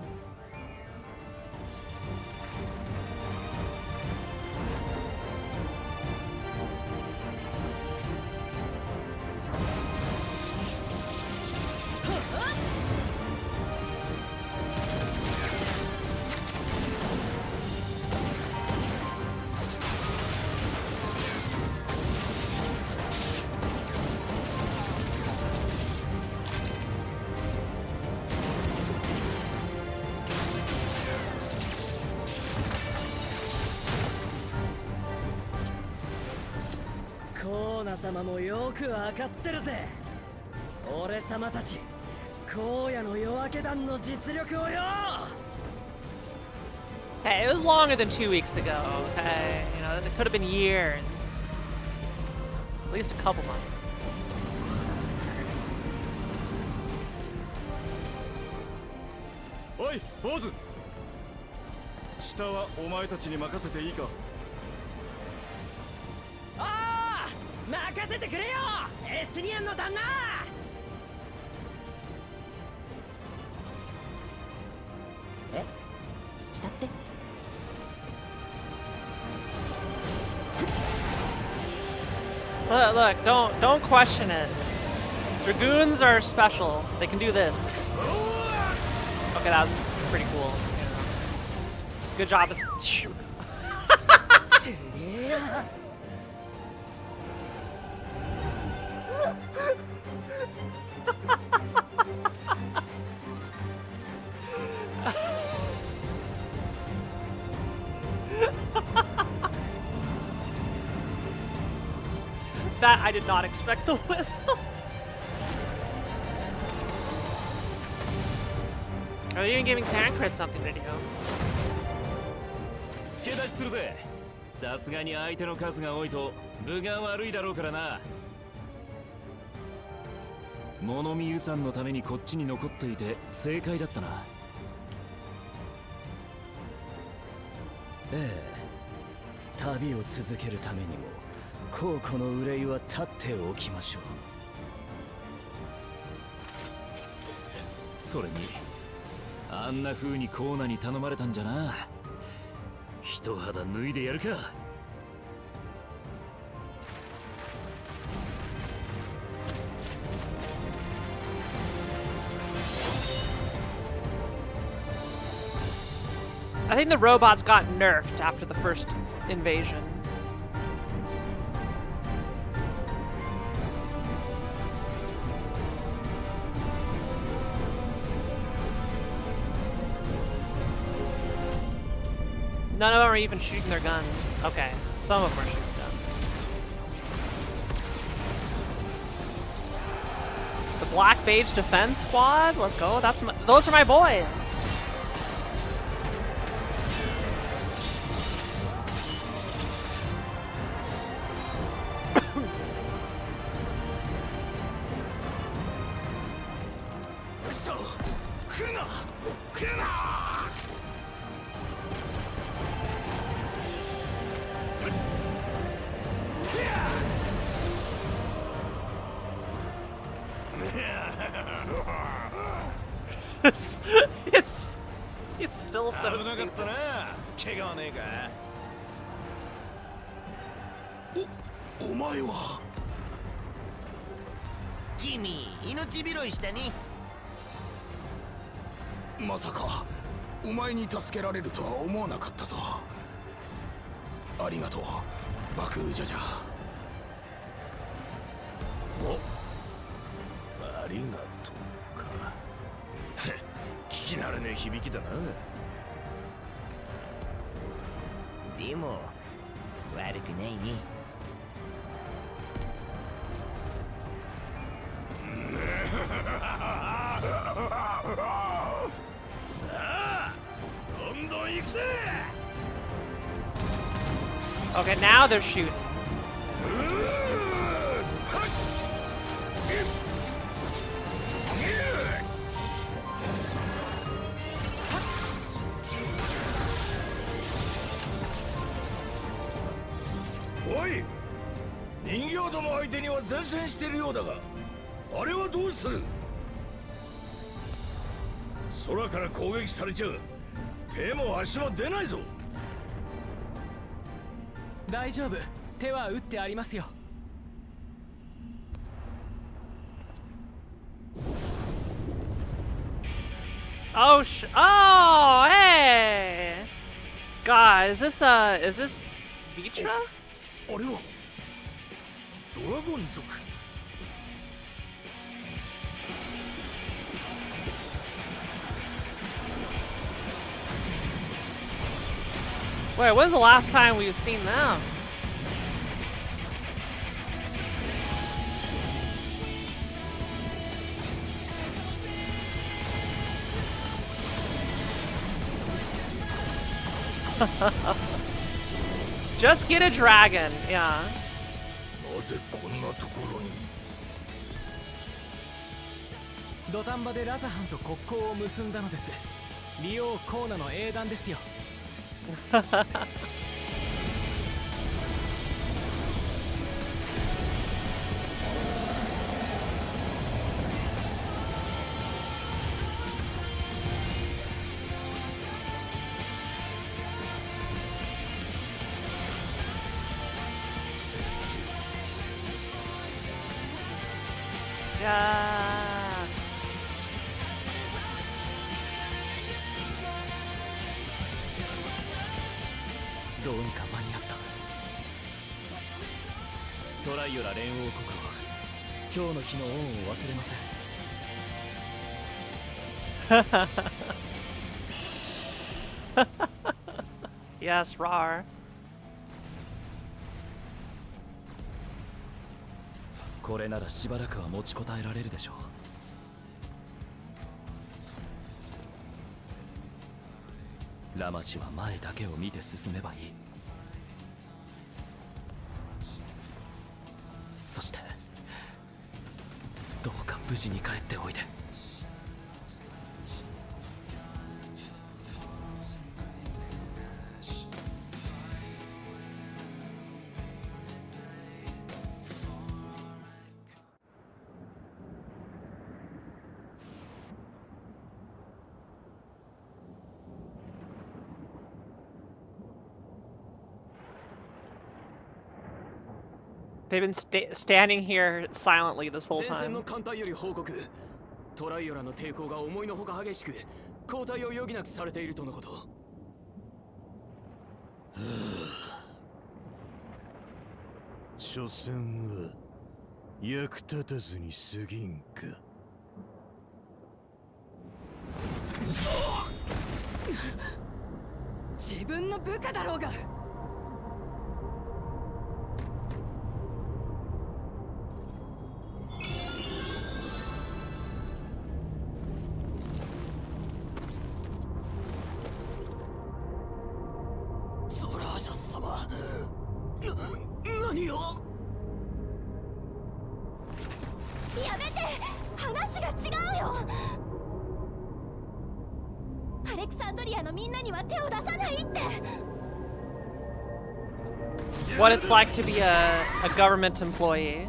Speaker 9: コーナ様もよくわかってるぜ。俺様たち荒野の夜明け団の実力をよ。
Speaker 1: Hey, it was longer than 2 weeks ago. Okay, you know, it could have been years, at least a couple months.
Speaker 3: おい、坊主。下はお前たちに任せていいか。
Speaker 9: ああ、任せてくれよ、エスティニアンの旦那。え、下って。
Speaker 1: Look, don't question it. Dragoons are special. They can do this. Okay, that was pretty cool. Good job. Shoot.
Speaker 9: すげえな。
Speaker 1: That I did not expect the whistle. Are you even giving Tancred something to do?
Speaker 11: 助立ちするぜ。さすがに相手の数が多いと分が悪いだろうからな。物見湯さんのためにこっちに残っていて正解だったな。
Speaker 9: ええ、旅を続けるためにも孝行の憂いは立っておきましょう。
Speaker 11: それにあんな風にコーナに頼まれたんじゃな。一肌脱いでやるか。
Speaker 1: I think the robots got nerfed after the first invasion. None of them are even shooting their guns. Okay, some of them are shooting guns. The Black Mage Defense Squad, let's go. Those are my boys. It's still so stupid.
Speaker 3: お前は君、命拾いしたね。まさかお前に助けられるとは思わなかったぞ。ありがとう、バクジャジャ。お、ありがとうか。聞き慣れねえ響きだな。でも悪くないね。さあ、どんどん行くぜ。
Speaker 1: Okay, now they're shooting.
Speaker 3: Oi! 人形ども相手には前線しているようだが、あれはどうする？空から攻撃されちゃう。手も足も出ないぞ。
Speaker 9: 大丈夫、手は打ってありますよ。
Speaker 1: Oh hey! God, is this Vitra?
Speaker 3: あれはドラゴン族。
Speaker 1: Wait, when's the last time we've seen them? Just get a dragon, yeah.
Speaker 3: なぜこんなところに？
Speaker 9: 土壇場でラザハンと国交を結んだのです。リオ・コーナの英断ですよ。どうにか間に合った。
Speaker 11: トライオラ連王国を
Speaker 9: 今日の日の恩を忘れません。
Speaker 1: Yes, rar.
Speaker 9: これならしばらくは持ちこたえられるでしょう。ラマチは前だけを見て進めばいい。そしてどうか無事に帰っておいで。
Speaker 1: They've been standing here silently this whole
Speaker 5: 前線
Speaker 1: time.
Speaker 5: の艦隊より報告。トライオラの抵抗が思いのほか激しく、交代を余儀なくされているとのこと。
Speaker 3: 所詮は役立たずに過ぎんか。
Speaker 7: 自分の部下だろうが。
Speaker 5: ソラージャス様、何を。
Speaker 4: やめて、話が違うよ。アレクサンドリアのみんなには手を出さないって。
Speaker 1: What it's like to be a government employee.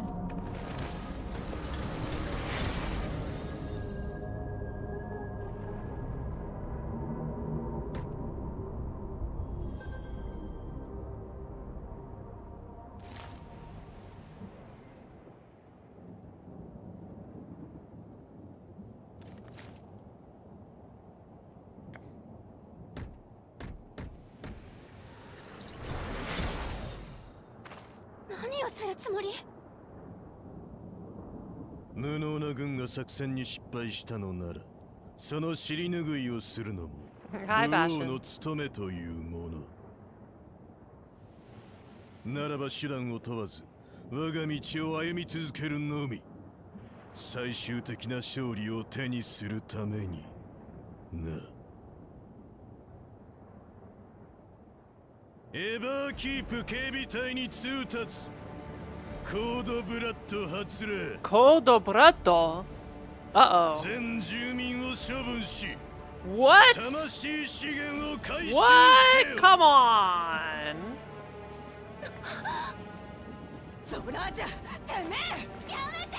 Speaker 3: 無能な軍が作戦に失敗したのなら、その尻拭いをするのも武王の務めというもの。ならば手段を問わず、我が道を歩み続けるのみ。最終的な勝利を手にするためにな。エバーキープ警備隊に通達。コードブラッド発令。
Speaker 1: コードブラッド Uh-oh.
Speaker 3: 全住民を処分し、
Speaker 1: What?
Speaker 3: 魂資源を回収せよ。
Speaker 1: What? Come on.
Speaker 7: ゾブラージャ、てめえ
Speaker 4: やめて。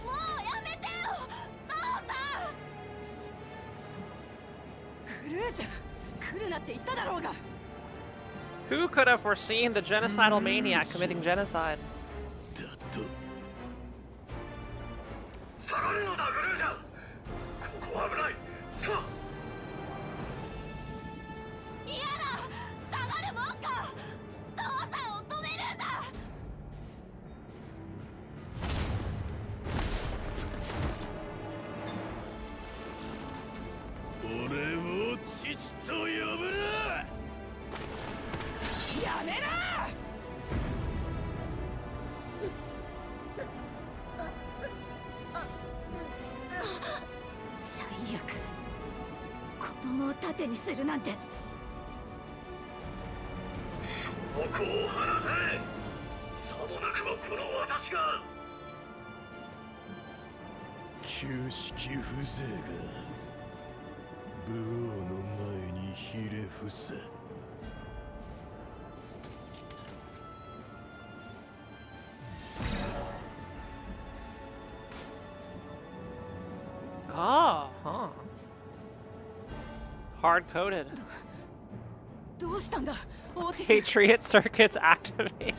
Speaker 4: もうやめてよ、父さん。
Speaker 7: クルージャー、来るなって言っただろうが。
Speaker 1: Who could have foreseen the genocidal maniac committing genocide?
Speaker 3: だと。
Speaker 8: 下がるのだ、グルージャー。ここは危ない。さあ。
Speaker 4: 嫌だ、下がるもんか。父さんを止めるんだ。
Speaker 3: 俺を父と呼ぶな。
Speaker 7: やめろ。
Speaker 4: 最悪。子供を盾にするなんて。
Speaker 8: その子を離せ。さもなくばこの私が。
Speaker 3: 旧式風情が武王の前にひれ伏せ。
Speaker 1: Oh, huh. Hard-coded.
Speaker 7: どうしたんだ、オーティス。
Speaker 1: Patriot circuits activate.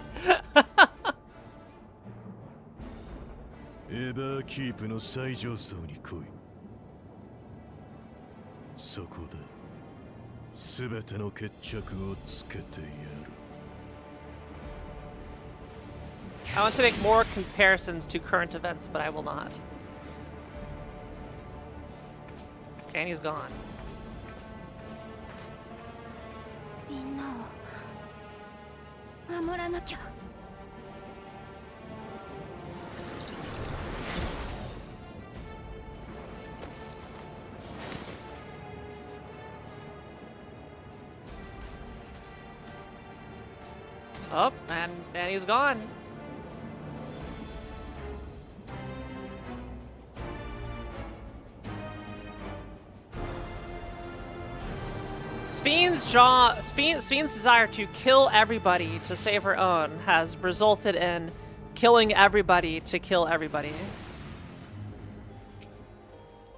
Speaker 3: エバーキープの最上層に来い。そこで全ての決着をつけてやる。
Speaker 1: I want to make more comparisons to current events, but I will not. And he's gone.
Speaker 4: みんなを守らなきゃ。
Speaker 1: Oh, and he's gone. Spheen's desire to kill everybody to save her own has resulted in killing everybody to kill everybody.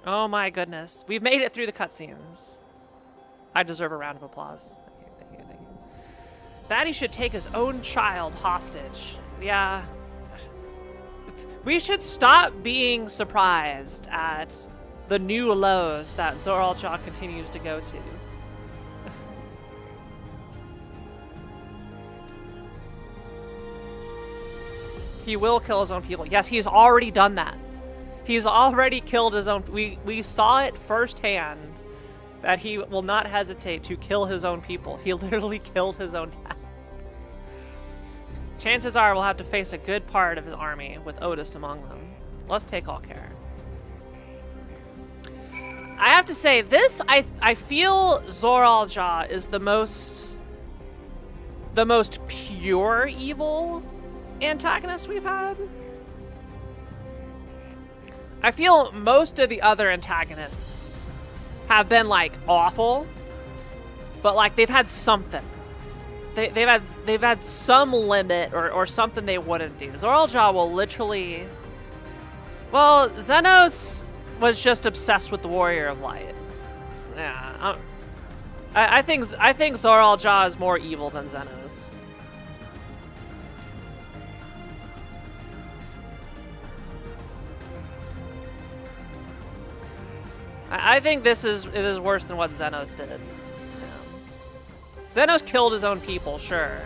Speaker 1: Oh my goodness. We've made it through the cutscenes. I deserve a round of applause. Thank you, thank you. Daddy should take his own child hostage. Yeah. We should stop being surprised at the new lows that Zoraal continues to go to. He will kill his own people. Yes, he's already done that. He's already killed his own... We saw it firsthand that he will not hesitate to kill his own people. He literally killed his own dad. Chances are we'll have to face a good part of his army with Otis among them. Let's take all care. I have to say, this, I feel Zoraal is the most pure evil antagonist we've had. I feel most of the other antagonists have been like awful, but like they've had something. They've had some limit or something they wouldn't do. Zoraal will literally... Well, Xenos was just obsessed with the Warrior of Light. Yeah, I think Zoraal is more evil than Xenos. I think it is worse than what Xenos did. Yeah. Xenos killed his own people, sure.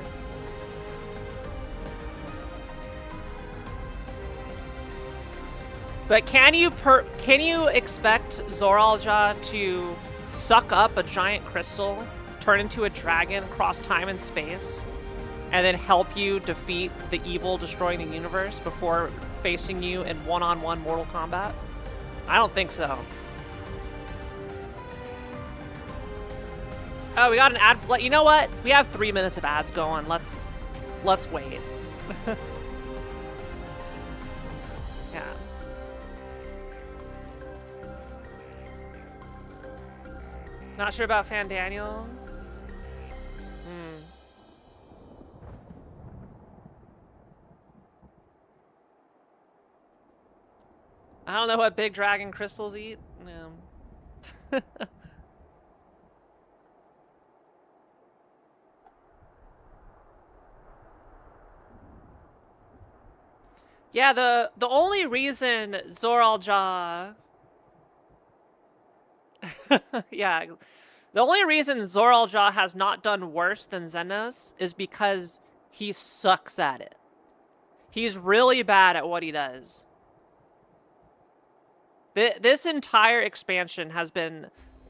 Speaker 1: But can you expect Zoraal to suck up a giant crystal, turn into a dragon, cross time and space, and then help you defeat the evil destroying the universe before facing you in one-on-one Mortal Kombat? I don't think so. Oh, we got an ad. You know what? We have 3 minutes of ads going. Let's wait. Yeah. Not sure about Fan Daniel. I don't know what big dragon crystals eat. No. Yeah, the only reason Zoraal yeah, the only reason Zoraal has not done worse than Xenos is because he sucks at it. He's really bad at what he does. This entire expansion has been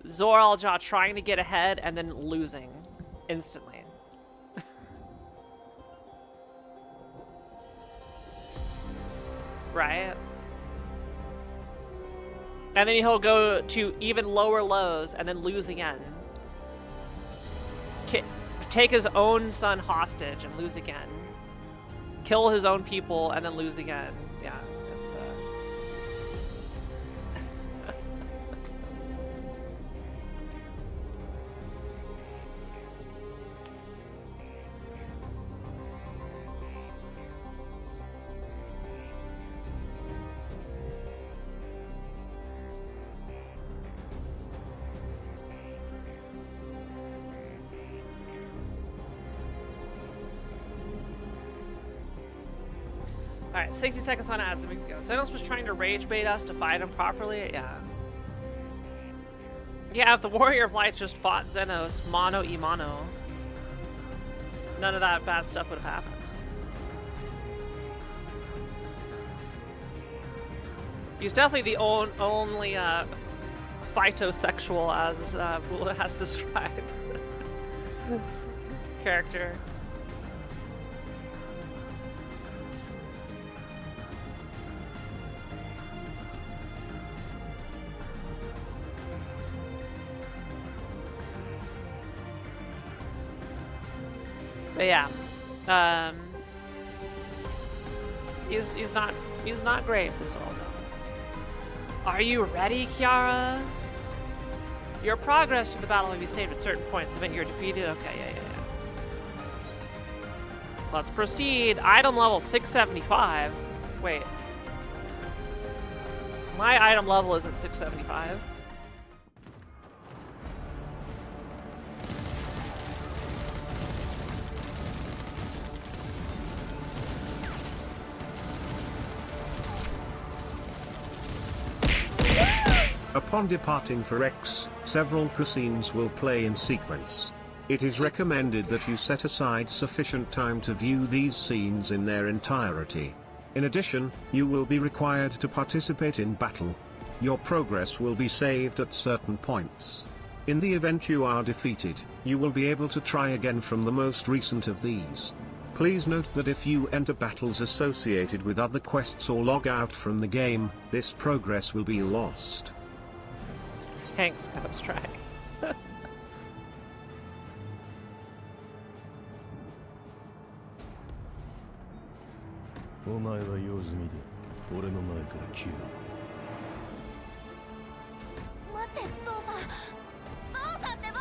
Speaker 1: Zoraal trying to get ahead and then losing instantly. Right? And then he'll go to even lower lows and then lose again. Take his own son hostage and lose again. Kill his own people and then lose again. Yeah, it's Alright, 60 seconds on ads, and we can go. Xenos was trying to rage bait us to fight him properly? Yeah. Yeah, if the Warrior of Light just fought Xenos mano-a-mano, none of that bad stuff would have happened. He's definitely the only phytosexual, as Bula has described, character. But yeah, he's not great. This all. Are you ready, Kiara? Your progress in the battle will be saved at certain points. The event you're defeated. Okay, yeah. Let's proceed. Item level 675. Wait, my item level isn't 675.
Speaker 2: Upon departing for X, several cutscenes will play in sequence. It is recommended that you set aside sufficient time to view these scenes in their entirety. In addition, you will be required to participate in battle. Your progress will be saved at certain points. In the event you are defeated, you will be able to try again from the most recent of these. Please note that if you enter battles associated with other quests or log out from the game, this progress will be lost.
Speaker 1: Thanks, Mouse Try.
Speaker 3: お前は用済みだ。俺の前から消えろ。
Speaker 4: 待って、父さん。父さんってば。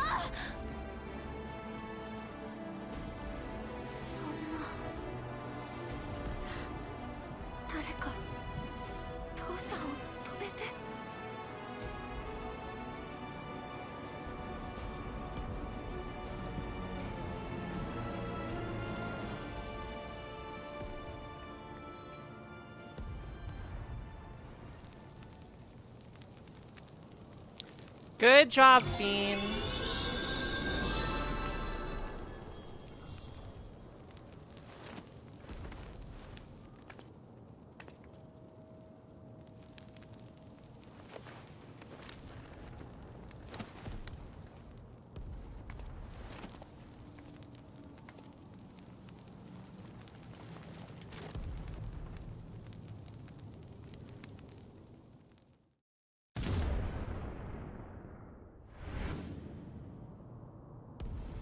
Speaker 4: そんな。誰か父さんを止めて。
Speaker 1: Good job, Sphene.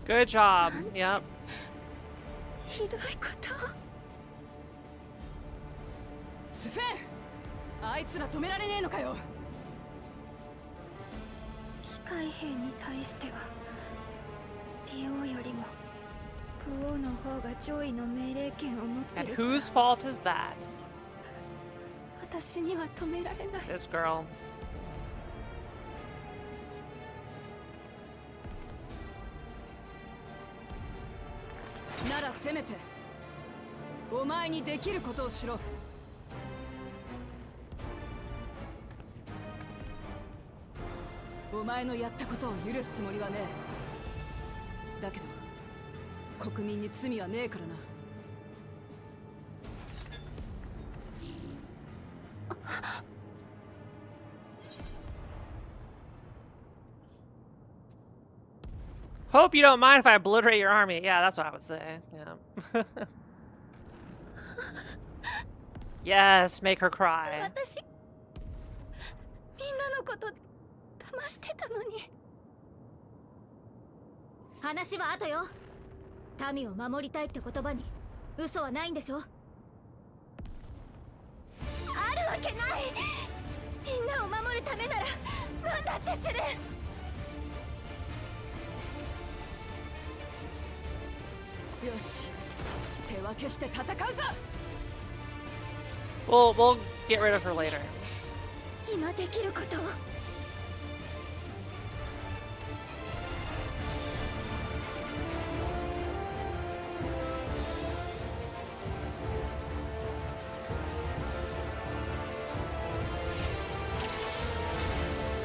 Speaker 1: Good job. Yep.
Speaker 4: ひどいこと。
Speaker 7: スフェン、あいつら止められねえのかよ。
Speaker 4: 機械兵に対してはリオよりもブオの方が上位の命令権を持って
Speaker 1: And
Speaker 4: るから。
Speaker 1: whose fault is that?
Speaker 4: 私には止められない。
Speaker 1: This girl.
Speaker 7: ならせめてお前にできることをしろ。お前のやったことを許すつもりはねえ。だけど国民に罪はねえからな。
Speaker 1: Hope you don't mind if I obliterate your army. Yeah, that's what I would say. Yeah. Yes, make her cry.
Speaker 4: 私みんなのこと騙してたのに。話は後よ。民を守りたいって言葉に嘘はないんでしょ。あるわけない。みんなを守るためなら何だってする。
Speaker 7: よし、手分けして戦うぞ。
Speaker 1: We'll get rid of her later.
Speaker 4: 今できることを。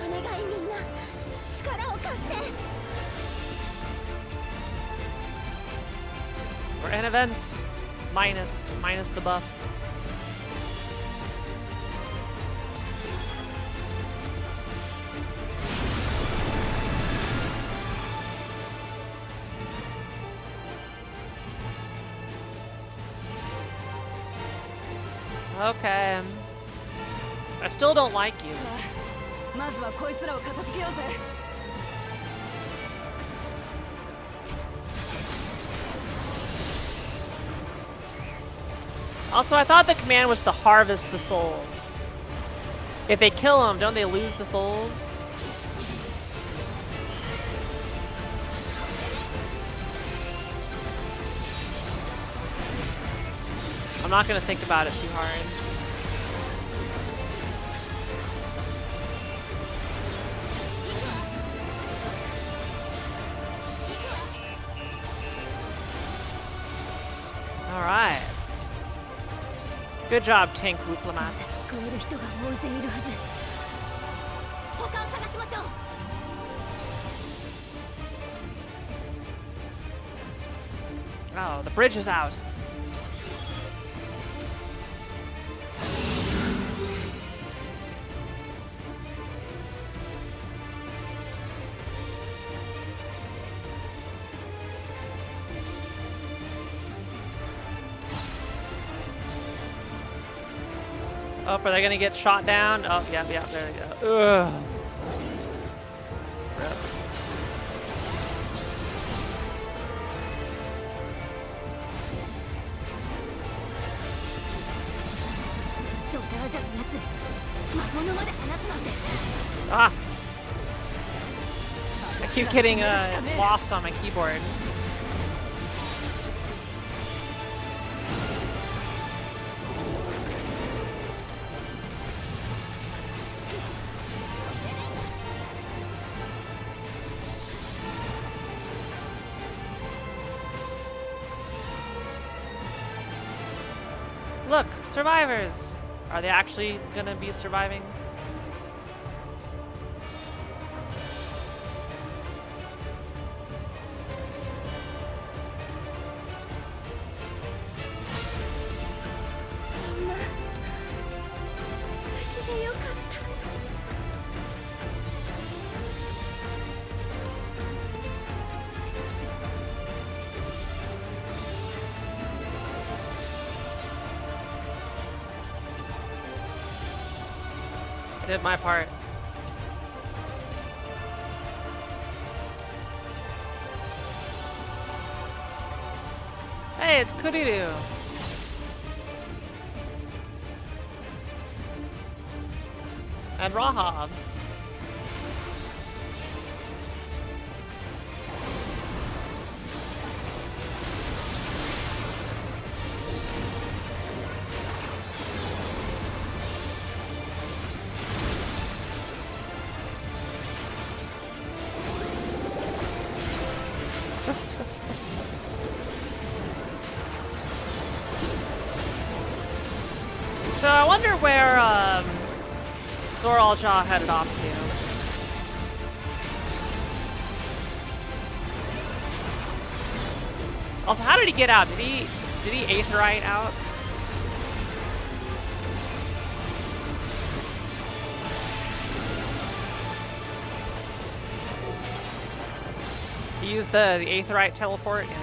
Speaker 4: お願いみんな、力を貸して。
Speaker 1: We're in events. Minus the buff. Okay. I still don't like you.
Speaker 7: まずはこいつらを片付けようぜ。
Speaker 1: Also, I thought the command was to harvest the souls. If they kill them, don't they lose the souls? I'm not gonna think about it too hard. Alright. Good job, tank diplomats.
Speaker 4: 聞こえる人が大勢いるはず。他を探しましょう。
Speaker 1: Oh, the bridge is out. Oh, are they gonna get shot down? Oh, yeah, there we go. Ugh. Rip.
Speaker 4: ゾラージャのやつ、魔物まで放つなんて。
Speaker 1: Ah! I keep getting lost on my keyboard. Look, survivors! Are they actually gonna be surviving? I did my part. Hey, it's Kuriru. And Rahab. So I wonder where Zoraljaw headed off to. Also, how did he get out? Did he Aetherite out? He used the Aetherite teleport? Yeah.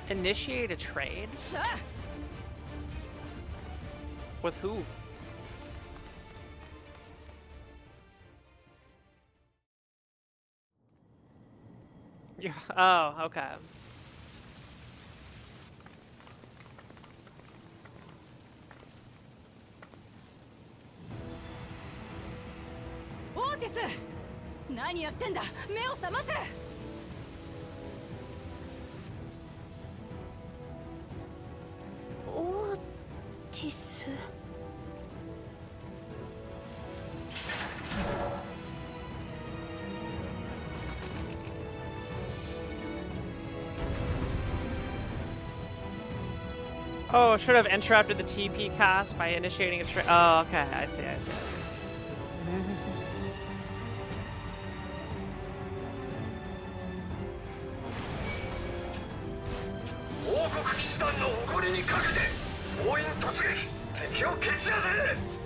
Speaker 1: Initiate a trade? With who? Yeah. Oh, okay.
Speaker 7: 何やってんだ。目を覚ませ。
Speaker 4: オーティス。
Speaker 1: Oh, should have interrupted the TP cast by initiating a Oh, okay. I see. I see.
Speaker 8: 王国騎士団の誇りにかけて強引突撃敵を蹴散らせ。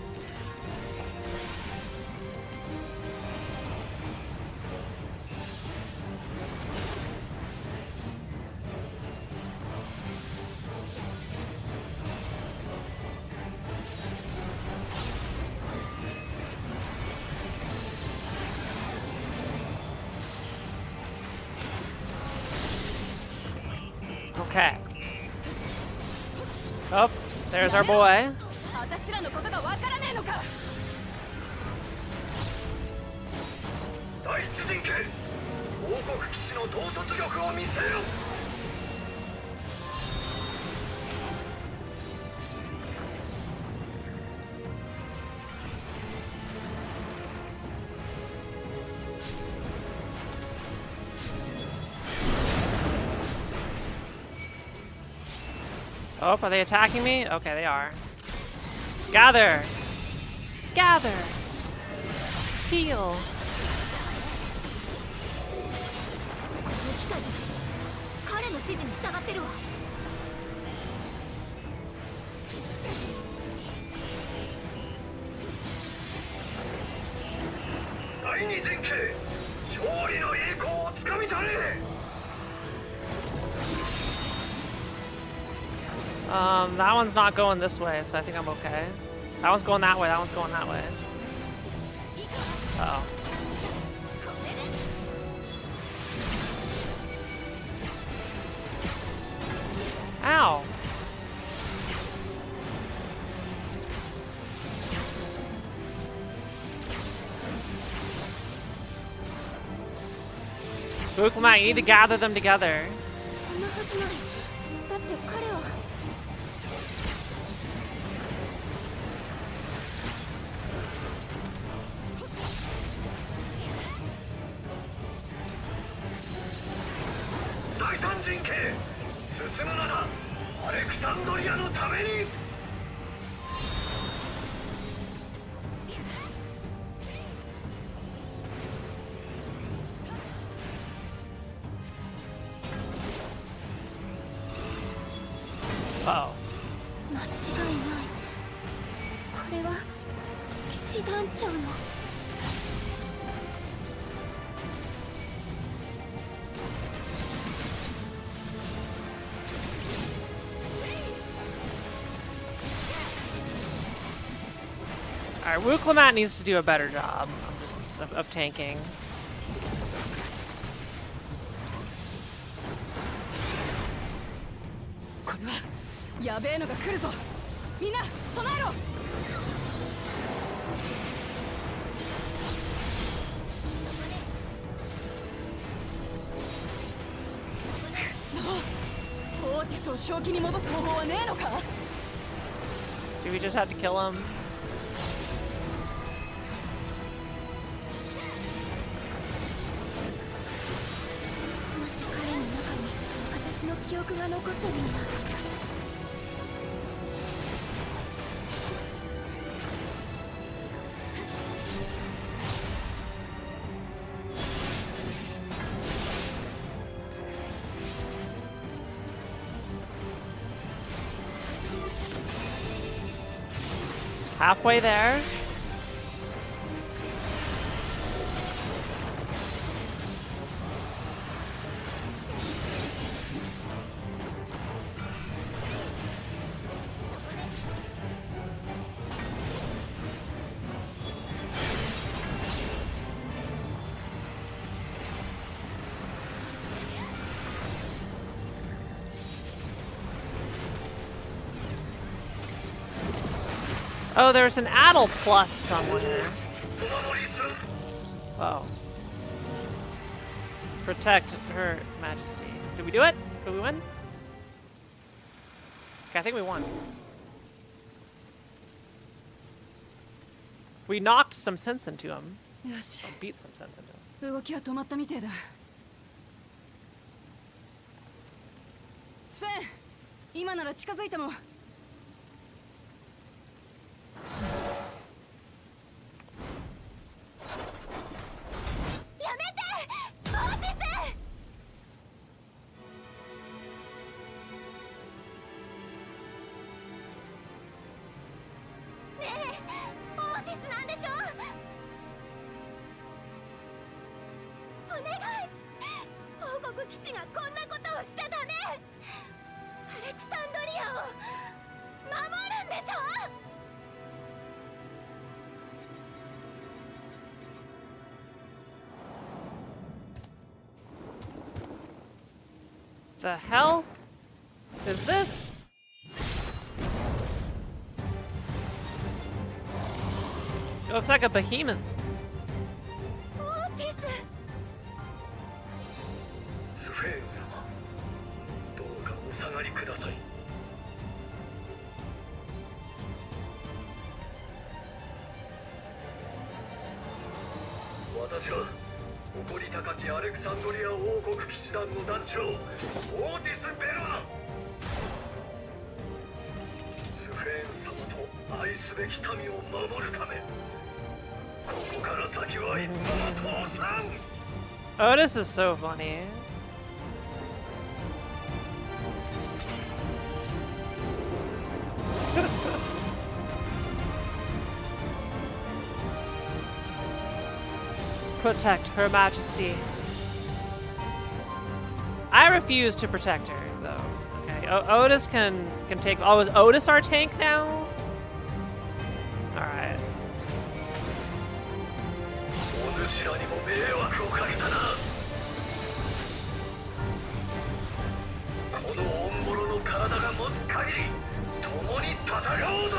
Speaker 1: Okay. Oh, there's our boy.
Speaker 7: 私らのことがわからねえのか。
Speaker 8: 第一陣形王国騎士の統率力を見せよ。
Speaker 1: Oh, are they attacking me? Okay, they are. Gather! Gather! Heal!
Speaker 4: 彼の指示に従ってるわ。
Speaker 8: 第二陣形勝利の栄光をつかみ取れ。
Speaker 1: That one's not going this way, so I think I'm okay. That one's going that way, that one's going that way. Uh-oh. Ow! Bukuma, you need to gather them together.
Speaker 4: そんなはずない。だって彼は。
Speaker 8: 第三陣形進むならアレクサンドリアのために。
Speaker 1: Uh-oh.
Speaker 4: 間違いない。これは騎士団長の。
Speaker 1: Alright, Wuklimat needs to do a better job of tanking.
Speaker 7: これはやべえのが来るぞ。みんな備えろ。くそ。オーティスを正気に戻す方法はねえのか。
Speaker 1: Do we just have to kill him?
Speaker 4: もし彼の中に私の記憶が残ってるなら。
Speaker 1: Halfway there. Oh, there's an Addle Plus somewhere. Oh. Protect Her Majesty. Did we do it? Did we win? Okay, I think we won. We knocked some sense into him.
Speaker 7: よし
Speaker 1: Or beat some sense into him.
Speaker 7: 動きは止まったみてえだスペン今なら近づいてもやめてオーティスねえオーティスなんでしょお願い王国騎士がこんなことをしちゃダメアレクサンドリアを守るんでしょ
Speaker 1: The hell is this? It looks like a behemoth.
Speaker 4: オーティス
Speaker 8: スフェーン様、どうかお下がりください。私は誇り高きアレクサンドリア王国騎士団の団長オーティス・ベルナ。スフェーン様と愛すべき民を守るため、ここから先は一歩も通さん。
Speaker 1: Oh, this is so funny. Protect Her Majesty. I refuse to protect her, though. Okay, Otis can take. Oh, is Otis our tank now? All right.
Speaker 8: お主らにも迷惑をかけたな。このオンボロの体が持つ限り共に戦おうぞ。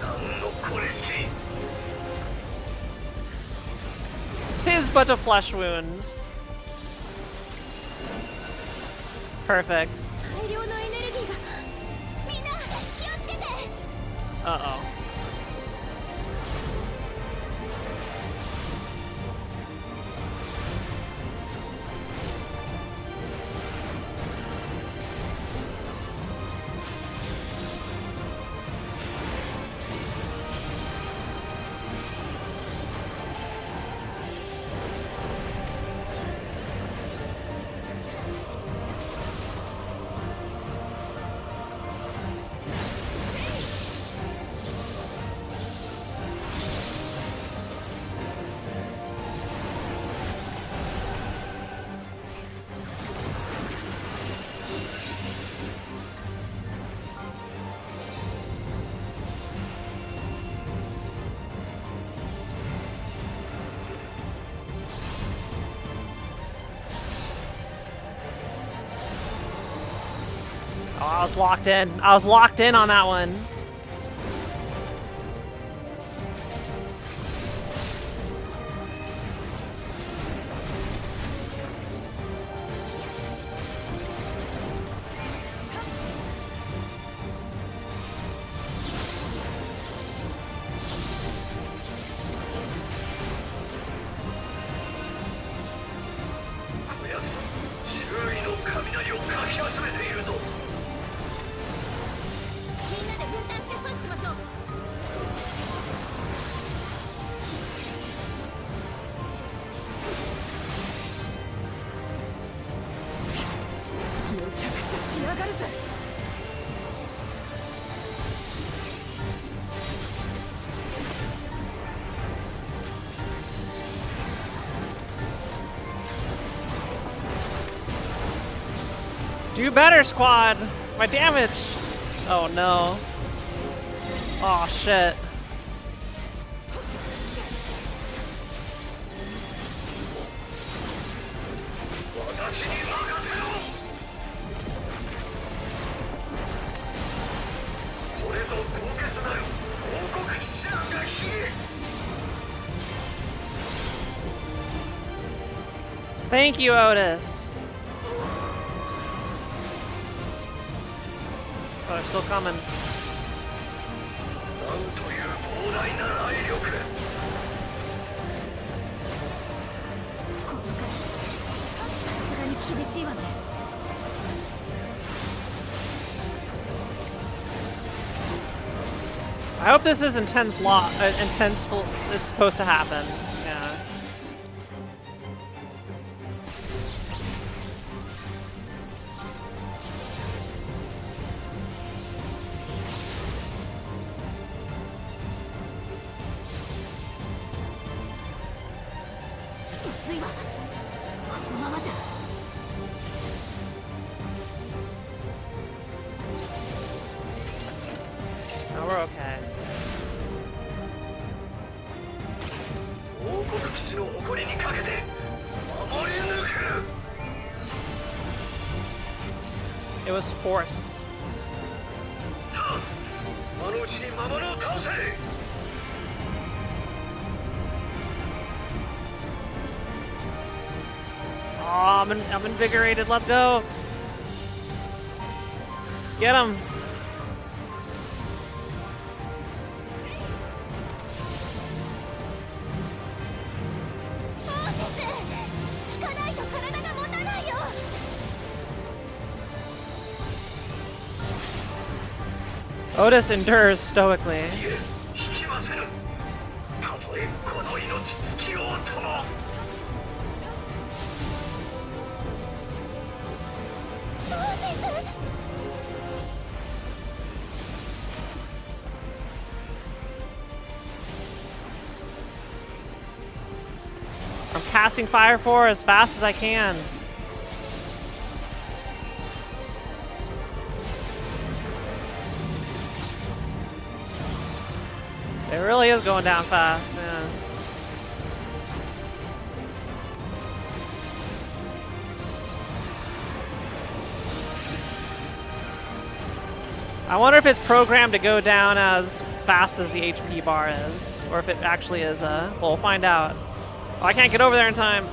Speaker 8: 何のこれしき。
Speaker 1: 'Tis but a flesh wound. Perfect.
Speaker 4: 大量のエネルギーがみんな気をつけて
Speaker 1: Uh-oh. Oh, I was locked in. I was locked in on that one. Do better, squad! My damage! Oh no. Oh shit. Thank you, Otis. Oh, they're still coming. I hope this is intense. Is supposed to happen. Yeah. No, we're okay. It was forced. Oh, I'm invigorated. Let's go. Get him. Otis endures stoically. I'm casting Fire 4 as fast as I can. It really is going down fast, yeah. I wonder if it's programmed to go down as fast as the HP bar is, or if it actually is well, we'll find out. Oh, I can't get over there in time.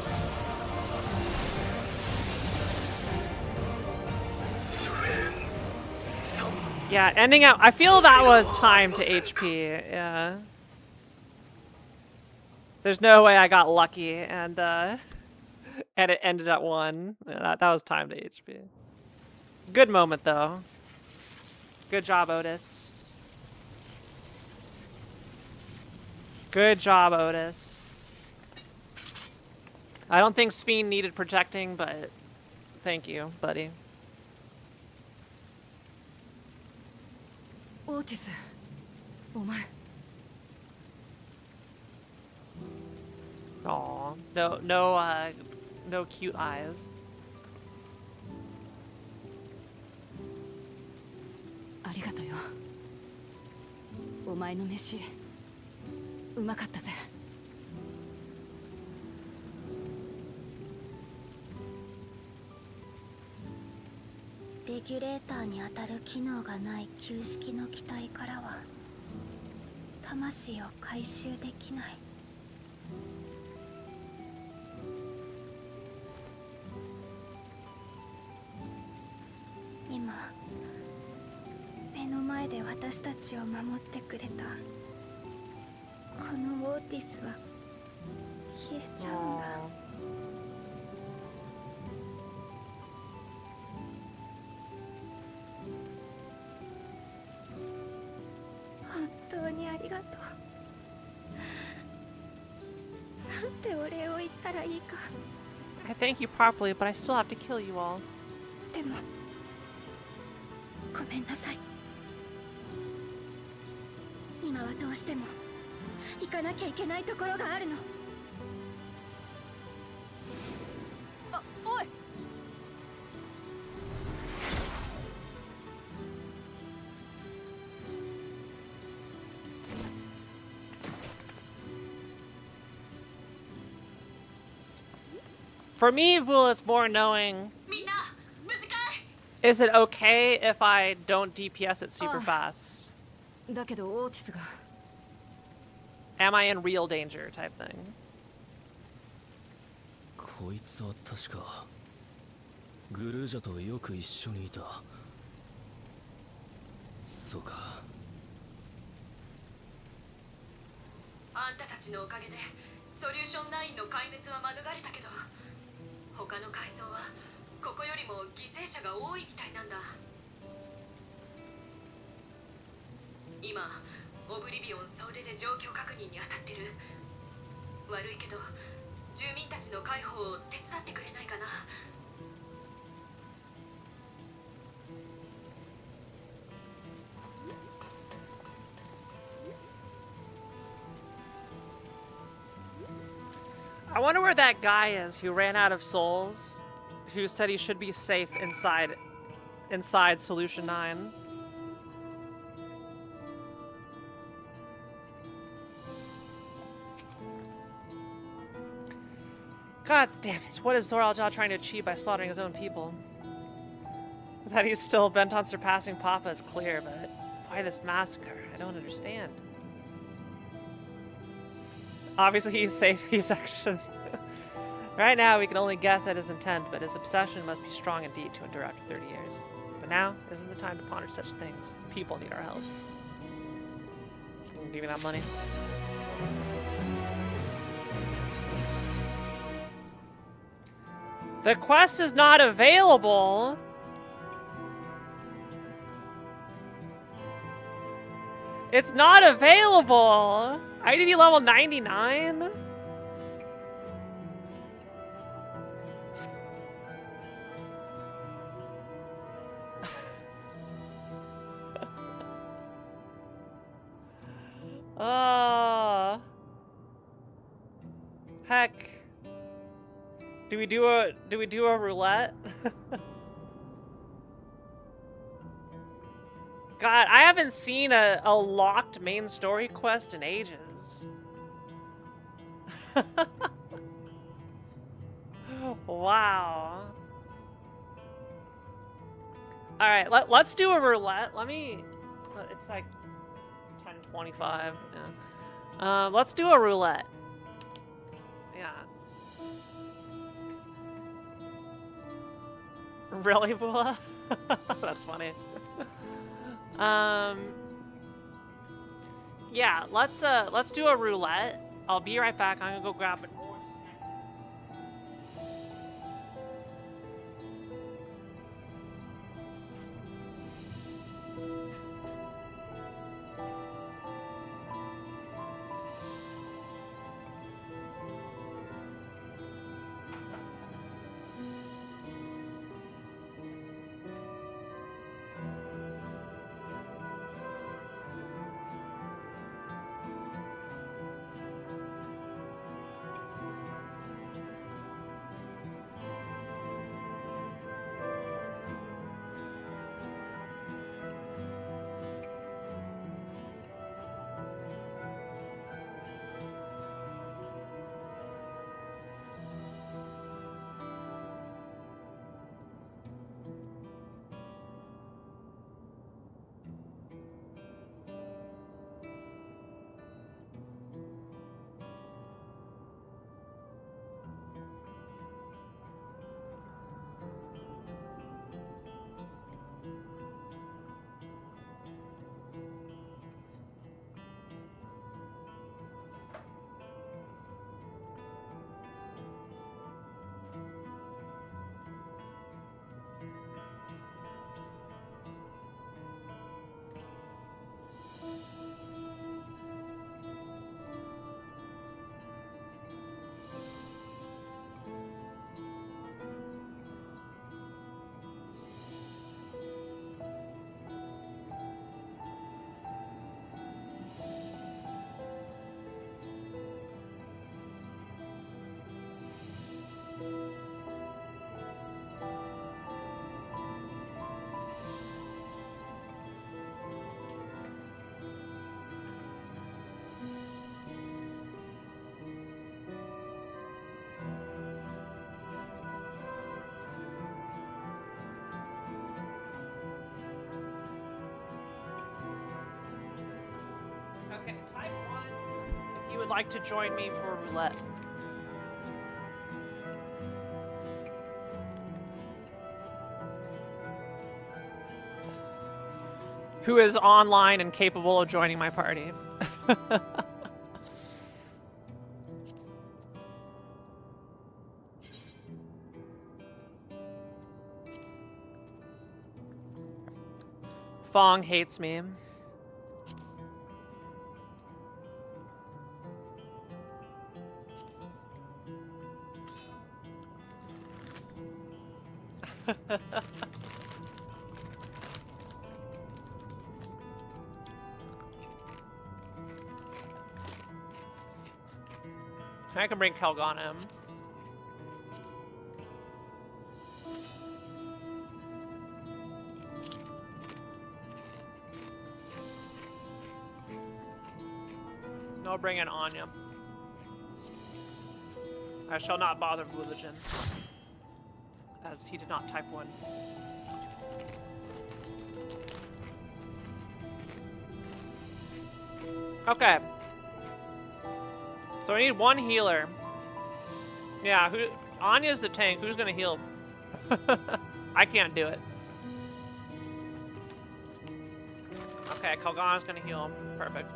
Speaker 1: Yeah, ending out. I feel that was time to HP. Yeah. There's no way I got lucky and it ended at 1. Yeah, that was time to HP. Good moment though. Good job, Otis. Good job, Otis. I don't think Sphene needed protecting, but thank you, buddy.
Speaker 7: Otis, お前
Speaker 1: Aw, no cute eyes.
Speaker 7: ありがとよ。お前の飯うまかったぜ。
Speaker 4: レギュレーターに当たる機能がない旧式の機体からは魂を回収できない。今目の前で私たちを守ってくれたこのオーティスは消えちゃうんだ。本当にありがとう。なんてお礼を言ったらいいか。
Speaker 1: I thank you properly, but I still have to kill you all.
Speaker 4: でもごめんなさい。今はどうしても行かなきゃいけないところがあるの。
Speaker 7: あ、おい。
Speaker 1: For me, Vul, it's more knowing. Is it okay if I don't DPS it super fast?
Speaker 7: だけどオーティスが
Speaker 1: Am I in real danger type thing?
Speaker 7: こ
Speaker 9: こいつは確かグルージャとよく一緒にいた。そうか。
Speaker 6: あんたたちのおかげでソリューション9の壊滅は免れたけど、他の階層はここよりも犠牲者が多いみたいなんだ。今オブリビオン総出で状況確認に当たってる。悪いけど住民たちの解放を手伝ってくれないかな。
Speaker 1: I wonder where that guy is who ran out of souls, who said he should be safe inside Solution 9. God damn it, what is Zoraljaw trying to achieve by slaughtering his own people? That he's still bent on surpassing Papa is clear, but why this massacre? I don't understand. Obviously he's safe, he's actually... Right now we can only guess at his intent, but his obsession must be strong indeed to endure after 30 years. But now isn't the time to ponder such things. The people need our help. Give me that money. The quest is not available. It's not available. I need to be level 99. Heck. Do we do a roulette? God, I haven't seen a locked main story quest in ages. Wow. Alright, let's do a roulette. It's like 10:25. Yeah. Let's do a roulette. Yeah. Really, Bula? That's funny. Yeah, let's do a roulette. I'll be right back. I'm gonna go grab it. Okay, type 1 if you would like to join me for roulette. who is online and capable of joining my party. Fong hates me. I can bring Kelgana. I'll bring in Anya. I shall not bother Vluvigen, as he did not type one. Okay. So I need one healer. Yeah, Anya's the tank. Who's gonna heal? I can't do it. Okay, Kelgana's gonna heal him. Perfect.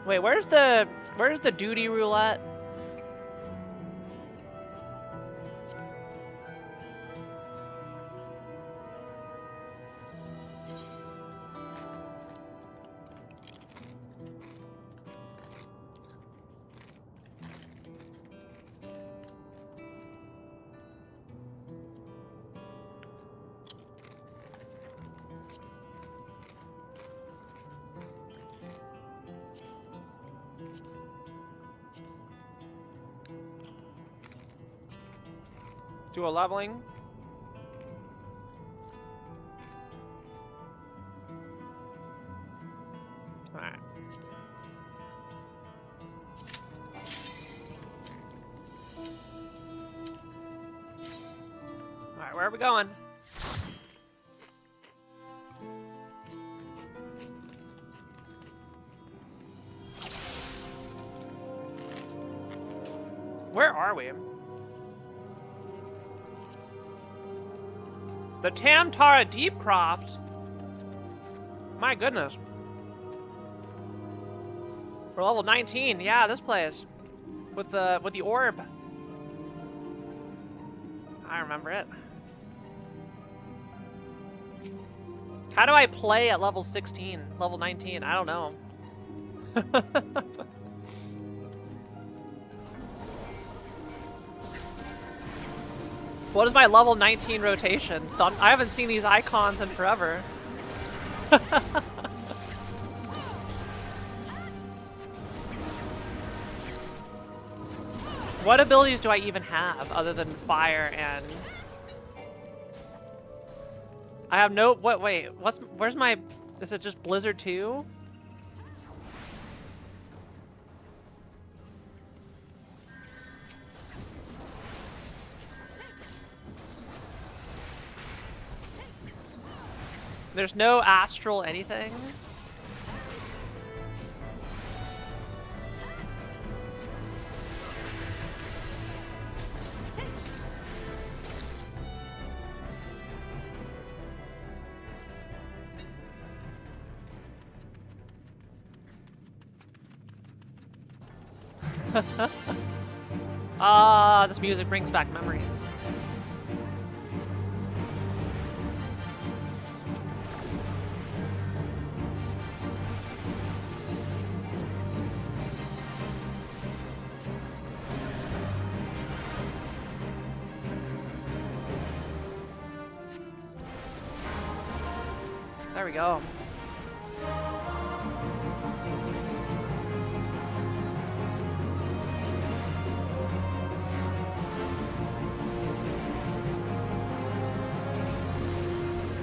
Speaker 1: Wait, where's the duty roulette? Do a leveling. Alright. Alright, where are we going? Where are we? The Tamtara Deepcroft? My goodness. We're level 19. Yeah, this place. With the orb. I remember it. How do I play at level 16? Level 19? I don't know. What is my level 19 rotation? I haven't seen these icons in forever. What abilities do I even have other than fire and... I have no... wait, where's my... Is it just Blizzard 2? There's no astral anything? Ah, this music brings back memories. There we go.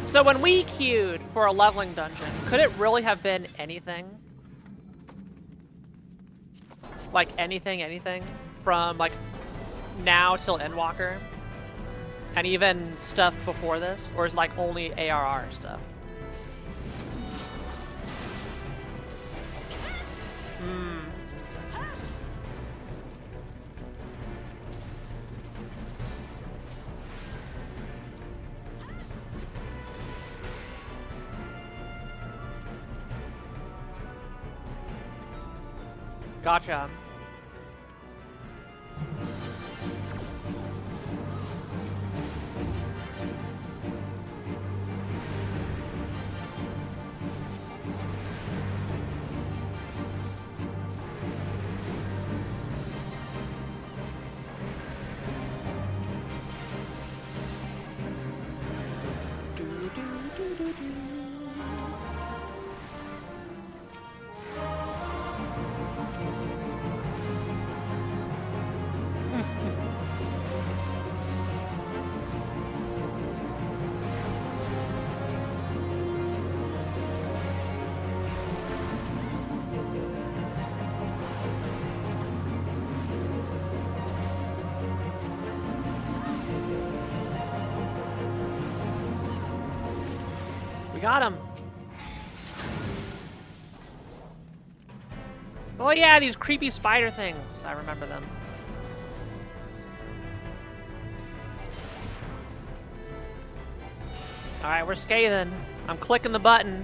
Speaker 1: So when we queued for a leveling dungeon, could it really have been anything? Like anything? From like now till Endwalker? And even stuff before this? Or is it like only ARR stuff? Gotcha. Got him. Oh yeah, these creepy spider things. I remember them. Alright, we're scathing. I'm clicking the button.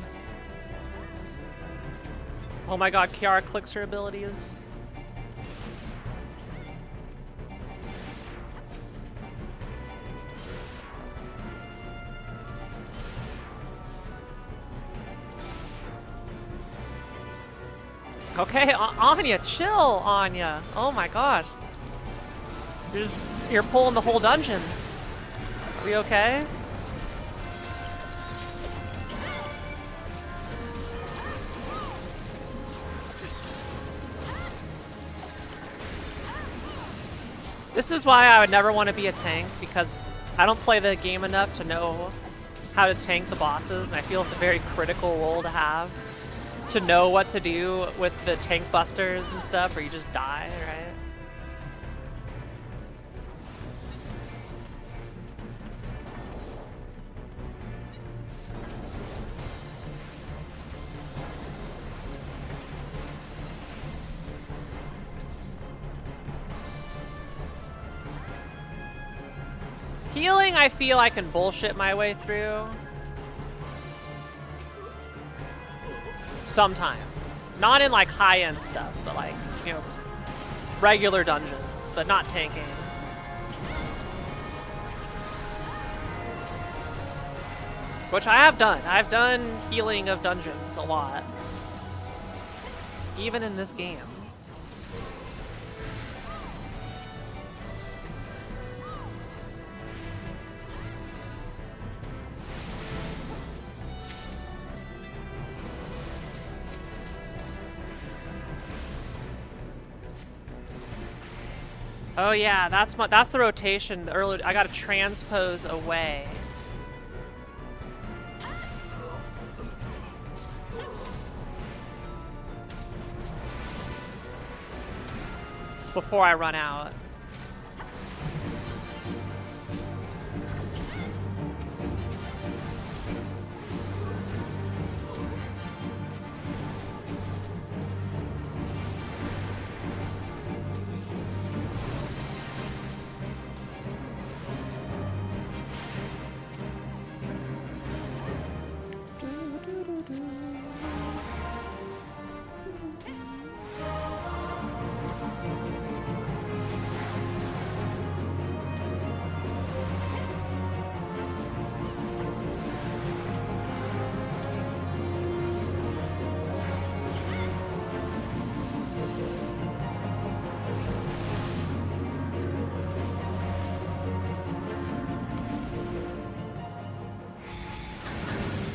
Speaker 1: Oh my god, Kiara clicks her abilities. Okay, Anya, chill, Anya. Oh my gosh. You're pulling the whole dungeon. Are we okay? This is why I would never want to be a tank, because I don't play the game enough to know how to tank the bosses, and I feel it's a very critical role to have. To know what to do with the tank busters and stuff, or you just die, right? Healing, I feel I can bullshit my way through. Sometimes. Not in like high-end stuff, but like, you know, regular dungeons, but not tanking. Which I have done. I've done healing of dungeons a lot. Even in this game. Oh yeah, that's the rotation. Earlier, I got to transpose away. Before I run out.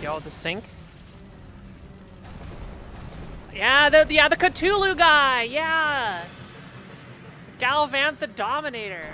Speaker 1: Yo, the sink. Yeah, the Cthulhu guy. Yeah, Galvant the Dominator.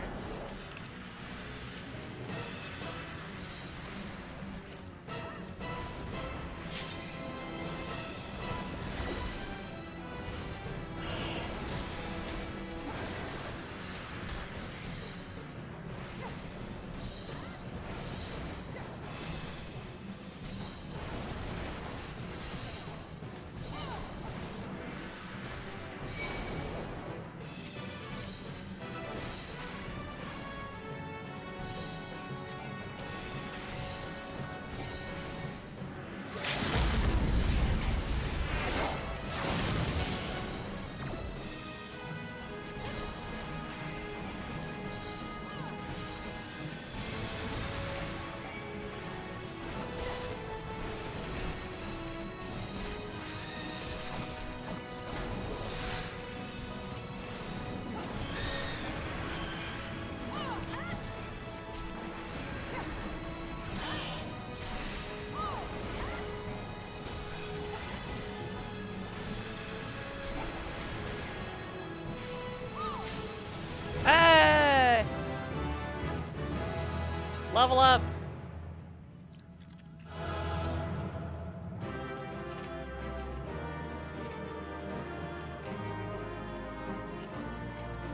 Speaker 1: level up.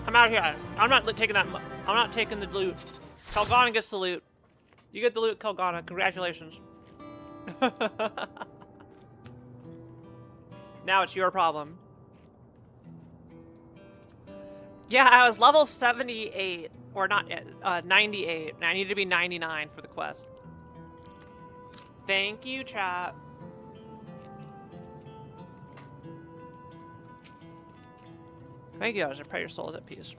Speaker 1: I'm out of here. I'm not taking that. I'm not taking the loot. Kelgana gets the loot. You get the loot, Kelgana. Congratulations. Now it's your problem. Yeah, I was level 78. Or not, 98. I need to be 99 for the quest. Thank you, chat. Thank you, I pray your soul is at peace.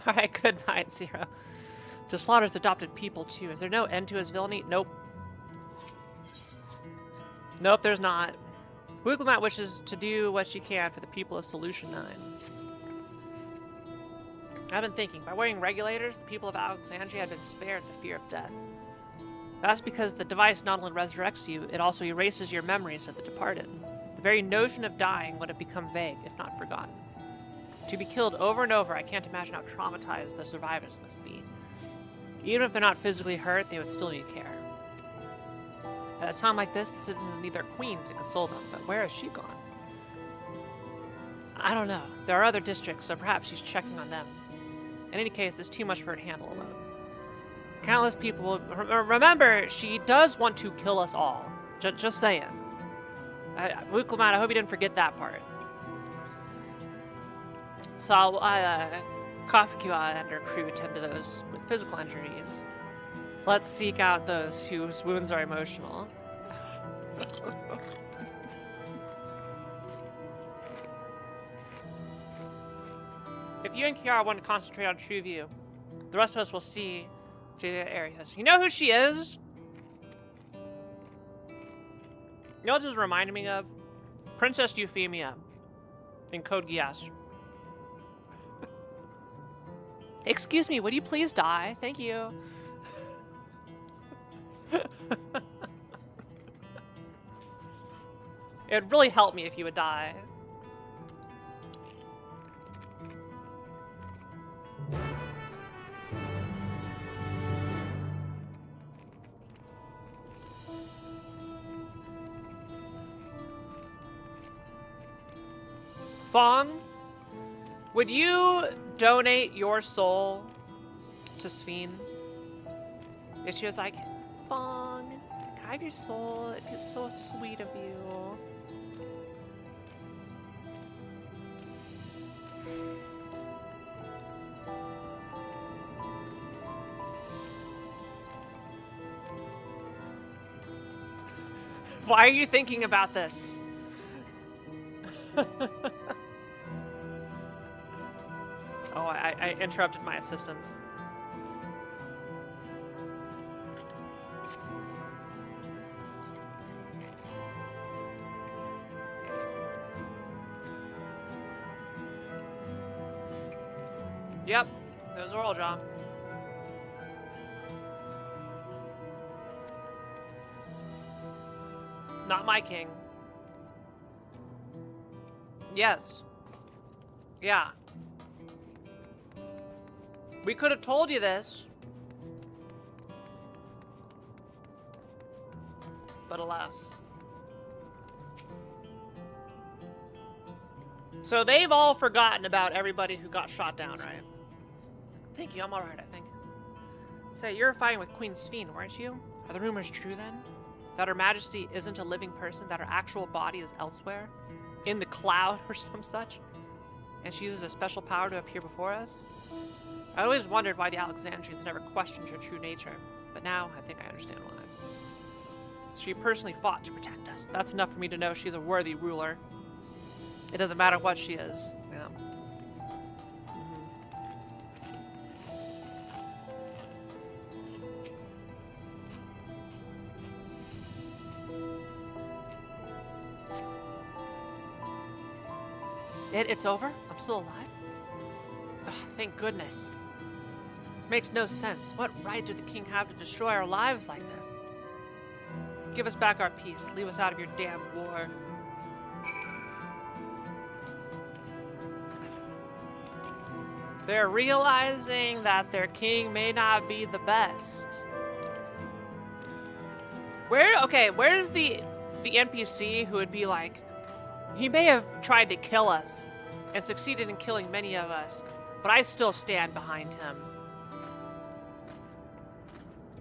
Speaker 1: Alright, good night, Zero. To Slaughter's adopted people, too. Is there no end to his villainy? Nope. Nope, there's not. Wigglemat wishes to do what she can for the people of Solution 9. I've been thinking, by wearing regulators, the people of Alexandria had been spared the fear of death. That's because the device not only resurrects you, it also erases your memories of the departed. The very notion of dying would have become vague, if not forgotten. To be killed over and over, I can't imagine how traumatized the survivors must be. Even if they're not physically hurt, they would still need care. At a time like this, the citizens need their queen to console them, but where has she gone? I don't know. There are other districts, so perhaps she's checking on them. In any case, it's too much for her to handle alone. Countless people will... Remember, she does want to kill us all. Just saying. Wigglemat, I hope you didn't forget that part. So, Kafkua and her crew tend to those with physical injuries. Let's seek out those whose wounds are emotional. If you and Kiara want to concentrate on True View, the rest of us will see to the areas. You know who she is? You know what this reminded me of? Princess Euphemia in Code Geass. Excuse me, would you please die? Thank you. It'd really help me if you would die. Fong, would you donate your soul to Sphene? And she was like, Fong, can I have your soul? It'd be so sweet of you. Why are you thinking about this? Oh, I interrupted my assistant. Yep, it was oral jaw. Not my king. Yes. Yeah. We could have told you this. But alas. So they've all forgotten about everybody who got shot down, right? Thank you, I'm alright, I think. Say, you were fighting with Queen Sphene, weren't you? Are the rumors true then? That Her Majesty isn't a living person, that her actual body is elsewhere? In the cloud or some such? And she uses a special power to appear before us? I always wondered why the Alexandrians never questioned her true nature, but now I think I understand why. She personally fought to protect us. That's enough for me to know she's a worthy ruler. It doesn't matter what she is. Yeah. It's over? I'm still alive? Oh, thank goodness. Makes no sense. What right did the king have to destroy our lives like this? Give us back our peace. Leave us out of your damned war. They're realizing that their king may not be the best. Where's the NPC who would be like, he may have tried to kill us and succeeded in killing many of us, but I still stand behind him.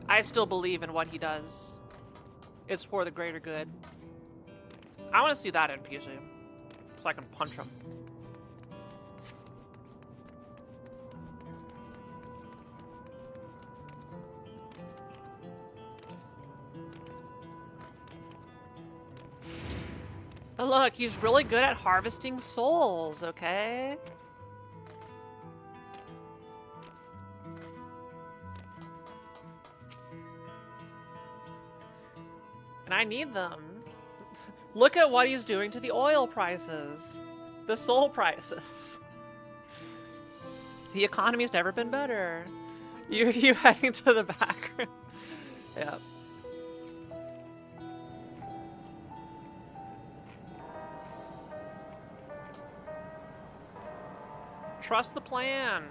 Speaker 1: I still believe in what he does. It's for the greater good. I want to see that NPC so I can punch him. And look, he's really good at harvesting souls, okay? And I need them. Look at what he's doing to the oil prices. The soul prices. The economy's never been better. You heading to the back room. Yep. Trust the plan.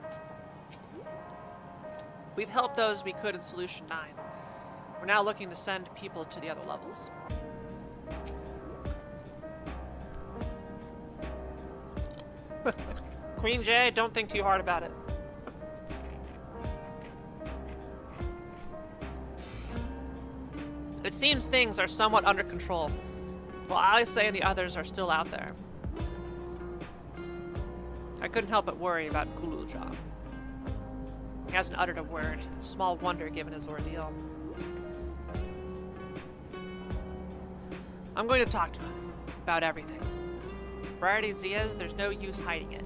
Speaker 1: We've helped those we could in Solution 9. We're now looking to send people to the other levels. Queen J, don't think too hard about it. It seems things are somewhat under control, while I say the others are still out there. I couldn't help but worry about Guluja. He hasn't uttered a word. Small wonder given his ordeal. I'm going to talk to him about everything. Variety Zia's, there's no use hiding it.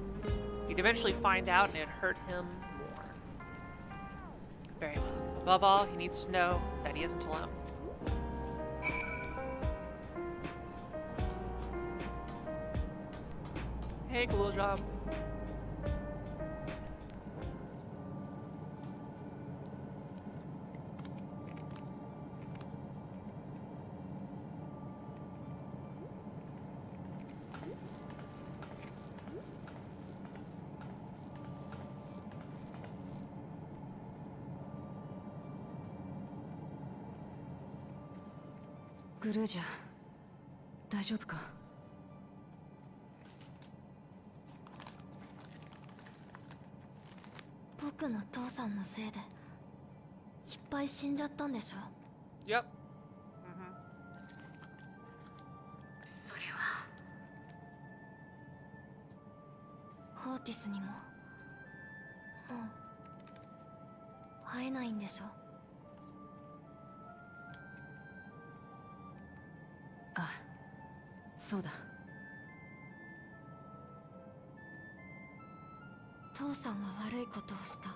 Speaker 1: He'd eventually find out and it'd hurt him more. Very well. Above all, he needs to know that he isn't alone. Hey, Guluja.
Speaker 7: Guruja, 大丈夫か?
Speaker 4: 僕の父さんのせいでいっぱい死んじゃったんでしょ?
Speaker 1: Yep.
Speaker 6: それは
Speaker 4: ホーティスにももう会えないんでしょ?
Speaker 7: あ、そうだ。
Speaker 4: 父さんは悪いことをした。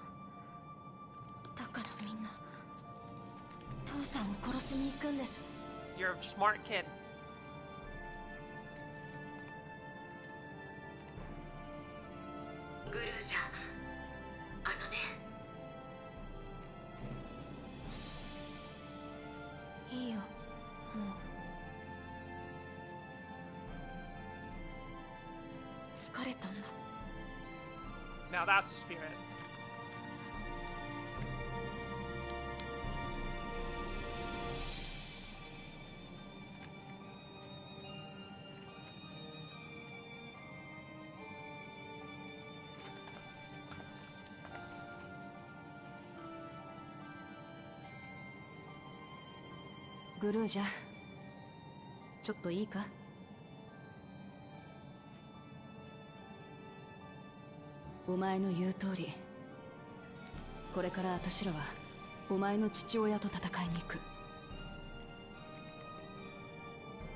Speaker 4: だからみんな父さんを殺しに行くんでしょ?
Speaker 1: You're a smart kid.
Speaker 6: グルージャ、あのね。
Speaker 4: いいよ、もう。疲れたんだ。
Speaker 1: Now that's the spirit.
Speaker 7: Guruja, ちょっといいか? お前の言う通り、これから私らはお前の父親と戦いに行く。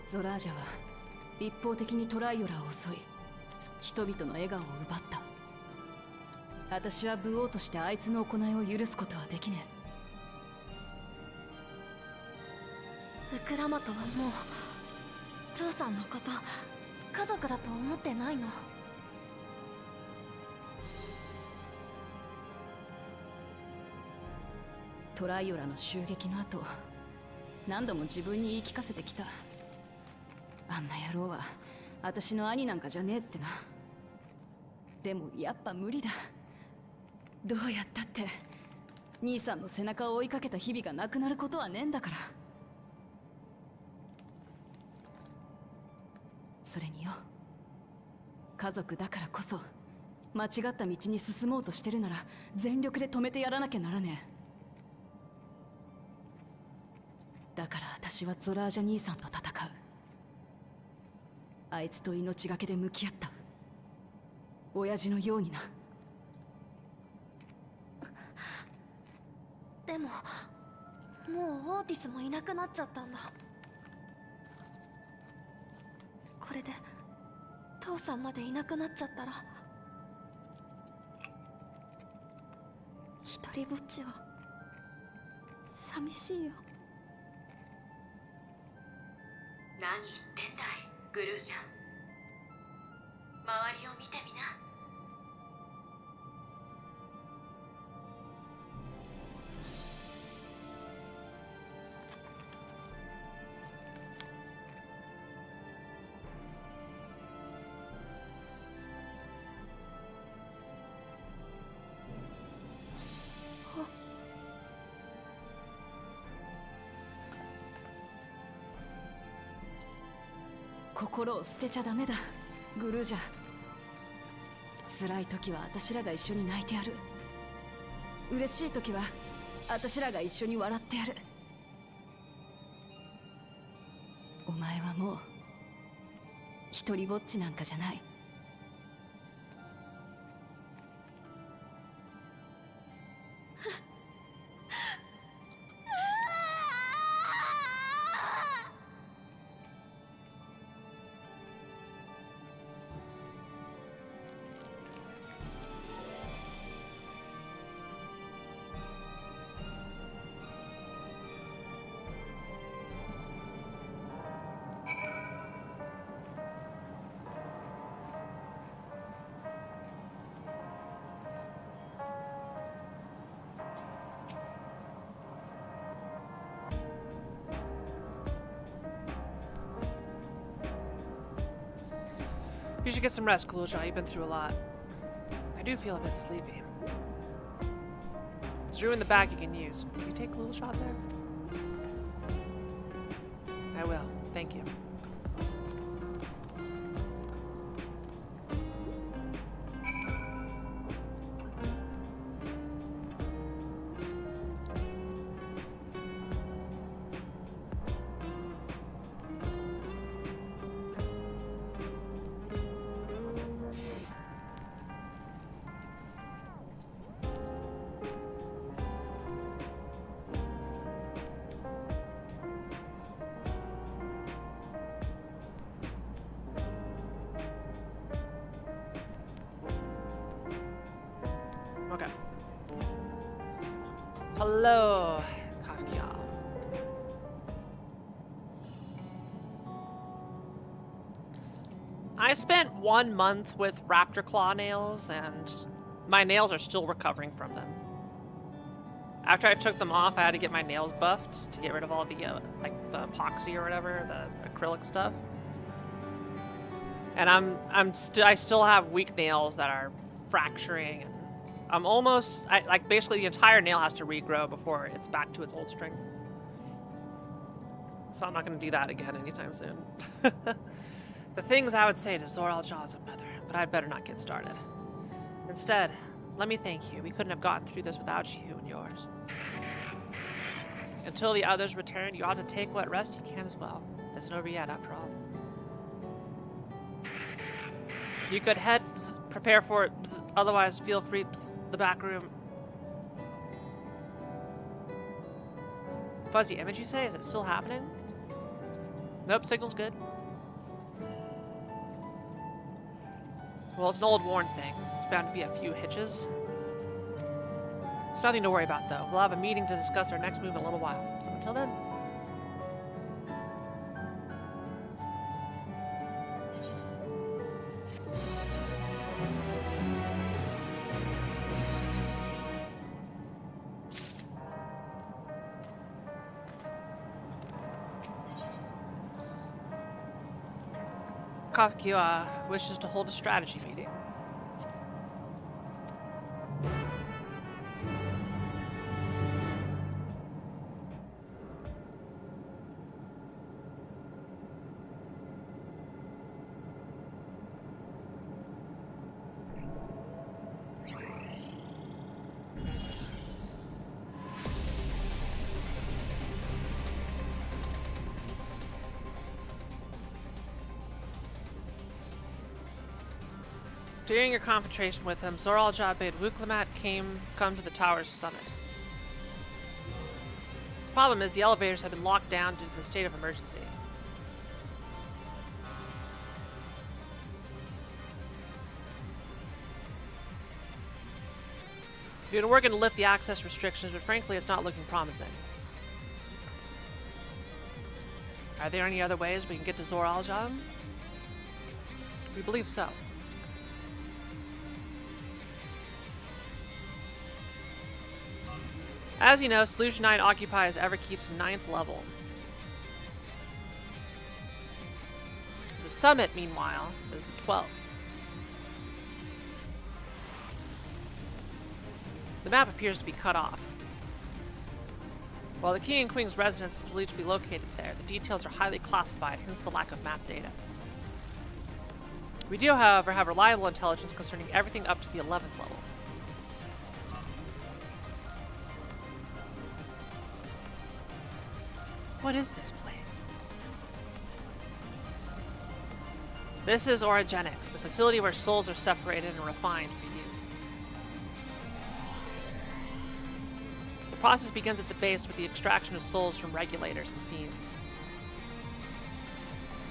Speaker 7: ゾラージャは一方的にトライオラを襲い、人々の笑顔を奪った。私は武王としてあいつの行いを許すことはできね
Speaker 4: ウクラマトはもう父さんのこと家族だと思ってないの。
Speaker 7: トライオラの襲撃の後、何度も自分に言い聞かせてきた。あんな野郎は私の兄なんかじゃねえってな。でもやっぱ無理だ。どうやったって兄さんの背中を追いかけた日々がなくなることはねえんだから。それによ、家族だからこそ間違った道に進もうとしてるなら全力で止めてやらなきゃならねえ。だから私はゾラージャ兄さんと戦う。あいつと命がけで向き合った親父のようにな。
Speaker 4: でももうオーティスもいなくなっちゃったんだ。これで父さんまでいなくなっちゃったら一人ぼっちは寂しいよ。
Speaker 6: 何言ってんだいグルージャン。周りを見てみな。
Speaker 7: 心を捨てちゃダメだグルージャ。辛い時は私らが一緒に泣いてやる。嬉しい時は私らが一緒に笑ってやる。お前はもう一人ぼっちなんかじゃない。
Speaker 1: You should get some rest, Cooljaw. You've been through a lot. I do feel a bit sleepy. There's room in the back you can use. Can you take a little shot there? I will. Thank you. Okay. Hello, Kiara. I spent 1 month with raptor claw nails, and my nails are still recovering from them. After I took them off, I had to get my nails buffed to get rid of all the like the epoxy or whatever, the acrylic stuff. And I still have weak nails that are fracturing. And I'm almost like basically the entire nail has to regrow before it's back to its old strength. So I'm not going to do that again anytime soon. The things I would say to Zoral Jaw's mother, but I'd better not get started. Instead, let me thank you. We couldn't have gotten through this without you and yours. Until the others return, you ought to take what rest you can as well. It isn't over yet, after all. You could head, prepare for it, otherwise feel free, the back room. Fuzzy image, you say? Is it still happening? Nope, signal's good. Well, it's an old worn thing. There's bound to be a few hitches. It's nothing to worry about, though. We'll have a meeting to discuss our next move in a little while. So until then. Kiara wishes to hold a strategy meeting. During your confrontation with him, Zoraljab bade Wuklimat come to the tower's summit. Problem is, the elevators have been locked down due to the state of emergency. Dude, we're going to lift the access restrictions, but frankly, it's not looking promising. Are there any other ways we can get to Zoraljab? We believe so. As you know, Solution 9 occupies Everkeep's 9th level. The summit, meanwhile, is the 12th. The map appears to be cut off. While the King and Queen's residence is believed to be located there, the details are highly classified, hence the lack of map data. We do, however, have reliable intelligence concerning everything up to the 11th level. What is this place? This is Origenics, the facility where souls are separated and refined for use. The process begins at the base with the extraction of souls from regulators and fiends.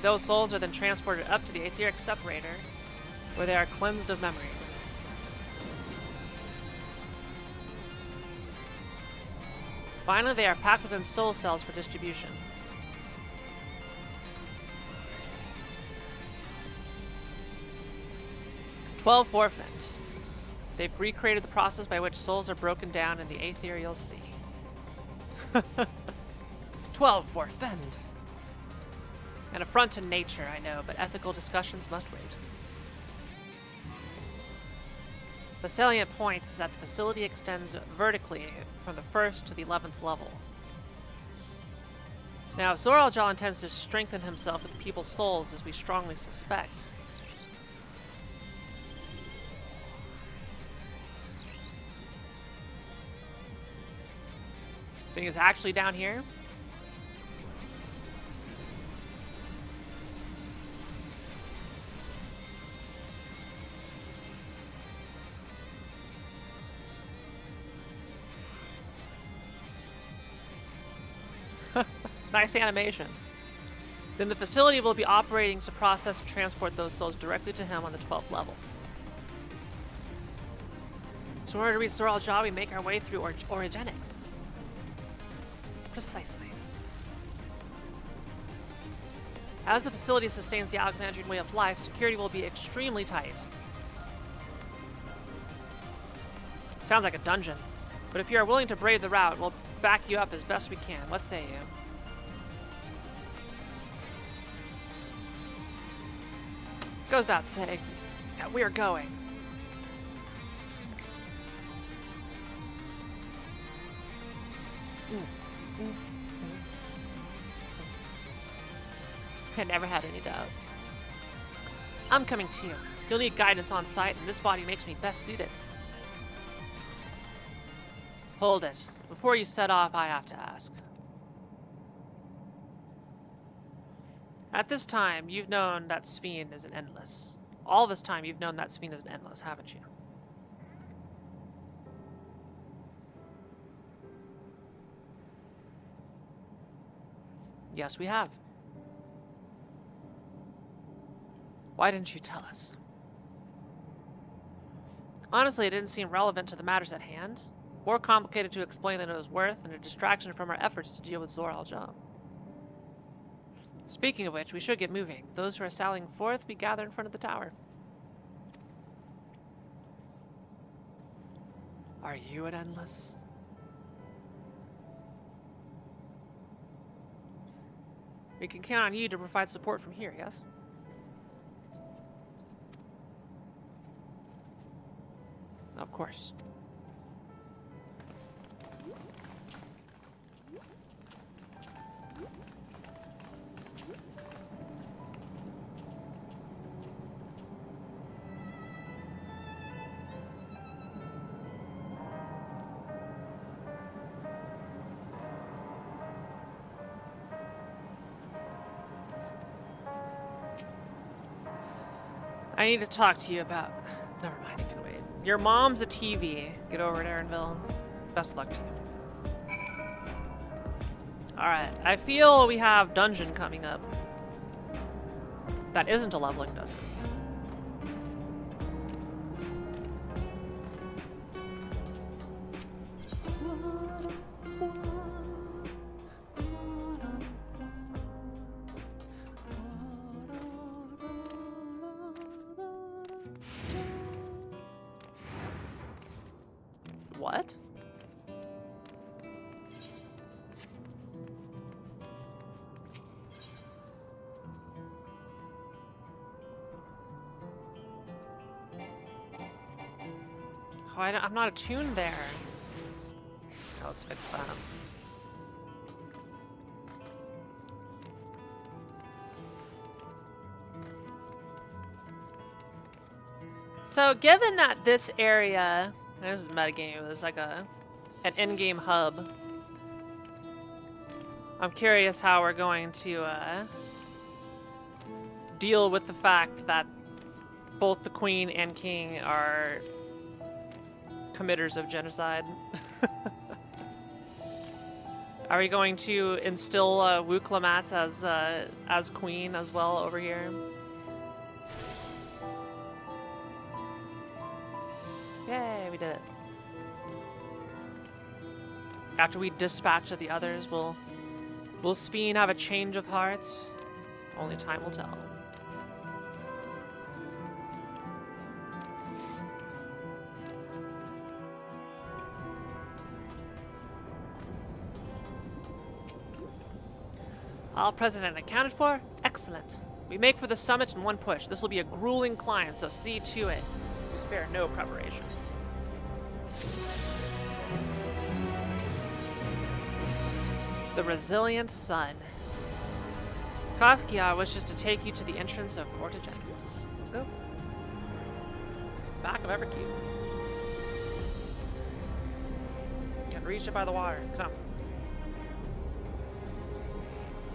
Speaker 1: Those souls are then transported up to the etheric separator, where they are cleansed of memories. Finally, they are packed within soul cells for distribution. "12 Forefend. They've recreated the process by which souls are broken down in the ethereal sea." 12 Forefend. An affront to nature, I know, but ethical discussions must wait. The salient point is that the facility extends vertically from the 1st to the 11th level. Now, if Zoraljal intends to strengthen himself with people's souls, as we strongly suspect, think it's actually down here? Nice animation. Then the facility will be operating to process and transport those souls directly to him on the 12th level. So in order to reach Zoraljal, we make our way through Origenics. Precisely. As the facility sustains the Alexandrian way of life, security will be extremely tight. Sounds like a dungeon, but if you are willing to brave the route, we'll back you up as best we can. What say you? Goes without saying that we're going. I never had any doubt. I'm coming too. You'll need guidance on site, and this body makes me best suited. Hold it. Before you set off, I have to ask. At this time, you've known that Sphene is an endless. All this time, you've known that Sphene is an endless, haven't you? Yes, we have. Why didn't you tell us? Honestly, it didn't seem relevant to the matters at hand. More complicated to explain than it was worth, and a distraction from our efforts to deal with Zoraljal. Speaking of which, we should get moving. Those who are sallying forth, we gather in front of the tower. Are you an endless? We can count on you to provide support from here, yes? Of course. I need to talk to you about... Never mind, you can wait. Your mom's a TV. Get over to Erenville. Best of luck to you. Alright, I feel we have dungeon coming up. That isn't a leveling dungeon. What? Oh, I'm not attuned there. Oh, let's fix that. So, given that this area, this is metagame, there's like an in-game hub. I'm curious how we're going to deal with the fact that both the Queen and King are committers of genocide. Are we going to instill Wuklamat as Queen as well over here? Yay, we did it. After we dispatch the others, will Sphene have a change of heart? Only time will tell. All present and accounted for? Excellent. We make for the summit in one push. This will be a grueling climb, so see to it. We spare no preparation. The resilient sun. Kiara wishes to take you to the entrance of Ortogenesis. Let's go. Back of Everkeep. You can reach it by the water. Come.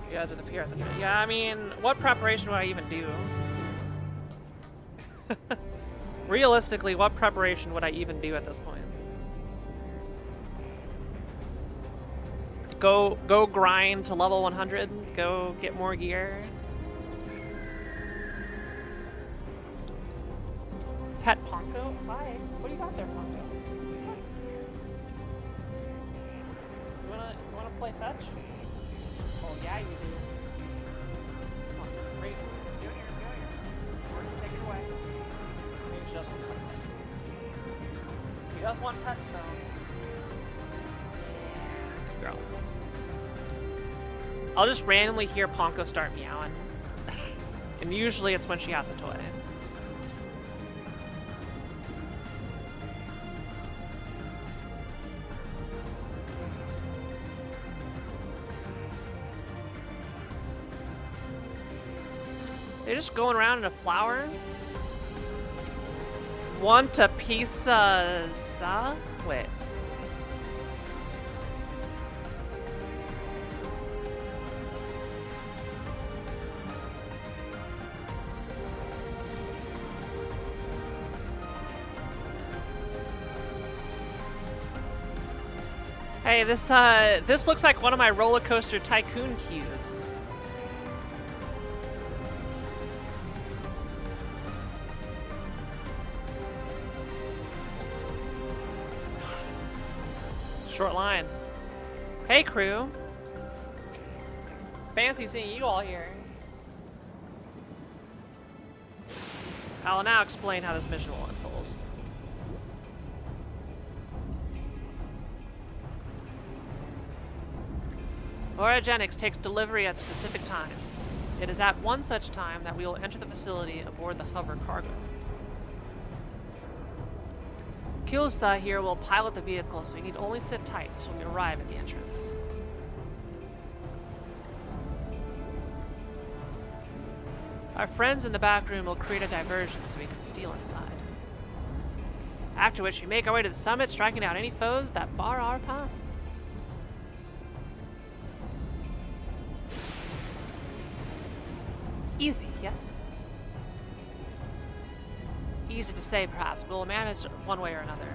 Speaker 1: You guys are the pier at the time. Yeah, I mean, what preparation would I even do? Realistically, what preparation would I even do at this point? Go grind to level 100? Go get more gear? Pet Ponko? Hi. What do you got there, Ponko? You wanna play fetch? Oh yeah, you do. Come on, great. Do it here. Take it away. Maybe she does want pets. She does want pets, though. Yeah, good girl. I'll just randomly hear Ponko start meowing. And usually it's when she has a toy. They're just going around in a flower? Want a piece of... Wait. Hey, this looks like one of my roller coaster tycoon queues. Short line. Hey, crew. Fancy seeing you all here. I will now explain how this mission will unfold. Orogenics takes delivery at specific times. It is at one such time that we will enter the facility aboard the hover cargo. Kilusa here will pilot the vehicle, so you need only sit tight until we arrive at the entrance. Our friends in the back room will create a diversion so we can steal inside. After which we make our way to the summit, striking out any foes that bar our path. Easy, yes? easy to say, perhaps, but we'll manage one way or another.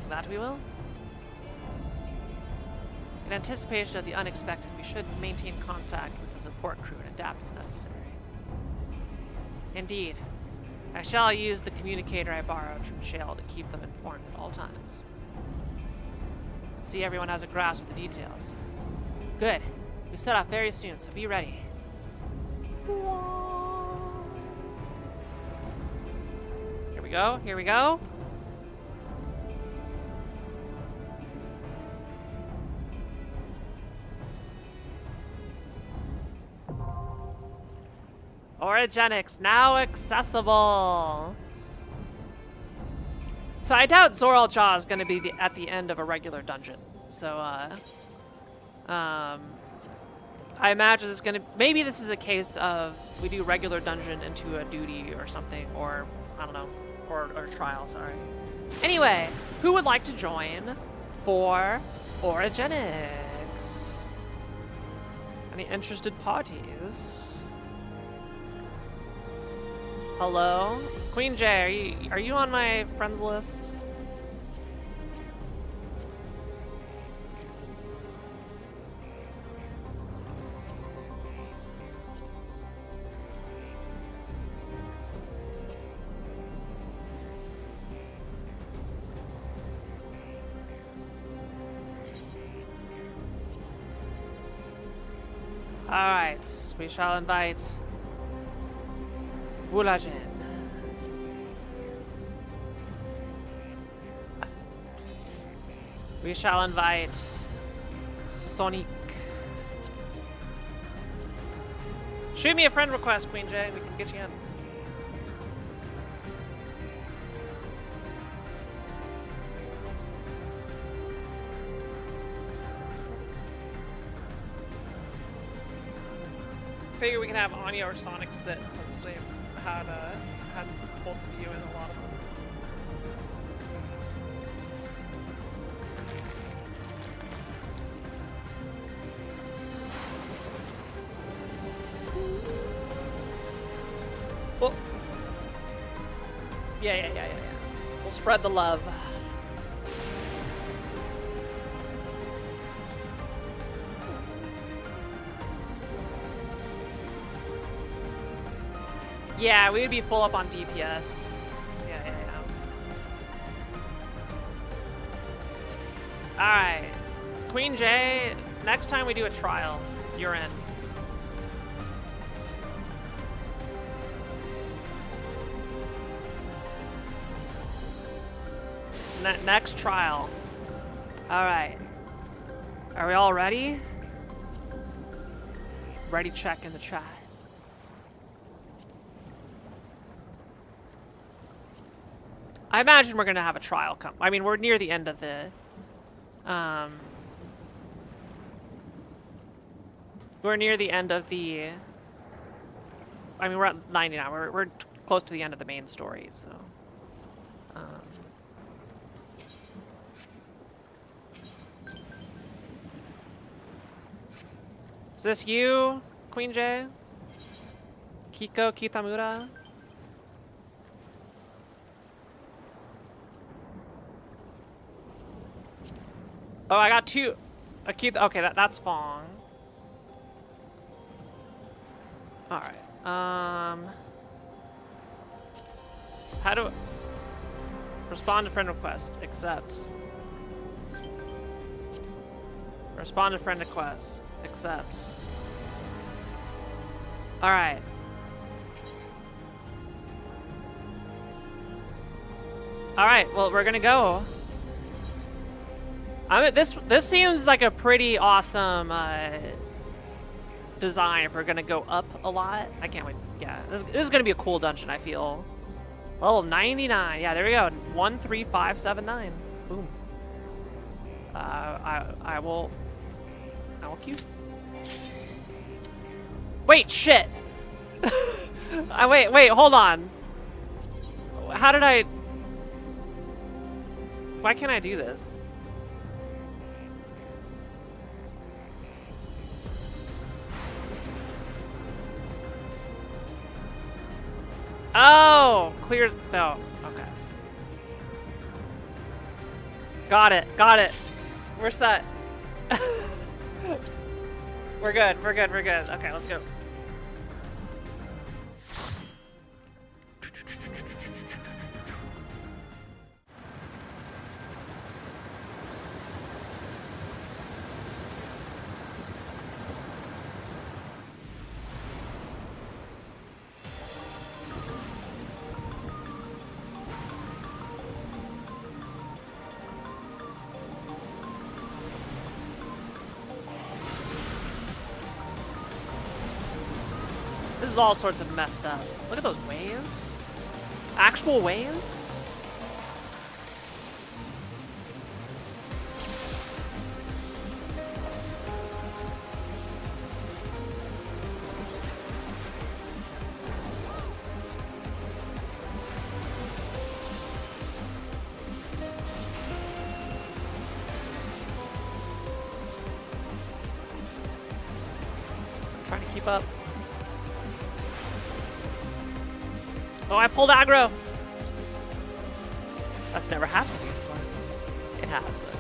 Speaker 1: That we will. In anticipation of the unexpected, we should maintain contact with the support crew and adapt as necessary. Indeed. I shall use the communicator I borrowed from Shale to keep them informed at all times. See, everyone has a grasp of the details. Good. We set off very soon, so be ready. Here we go, here we go. Origenics now accessible. So I doubt Zoral Jaw is going to be at the end of a regular dungeon. So I imagine it's going to, maybe this is a case of we do regular dungeon into a duty or something, or I don't know, or trial. Sorry. Anyway, who would like to join for Origenics? Any interested parties? Hello? Queen J, are you on my friends list? Alright, we shall invite Vulagen. We shall invite Sonic. Shoot me a friend request, Queen J. We can get you in. Figure we can have Anya or Sonic sit since they've had both of you in a lot of them. Oh. Yeah. We'll spread the love. Yeah, we would be full up on DPS. Yeah. Alright. Queen J, next time we do a trial, you're in. Next trial. Alright. Are we all ready? Ready check in the chat. I imagine we're gonna have a trial come. I mean, we're near the end of the, we're near the end of the, I mean, we're at 90 now. We're close to the end of the main story, so. Is this you, Queen J? Kiko Kitamura? Oh, I got two. Okay, that's Fong. All right. How do respond to friend request? Accept. Respond to friend request. Accept. All right. All right. Well, we're gonna go. This seems like a pretty awesome design if we're gonna go up a lot. I can't wait. Yeah, this is gonna be a cool dungeon, I feel. Level 99. Yeah, there we go. 13579. Boom. I will queue. Wait, shit. Wait, hold on. How did I? Why can't I do this? Oh, clear. No. Okay. Got it. Got it. We're set. We're good. We're good. We're good. Okay, let's go. This is all sorts of messed up. Look at those waves. Actual waves? I'm trying to keep up. Oh, I pulled aggro. That's never happened before. It has, but.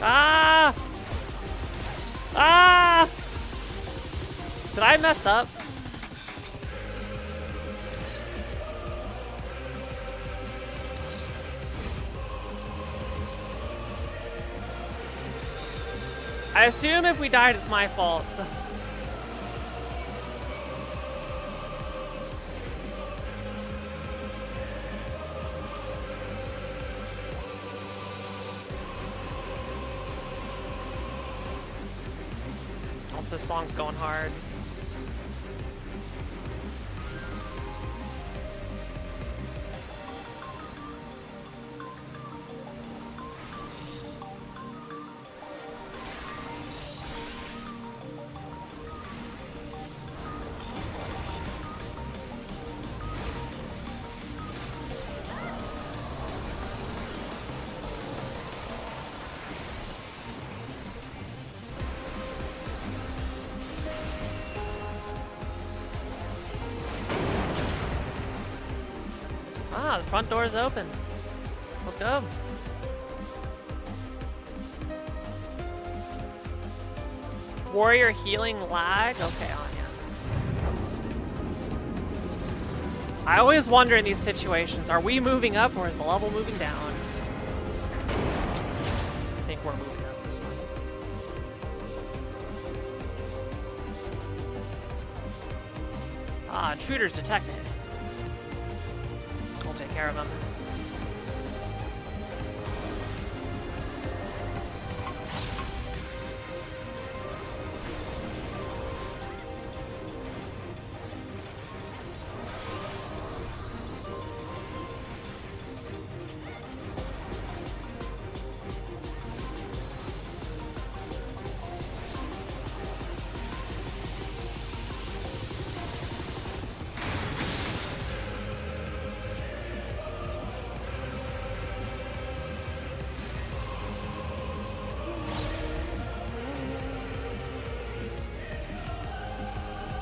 Speaker 1: Ah! Ah! Did I mess up? I assume if we died, it's my fault. So. This song's going hard. Ah, the front door is open. Let's go. Warrior healing lag? Okay, Anya. I always wonder in these situations, are we moving up or is the level moving down? I think we're moving up this one. Ah, intruders detected. We'll take care of them.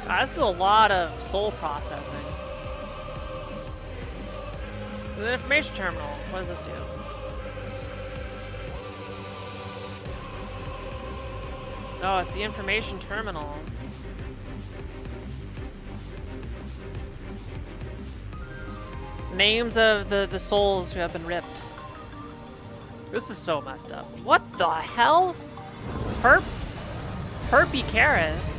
Speaker 1: God, this is a lot of soul processing. The information terminal. What does this do? Oh, it's the information terminal. Names of the souls who have been ripped. This is so messed up. What the hell? Herpy-Karis.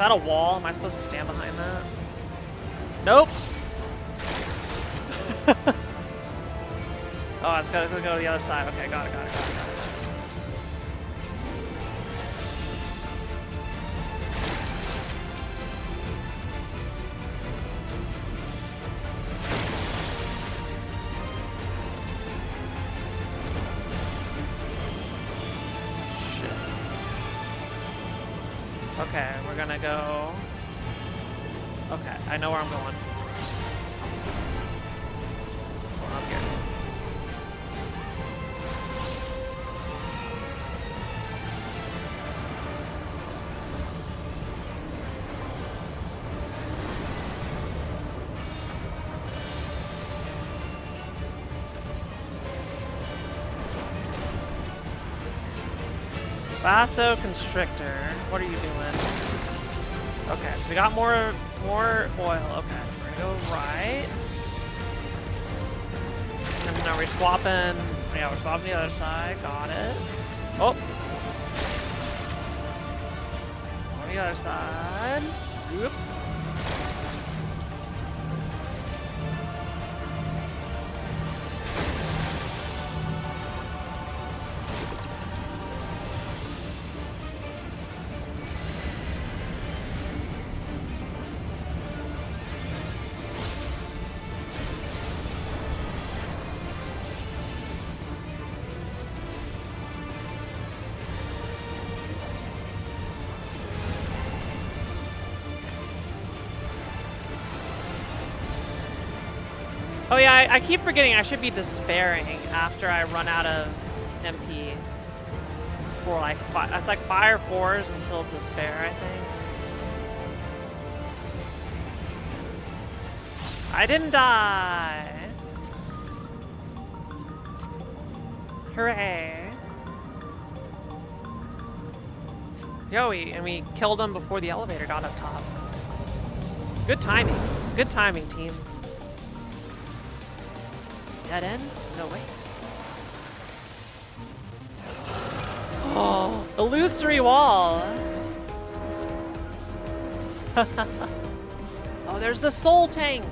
Speaker 1: that a wall? Am I supposed to stand behind that? Nope. Oh, it's gotta go to the other side. Okay, got it. Okay, we're gonna go... Okay, I know where I'm going. Going up here. Basso Constrictor, what are you doing? Okay, so we got more oil. Okay, we're gonna go right. And then are we swapping? Yeah, we're swapping the other side. Got it. Oh. On the other side. Whoop. Oh yeah, I keep forgetting I should be despairing after I run out of MP. For like, that's like fire 4s until despair, I think. I didn't die. Hooray. Yo, and we killed him before the elevator got up top. Good timing. Good timing, team. Dead end? No, wait. Oh, illusory wall. Oh, there's the soul tank.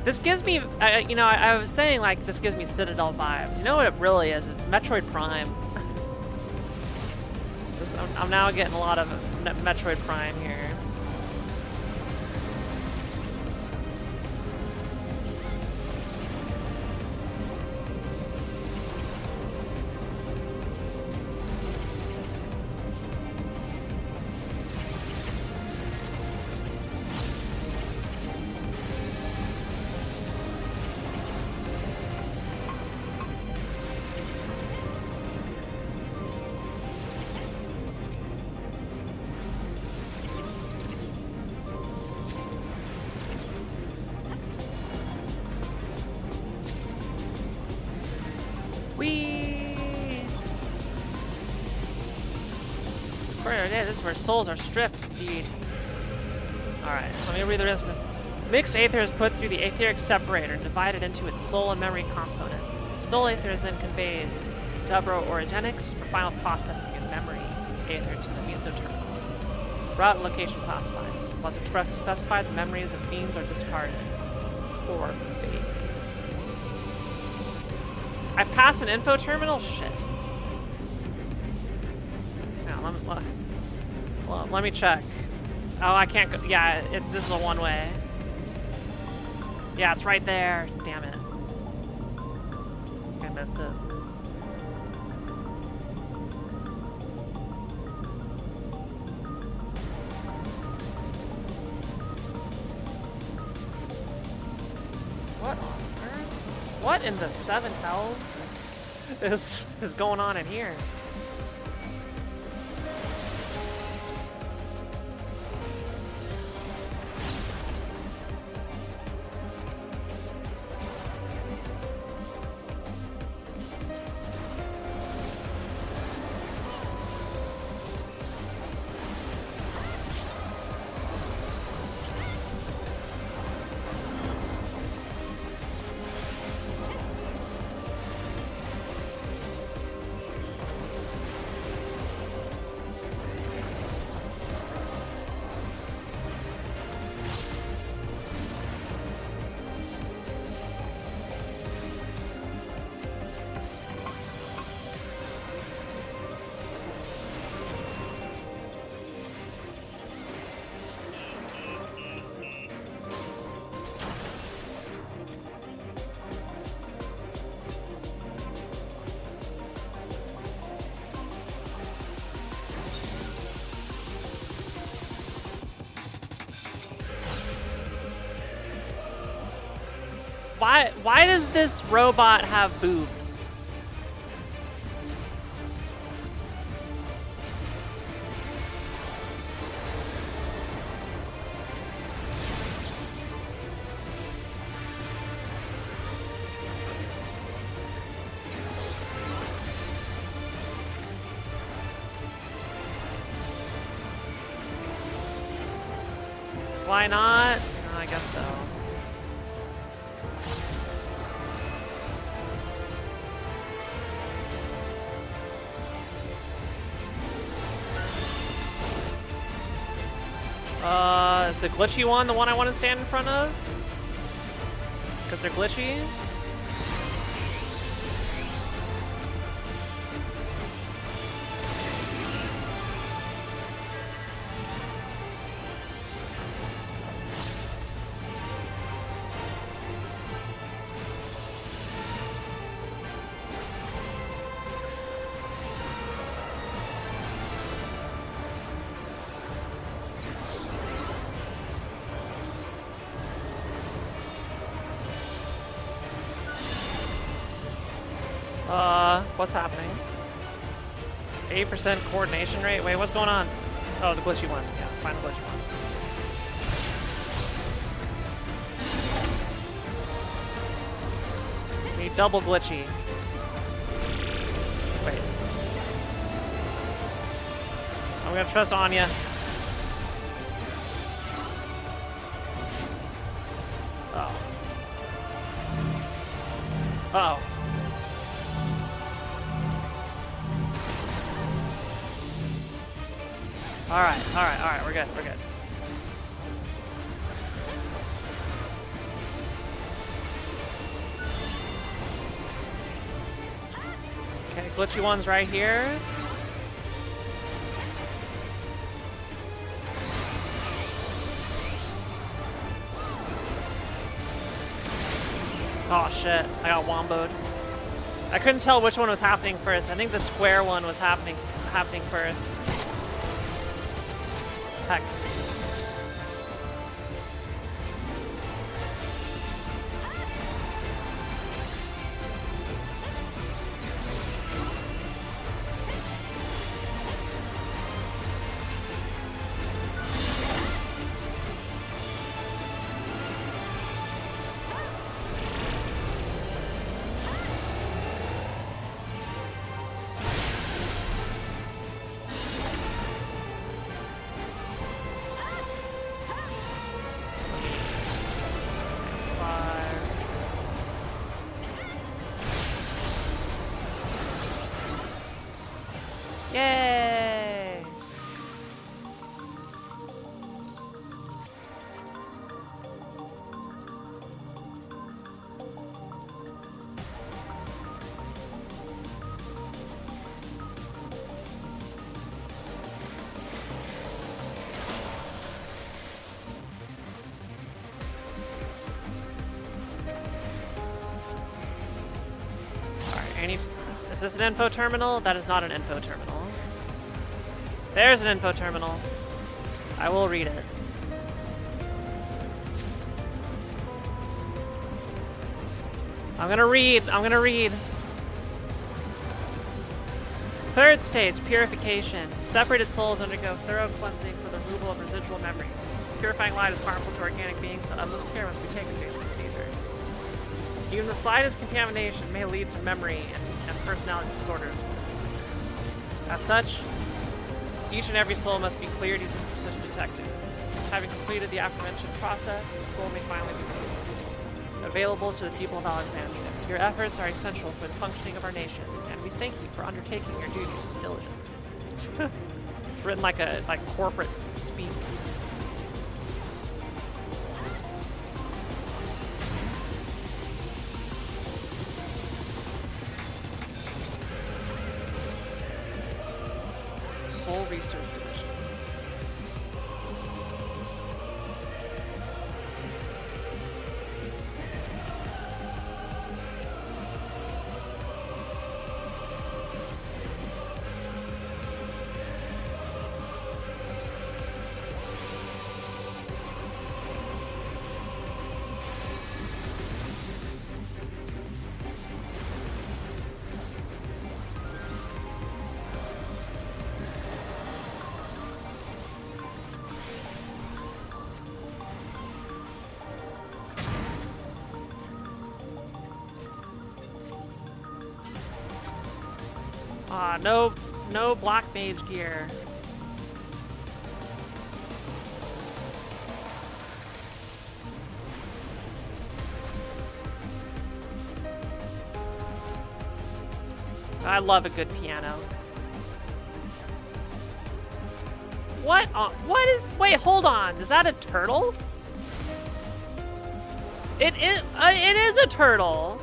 Speaker 1: This gives me, you know, I was saying like this gives me Citadel vibes. You know what it really is? It's Metroid Prime. I'm now getting a lot of Metroid Prime here. This is where souls are stripped, indeed. Alright, let me read the rest of it. Mixed aether is put through the etheric separator and divided into its soul and memory components. Soul aether is then conveyed to Origenics for final processing and memory aether to the meso terminal. Route location classified. Once expressly specified, the memories of fiends are discarded. For fate. I passed an info terminal? Shit. Let me check. Oh, I can't go. Yeah, this is a one-way. Yeah, it's right there. Damn it. I missed it. What on earth? What in the seven hells is going on in here? Why does this robot have boobs? Why not? No, I guess so. Is the glitchy one the one I want to stand in front of? Because they're glitchy? What's happening? 8% coordination rate? Wait, what's going on? Oh, the glitchy one. Yeah, find the glitchy one. Need double glitchy. Wait. I'm gonna trust Anya. Oh. Uh-oh. Alright, we're good. Okay, glitchy one's right here. Oh shit, I got womboed. I couldn't tell which one was happening first. I think the square one was happening first. Heck. Yay! Is this an info terminal? That is not an info terminal. There's an info terminal. I will read it. I'm gonna read. Third stage, purification. Separated souls undergo thorough cleansing for the removal of residual memories. Purifying light is harmful to organic beings, so utmost care must be taken during the procedure. Even the slightest contamination may lead to memory and personality disorders. As such, each and every soul must be cleared using precision detector. Having completed the aforementioned process, the soul may finally be available to the people of Alexandria. Your efforts are essential for the functioning of our nation, and we thank you for undertaking your duties with diligence. It's written like corporate speak. Soul Research Division. No black mage gear. I love a good piano. What? What is? Wait, hold on. Is that a turtle? It is a turtle.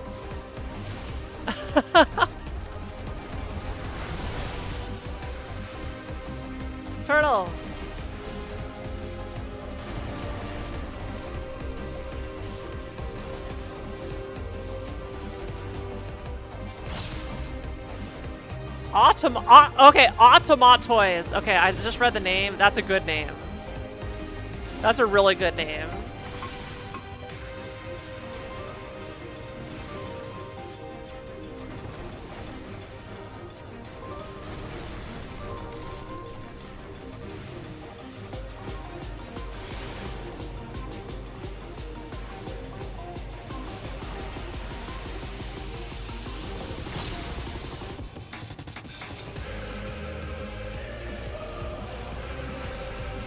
Speaker 1: Turtle. Okay, Automatoys. Okay, I just read the name. That's a good name. That's a really good name.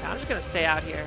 Speaker 1: I'm just gonna stay out here.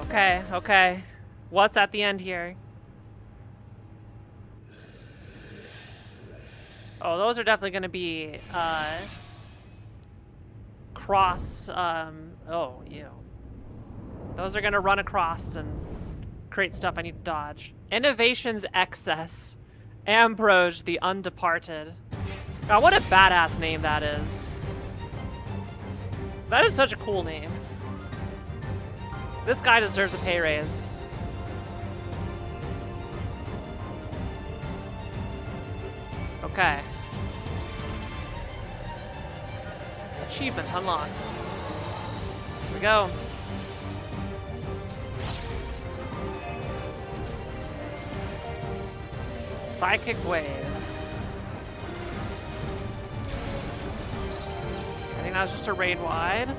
Speaker 1: Okay, okay. What's at the end here? Oh, those are definitely going to be cross. Oh, ew. Those are going to run across and create stuff I need to dodge. Innovations Excess. Ambrose the Undeparted. God, what a badass name that is. That is such a cool name. This guy deserves a pay raise. Okay. Achievement unlocked. Here we go. Psychic Wave. I think that was just a raid wide.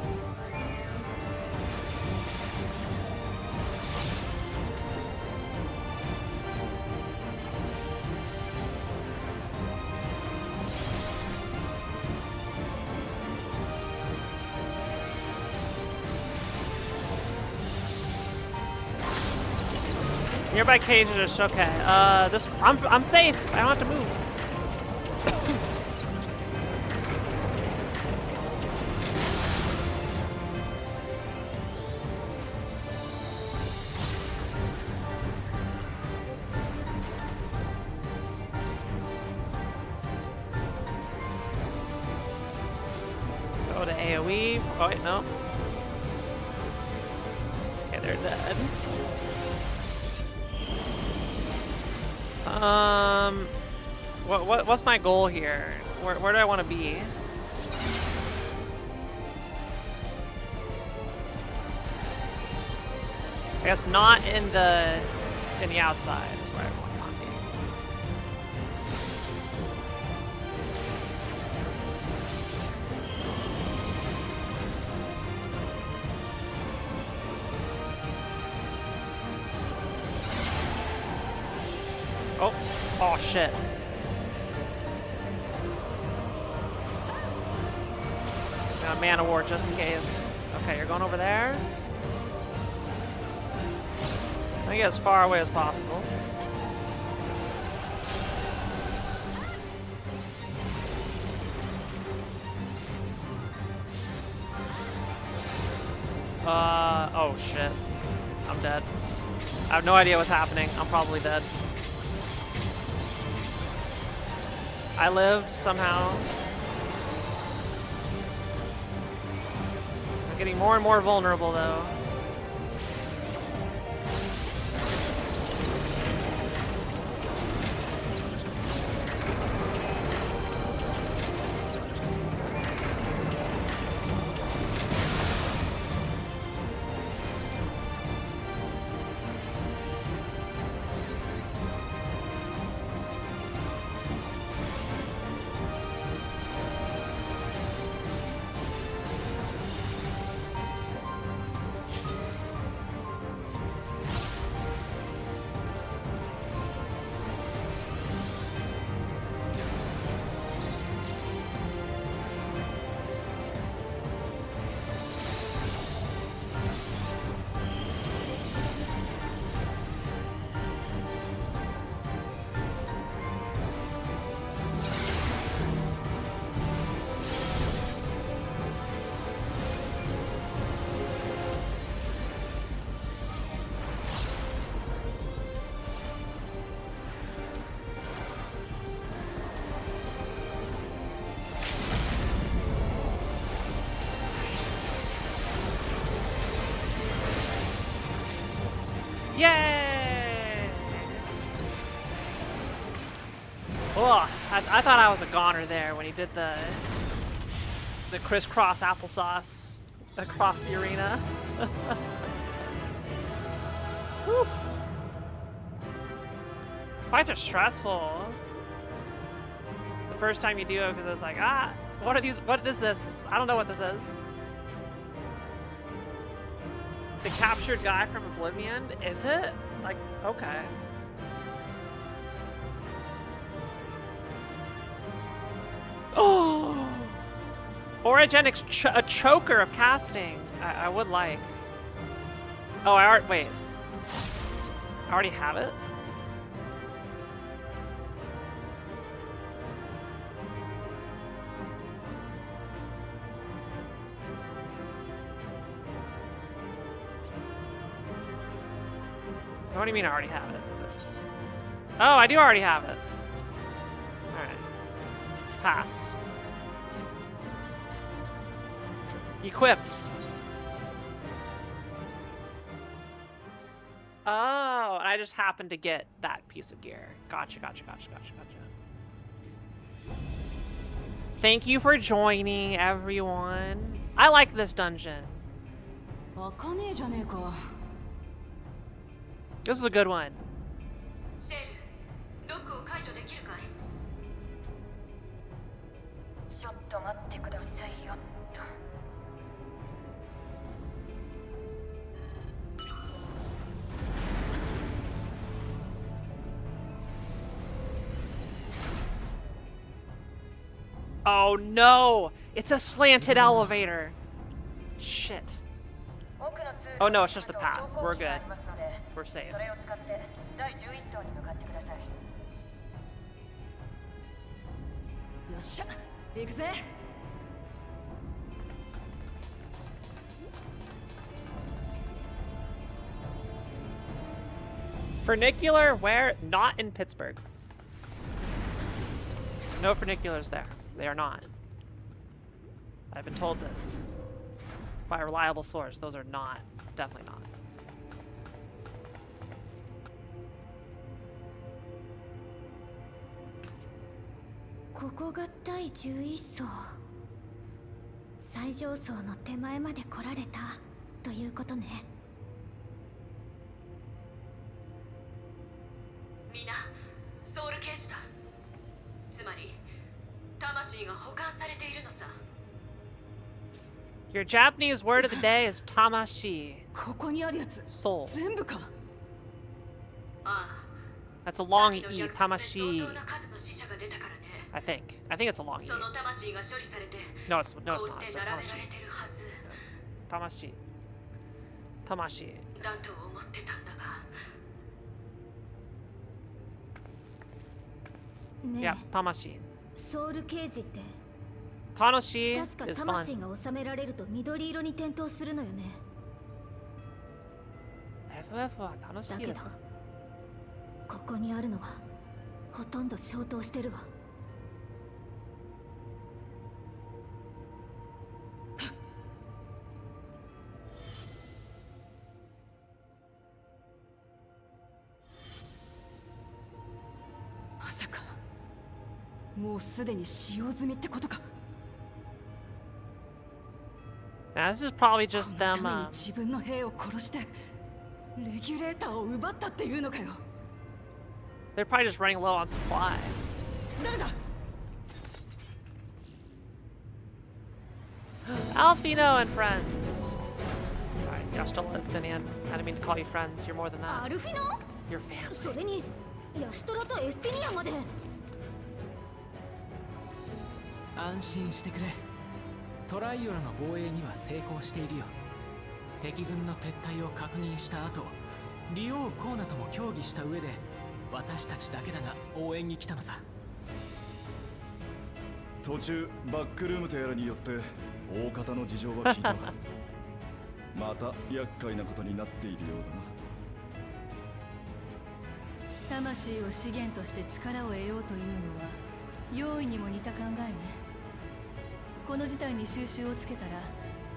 Speaker 1: Nearby cages are okay. I'm safe. I don't have to move. Go to AoE. Oh wait, no. Okay, they're dead. What's my goal here? Where do I want to be? I guess not in the outside is where I want to be. Oh shit. Got a mana ward just in case. Okay, you're going over there. I get as far away as possible. Oh shit. I'm dead. I have no idea what's happening. I'm probably dead. I lived somehow. I'm getting more and more vulnerable though. Yay! Oh, I thought I was a goner there when he did the crisscross applesauce across the arena. Whew. These fights are stressful. The first time you do it, because it's like, what are these? What is this? I don't know what this is. The captured guy from Oblivion? Is it? Like, okay. Oh! Origenic's a choker of casting. I would like. Oh, wait. I already have it? What do you mean I already have it? Oh, I do already have it. Alright. Pass. Equipped. Oh, I just happened to get that piece of gear. Gotcha. Thank you for joining, everyone. I like this dungeon. This is a good one. Oh no! It's a slanted elevator. Shit. Oh no, it's just the path. We're good. We're safe. Funicular? Where? Not in Pittsburgh. No funiculars there. They are not. I've been told this by a reliable source. Those are not. Definitely not.
Speaker 4: This is第11層。最上層の手前まで来られたということね。
Speaker 6: みんな、ソウルケージだ。つまり、魂が保管されているのさ。
Speaker 1: Your Japanese word of the day is tamashi.
Speaker 7: ここにあるやつ。
Speaker 1: Soul.
Speaker 7: 全部か。
Speaker 6: ああ。
Speaker 1: That's a long E. Tamashi. I think it's a long E. No, it's not. It's Tamashi. Tamashi. Tamashi. Yeah, Tamashi.
Speaker 4: ソウルケージって
Speaker 1: Tanoshi
Speaker 4: 確か
Speaker 1: is
Speaker 4: 魂
Speaker 1: fun.
Speaker 4: が収められると緑色に点灯するのよね。
Speaker 1: FF は楽しいです。
Speaker 4: ここにあるのはほとんど消灯してるわ。
Speaker 7: まさかもうすでに使用済みってことか。
Speaker 1: Now this is probably just
Speaker 7: この
Speaker 1: them.
Speaker 7: ために自分の兵を殺してレギュレーターを奪ったっていうのかよ。
Speaker 1: They're probably just running low on supply.
Speaker 7: 誰だ。
Speaker 1: Alfino and friends. Sorry, you're still Estinian. I didn't mean to call you friends. You're more than
Speaker 4: ア
Speaker 1: that.
Speaker 4: ルフィノ？
Speaker 1: You're family.
Speaker 4: それにヤシトラとエスティニアまで。
Speaker 9: 安心してくれ。トライオラの防衛には成功しているよ。敵軍の撤退を確認した後、リオー・コーナとも協議した上で私たちだけだが応援に来たのさ。
Speaker 3: 途中バックルームとやらによって大方の事情は聞いた。また厄介なことになっているようだな。
Speaker 12: 魂を資源として力を得ようというのは容易にも似た考えね。この事態に収拾をつけたら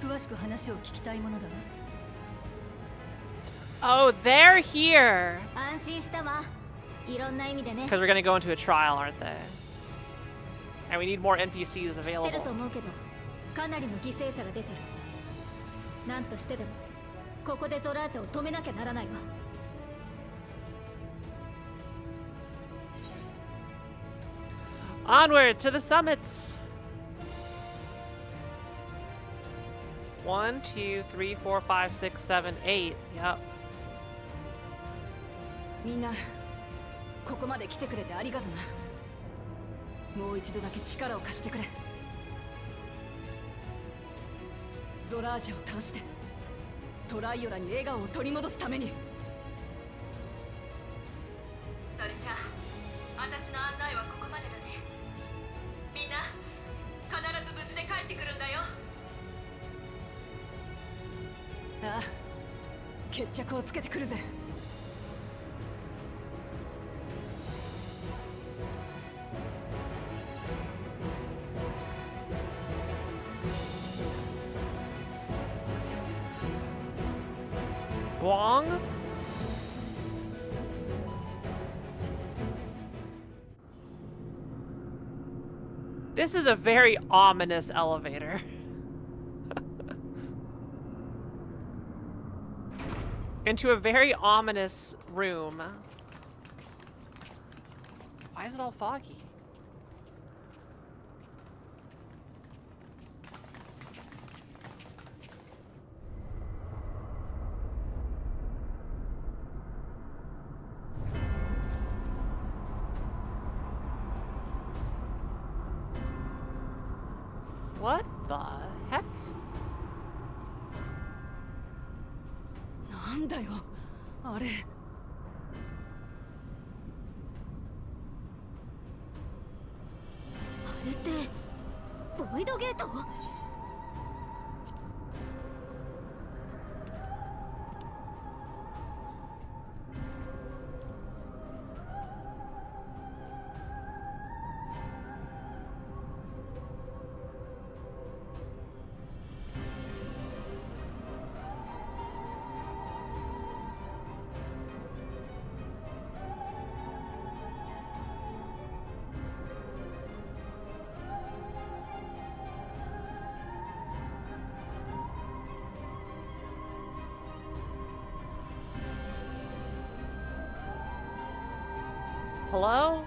Speaker 12: 詳しく話を聞きたいものだわ。
Speaker 1: Oh, they're here.
Speaker 4: 安心したわ。いろんな意味でね。
Speaker 1: Because we're gonna go into a trial, aren't they? And we need more NPCs
Speaker 4: 知ってる
Speaker 1: available.
Speaker 4: と思うけど、かなりの犠牲者が出てる。なんとしてでもここでゾラーチャを止めなきゃならないわ。
Speaker 1: Onward to the summit. 1, 2, 3, 4, 5, 6, 7, 8. Yep.
Speaker 7: みんなここまで来てくれてありがとな。もう一度だけ力を貸してくれ。ゾラージャを倒してトライオラに笑顔を取り戻すために。
Speaker 6: それじゃあ私の案内はここまでだね。みんな必ず無事で帰ってくるんだよ。
Speaker 7: ああ、決着をつけてくるぜ。
Speaker 1: Bong? This is a very ominous elevator. Into a very ominous room. Why is it all foggy? What the heck?
Speaker 7: なんだよあれ。
Speaker 4: あれってボイドゲート？Hello?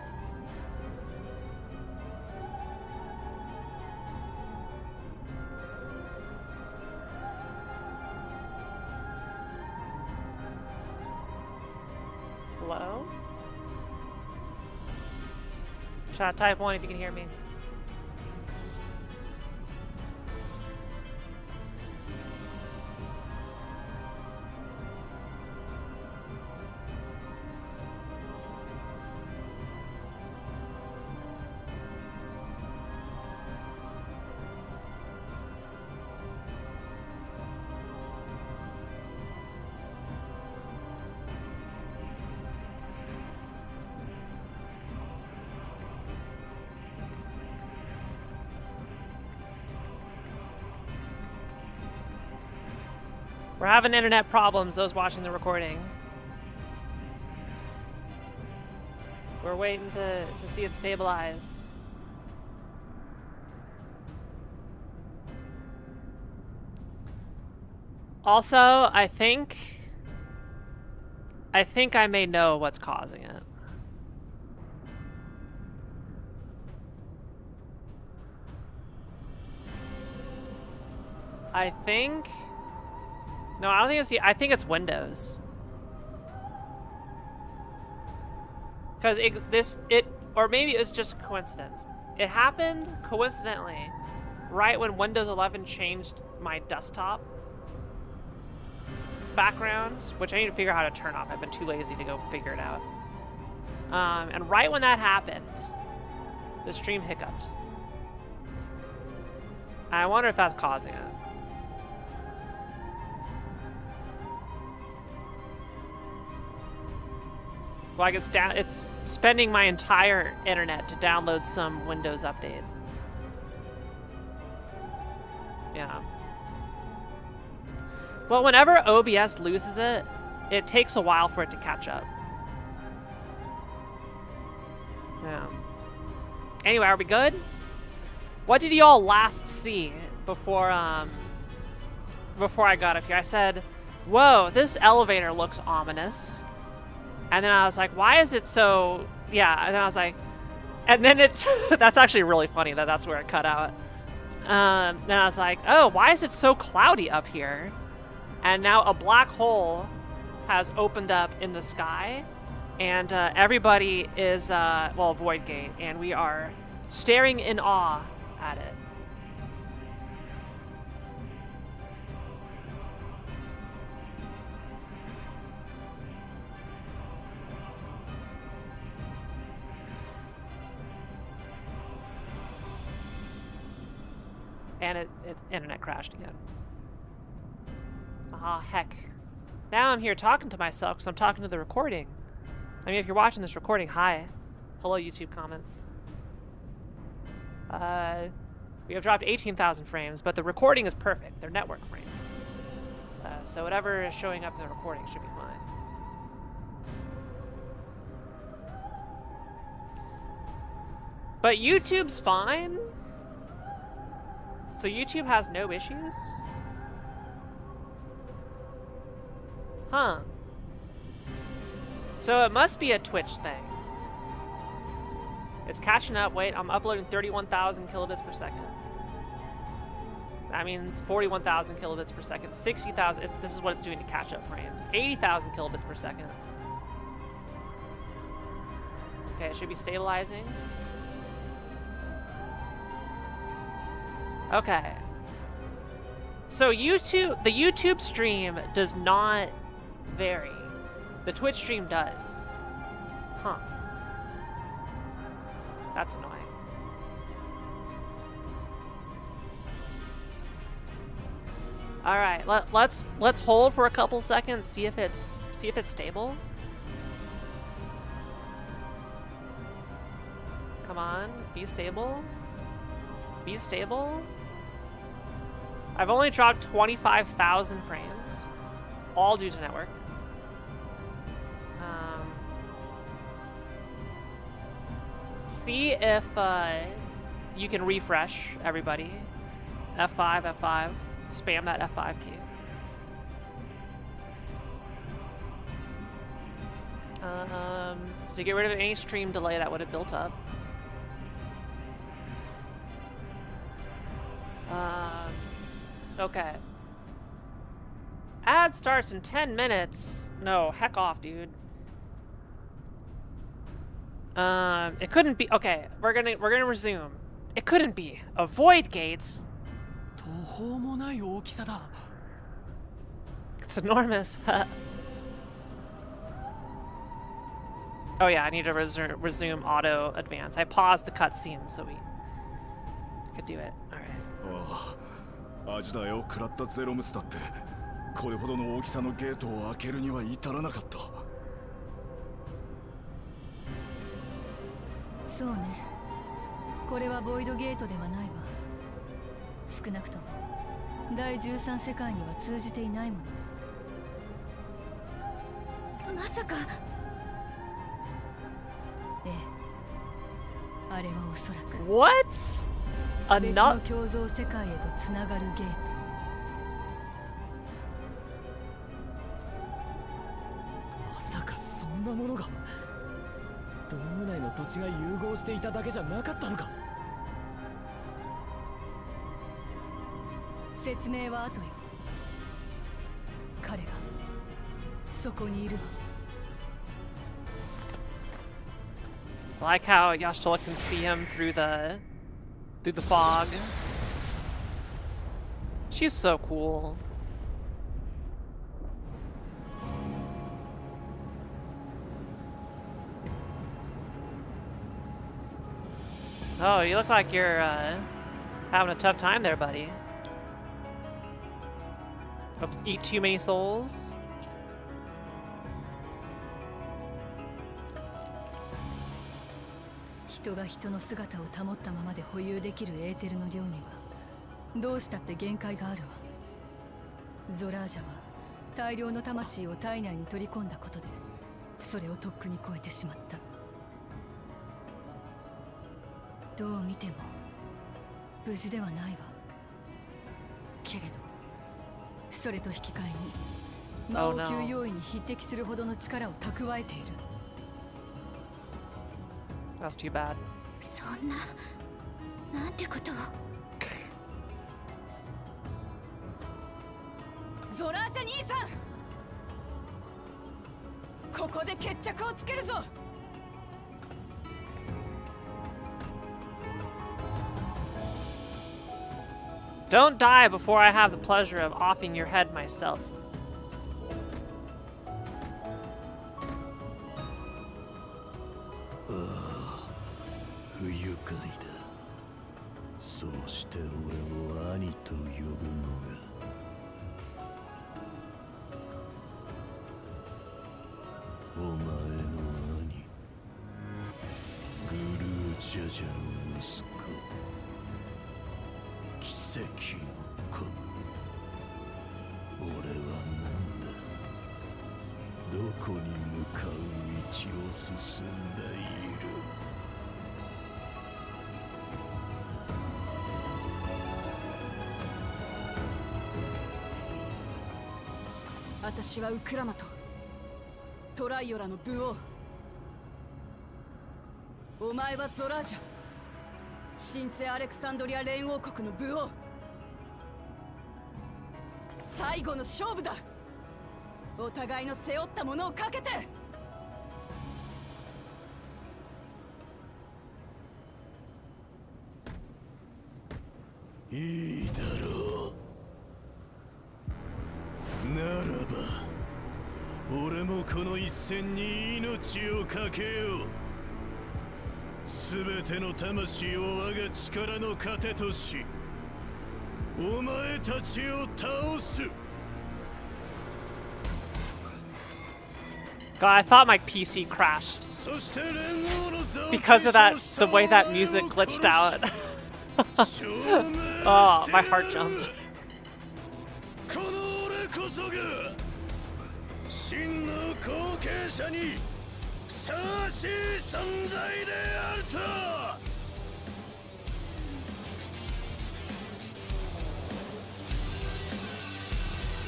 Speaker 1: Hello? Chat, type 1 if you can hear me. We're having internet problems, those watching the recording. We're waiting to see it stabilize. Also, I think I may know what's causing it. I think... No, I don't think it's the... I think it's Windows. Because or maybe it was just a coincidence. It happened coincidentally right when Windows 11 changed my desktop background, which I need to figure out how to turn off. I've been too lazy to go figure it out. And right when that happened, the stream hiccuped. I wonder if that's causing it. Like it's spending my entire internet to download some Windows update. Yeah. Well, whenever OBS loses it, it takes a while for it to catch up. Yeah. Anyway, are we good? What did y'all last see before I got up here? I said, whoa, this elevator looks ominous. And then I was like, why is it so... Yeah, and then I was like... And then it's... That's actually really funny that that's where it cut out. Then I was like, oh, why is it so cloudy up here? And now a black hole has opened up in the sky. And everybody is, well, Void Gate. And we are staring in awe at it. And its internet crashed again. Ah, heck. Now I'm here talking to myself because I'm talking to the recording. I mean, if you're watching this recording, hi. Hello, YouTube comments. We have dropped 18,000 frames, but the recording is perfect. They're network frames. So whatever is showing up in the recording should be fine. But YouTube's fine? So YouTube has no issues? Huh. So it must be a Twitch thing. It's catching up. Wait, I'm uploading 31,000 kilobits per second. That means 41,000 kilobits per second. 60,000. This is what it's doing to catch up frames. 80,000 kilobits per second. Okay, it should be stabilizing. Okay. So the YouTube stream does not vary. The Twitch stream does. Huh. That's annoying. All right, let's hold for a couple seconds, see if it's stable. Come on, be stable. Be stable. I've only dropped 25,000 frames, all due to network. See if you can refresh everybody. F5, F5. Spam that F5 key. To get rid of any stream delay that would have built up. Okay. Ad starts in 10 minutes. No, heck off, dude. It couldn't be. Okay, we're gonna resume. It couldn't be. Avoid gates. It's enormous. Oh yeah, I need to resume auto advance. I paused the cutscene so we could do it. All right.
Speaker 3: 味だよ、食らったゼロムスだってこれほどの大きさのゲートを開けるには至らなかった。
Speaker 12: そうね。これはボイドゲートではないわ。少なくとも第13世界には通じていないもの。
Speaker 4: まさか。
Speaker 12: ええ、あれはおそらく
Speaker 1: What?
Speaker 12: 別の共造世界へとつながるゲート。
Speaker 9: まさかそんなものがドーム内の土地が融合していただけじゃなかったのか。
Speaker 12: 説明は後よ。彼がそこにいるわ。
Speaker 1: I like how Y'shtola can see him through the fog. She's so cool. Oh, you look like you're having a tough time there, buddy. Oops, eat too many souls.
Speaker 12: 人が人の姿を保ったままで保有できるエーテルの量にはどうしたって限界があるわ。ゾラージャは大量の魂を体内に取り込んだことでそれをとっくに超えてしまった。どう見ても無事ではないわ。けれどそれと引き換えに魔王級用意に匹敵するほどの力を蓄えている。
Speaker 1: That's too bad.
Speaker 4: そんな、なんてことを。
Speaker 7: ゾラージャ兄さん、ここで決着をつけるぞ。
Speaker 1: Don't die before I have the pleasure of offing your head myself.
Speaker 3: 不愉快だ。そうして俺を兄と呼ぶのがお前の兄グルージャジャの息子、奇跡の子。俺はなんだ、どこに向かう道を進んでいる。
Speaker 7: 私はウクラマト、トライオラの武王。お前はゾラージャ、神聖アレクサンドリア連王国の武王。最後の勝負だ。お互いの背負ったものをかけて。
Speaker 3: いいだろう。ならば俺もこの一戦に命をかけよう。すべての魂を我が力の糧とし、お前たちを倒す。
Speaker 1: God, I thought my PC crashed because of that, the way that music glitched out. Oh, my heart jumped.
Speaker 3: この俺こそが真の後継者にふさわしい存在であると。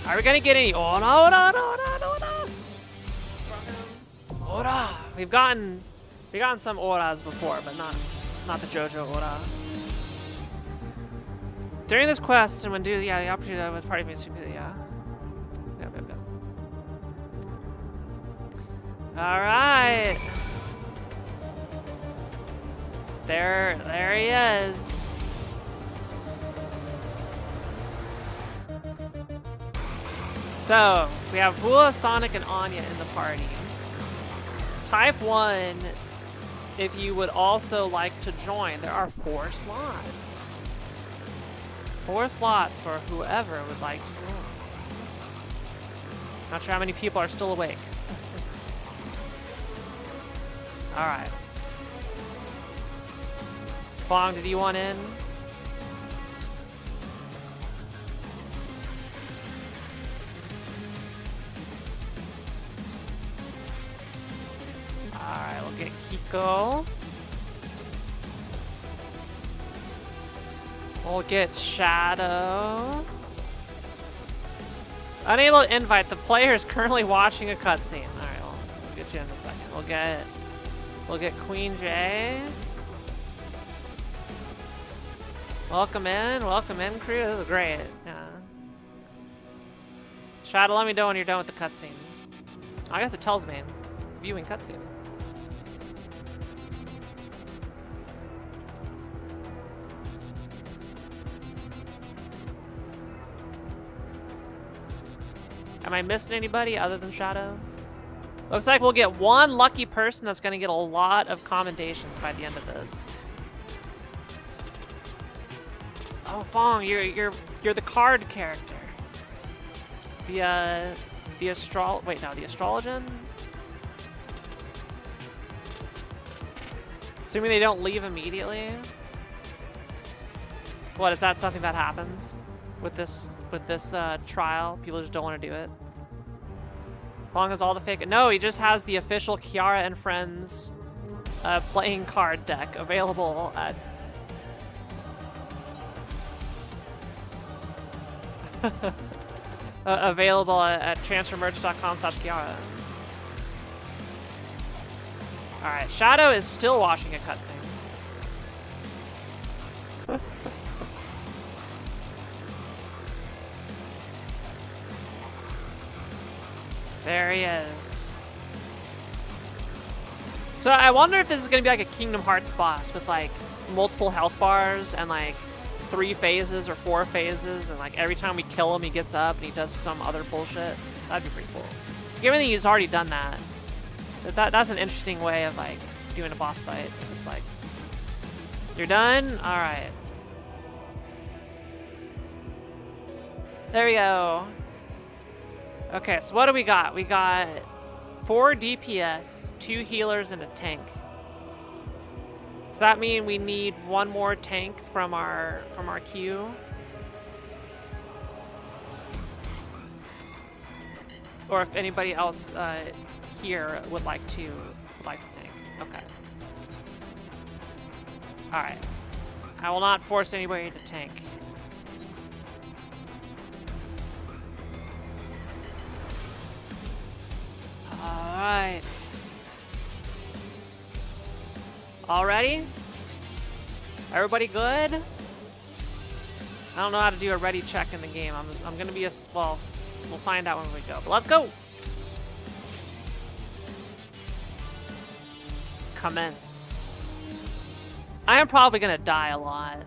Speaker 1: Are we gonna get any Ora? We've gotten some Oras before, but not the JoJo Ora. During this quest, and when due, yeah, the opportunity with party mates, yeah. Yep. All right. There he is. So we have Bula, Sonic, and Anya in the party. Type 1, if you would also like to join, there are 4 slots. 4 slots for whoever would like to join. Not sure how many people are still awake. Alright. Fong, did you want in? Get Kiko. We'll get Shadow. Unable to invite. The player is currently watching a cutscene. Alright, we'll get you in a second. We'll get Queen J. Welcome in, crew. This is great. Yeah. Shadow, let me know when you're done with the cutscene. I guess it tells me. Viewing cutscene. Am I missing anybody other than Shadow? Looks like we'll get one lucky person that's gonna get a lot of commendations by the end of this. Oh, Fong, you're the card character. The astrologian? Assuming they don't leave immediately. What, is that something that happens with this trial? People just don't want to do it. Fong has all the fake. No, he just has the official Kiara and Friends playing card deck available at available at transfermerch.com/Kiara. Alright, Shadow is still watching a cutscene. There he is. So I wonder if this is gonna be like a Kingdom Hearts boss with like multiple health bars and like 3 phases or 4 phases, and like every time we kill him he gets up and he does some other bullshit. That'd be pretty cool. Given that he's already done that, that's an interesting way of like doing a boss fight. It's like, you're done? Alright. There we go. Okay, so what do we got? We got 4 DPS, 2 healers, and a tank. Does that mean we need 1 more tank from our queue? Or if anybody else here would like the tank. Okay. Alright. I will not force anybody to tank. Alright. Already? Everybody good? I don't know how to do a ready check in the game. I'm gonna be well, we'll find out when we go. But let's go! Commence. I am probably gonna die a lot.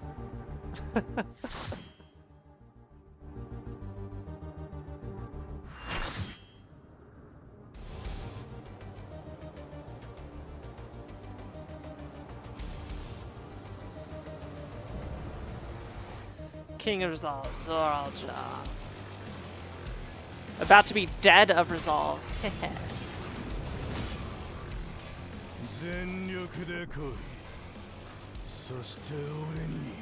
Speaker 1: King of Resolve, Zoralja. About to be dead of resolve.
Speaker 3: 全力で来い。そして俺に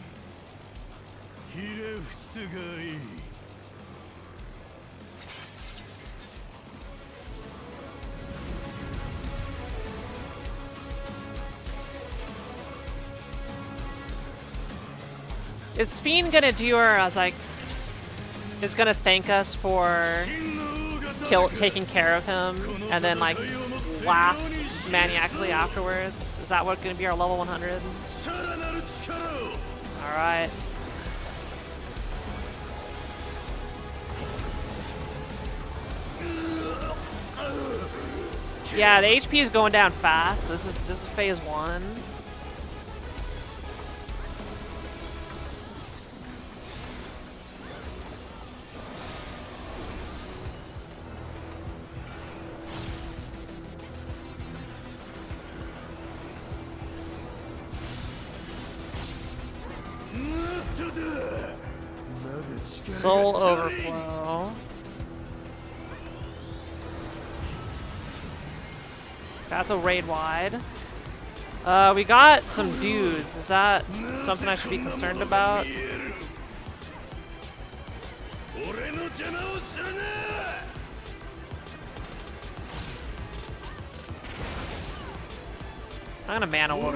Speaker 3: ひれ伏すがいい。
Speaker 1: Is Fiend gonna do her as like is gonna thank us for taking care of him and then like laugh maniacally afterwards? Is that what's gonna be our level 100? Alright. Yeah, the HP is going down fast. This is phase 1. Soul Overflow. That's a raid wide. We got some dudes. Is that something I should be concerned about? I'm gonna mana ward.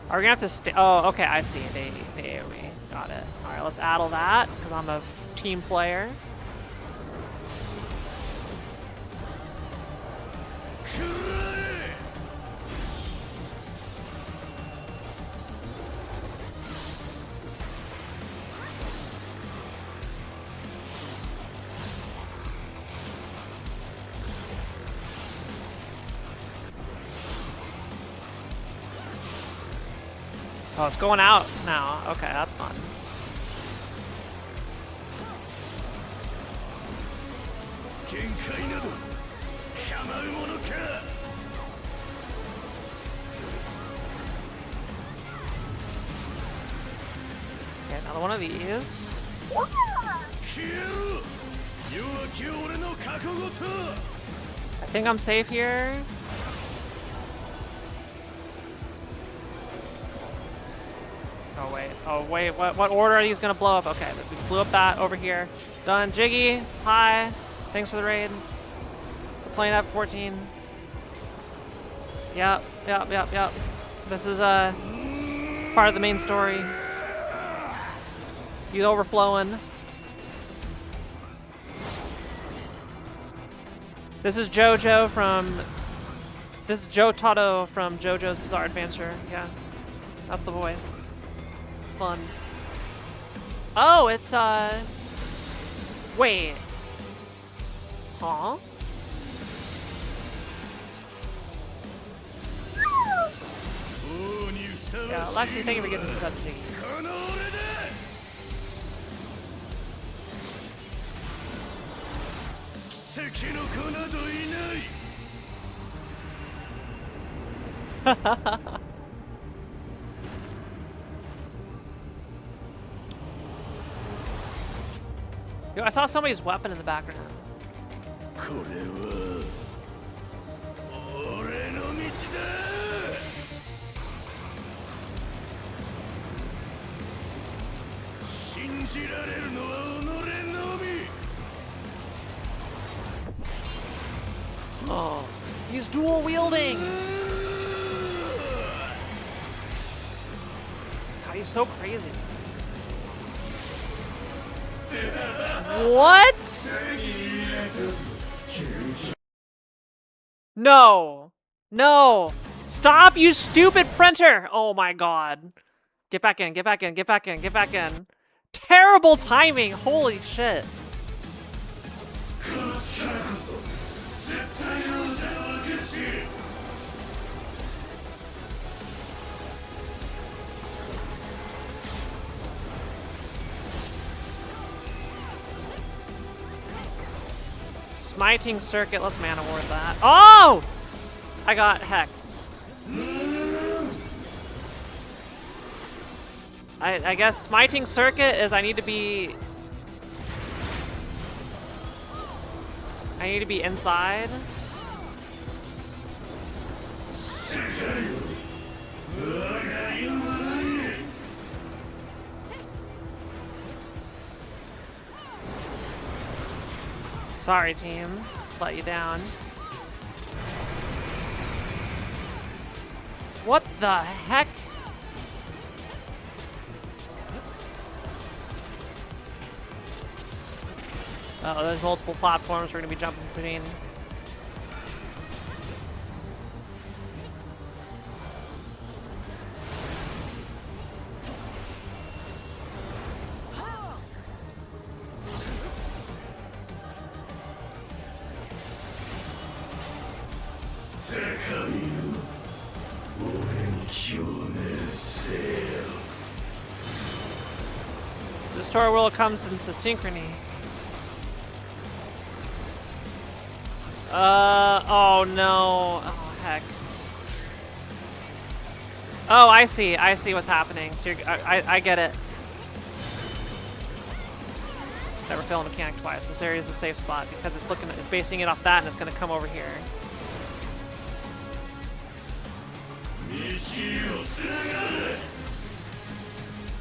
Speaker 1: Are we gonna have to stay? Oh, okay, I see. They AoE. Got it. Alright, let's addle that, because I'm a team player. Oh, it's going out now. Okay, that's fun. Okay, another one of these. I think I'm safe here. Oh wait, what order are these gonna blow up? Okay, we blew up that over here. Done. Jiggy, hi. Thanks for the raid. We're playing F14. Yep. This is part of the main story. He's overflowing. This is Jojo from... This is Joe Toto from JoJo's Bizarre Adventure. Yeah, that's the voice. It's fun. Oh, it's, wait. Huh? Yeah, Lexi, thank you for getting this up, Jiggy. Yo, I saw somebody's weapon in the background. Oh, he's dual wielding. God, he's so crazy. What? No. No. Stop, you stupid printer. Oh my God. Get back in, get back in, get back in, get back in. Terrible timing. Holy shit. Smiting Circuit, let's mana ward that. Oh! I got Hex. I guess Smiting Circuit is I need to be inside. Sorry, team. Let you down. What the heck? Oh, there's multiple platforms we're gonna be jumping between. The story world comes into synchrony. Oh no. Oh, heck. Oh, I see what's happening. So I get it. Never fail a mechanic twice. This area is a safe spot because it's basing it off that and it's gonna come over here.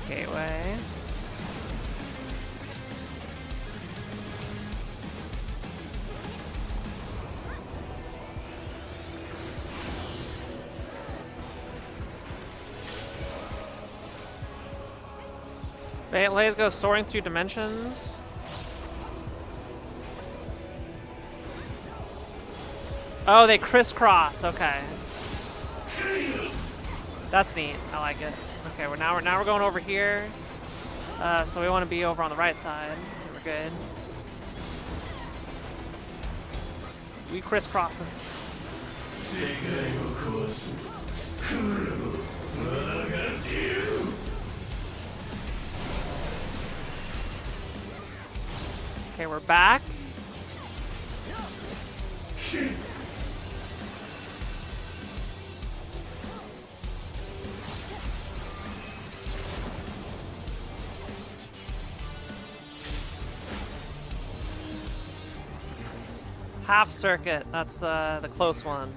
Speaker 1: Gateway. Let's go soaring through dimensions. Oh, they crisscross. Okay. That's neat. I like it. Okay, now we're going over here. So we want to be over on the right side. We're good. We crisscrossing. Okay, we're back. Half circuit, that's the close one.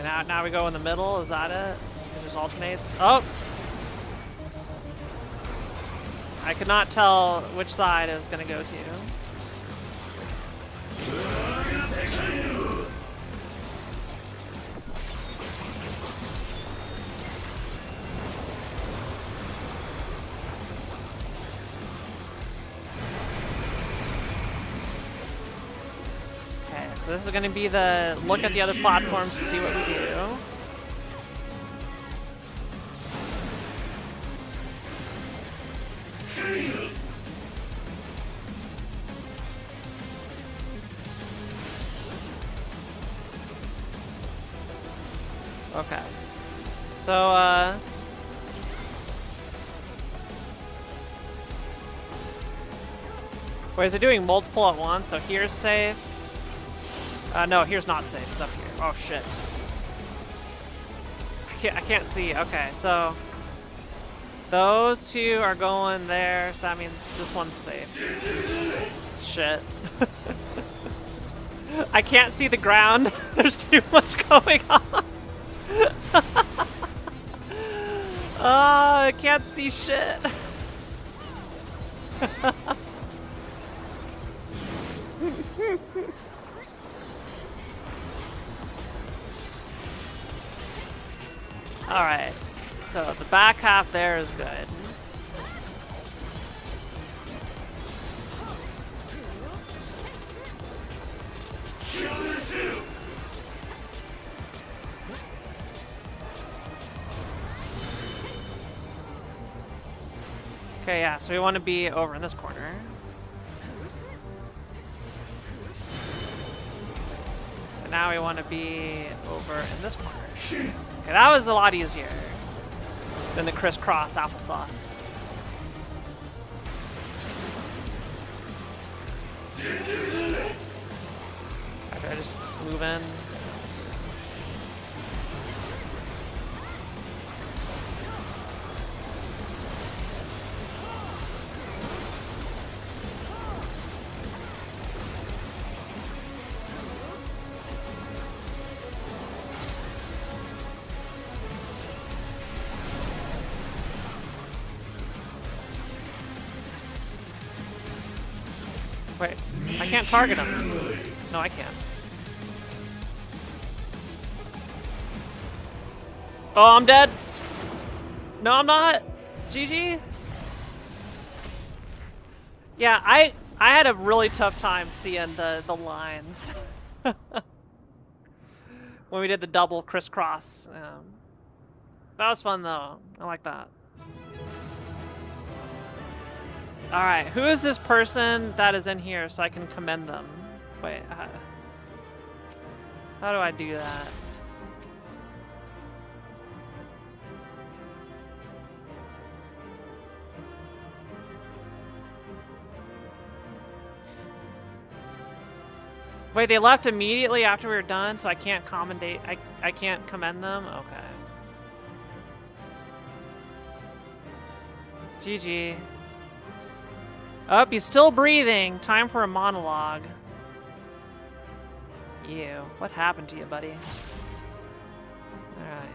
Speaker 1: And now we go in the middle, is that it? It just alternates. Oh! I could not tell which side it was gonna go to. So this is going to be the look at the other platforms to see what we do. Okay. So, wait, is it doing multiple at once? So here's safe. No, here's not safe. It's up here. Oh, shit. I can't see. Okay, so those two are going there, so that means this one's safe. Shit. I can't see the ground. There's too much going on. Oh, I can't see shit. Alright, so the back half there is good. Okay, yeah, so we want to be over in this corner. And now we want to be over in this corner. Okay, that was a lot easier than the crisscross applesauce. Okay, just move in. Wait, I can't target him. No, I can't. Oh, I'm dead. No, I'm not. GG. Yeah, I had a really tough time seeing the lines when we did the double crisscross. That was fun though. I like that. Alright, who is this person that is in here so I can commend them? Wait, how do I do that? Wait, they left immediately after we were done, so I can't commendate, I can't commend them? Okay. GG. Oh, he's still breathing. Time for a monologue. Ew. What happened to you, buddy? Alright.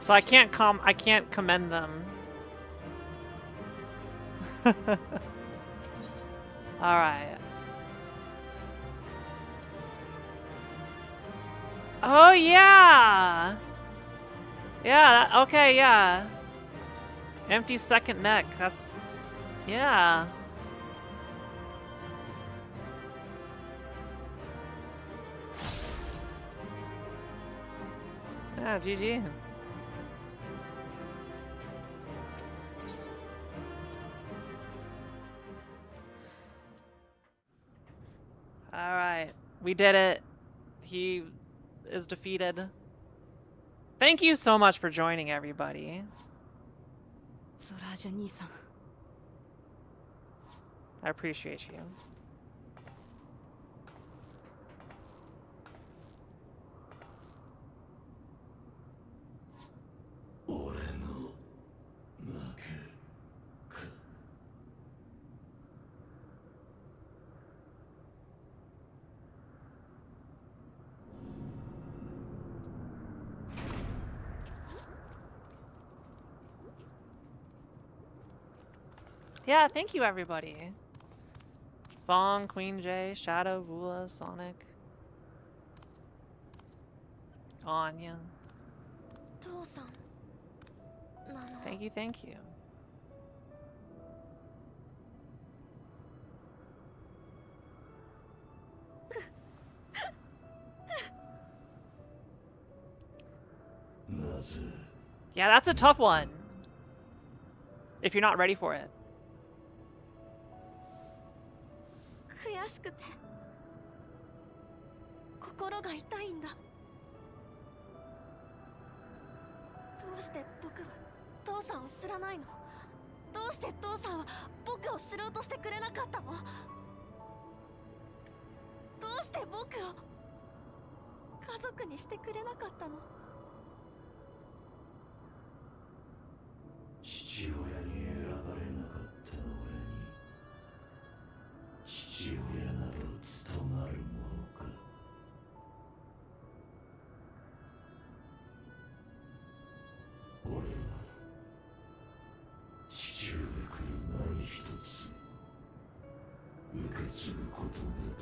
Speaker 1: So I can't commend them. Alright. Oh yeah. Yeah, okay, yeah. Empty second neck. That's yeah. Yeah, GG. Alright. We did it. He is defeated. Thank you so much for joining, everybody.
Speaker 7: ゾラージャ兄さん
Speaker 1: I appreciate you. Yeah, thank you, everybody. Fong, Queen J, Shadow, Vula, Sonic, Anya.
Speaker 4: 父さんなの
Speaker 1: Thank you, thank you. Yeah, that's a tough one. If you're not ready for it.
Speaker 4: 悔しくて心が痛いんだ。どうして僕は父さんを知らないの？どうして父さんは僕を知ろうとしてくれなかったの？どうして僕を家族にしてくれなかったの？
Speaker 3: 父親に選ばれなかった俺に父親など務まるものか。俺は父上から何一つ受け継ぐこと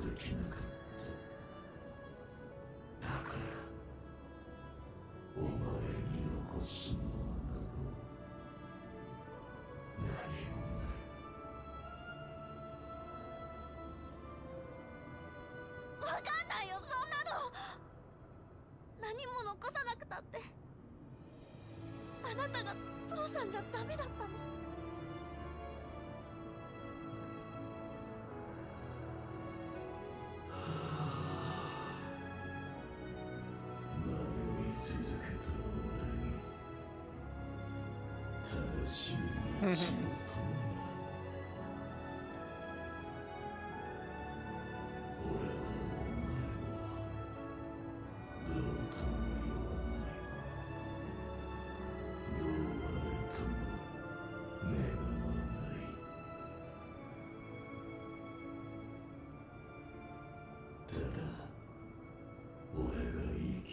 Speaker 3: ができなかった。だからお前に残すものなど何もない。
Speaker 4: わかんないよ、そんなの。何も残さなくたってあなたが父さんじゃダメだったの。
Speaker 3: 迷い続けた俺に正しい道を問うな。俺はお前をどうとも呼ばない。どうあれとも願わない。ただ俺が生き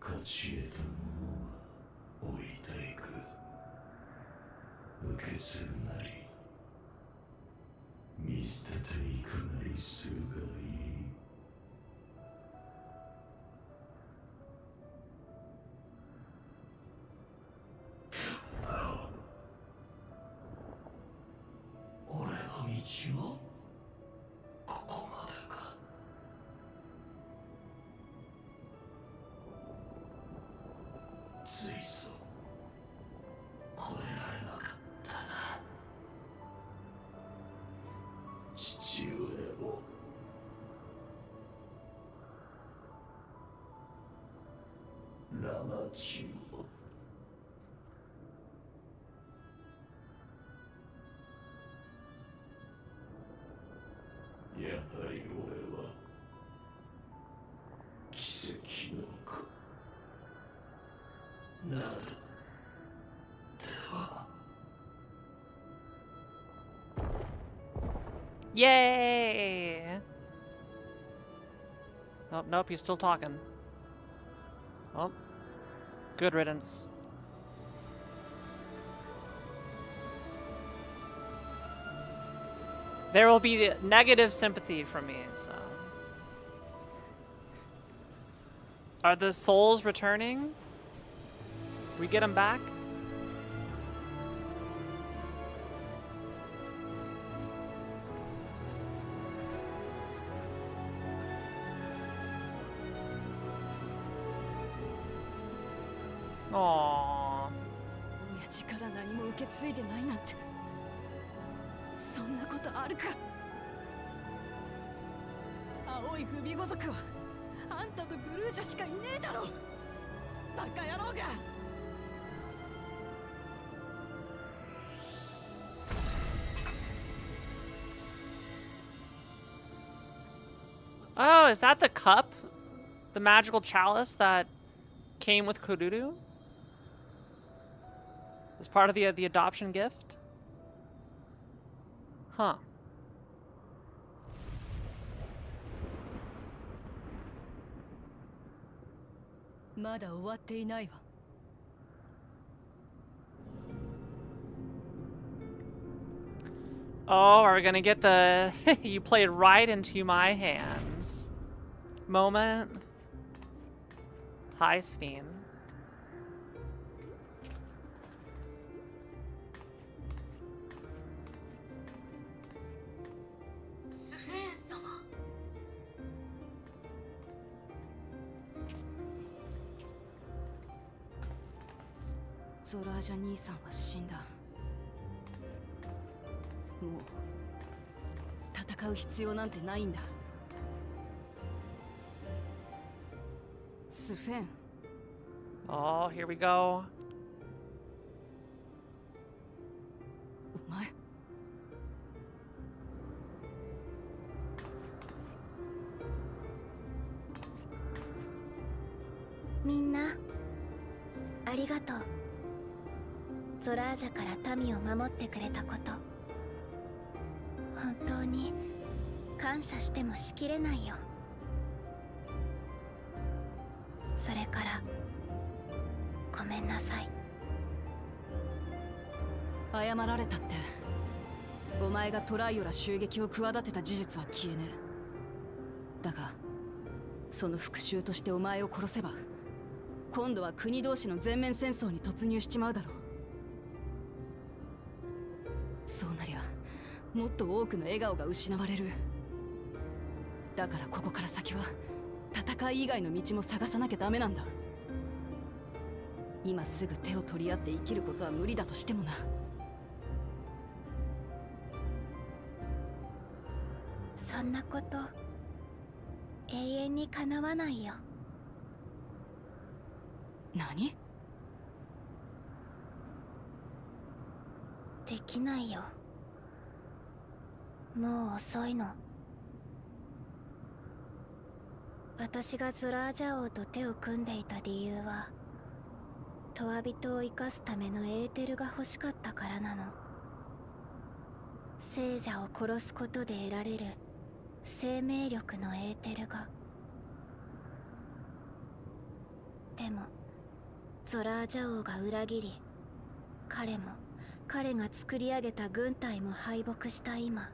Speaker 3: 勝ち得たものは置いていく。受け継ぐなり見捨てていくなりするがいい。俺の道もここまでか。ついぞ超えられなかったな。父上もラマチも。やはり俺は奇跡の子などでは。
Speaker 1: Yay! Oh, nope, he's still talking. Oh, good riddance. There will be negative sympathy from me, so. Are the souls returning? We get them back? Aww.
Speaker 7: 親父から何も受け継いでないなんて、そんなことあるか。青い不備語族はあんたとブルージャしかいねえだろ。バカ野郎が。
Speaker 1: Oh, is that the cup? The magical chalice that came with Kururu? As part of the adoption gift? Huh.
Speaker 12: まだ終わっていないわ。
Speaker 1: Oh, are we gonna get the you played right into my hands moment? Hi, Sphene.
Speaker 6: スフェーン様。
Speaker 7: ゾラージャ兄さんは死んだ。もう戦う必要なんてないんだ。スフェン。
Speaker 1: Oh, here we go.
Speaker 7: お前。
Speaker 4: みんなありがとう。ゾラージャから民を守ってくれたこと、本当に感謝してもしきれないよ。それからごめんなさい。
Speaker 7: 謝られたって、お前がトライオラ襲撃を企てた事実は消えねえ。だがその復讐としてお前を殺せば、今度は国同士の全面戦争に突入しちまうだろう。そうなりゃもっと多くの笑顔が失われる。だからここから先は戦い以外の道も探さなきゃダメなんだ。今すぐ手を取り合って生きることは無理だとしてもな。
Speaker 4: そんなこと永遠に叶わないよ。
Speaker 7: 何？
Speaker 4: できないよ。もう遅いの。私がゾラージャ王と手を組んでいた理由は、トワビトを生かすためのエーテルが欲しかったからなの。聖者を殺すことで得られる生命力のエーテルが。でもゾラージャ王が裏切り、彼も彼が作り上げた軍隊も敗北した今、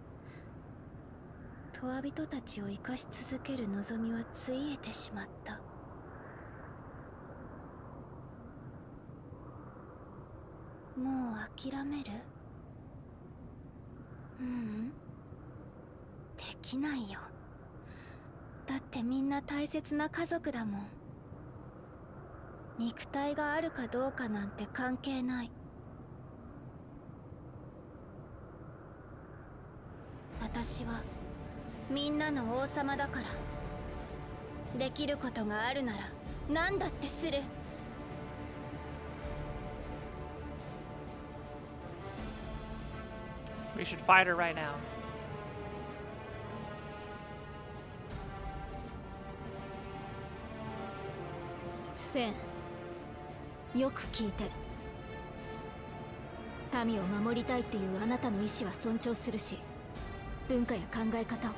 Speaker 4: トワビトたちを生かし続ける望みはついえてしまった。もう諦める？ううん、できないよ。だってみんな大切な家族だもん。肉体があるかどうかなんて関係ない。私はみんなの王様だから。できることがあるなら何だってする。
Speaker 1: We should fight her right now.
Speaker 4: スフェン、よく聞いて。民を守りたいっていうあなたの意志は尊重するし、文化や考え方を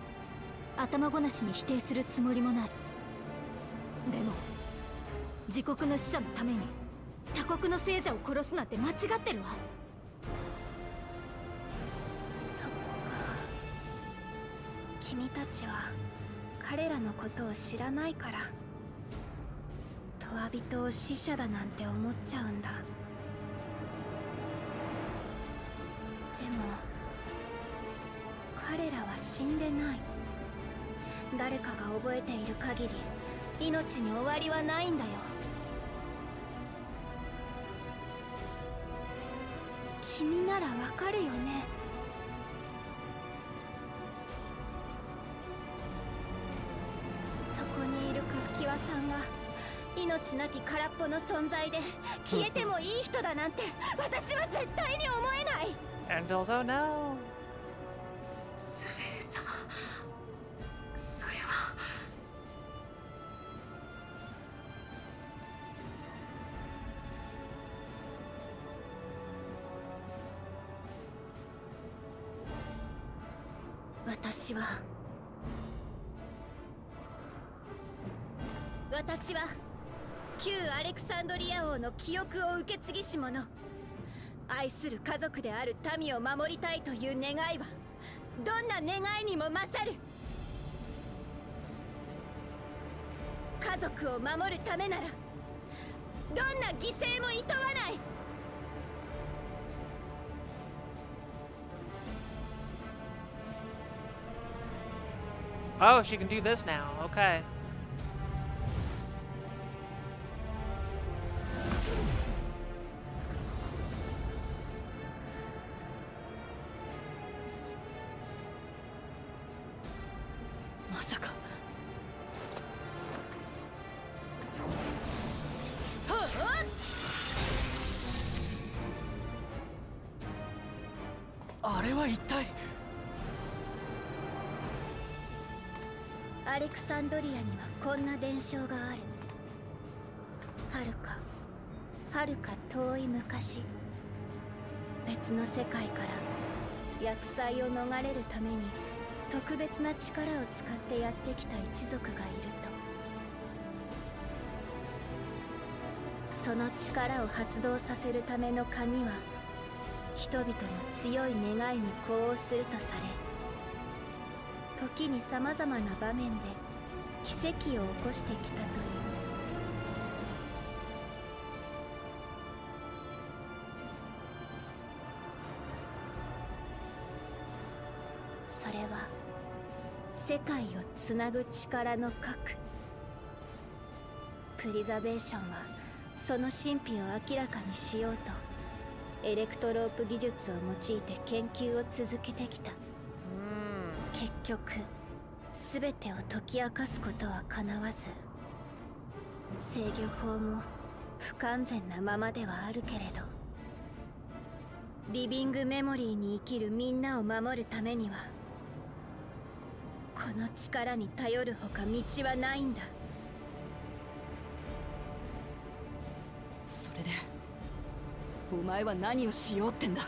Speaker 4: 頭ごなしに否定するつもりもない。でも自国の死者のために他国の聖者を殺すなんて間違ってるわ。そっか、君たちは彼らのことを知らないから。詫びと死者だなんて思っちゃうんだ。でも彼らは死んでない。誰かが覚えている限り命に終わりはないんだよ。君ならわかるよね。そこにいるカフキワさんが命なき空っぽの存在で消えてもいい人だなんて私は絶対に思えない。
Speaker 1: And feels oh no.
Speaker 6: スフェン様、それは。
Speaker 4: 私は旧アレクサンドリア王の記憶を受け継ぎし者。愛する家族である民を守りたいという願いはどんな願いにも勝る。家族を守るためならどんな犠牲もいとわない。
Speaker 1: Oh, she can do this now. Okay.
Speaker 4: アレクサンドリアにはこんな伝承がある。はるか遠い昔、別の世界から厄災を逃れるために特別な力を使ってやってきた一族がいると。その力を発動させるための鍵は人々の強い願いに呼応するとされ、時にさまざまな場面で奇跡を起こしてきたという。それは世界をつなぐ力の核。プリザベーションはその神秘を明らかにしようとエレクトロープ技術を用いて研究を続けてきた。結局全てを解き明かすことはかなわず、制御法も不完全なままではあるけれど、リビングメモリーに生きるみんなを守るためにはこの力に頼るほか道はないんだ。
Speaker 7: それでお前は何をしようってんだ。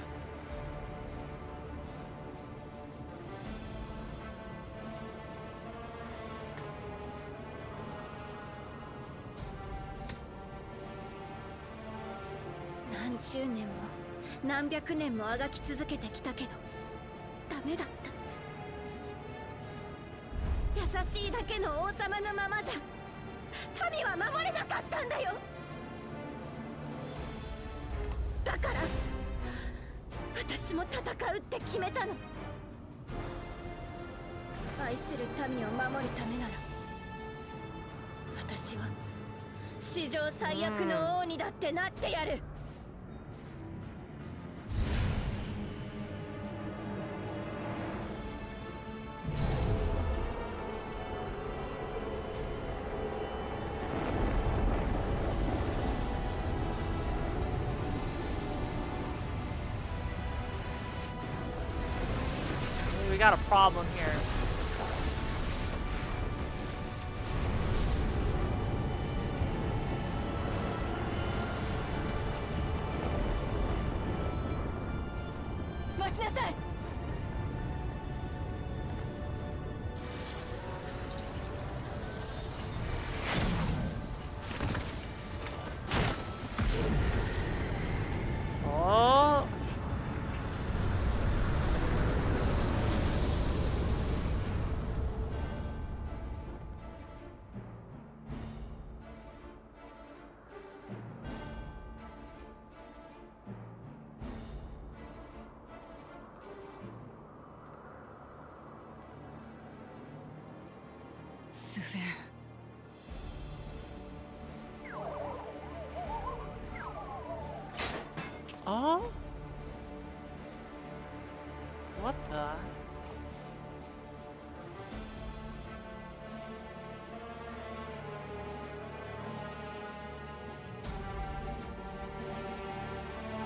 Speaker 4: 何十年も何百年もあがき続けてきたけどダメだった。優しいだけの王様のままじゃ民は守れなかったんだよ。だから私も戦うって決めたの。愛する民を守るためなら私は史上最悪の王にだってなってやる。
Speaker 1: We got a problem here.
Speaker 4: Watch this side.
Speaker 1: Oh.
Speaker 7: スフェン。
Speaker 1: Oh? What the?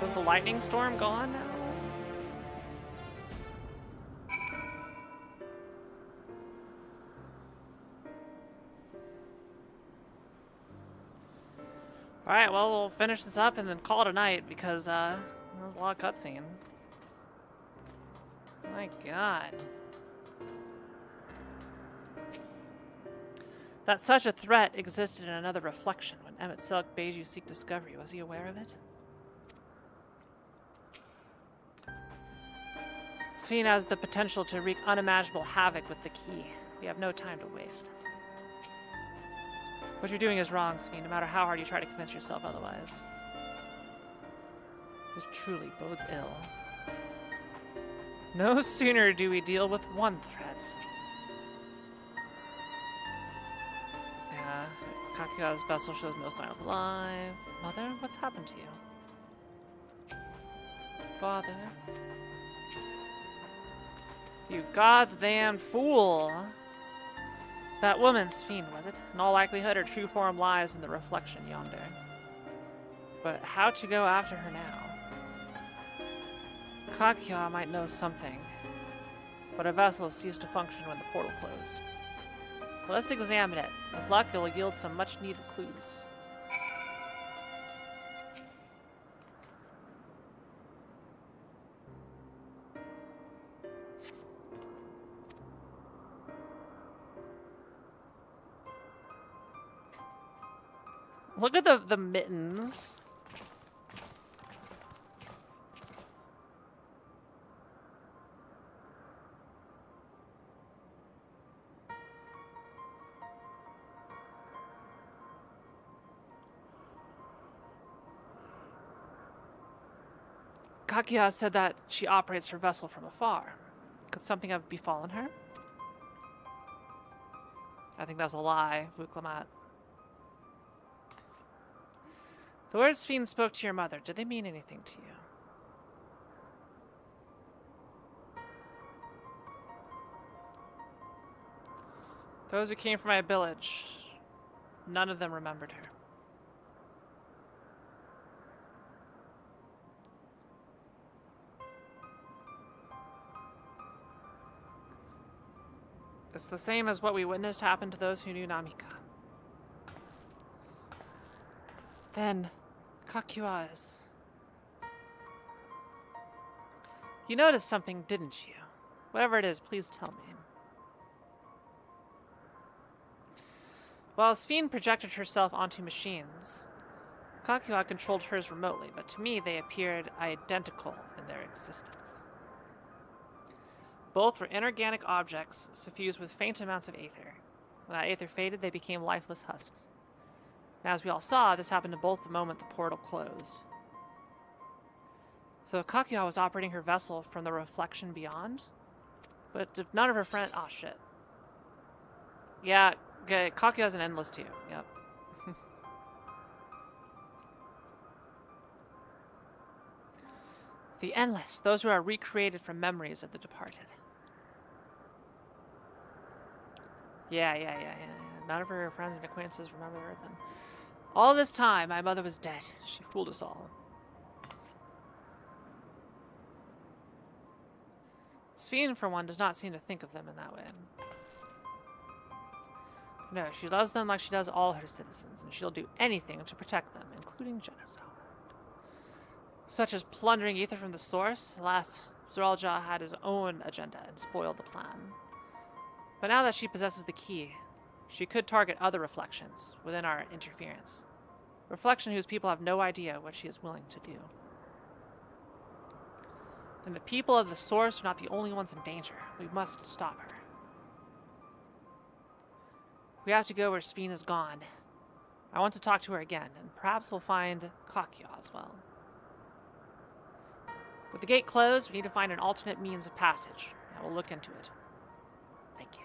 Speaker 1: Was the lightning storm gone now? Alright, well, we'll finish this up and then call it a night because, there's a lot of cutscene. My god. That such a threat existed in another reflection when Emmett Silk bade you seek discovery. Was he aware of it? Sphene has the potential to wreak unimaginable havoc with the key. We have no time to waste. What you're doing is wrong, Sphene, no matter how hard you try to convince yourself otherwise. This truly bodes ill. No sooner do we deal with one threat. Yeah, Kakuya's vessel shows no sign of life. Mother, what's happened to you? Father? You God's damned fool! That woman, Sphene, was it? In all likelihood, her true form lies in the reflection yonder. But how to go after her now? Kakuya might know something, but her vessel ceased to function when the portal closed. Well, let's examine it. With luck, it will yield some much-needed clues. Look at the mittens. Kakuya said that she operates her vessel from afar. Could something have befallen her? I think that's a lie, Vuklamat. The words Sphene spoke to your mother, did they mean anything to you? Those who came from my village, none of them remembered her. It's the same as what we witnessed happen to those who knew Namika. Then, Kakuya is... You noticed something, didn't you? Whatever it is, please tell me. While Sphene projected herself onto machines, Kakuya controlled hers remotely, but to me they appeared identical in their existence. Both were inorganic objects suffused with faint amounts of aether. When that aether faded, they became lifeless husks. And as we all saw, this happened to both the moment the portal closed. So Kakuya was operating her vessel from the reflection beyond? But if none of her friends... Oh, shit. Yeah, okay, Kakuya's an endless too. Yep. The endless, those who are recreated from memories of the departed. Yeah. None of her friends and acquaintances remember her then. All this time, my mother was dead. She fooled us all. Sphene, for one, does not seem to think of them in that way. No, she loves them like she does all her citizens, and she'll do anything to protect them, including genocide. Such as plundering ether from the source. Alas, Zoralja had his own agenda and spoiled the plan. But now that she possesses the key, she could target other reflections within our interference. Reflection whose people have no idea what she is willing to do. Then the people of the source are not the only ones in danger. We must stop her. We have to go where Sphene is gone. I want to talk to her again, and perhaps we'll find Kakuya as well. With the gate closed, we need to find an alternate means of passage. I will look into it. Thank you.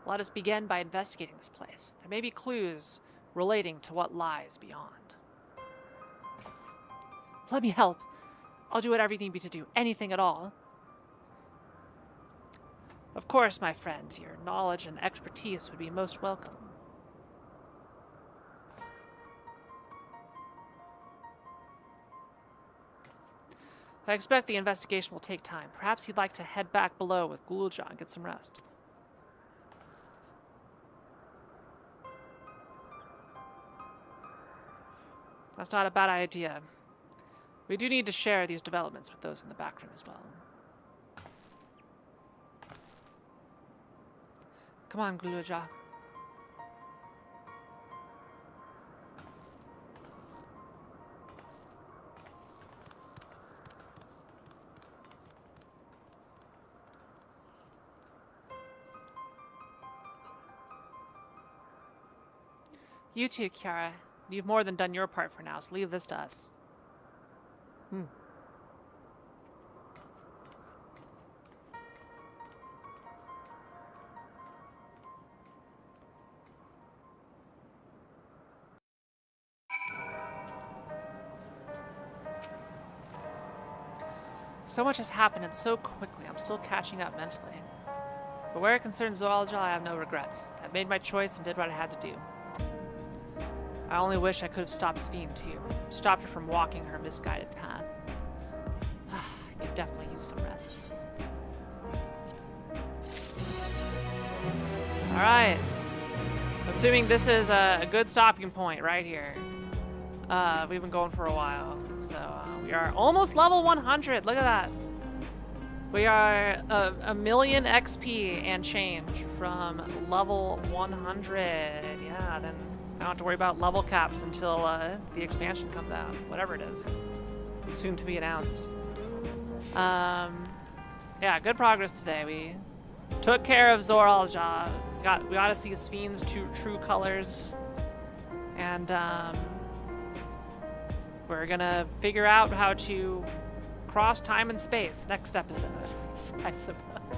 Speaker 1: Let us begin by investigating this place. There may be clues relating to what lies beyond. Let me help. I'll do whatever you need me to do. Anything at all. Of course, my friend. Your knowledge and expertise would be most welcome. I expect the investigation will take time. Perhaps you'd like to head back below with Gulja and get some rest. That's not a bad idea. We do need to share these developments with those in the back room as well. Come on, Gulja. You too, Kiara. You've more than done your part for now, so leave this to us. So much has happened and so quickly, I'm still catching up mentally. But where it concerns zoology, I have no regrets. I made my choice and did what I had to do. I only wish I could have stopped Sphene too. Stopped her from walking her misguided path. I could definitely use some rest. Alright. Assuming this is a good stopping point right here. We've been going for a while. So we are almost level 100. Look at that. We are a million XP and change from level 100. Yeah, then I don't have to worry about level caps until the expansion comes out. Whatever it is. Soon to be announced. Yeah, good progress today. We took care of Zoralja. We got to see Sphene's true colors. And we're gonna figure out how to cross time and space next episode, I suppose.